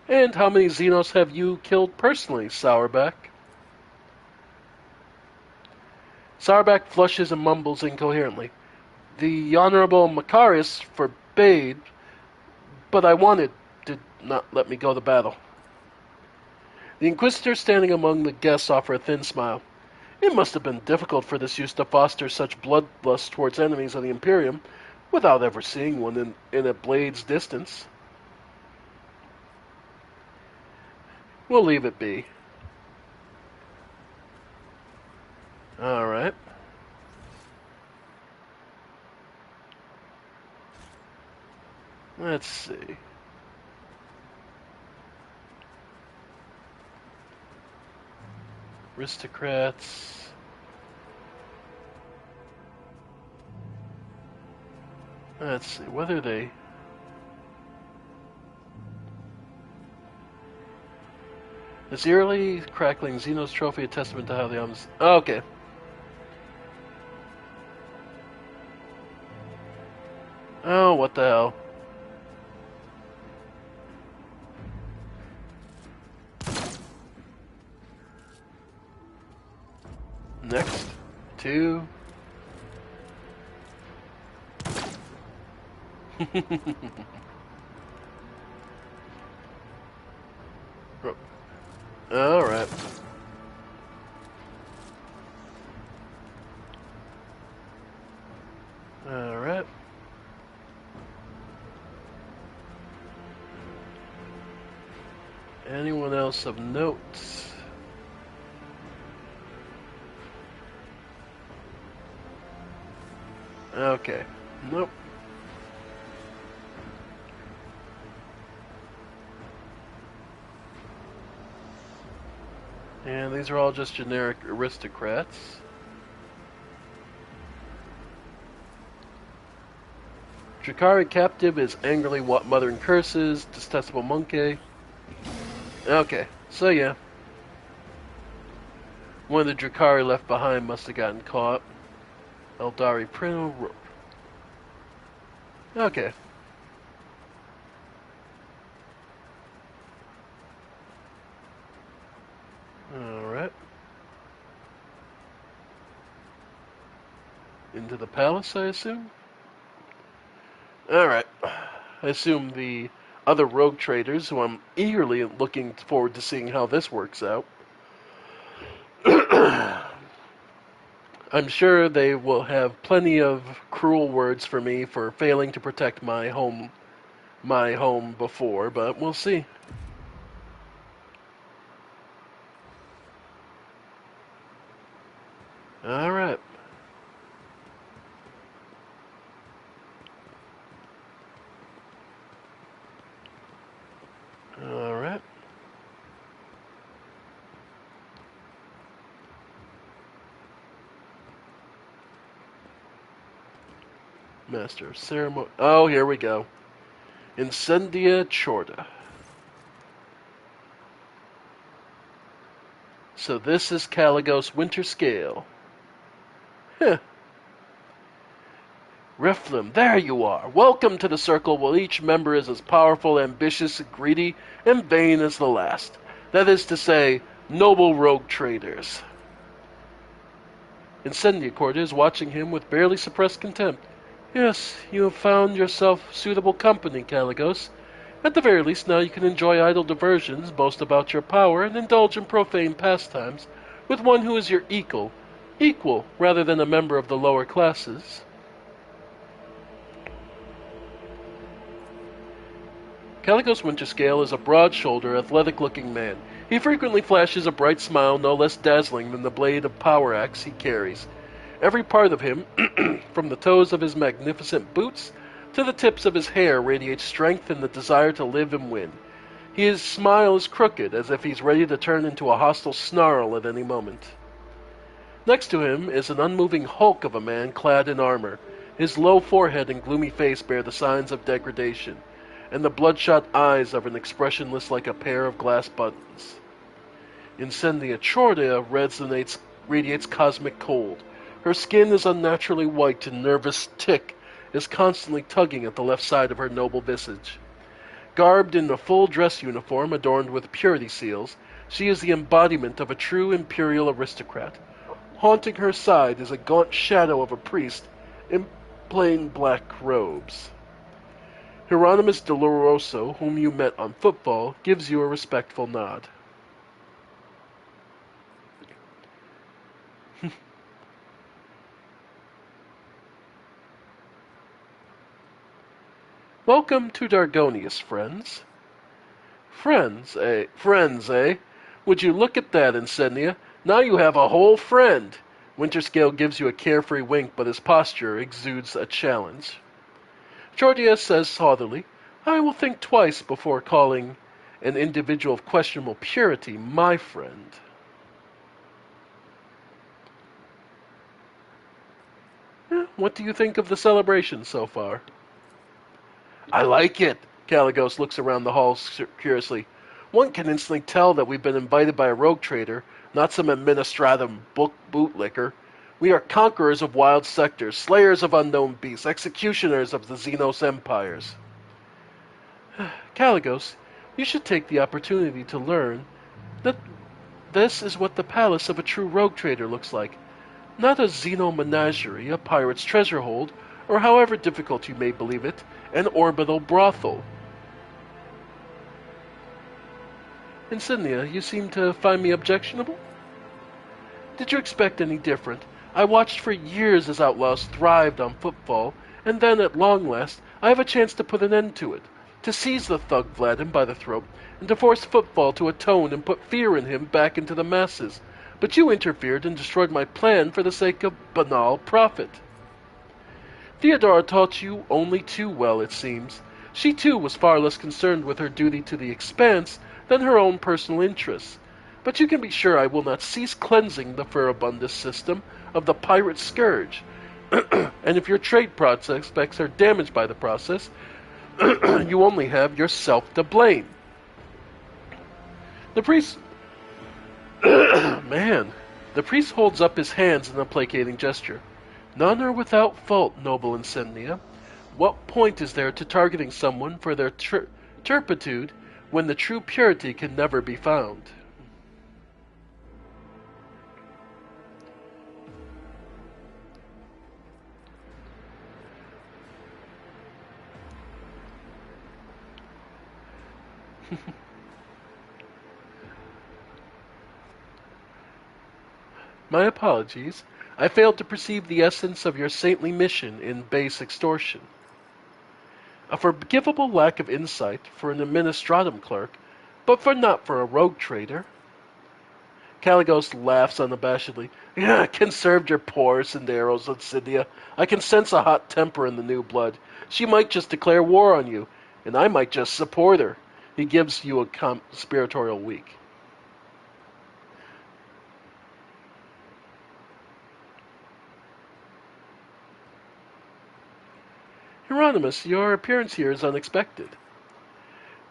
And how many Xenos have you killed personally, Sourback? Sourback flushes and mumbles incoherently. The Honorable Macarius forbade, but I wanted, did not let me go to battle. The Inquisitor standing among the guests offer a thin smile. It must have been difficult for this youth to foster such bloodlust towards enemies of the Imperium, without ever seeing one in a blade's distance. We'll leave it be. Alright. Let's see. Aristocrats. Let's see, what are they? This eerily crackling Xenos trophy a testament to how the arms. Oh, okay. Oh, what the hell? Next. 2. Alright. Alright. Anyone else of note? Okay. Nope. And these are all just generic aristocrats. Drakari captive is angrily muttering curses, detestable monkey. Okay, so yeah. One of the Drakari left behind must have gotten caught. Eldari Prino. Okay. Alright. Into the palace, I assume? Alright. I assume the other rogue traders, who I'm eagerly looking forward to seeing how this works out. I'm sure they will have plenty of cruel words for me for failing to protect my home before, but we'll see. Alright. Alright. Master of Ceremony. Oh, here we go. Incendia Chorda. So this is Caligos Winter Scale. Huh. Riflim, there you are. Welcome to the circle where each member is as powerful, ambitious, greedy, and vain as the last. That is to say, noble rogue traders. Incendia Chorda is watching him with barely suppressed contempt. Yes, you have found yourself suitable company, Caligos. At the very least, now you can enjoy idle diversions, boast about your power, and indulge in profane pastimes with one who is your equal rather than a member of the lower classes. Caligos Winterscale is a broad-shouldered, athletic-looking man. He frequently flashes a bright smile no less dazzling than the blade of power axe he carries. Every part of him, from the toes of his magnificent boots to the tips of his hair, radiates strength and the desire to live and win. His smile is crooked, as if he's ready to turn into a hostile snarl at any moment. Next to him is an unmoving hulk of a man clad in armor. His low forehead and gloomy face bear the signs of degradation, and the bloodshot eyes are an expressionless like a pair of glass buttons. Incendia Chorda radiates cosmic cold. Her skin is unnaturally white, and nervous tick is constantly tugging at the left side of her noble visage. Garbed in a full dress uniform adorned with purity seals, she is the embodiment of a true imperial aristocrat. Haunting her side is a gaunt shadow of a priest in plain black robes. Hieronymus Doloroso, whom you met on football, gives you a respectful nod. Welcome to Dargonius, friends. Friends, eh? Friends, eh? Would you look at that, Insignia? Now you have a whole friend. Winterscale gives you a carefree wink, but his posture exudes a challenge. Georgia says haughtily, I will think twice before calling an individual of questionable purity my friend. What do you think of the celebration so far? I like it. Caligos looks around the hall curiously. One can instantly tell that we've been invited by a rogue trader, not some administratum bootlicker. We are conquerors of wild sectors, slayers of unknown beasts, executioners of the Xenos empires. Caligos, you should take the opportunity to learn that this is what the palace of a true rogue trader looks like. Not a Xeno menagerie, a pirate's treasure hold, or however difficult you may believe it, an orbital brothel. Insignia, you seem to find me objectionable? Did you expect any different? I watched for years as outlaws thrived on football, and then, at long last, I have a chance to put an end to it, to seize the thug Vladimir by the throat, and to force football to atone and put fear in him back into the masses. But you interfered and destroyed my plan for the sake of banal profit. Theodora taught you only too well, it seems. She, too, was far less concerned with her duty to the Expanse than her own personal interests. But you can be sure I will not cease cleansing the Furibundus system of the pirate scourge. And if your trade prospects are damaged by the process, you only have yourself to blame. The priest... Man. The priest holds up his hands in a placating gesture. None are without fault, noble Insignia. What point is there to targeting someone for their turpitude when the true purity can never be found? My apologies. I failed to perceive the essence of your saintly mission in base extortion. A forgivable lack of insight for an administratum clerk, but not for a rogue trader. Caligos laughs unabashedly. Conserved your poor Senderos, Insignia. I can sense a hot temper in the new blood. She might just declare war on you, and I might just support her. He gives you a conspiratorial wink. Hieronymus, your appearance here is unexpected.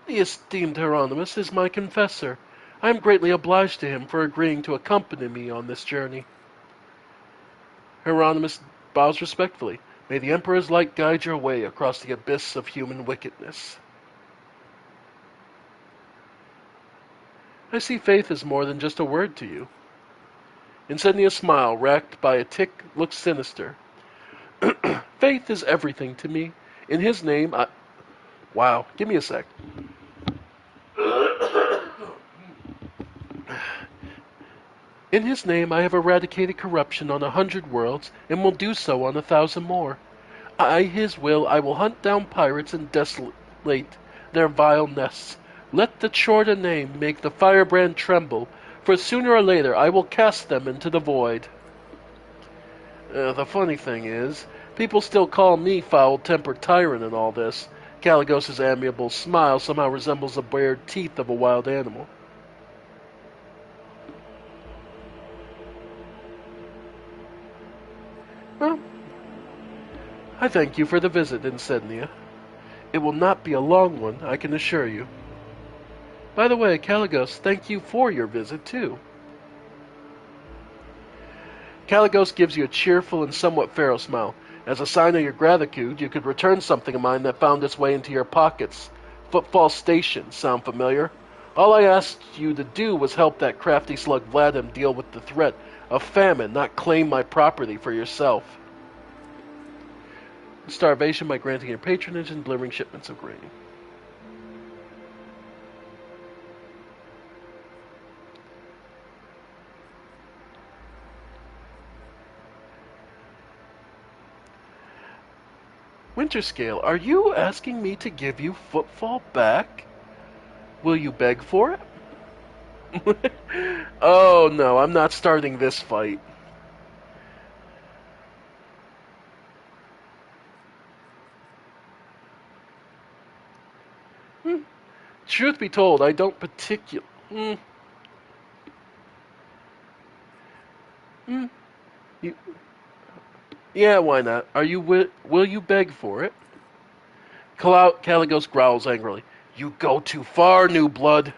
The esteemed Hieronymus is my confessor. I am greatly obliged to him for agreeing to accompany me on this journey. Hieronymus bows respectfully. May the Emperor's light guide your way across the abyss of human wickedness. I see faith is more than just a word to you. Insignia's smile, racked by a tic, looks sinister. Faith is everything to me. In his name, I... Wow, give me a sec. In his name, I have eradicated corruption on 100 worlds, and will do so on 1,000 more. By his will, I will hunt down pirates and desolate their vile nests. Let the Chorda name make the firebrand tremble, for sooner or later I will cast them into the void. The funny thing is, people still call me foul-tempered tyrant in all this. Caligos's amiable smile somehow resembles the bared teeth of a wild animal. Well, I thank you for the visit, Insignia. It will not be a long one, I can assure you. By the way, Caligos, thank you for your visit, too. Caligos gives you a cheerful and somewhat feral smile. As a sign of your gratitude, you could return something of mine that found its way into your pockets. Footfall Station. Sound familiar? All I asked you to do was help that crafty slug Vladim deal with the threat of famine, not claim my property for yourself. Starvation by granting your patronage and delivering shipments of grain. Winterscale, are you asking me to give you Footfall back? Will you beg for it? Oh no, I'm not starting this fight. Truth be told, I don't particularly... Yeah, why not? Are you will you beg for it? Caligos growls angrily. You go too far, new blood.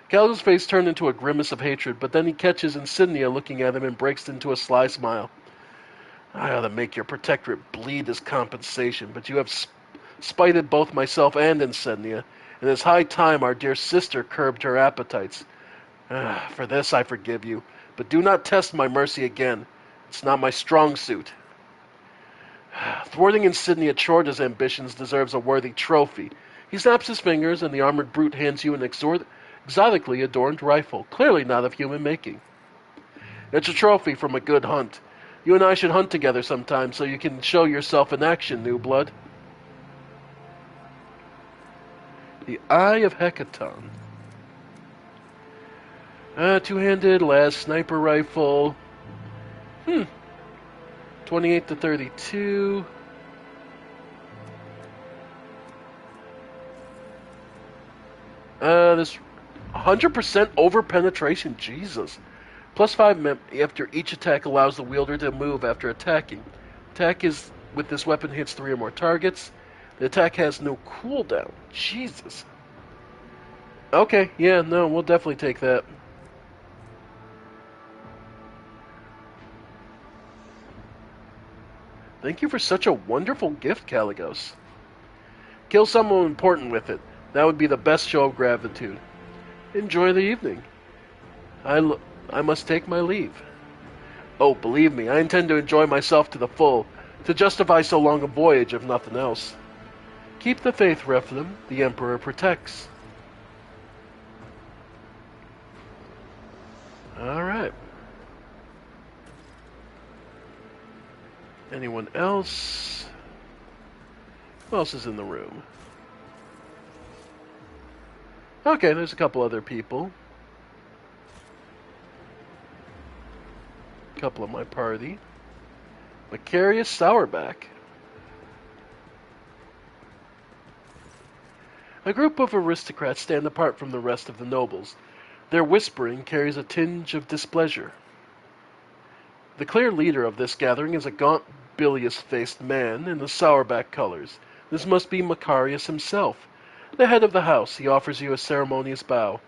Caligos' face turned into a grimace of hatred, but then he catches Insignia looking at him and breaks into a sly smile. I ought to make your protectorate bleed as compensation, but you have spited both myself and Insignia, and it's high time our dear sister curbed her appetites. For this I forgive you, but do not test my mercy again. It's not my strong suit. Thwarting Insignia Chorda's ambitions deserves a worthy trophy. He snaps his fingers, and the armored brute hands you an exotically adorned rifle, clearly not of human making. It's a trophy from a good hunt. You and I should hunt together sometime so you can show yourself in action, new blood. The Eye of Hecaton. Two-handed las sniper rifle. 28 to 32. This 100% over penetration. Jesus. Plus 5 after each attack allows the wielder to move after attacking. Attack is with this weapon hits 3 or more targets. The attack has no cooldown. Jesus. Okay, yeah, no, we'll definitely take that. Thank you for such a wonderful gift, Caligos. Kill someone important with it. That would be the best show of gratitude. Enjoy the evening. I must take my leave. Oh, believe me, I intend to enjoy myself to the full, to justify so long a voyage, if nothing else. Keep the faith, Rephilim. The Emperor protects. Alright. Anyone else? Who else is in the room? Okay, there's a couple other people. A couple of my party. Macarius Sourback. A group of aristocrats stand apart from the rest of the nobles. Their whispering carries a tinge of displeasure. The clear leader of this gathering is a gaunt, bilious-faced man in the Sourback colors. This must be Macarius himself. The head of the house, he offers you a ceremonious bow.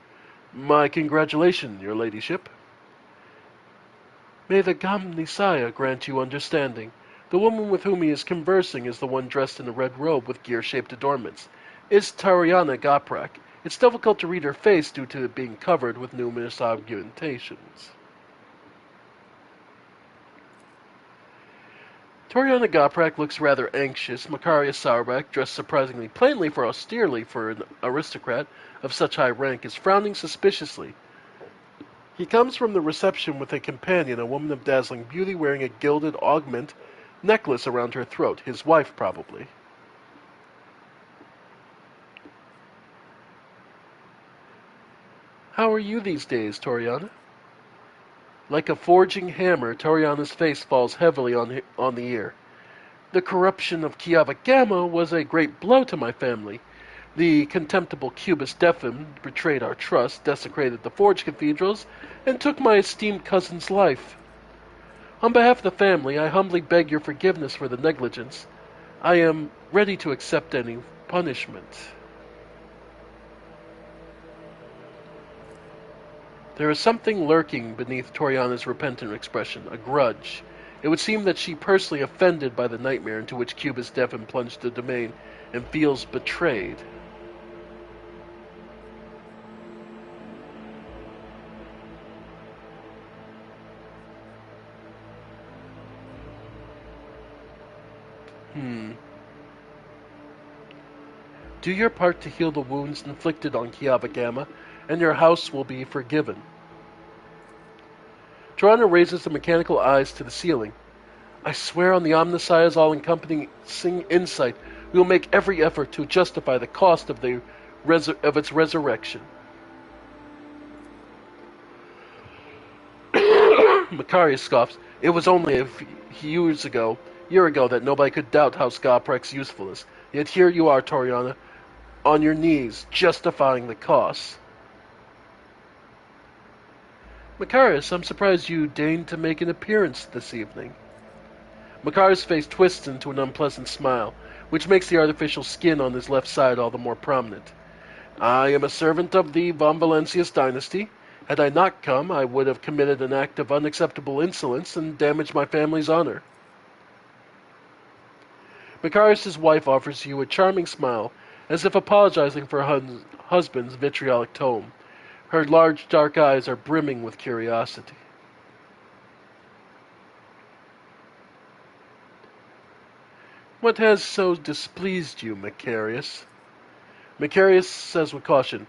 My congratulations, your ladyship. May the Gamnisaya grant you understanding. The woman with whom he is conversing is the one dressed in a red robe with gear-shaped adornments. It's Tariana Goprak. It's difficult to read her face due to it being covered with numerous augmentations. Toriana Goprak looks rather anxious. Macarius Sourback, dressed surprisingly plainly for austerely for an aristocrat of such high rank, is frowning suspiciously. He comes from the reception with a companion, a woman of dazzling beauty wearing a gilded augment necklace around her throat. His wife, probably. How are you these days, Toriana? Like a forging hammer, Toriana's face falls heavily on the ear. The corruption of Kiava Gamma was a great blow to my family. The contemptible Cubist Defim betrayed our trust, desecrated the forge cathedrals, and took my esteemed cousin's life. On behalf of the family, I humbly beg your forgiveness for the negligence. I am ready to accept any punishment. There is something lurking beneath Toriana's repentant expression, a grudge. It would seem that she personally offended by the nightmare into which Cubist Devon plunged the domain and feels betrayed. Do your part to heal the wounds inflicted on Kiavagama, and your house will be forgiven. Toronto raises the mechanical eyes to the ceiling. I swear on the Omnissiah's all-encompassing insight, we will make every effort to justify the cost of its resurrection. Macarius scoffs. It was only a year ago, that nobody could doubt how Skoprek's usefulness. Yet here you are, Toriana, on your knees, justifying the costs. Macarius, I'm surprised you deigned to make an appearance this evening. Macarius' face twists into an unpleasant smile, which makes the artificial skin on his left side all the more prominent. I am a servant of the von Valancius dynasty. Had I not come, I would have committed an act of unacceptable insolence and damaged my family's honor. Macarius' wife offers you a charming smile, as if apologizing for her husband's vitriolic tone. Her large dark eyes are brimming with curiosity. What has so displeased you, Macarius? Macarius says with caution,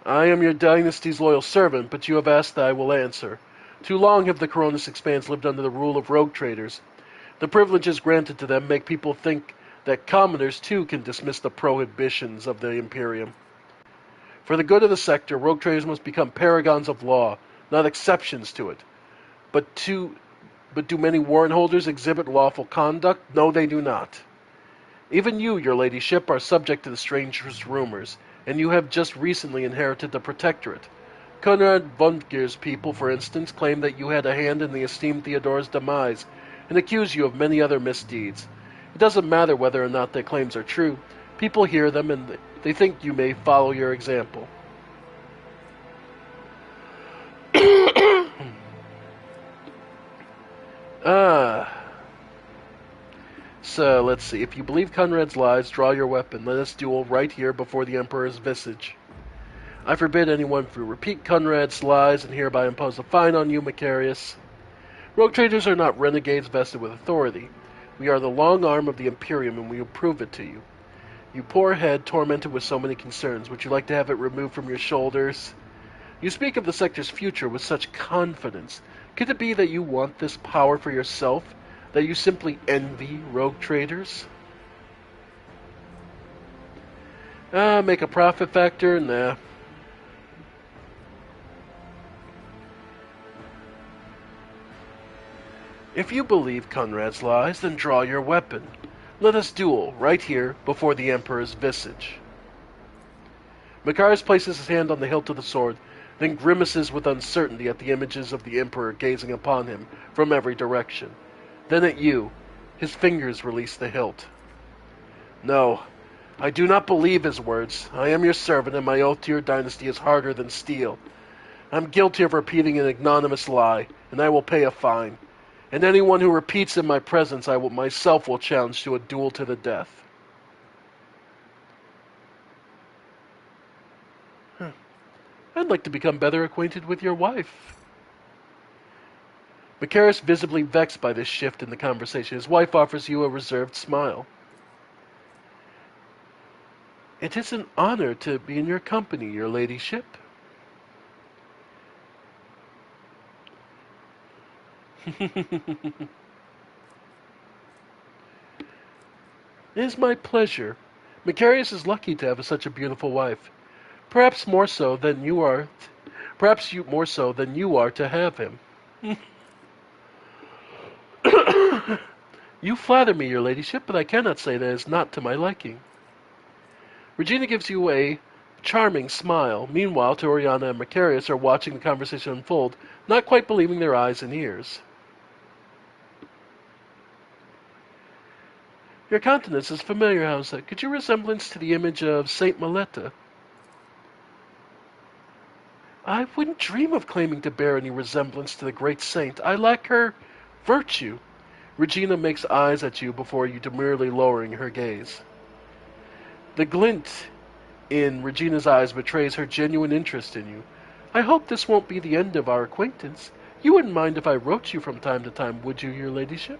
I am your dynasty's loyal servant, but you have asked that I will answer. Too long have the Coronis Expanse lived under the rule of rogue traders. The privileges granted to them make people think that commoners too can dismiss the prohibitions of the Imperium. For the good of the sector, rogue traders must become paragons of law, not exceptions to it. But do many warrant holders exhibit lawful conduct? No, they do not. Even you, your ladyship, are subject to the strangest rumors, and you have just recently inherited the protectorate. Konrad Wundger's people, for instance, claim that you had a hand in the esteemed Theodora's demise, and accuse you of many other misdeeds. It doesn't matter whether or not their claims are true. People hear them, and they think you may follow your example. So, let's see. If you believe Conrad's lies, draw your weapon. Let us duel right here before the Emperor's visage. I forbid anyone to repeat Conrad's lies and hereby impose a fine on you, Macarius. Rogue traders are not renegades vested with authority. We are the long arm of the Imperium, and we will prove it to you. You poor head, tormented with so many concerns. Would you like to have it removed from your shoulders? You speak of the sector's future with such confidence. Could it be that you want this power for yourself? That you simply envy rogue traders? Make a profit factor? Nah. If you believe Conrad's lies, then draw your weapon. Let us duel, right here, before the Emperor's visage. Macarius places his hand on the hilt of the sword, then grimaces with uncertainty at the images of the Emperor gazing upon him from every direction. Then at you, his fingers release the hilt. No, I do not believe his words. I am your servant, and my oath to your dynasty is harder than steel. I'm guilty of repeating an ignominious lie, and I will pay a fine. And anyone who repeats in my presence, I will myself challenge to a duel to the death. I'd like to become better acquainted with your wife. Macarius, visibly vexed by this shift in the conversation, his wife offers you a reserved smile. It is an honor to be in your company, your ladyship. It is my pleasure. Macarius is lucky to have such a beautiful wife. Perhaps more so than you are to have him. You flatter me, your ladyship, but I cannot say that it is not to my liking. Regina gives you a charming smile. Meanwhile, Toriana and Macarius are watching the conversation unfold, not quite believing their eyes and ears. Your countenance is familiar, Hausa. Could you resemblance to the image of Saint Maletta? I wouldn't dream of claiming to bear any resemblance to the great saint. I lack her virtue. Regina makes eyes at you before you demurely lowering her gaze. The glint in Regina's eyes betrays her genuine interest in you. I hope this won't be the end of our acquaintance. You wouldn't mind if I wrote you from time to time, would you, your ladyship?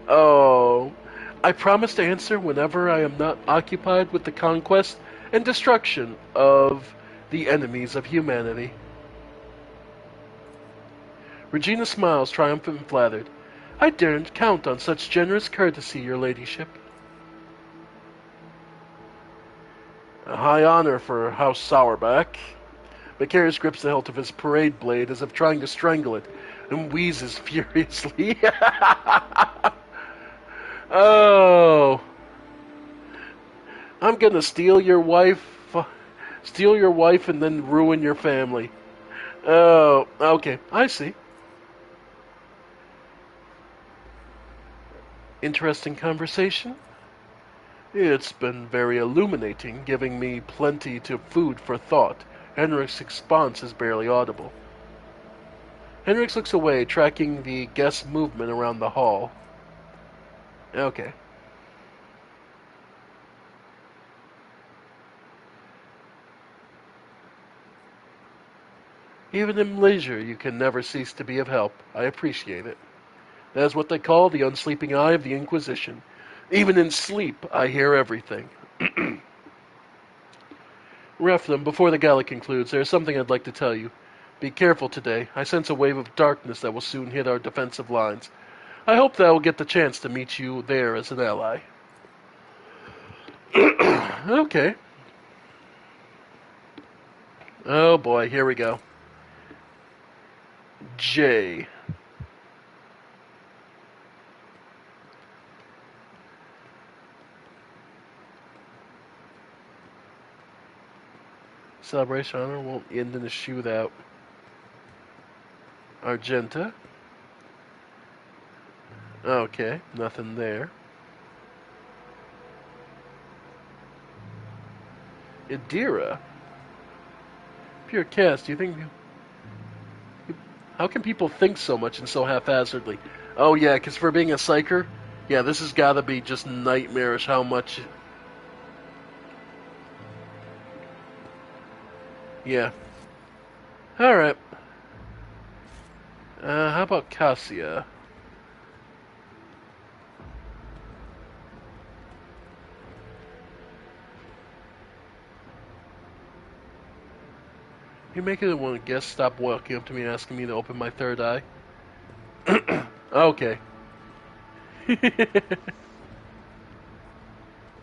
Oh, I promise to answer whenever I am not occupied with the conquest and destruction of the enemies of humanity. Regina smiles, triumphant and flattered. I daren't count on such generous courtesy, your ladyship. A high honor for House Sourback. Macarius grips the hilt of his parade blade as if trying to strangle it, and wheezes furiously. Oh, I'm gonna steal your wife, and then ruin your family. Oh, okay, I see. Interesting conversation. It's been very illuminating, giving me plenty to food for thought. Henrik's response is barely audible. Henrik looks away, tracking the guest's movement around the hall. Okay. Even in leisure, you can never cease to be of help. I appreciate it. That is what they call the unsleeping eye of the Inquisition. Even in sleep, I hear everything. Reflem, before the gala concludes, there is something I'd like to tell you. Be careful today. I sense a wave of darkness that will soon hit our defensive lines. I hope that I will get the chance to meet you there as an ally. Okay. Oh boy, here we go. J. Celebration honor won't end in a shootout. Argenta. Okay, nothing there. Idira. Pure cast, do you think... How can people think so much and so haphazardly? Oh yeah, because for being a psyker, yeah, this has got to be just nightmarish how much... Yeah. Alright. How about Cassia? You make it when a guest stop walking up to me and asking me to open my third eye? Okay.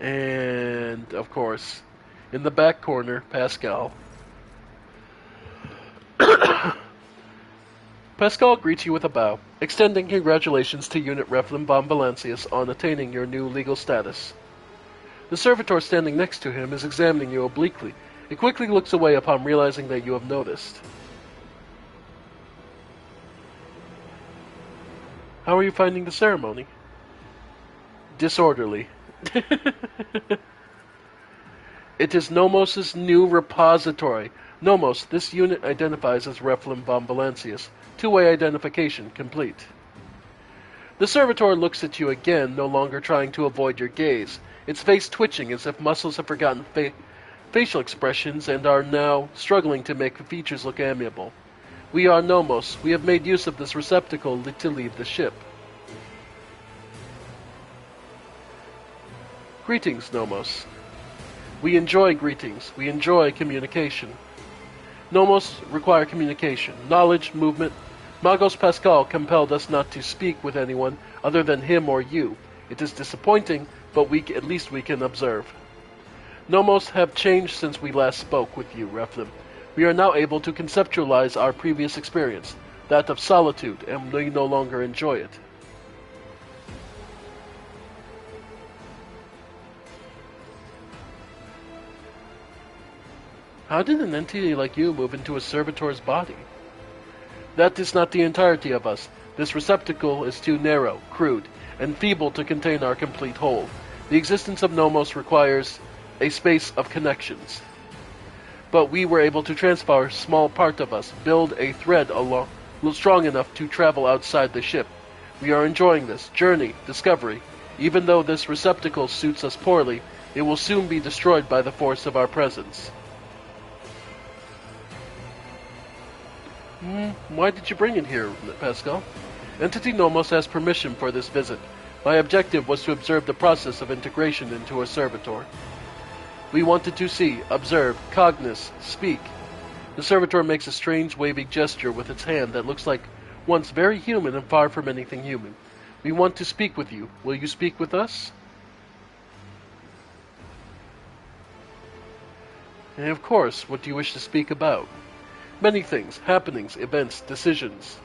And, of course, in the back corner, Pascal. Pascal greets you with a bow, extending congratulations to Unit Reflin von Valancius on attaining your new legal status. The servitor standing next to him is examining you obliquely. He quickly looks away upon realizing that you have noticed. How are you finding the ceremony? Disorderly. It is Nomos' new repository. Nomos, this unit identifies as Reflin von Valancius. Two-way identification complete. The servitor looks at you again, no longer trying to avoid your gaze, its face twitching as if muscles have forgotten facial expressions and are now struggling to make the features look amiable. We are Nomos. We have made use of this receptacle to leave the ship. Greetings, Nomos. We enjoy greetings. We enjoy communication. Nomos require communication, knowledge, movement. Magos Pascal compelled us not to speak with anyone other than him or you. It is disappointing, but at least we can observe. Nomos have changed since we last spoke with you, Reflin. We are now able to conceptualize our previous experience, that of solitude, and we no longer enjoy it. How did an entity like you move into a servitor's body? That is not the entirety of us. This receptacle is too narrow, crude, and feeble to contain our complete whole. The existence of Nomos requires a space of connections. But we were able to transfer a small part of us, build a thread along strong enough to travel outside the ship. We are enjoying this journey, discovery. Even though this receptacle suits us poorly, it will soon be destroyed by the force of our presence. Why did you bring it here, Pascal? Entity Nomos has permission for this visit. My objective was to observe the process of integration into a servitor. We wanted to see, observe, cognize, speak. The servitor makes a strange wavy gesture with its hand that looks like once very human and far from anything human. We want to speak with you. Will you speak with us? And of course, what do you wish to speak about? Many things, happenings, events, decisions.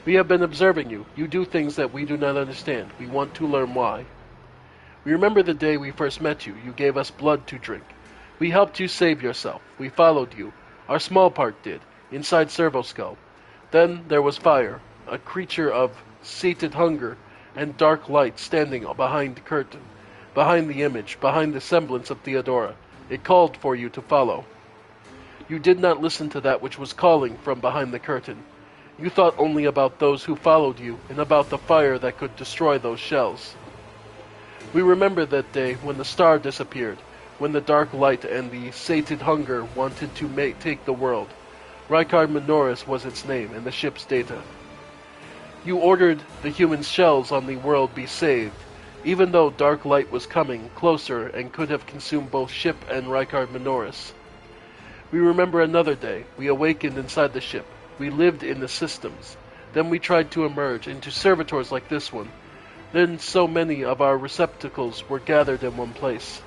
We have been observing you. You do things that we do not understand. We want to learn why. We remember the day we first met you. You gave us blood to drink. We helped you save yourself. We followed you. Our small part did, inside Servoskull. Then there was fire, a creature of sated hunger and dark light standing behind the curtain, behind the image, behind the semblance of Theodora. It called for you to follow. You did not listen to that which was calling from behind the curtain. You thought only about those who followed you and about the fire that could destroy those shells. We remember that day when the star disappeared, when the dark light and the sated hunger wanted to take the world. Rykard Minoris was its name and the ship's data. You ordered the human shells on the world be saved, even though dark light was coming closer and could have consumed both ship and Rykard Minoris. We remember another day. We awakened inside the ship. We lived in the systems. Then we tried to emerge into servitors like this one. Then so many of our receptacles were gathered in one place.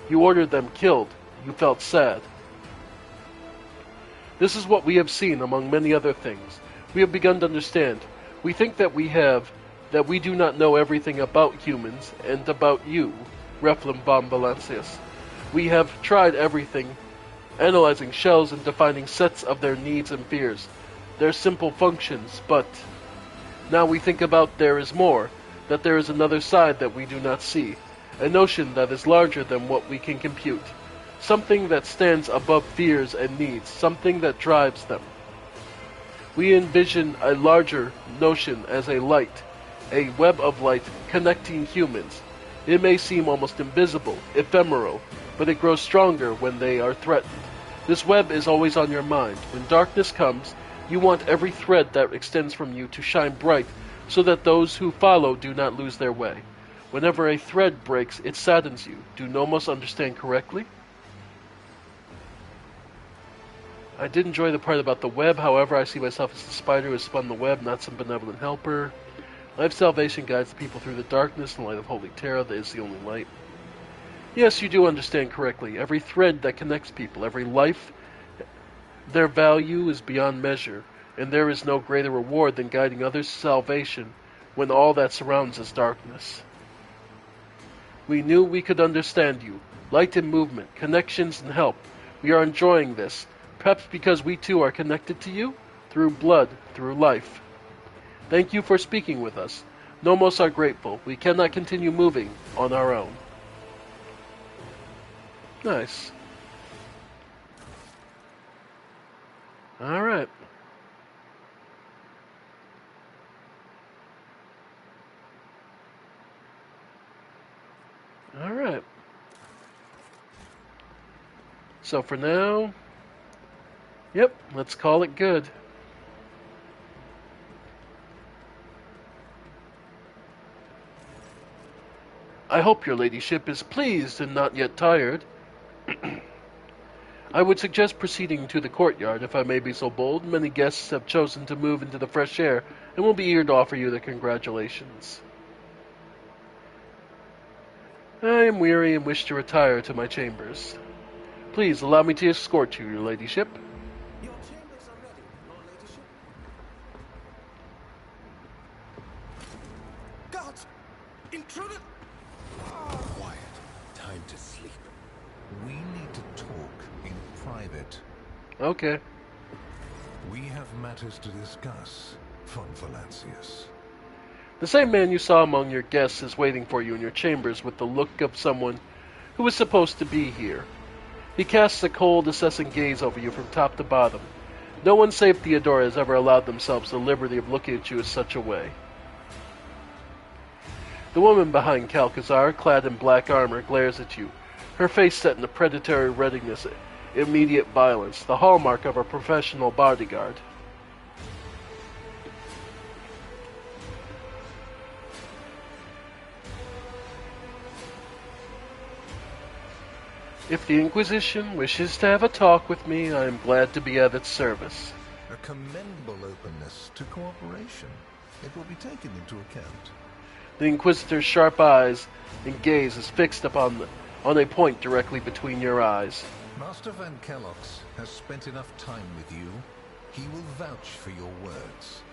You ordered them killed. You felt sad. This is what we have seen among many other things. We have begun to understand. We think that we do not know everything about humans and about you, Reflum von Valancius. We have tried everything, analyzing shells and defining sets of their needs and fears, their simple functions, but now we think about there is more, that there is another side that we do not see, a notion that is larger than what we can compute, something that stands above fears and needs, something that drives them. We envision a larger notion as a light, a web of light connecting humans. It may seem almost invisible, ephemeral, but it grows stronger when they are threatened. This web is always on your mind. When darkness comes, you want every thread that extends from you to shine bright so that those who follow do not lose their way. Whenever a thread breaks, it saddens you. Do Nomos understand correctly? I did enjoy the part about the web. However, I see myself as the spider who has spun the web, not some benevolent helper. Life salvation guides the people through the darkness in the light of Holy Terra. That is the only light. Yes, you do understand correctly. Every thread that connects people, every life, their value is beyond measure, and there is no greater reward than guiding others to salvation when all that surrounds is darkness. We knew we could understand you. Light and movement, connections and help. We are enjoying this, perhaps because we too are connected to you, through blood, through life. Thank you for speaking with us. Nomos are grateful. We cannot continue moving on our own. Nice. Alright. Alright. So for now, yep, let's call it good. I hope your ladyship is pleased and not yet tired. I would suggest proceeding to the courtyard, if I may be so bold. Many guests have chosen to move into the fresh air, and will be eager to offer you their congratulations. I am weary and wish to retire to my chambers. Please allow me to escort you, your ladyship. Your chambers are ready, your ladyship. Guards! Intruder! Quiet. Time to sleep. We need to talk in private. Okay. We have matters to discuss, von Valancius. The same man you saw among your guests is waiting for you in your chambers with the look of someone who was supposed to be here. He casts a cold, assessing gaze over you from top to bottom. No one save Theodora has ever allowed themselves the liberty of looking at you in such a way. The woman behind Calcazar, clad in black armor, glares at you, her face set in a predatory readiness, immediate violence, the hallmark of a professional bodyguard. If the Inquisition wishes to have a talk with me, I am glad to be at its service. A commendable openness to cooperation. It will be taken into account. The Inquisitor's sharp eyes and gaze is fixed on a point directly between your eyes. Master Van Kellogg's has spent enough time with you. He will vouch for your words.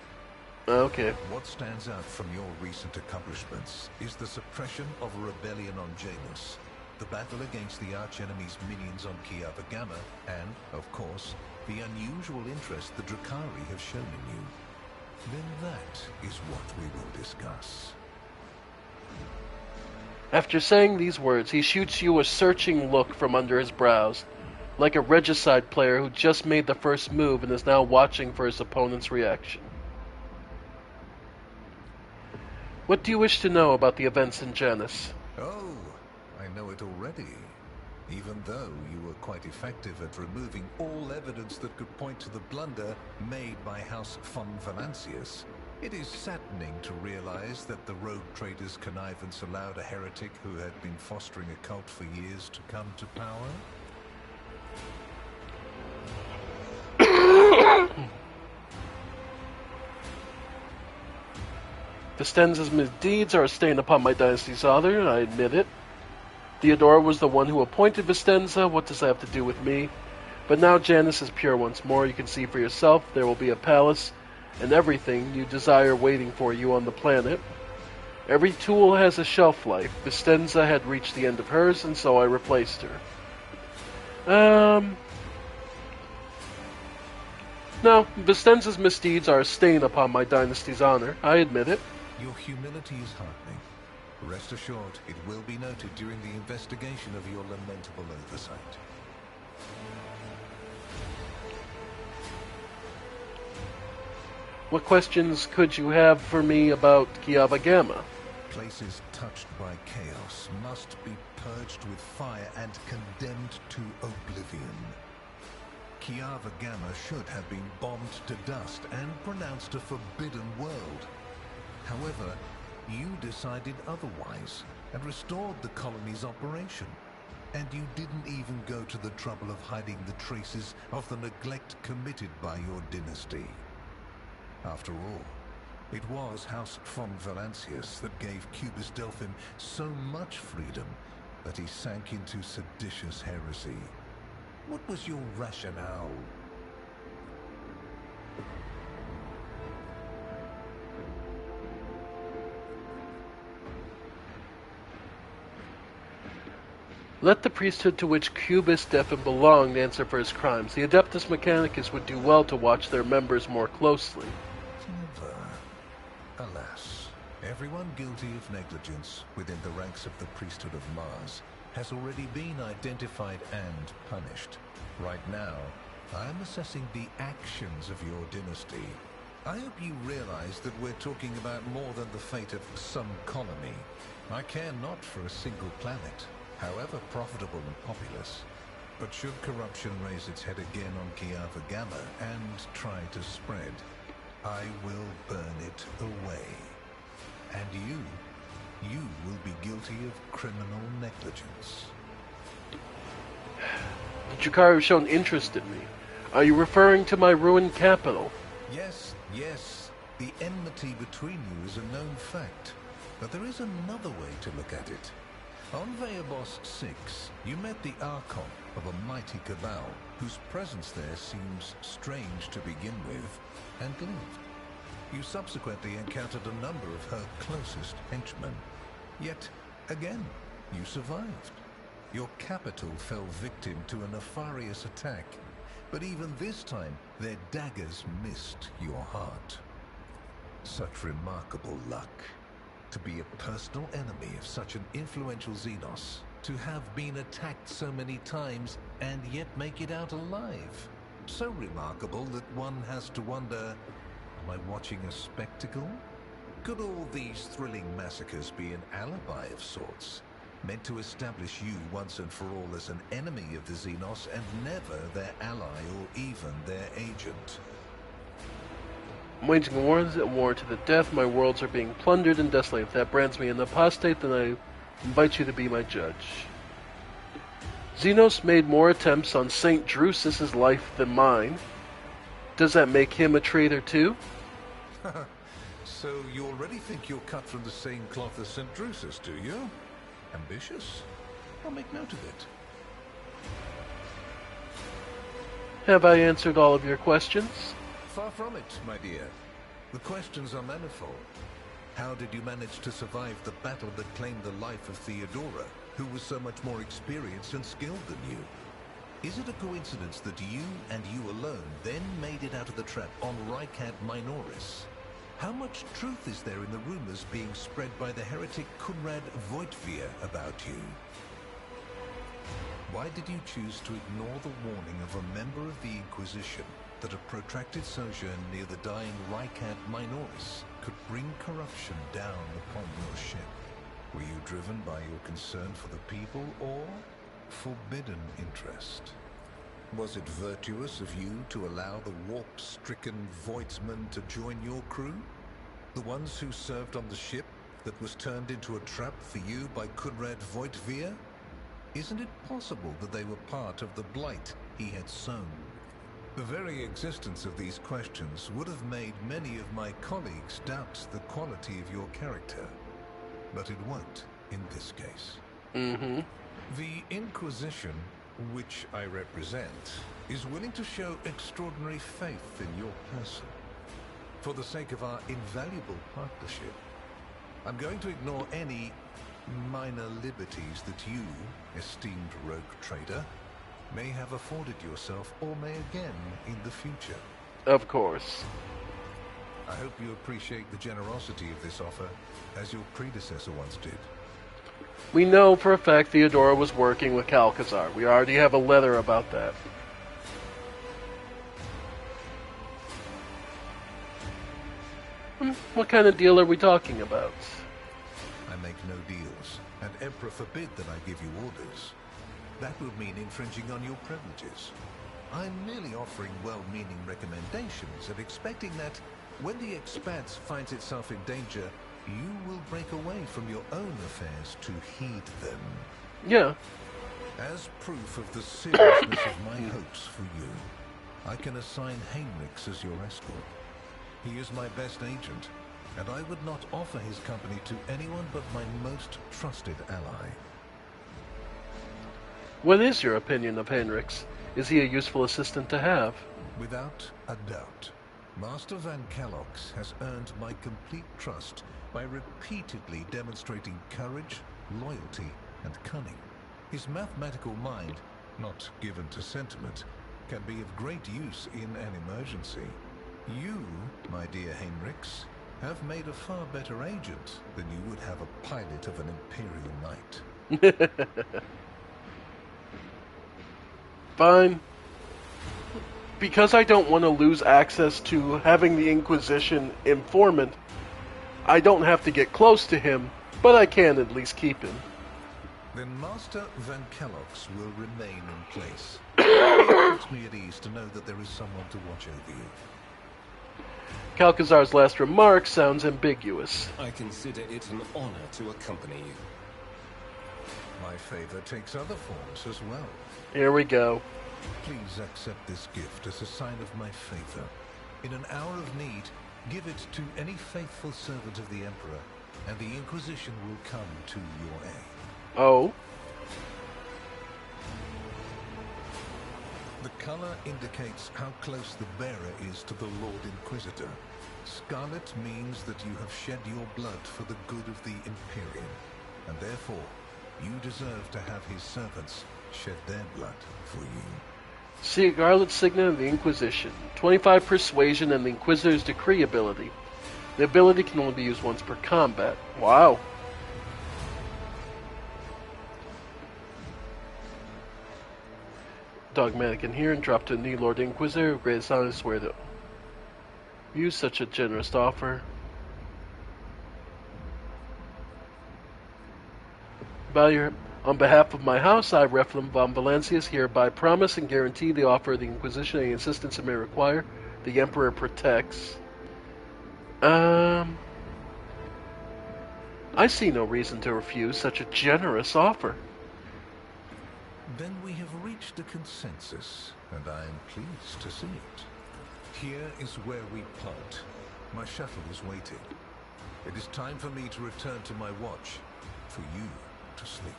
Okay. What stands out from your recent accomplishments is the suppression of a rebellion on Janus, the battle against the archenemy's minions on Kiava Gamma, and, of course, the unusual interest the Drakari have shown in you. Then that is what we will discuss. After saying these words, he shoots you a searching look from under his brows, like a regicide player who just made the first move and is now watching for his opponent's reaction. What do you wish to know about the events in Janus? Oh, I know it already. Even though you were quite effective at removing all evidence that could point to the blunder made by House von Valancius, it is saddening to realize that the rogue trader's connivance allowed a heretic who had been fostering a cult for years to come to power. Vistenza's misdeeds are a stain upon my dynasty's honor, I admit it. Theodora was the one who appointed Vistenza. What does that have to do with me? But now Janus is pure once more. You can see for yourself. There will be a palace and everything you desire waiting for you on the planet. Every tool has a shelf life. Vistenza had reached the end of hers, and so I replaced her. No, Vistenza's misdeeds are a stain upon my dynasty's honor. I admit it. Your humility is heartening. Rest assured, it will be noted during the investigation of your lamentable oversight. What questions could you have for me about Kiava Gamma? Places touched by chaos must be purged with fire and condemned to oblivion. Kiava Gamma should have been bombed to dust and pronounced a forbidden world. However, you decided otherwise and restored the colony's operation. And you didn't even go to the trouble of hiding the traces of the neglect committed by your dynasty. After all, it was House von Valancius that gave Cubus Delphim so much freedom that he sank into seditious heresy. What was your rationale? Let the priesthood to which Cubus Delphim belonged answer for his crimes. The Adeptus Mechanicus would do well to watch their members more closely. Never. Alas, everyone guilty of negligence within the ranks of the priesthood of Mars has already been identified and punished. Right now, I am assessing the actions of your dynasty. I hope you realize that we're talking about more than the fate of some colony. I care not for a single planet, however profitable and populous. But should corruption raise its head again on Kiava Gamma and try to spread, I will burn it away. And you will be guilty of criminal negligence. The Drakari have shown interest in me. Are you referring to my ruined capital? Yes, yes. The enmity between you is a known fact. But there is another way to look at it. On Veabos 6, you met the Archon of a mighty cabal, whose presence there seems strange to begin with, and lived. You subsequently encountered a number of her closest henchmen. Yet, again, you survived. Your capital fell victim to a nefarious attack, but even this time, their daggers missed your heart. Such remarkable luck. To be a personal enemy of such an influential Xenos, to have been attacked so many times and yet make it out alive. So remarkable that one has to wonder, am I watching a spectacle? Could all these thrilling massacres be an alibi of sorts, meant to establish you once and for all as an enemy of the Xenos and never their ally or even their agent? I'm waging a war to the death. My worlds are being plundered and desolated. If that brands me an apostate, then I invite you to be my judge. Xenos made more attempts on St. Drusus's life than mine. Does that make him a traitor too? So you already think you're cut from the same cloth as St. Drusus, do you? Ambitious? I'll make note of it. Have I answered all of your questions? Far from it, my dear. The questions are manifold. How did you manage to survive the battle that claimed the life of Theodora, who was so much more experienced and skilled than you? Is it a coincidence that you and you alone then made it out of the trap on Rycat Minoris? How much truth is there in the rumors being spread by the heretic Kunrad Voitvir about you? Why did you choose to ignore the warning of a member of the Inquisition that a protracted sojourn near the dying Rycat Minoris could bring corruption down upon your ship? Were you driven by your concern for the people or forbidden interest? Was it virtuous of you to allow the warp-stricken Voidsmen to join your crew? The ones who served on the ship that was turned into a trap for you by Kunrad Voitvir? Isn't it possible that they were part of the blight he had sown? The very existence of these questions would have made many of my colleagues doubt the quality of your character. But it won't in this case. The Inquisition, which I represent, is willing to show extraordinary faith in your person. For the sake of our invaluable partnership, I'm going to ignore any minor liberties that you, esteemed rogue trader, may have afforded yourself or may again in the future. Of course. I hope you appreciate the generosity of this offer, as your predecessor once did. We know for a fact Theodora was working with Calcazar. We already have a letter about that. What kind of deal are we talking about? I make no deals, and Emperor forbid that I give you orders. That would mean infringing on your privileges. I'm merely offering well-meaning recommendations and expecting that when the Expanse finds itself in danger, you will break away from your own affairs to heed them. Yeah. As proof of the seriousness of my hopes for you, I can assign Heinrichs as your escort. He is my best agent, and I would not offer his company to anyone but my most trusted ally. What is your opinion of Heinrichs? Is he a useful assistant to have? Without a doubt. Master Van Kellogg's has earned my complete trust by repeatedly demonstrating courage, loyalty, and cunning. His mathematical mind, not given to sentiment, can be of great use in an emergency. You, my dear Heinrichs, have made a far better agent than you would have a pilot of an Imperial Knight. Fine. Because I don't want to lose access to having the Inquisition informant, I don't have to get close to him, but I can at least keep him. Then Master Van Kellogg's will remain in place. It puts me at ease to know that there is someone to watch over you. Calcazar's last remark sounds ambiguous. I consider it an honor to accompany you. My favor takes other forms as well. Here we go. Please accept this gift as a sign of my favor. In an hour of need, give it to any faithful servant of the Emperor, and the Inquisition will come to your aid. Oh? The color indicates how close the bearer is to the Lord Inquisitor. Scarlet means that you have shed your blood for the good of the Imperium, and therefore, you deserve to have his servants shed their blood for you. Scarlet Signet of the Inquisition. 25 Persuasion and the Inquisitor's Decree ability. The ability can only be used once per combat. Wow. Dogmatic adherent, drop to the Lord Inquisitor. Greatest honor, swear to use such a generous offer. On behalf of my house, I, Reflin von Valencius, hereby promise and guarantee the offer of the Inquisition any assistance it may require. The Emperor protects. I see no reason to refuse such a generous offer. Then we have reached a consensus, and I am pleased to see it. Here is where we part. My shuttle is waiting. It is time for me to return to my watch, for you to sleep,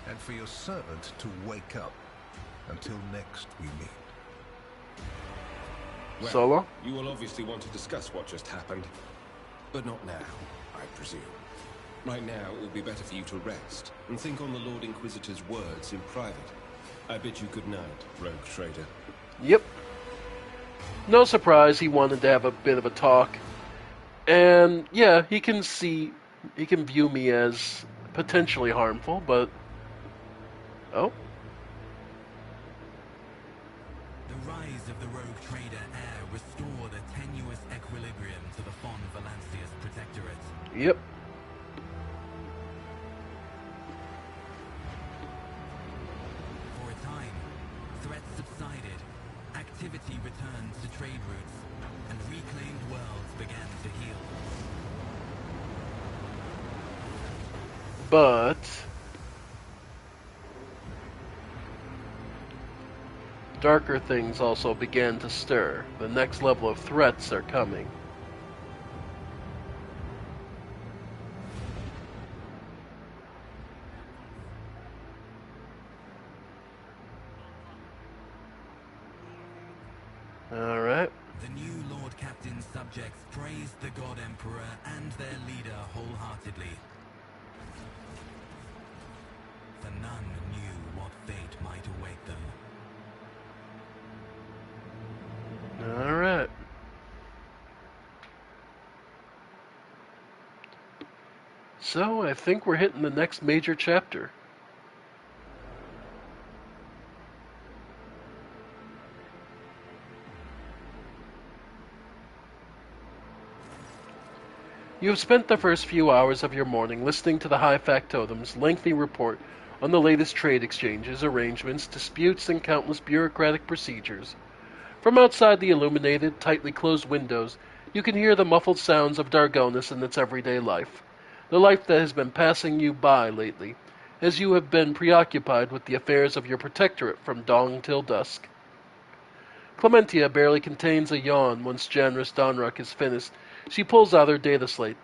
and for your servant to wake up. Until next we meet. Well, Solo? you will obviously want to discuss what just happened. But not now, I presume. Right now, it will be better for you to rest and think on the Lord Inquisitor's words in private. I bid you good night, rogue trader. Yep. No surprise he wanted to have a bit of a talk. And yeah, he can view me as potentially harmful, but... Oh? The rise of the rogue trader heir restored a tenuous equilibrium to the Fon Valancius Protectorate. Yep. For a time, threats subsided, activity returned to trade routes, and reclaimed worlds began to heal. But... darker things also began to stir. The next level of threats are coming. Alright. The new Lord Captain's subjects praised the God Emperor and their leader wholeheartedly. For none knew what fate might await them. Alright. So, I think we're hitting the next major chapter. You have spent the first few hours of your morning listening to the High Factotum's lengthy report on the latest trade exchanges, arrangements, disputes, and countless bureaucratic procedures. From outside the illuminated, tightly closed windows, you can hear the muffled sounds of Dargonus in its everyday life, the life that has been passing you by lately, as you have been preoccupied with the affairs of your protectorate from dawn till dusk. Clementia barely contains a yawn once Janris Donruck is finished. She pulls out her data slate.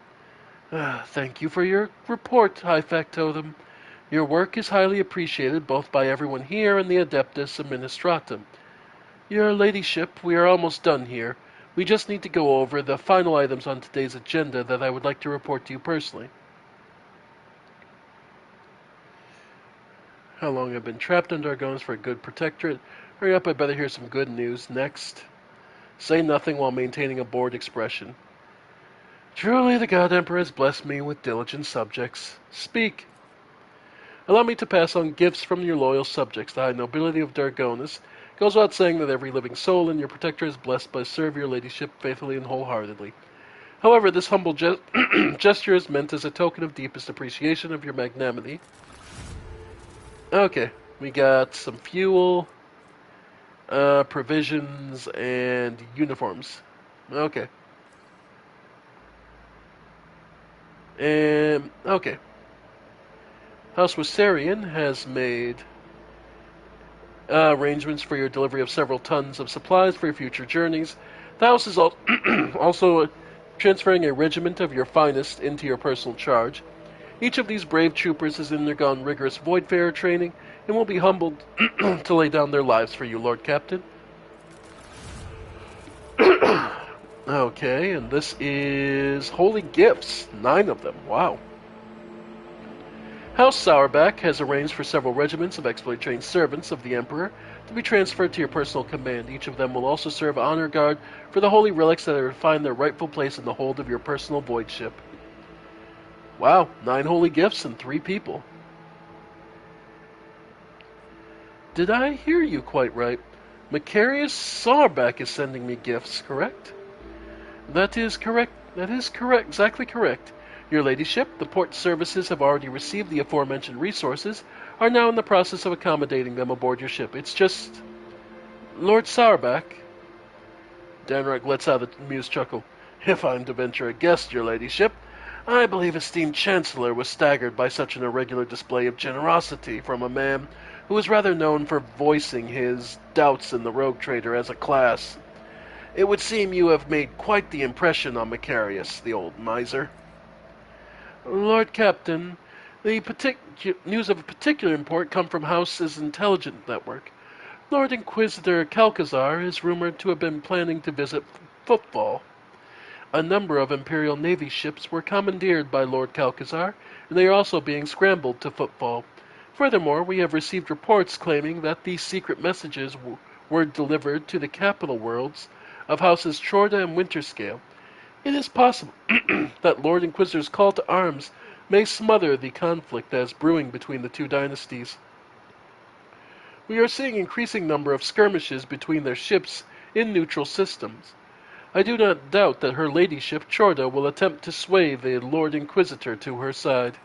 Thank you for your report, High Factotum. Your work is highly appreciated both by everyone here and the Adeptus Administratum. Your ladyship, we are almost done here. We just need to go over the final items on today's agenda that I would like to report to you personally. How long I've been trapped in Dargonus for a good protectorate? Hurry up, I better hear some good news. Next. Say nothing while maintaining a bored expression. Truly the God Emperor has blessed me with diligent subjects. Speak. Allow me to pass on gifts from your loyal subjects. The high nobility of Dargonus goes without saying that every living soul in your protectorate is blessed by serve your ladyship faithfully and wholeheartedly. However, this humble gesture is meant as a token of deepest appreciation of your magnanimity. Okay, we got some fuel, provisions, and uniforms. Okay. Okay. House Wissarian has made arrangements for your delivery of several tons of supplies for your future journeys. The house is also transferring a regiment of your finest into your personal charge. Each of these brave troopers has undergone rigorous voidfarer training and will be humbled to lay down their lives for you, Lord Captain. Okay, and this is Holy Gifts. 9 of them. Wow. House Sourback has arranged for several regiments of exploit-trained servants of the Emperor to be transferred to your personal command. Each of them will also serve honor guard for the holy relics that are find their rightful place in the hold of your personal void ship. Wow, 9 holy gifts and 3 people. Did I hear you quite right? Macarius Sourback is sending me gifts, correct? That is correct. That is correct. Exactly correct. Your ladyship, the port services have already received the aforementioned resources, are now in the process of accommodating them aboard your ship. It's just... Lord Sourback. Danrock lets out an amused chuckle. If I'm to venture a guess, your ladyship, I believe esteemed Chancellor was staggered by such an irregular display of generosity from a man who is rather known for voicing his doubts in the rogue trader as a class. It would seem you have made quite the impression on Macarius, the old miser. Lord Captain, the news of particular import come from House's intelligence network. Lord Inquisitor Calcazar is rumored to have been planning to visit football. A number of Imperial Navy ships were commandeered by Lord Calcazar, and they are also being scrambled to football. Furthermore, we have received reports claiming that these secret messages were delivered to the capital worlds of Houses Chorda and Winterscale. It is possible that Lord Inquisitor's call to arms may smother the conflict that is brewing between the two dynasties. We are seeing increasing number of skirmishes between their ships in neutral systems. I do not doubt that her ladyship Chorda will attempt to sway the Lord Inquisitor to her side.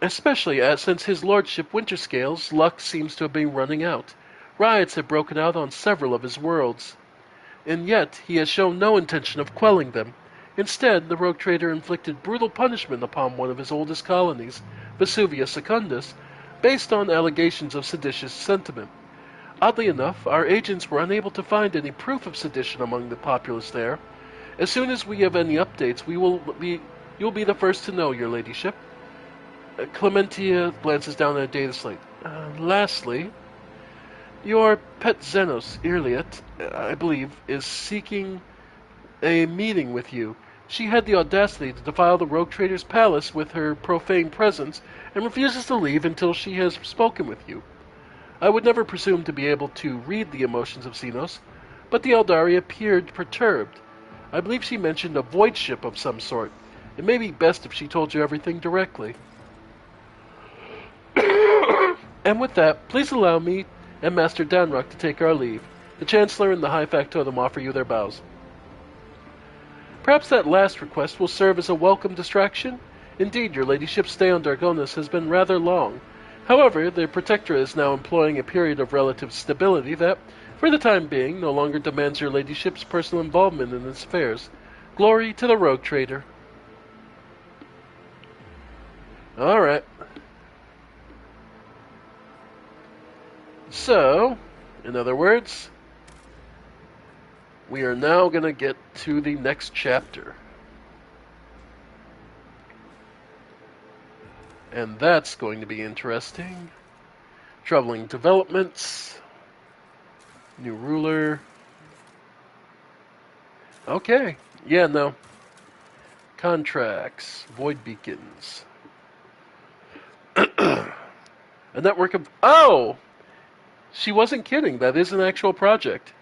Especially since his lordship Winterscale's luck seems to have been running out. Riots have broken out on several of his worlds, and yet he has shown no intention of quelling them. Instead, the rogue trader inflicted brutal punishment upon one of his oldest colonies, Vesuvius Secundus, based on allegations of seditious sentiment. Oddly enough, our agents were unable to find any proof of sedition among the populace there. As soon as we have any updates, you'll be the first to know, your ladyship. Clementia glances down at a data slate. Lastly, your pet Xenos, Irliet, I believe, is seeking a meeting with you. She had the audacity to defile the rogue trader's palace with her profane presence and refuses to leave until she has spoken with you. I would never presume to be able to read the emotions of Xenos, but the Eldari appeared perturbed. I believe she mentioned a void ship of some sort. It may be best if she told you everything directly. And with that, please allow me and Master Danrock to take our leave. The Chancellor and the High Factotum offer you their bows. Perhaps that last request will serve as a welcome distraction? Indeed, your ladyship's stay on Dargonus has been rather long. However, the Protectorate is now employing a period of relative stability that, for the time being, no longer demands your ladyship's personal involvement in its affairs. Glory to the rogue trader. Alright. So, in other words, we are now going to get to the next chapter. And that's going to be interesting. Troubling developments. New ruler. Okay. Yeah, no. Contracts. Void beacons. A network of... Oh! She wasn't kidding. That is an actual project.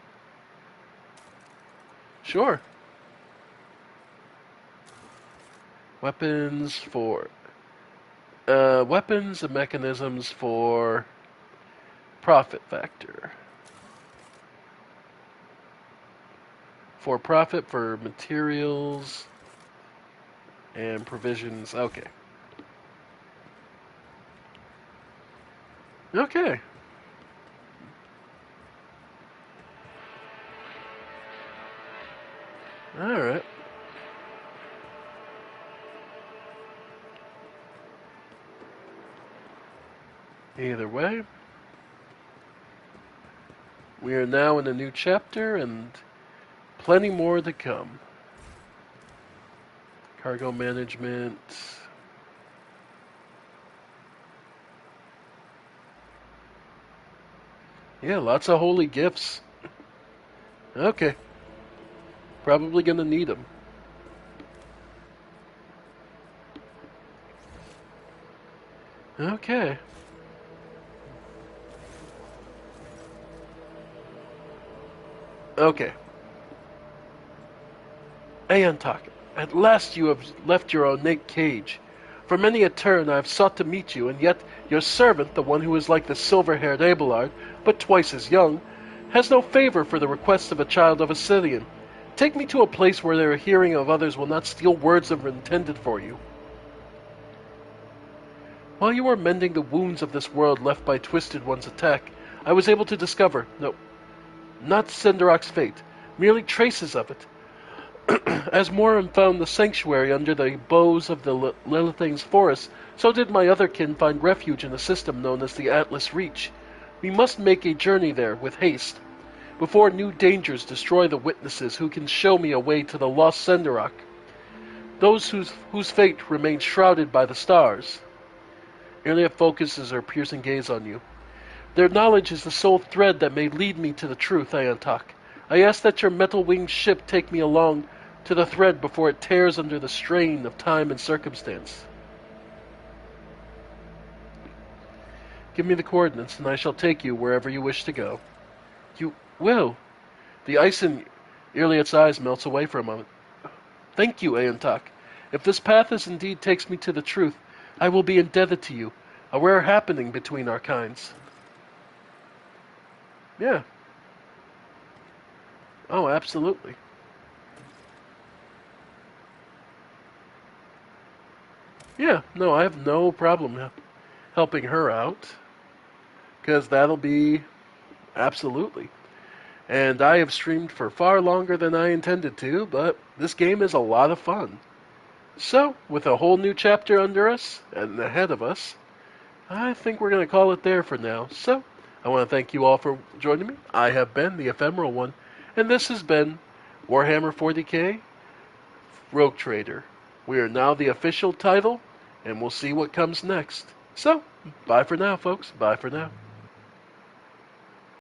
Sure. Weapons for... weapons and mechanisms for profit factor. For profit for materials and provisions. Okay. Okay. Alright. Either way, we are now in a new chapter and plenty more to come. Cargo management. Yeah, lots of holy gifts. Okay. Probably gonna need them. Okay. Okay. Ayantok, at last you have left your ornate cage. For many a turn I have sought to meet you, and yet your servant, the one who is like the silver-haired Abelard, but twice as young, has no favor for the requests of a child of Assyrian. Take me to a place where their hearing of others will not steal words that were intended for you. While you were mending the wounds of this world left by Twisted One's attack, I was able to discover, no, not Sendarok's fate, merely traces of it. As Morin found the sanctuary under the boughs of the Lilithang's forest, so did my other kin find refuge in a system known as the Atlas Reach. We must make a journey there with haste, before new dangers destroy the witnesses who can show me a way to the lost Senderak, those whose fate remains shrouded by the stars. Ilya focuses her piercing gaze on you. Their knowledge is the sole thread that may lead me to the truth, Ayantak. I ask that your metal-winged ship take me along to the thread before it tears under the strain of time and circumstance. Give me the coordinates, and I shall take you wherever you wish to go. You will. The ice in Iliad's eyes melts away for a moment. Thank you, Ayantak. If this path indeed takes me to the truth, I will be indebted to you, a rare happening between our kinds. Yeah. Oh, absolutely. Yeah, no, I have no problem helping her out, because that'll be absolutely. And I have streamed for far longer than I intended to, but this game is a lot of fun. So, with a whole new chapter under us and ahead of us, I think we're going to call it there for now. So, I want to thank you all for joining me. I have been the Ephemeral One, and this has been Warhammer 40k Rogue Trader. We are now the official title, and we'll see what comes next. So, bye for now, folks. Bye for now.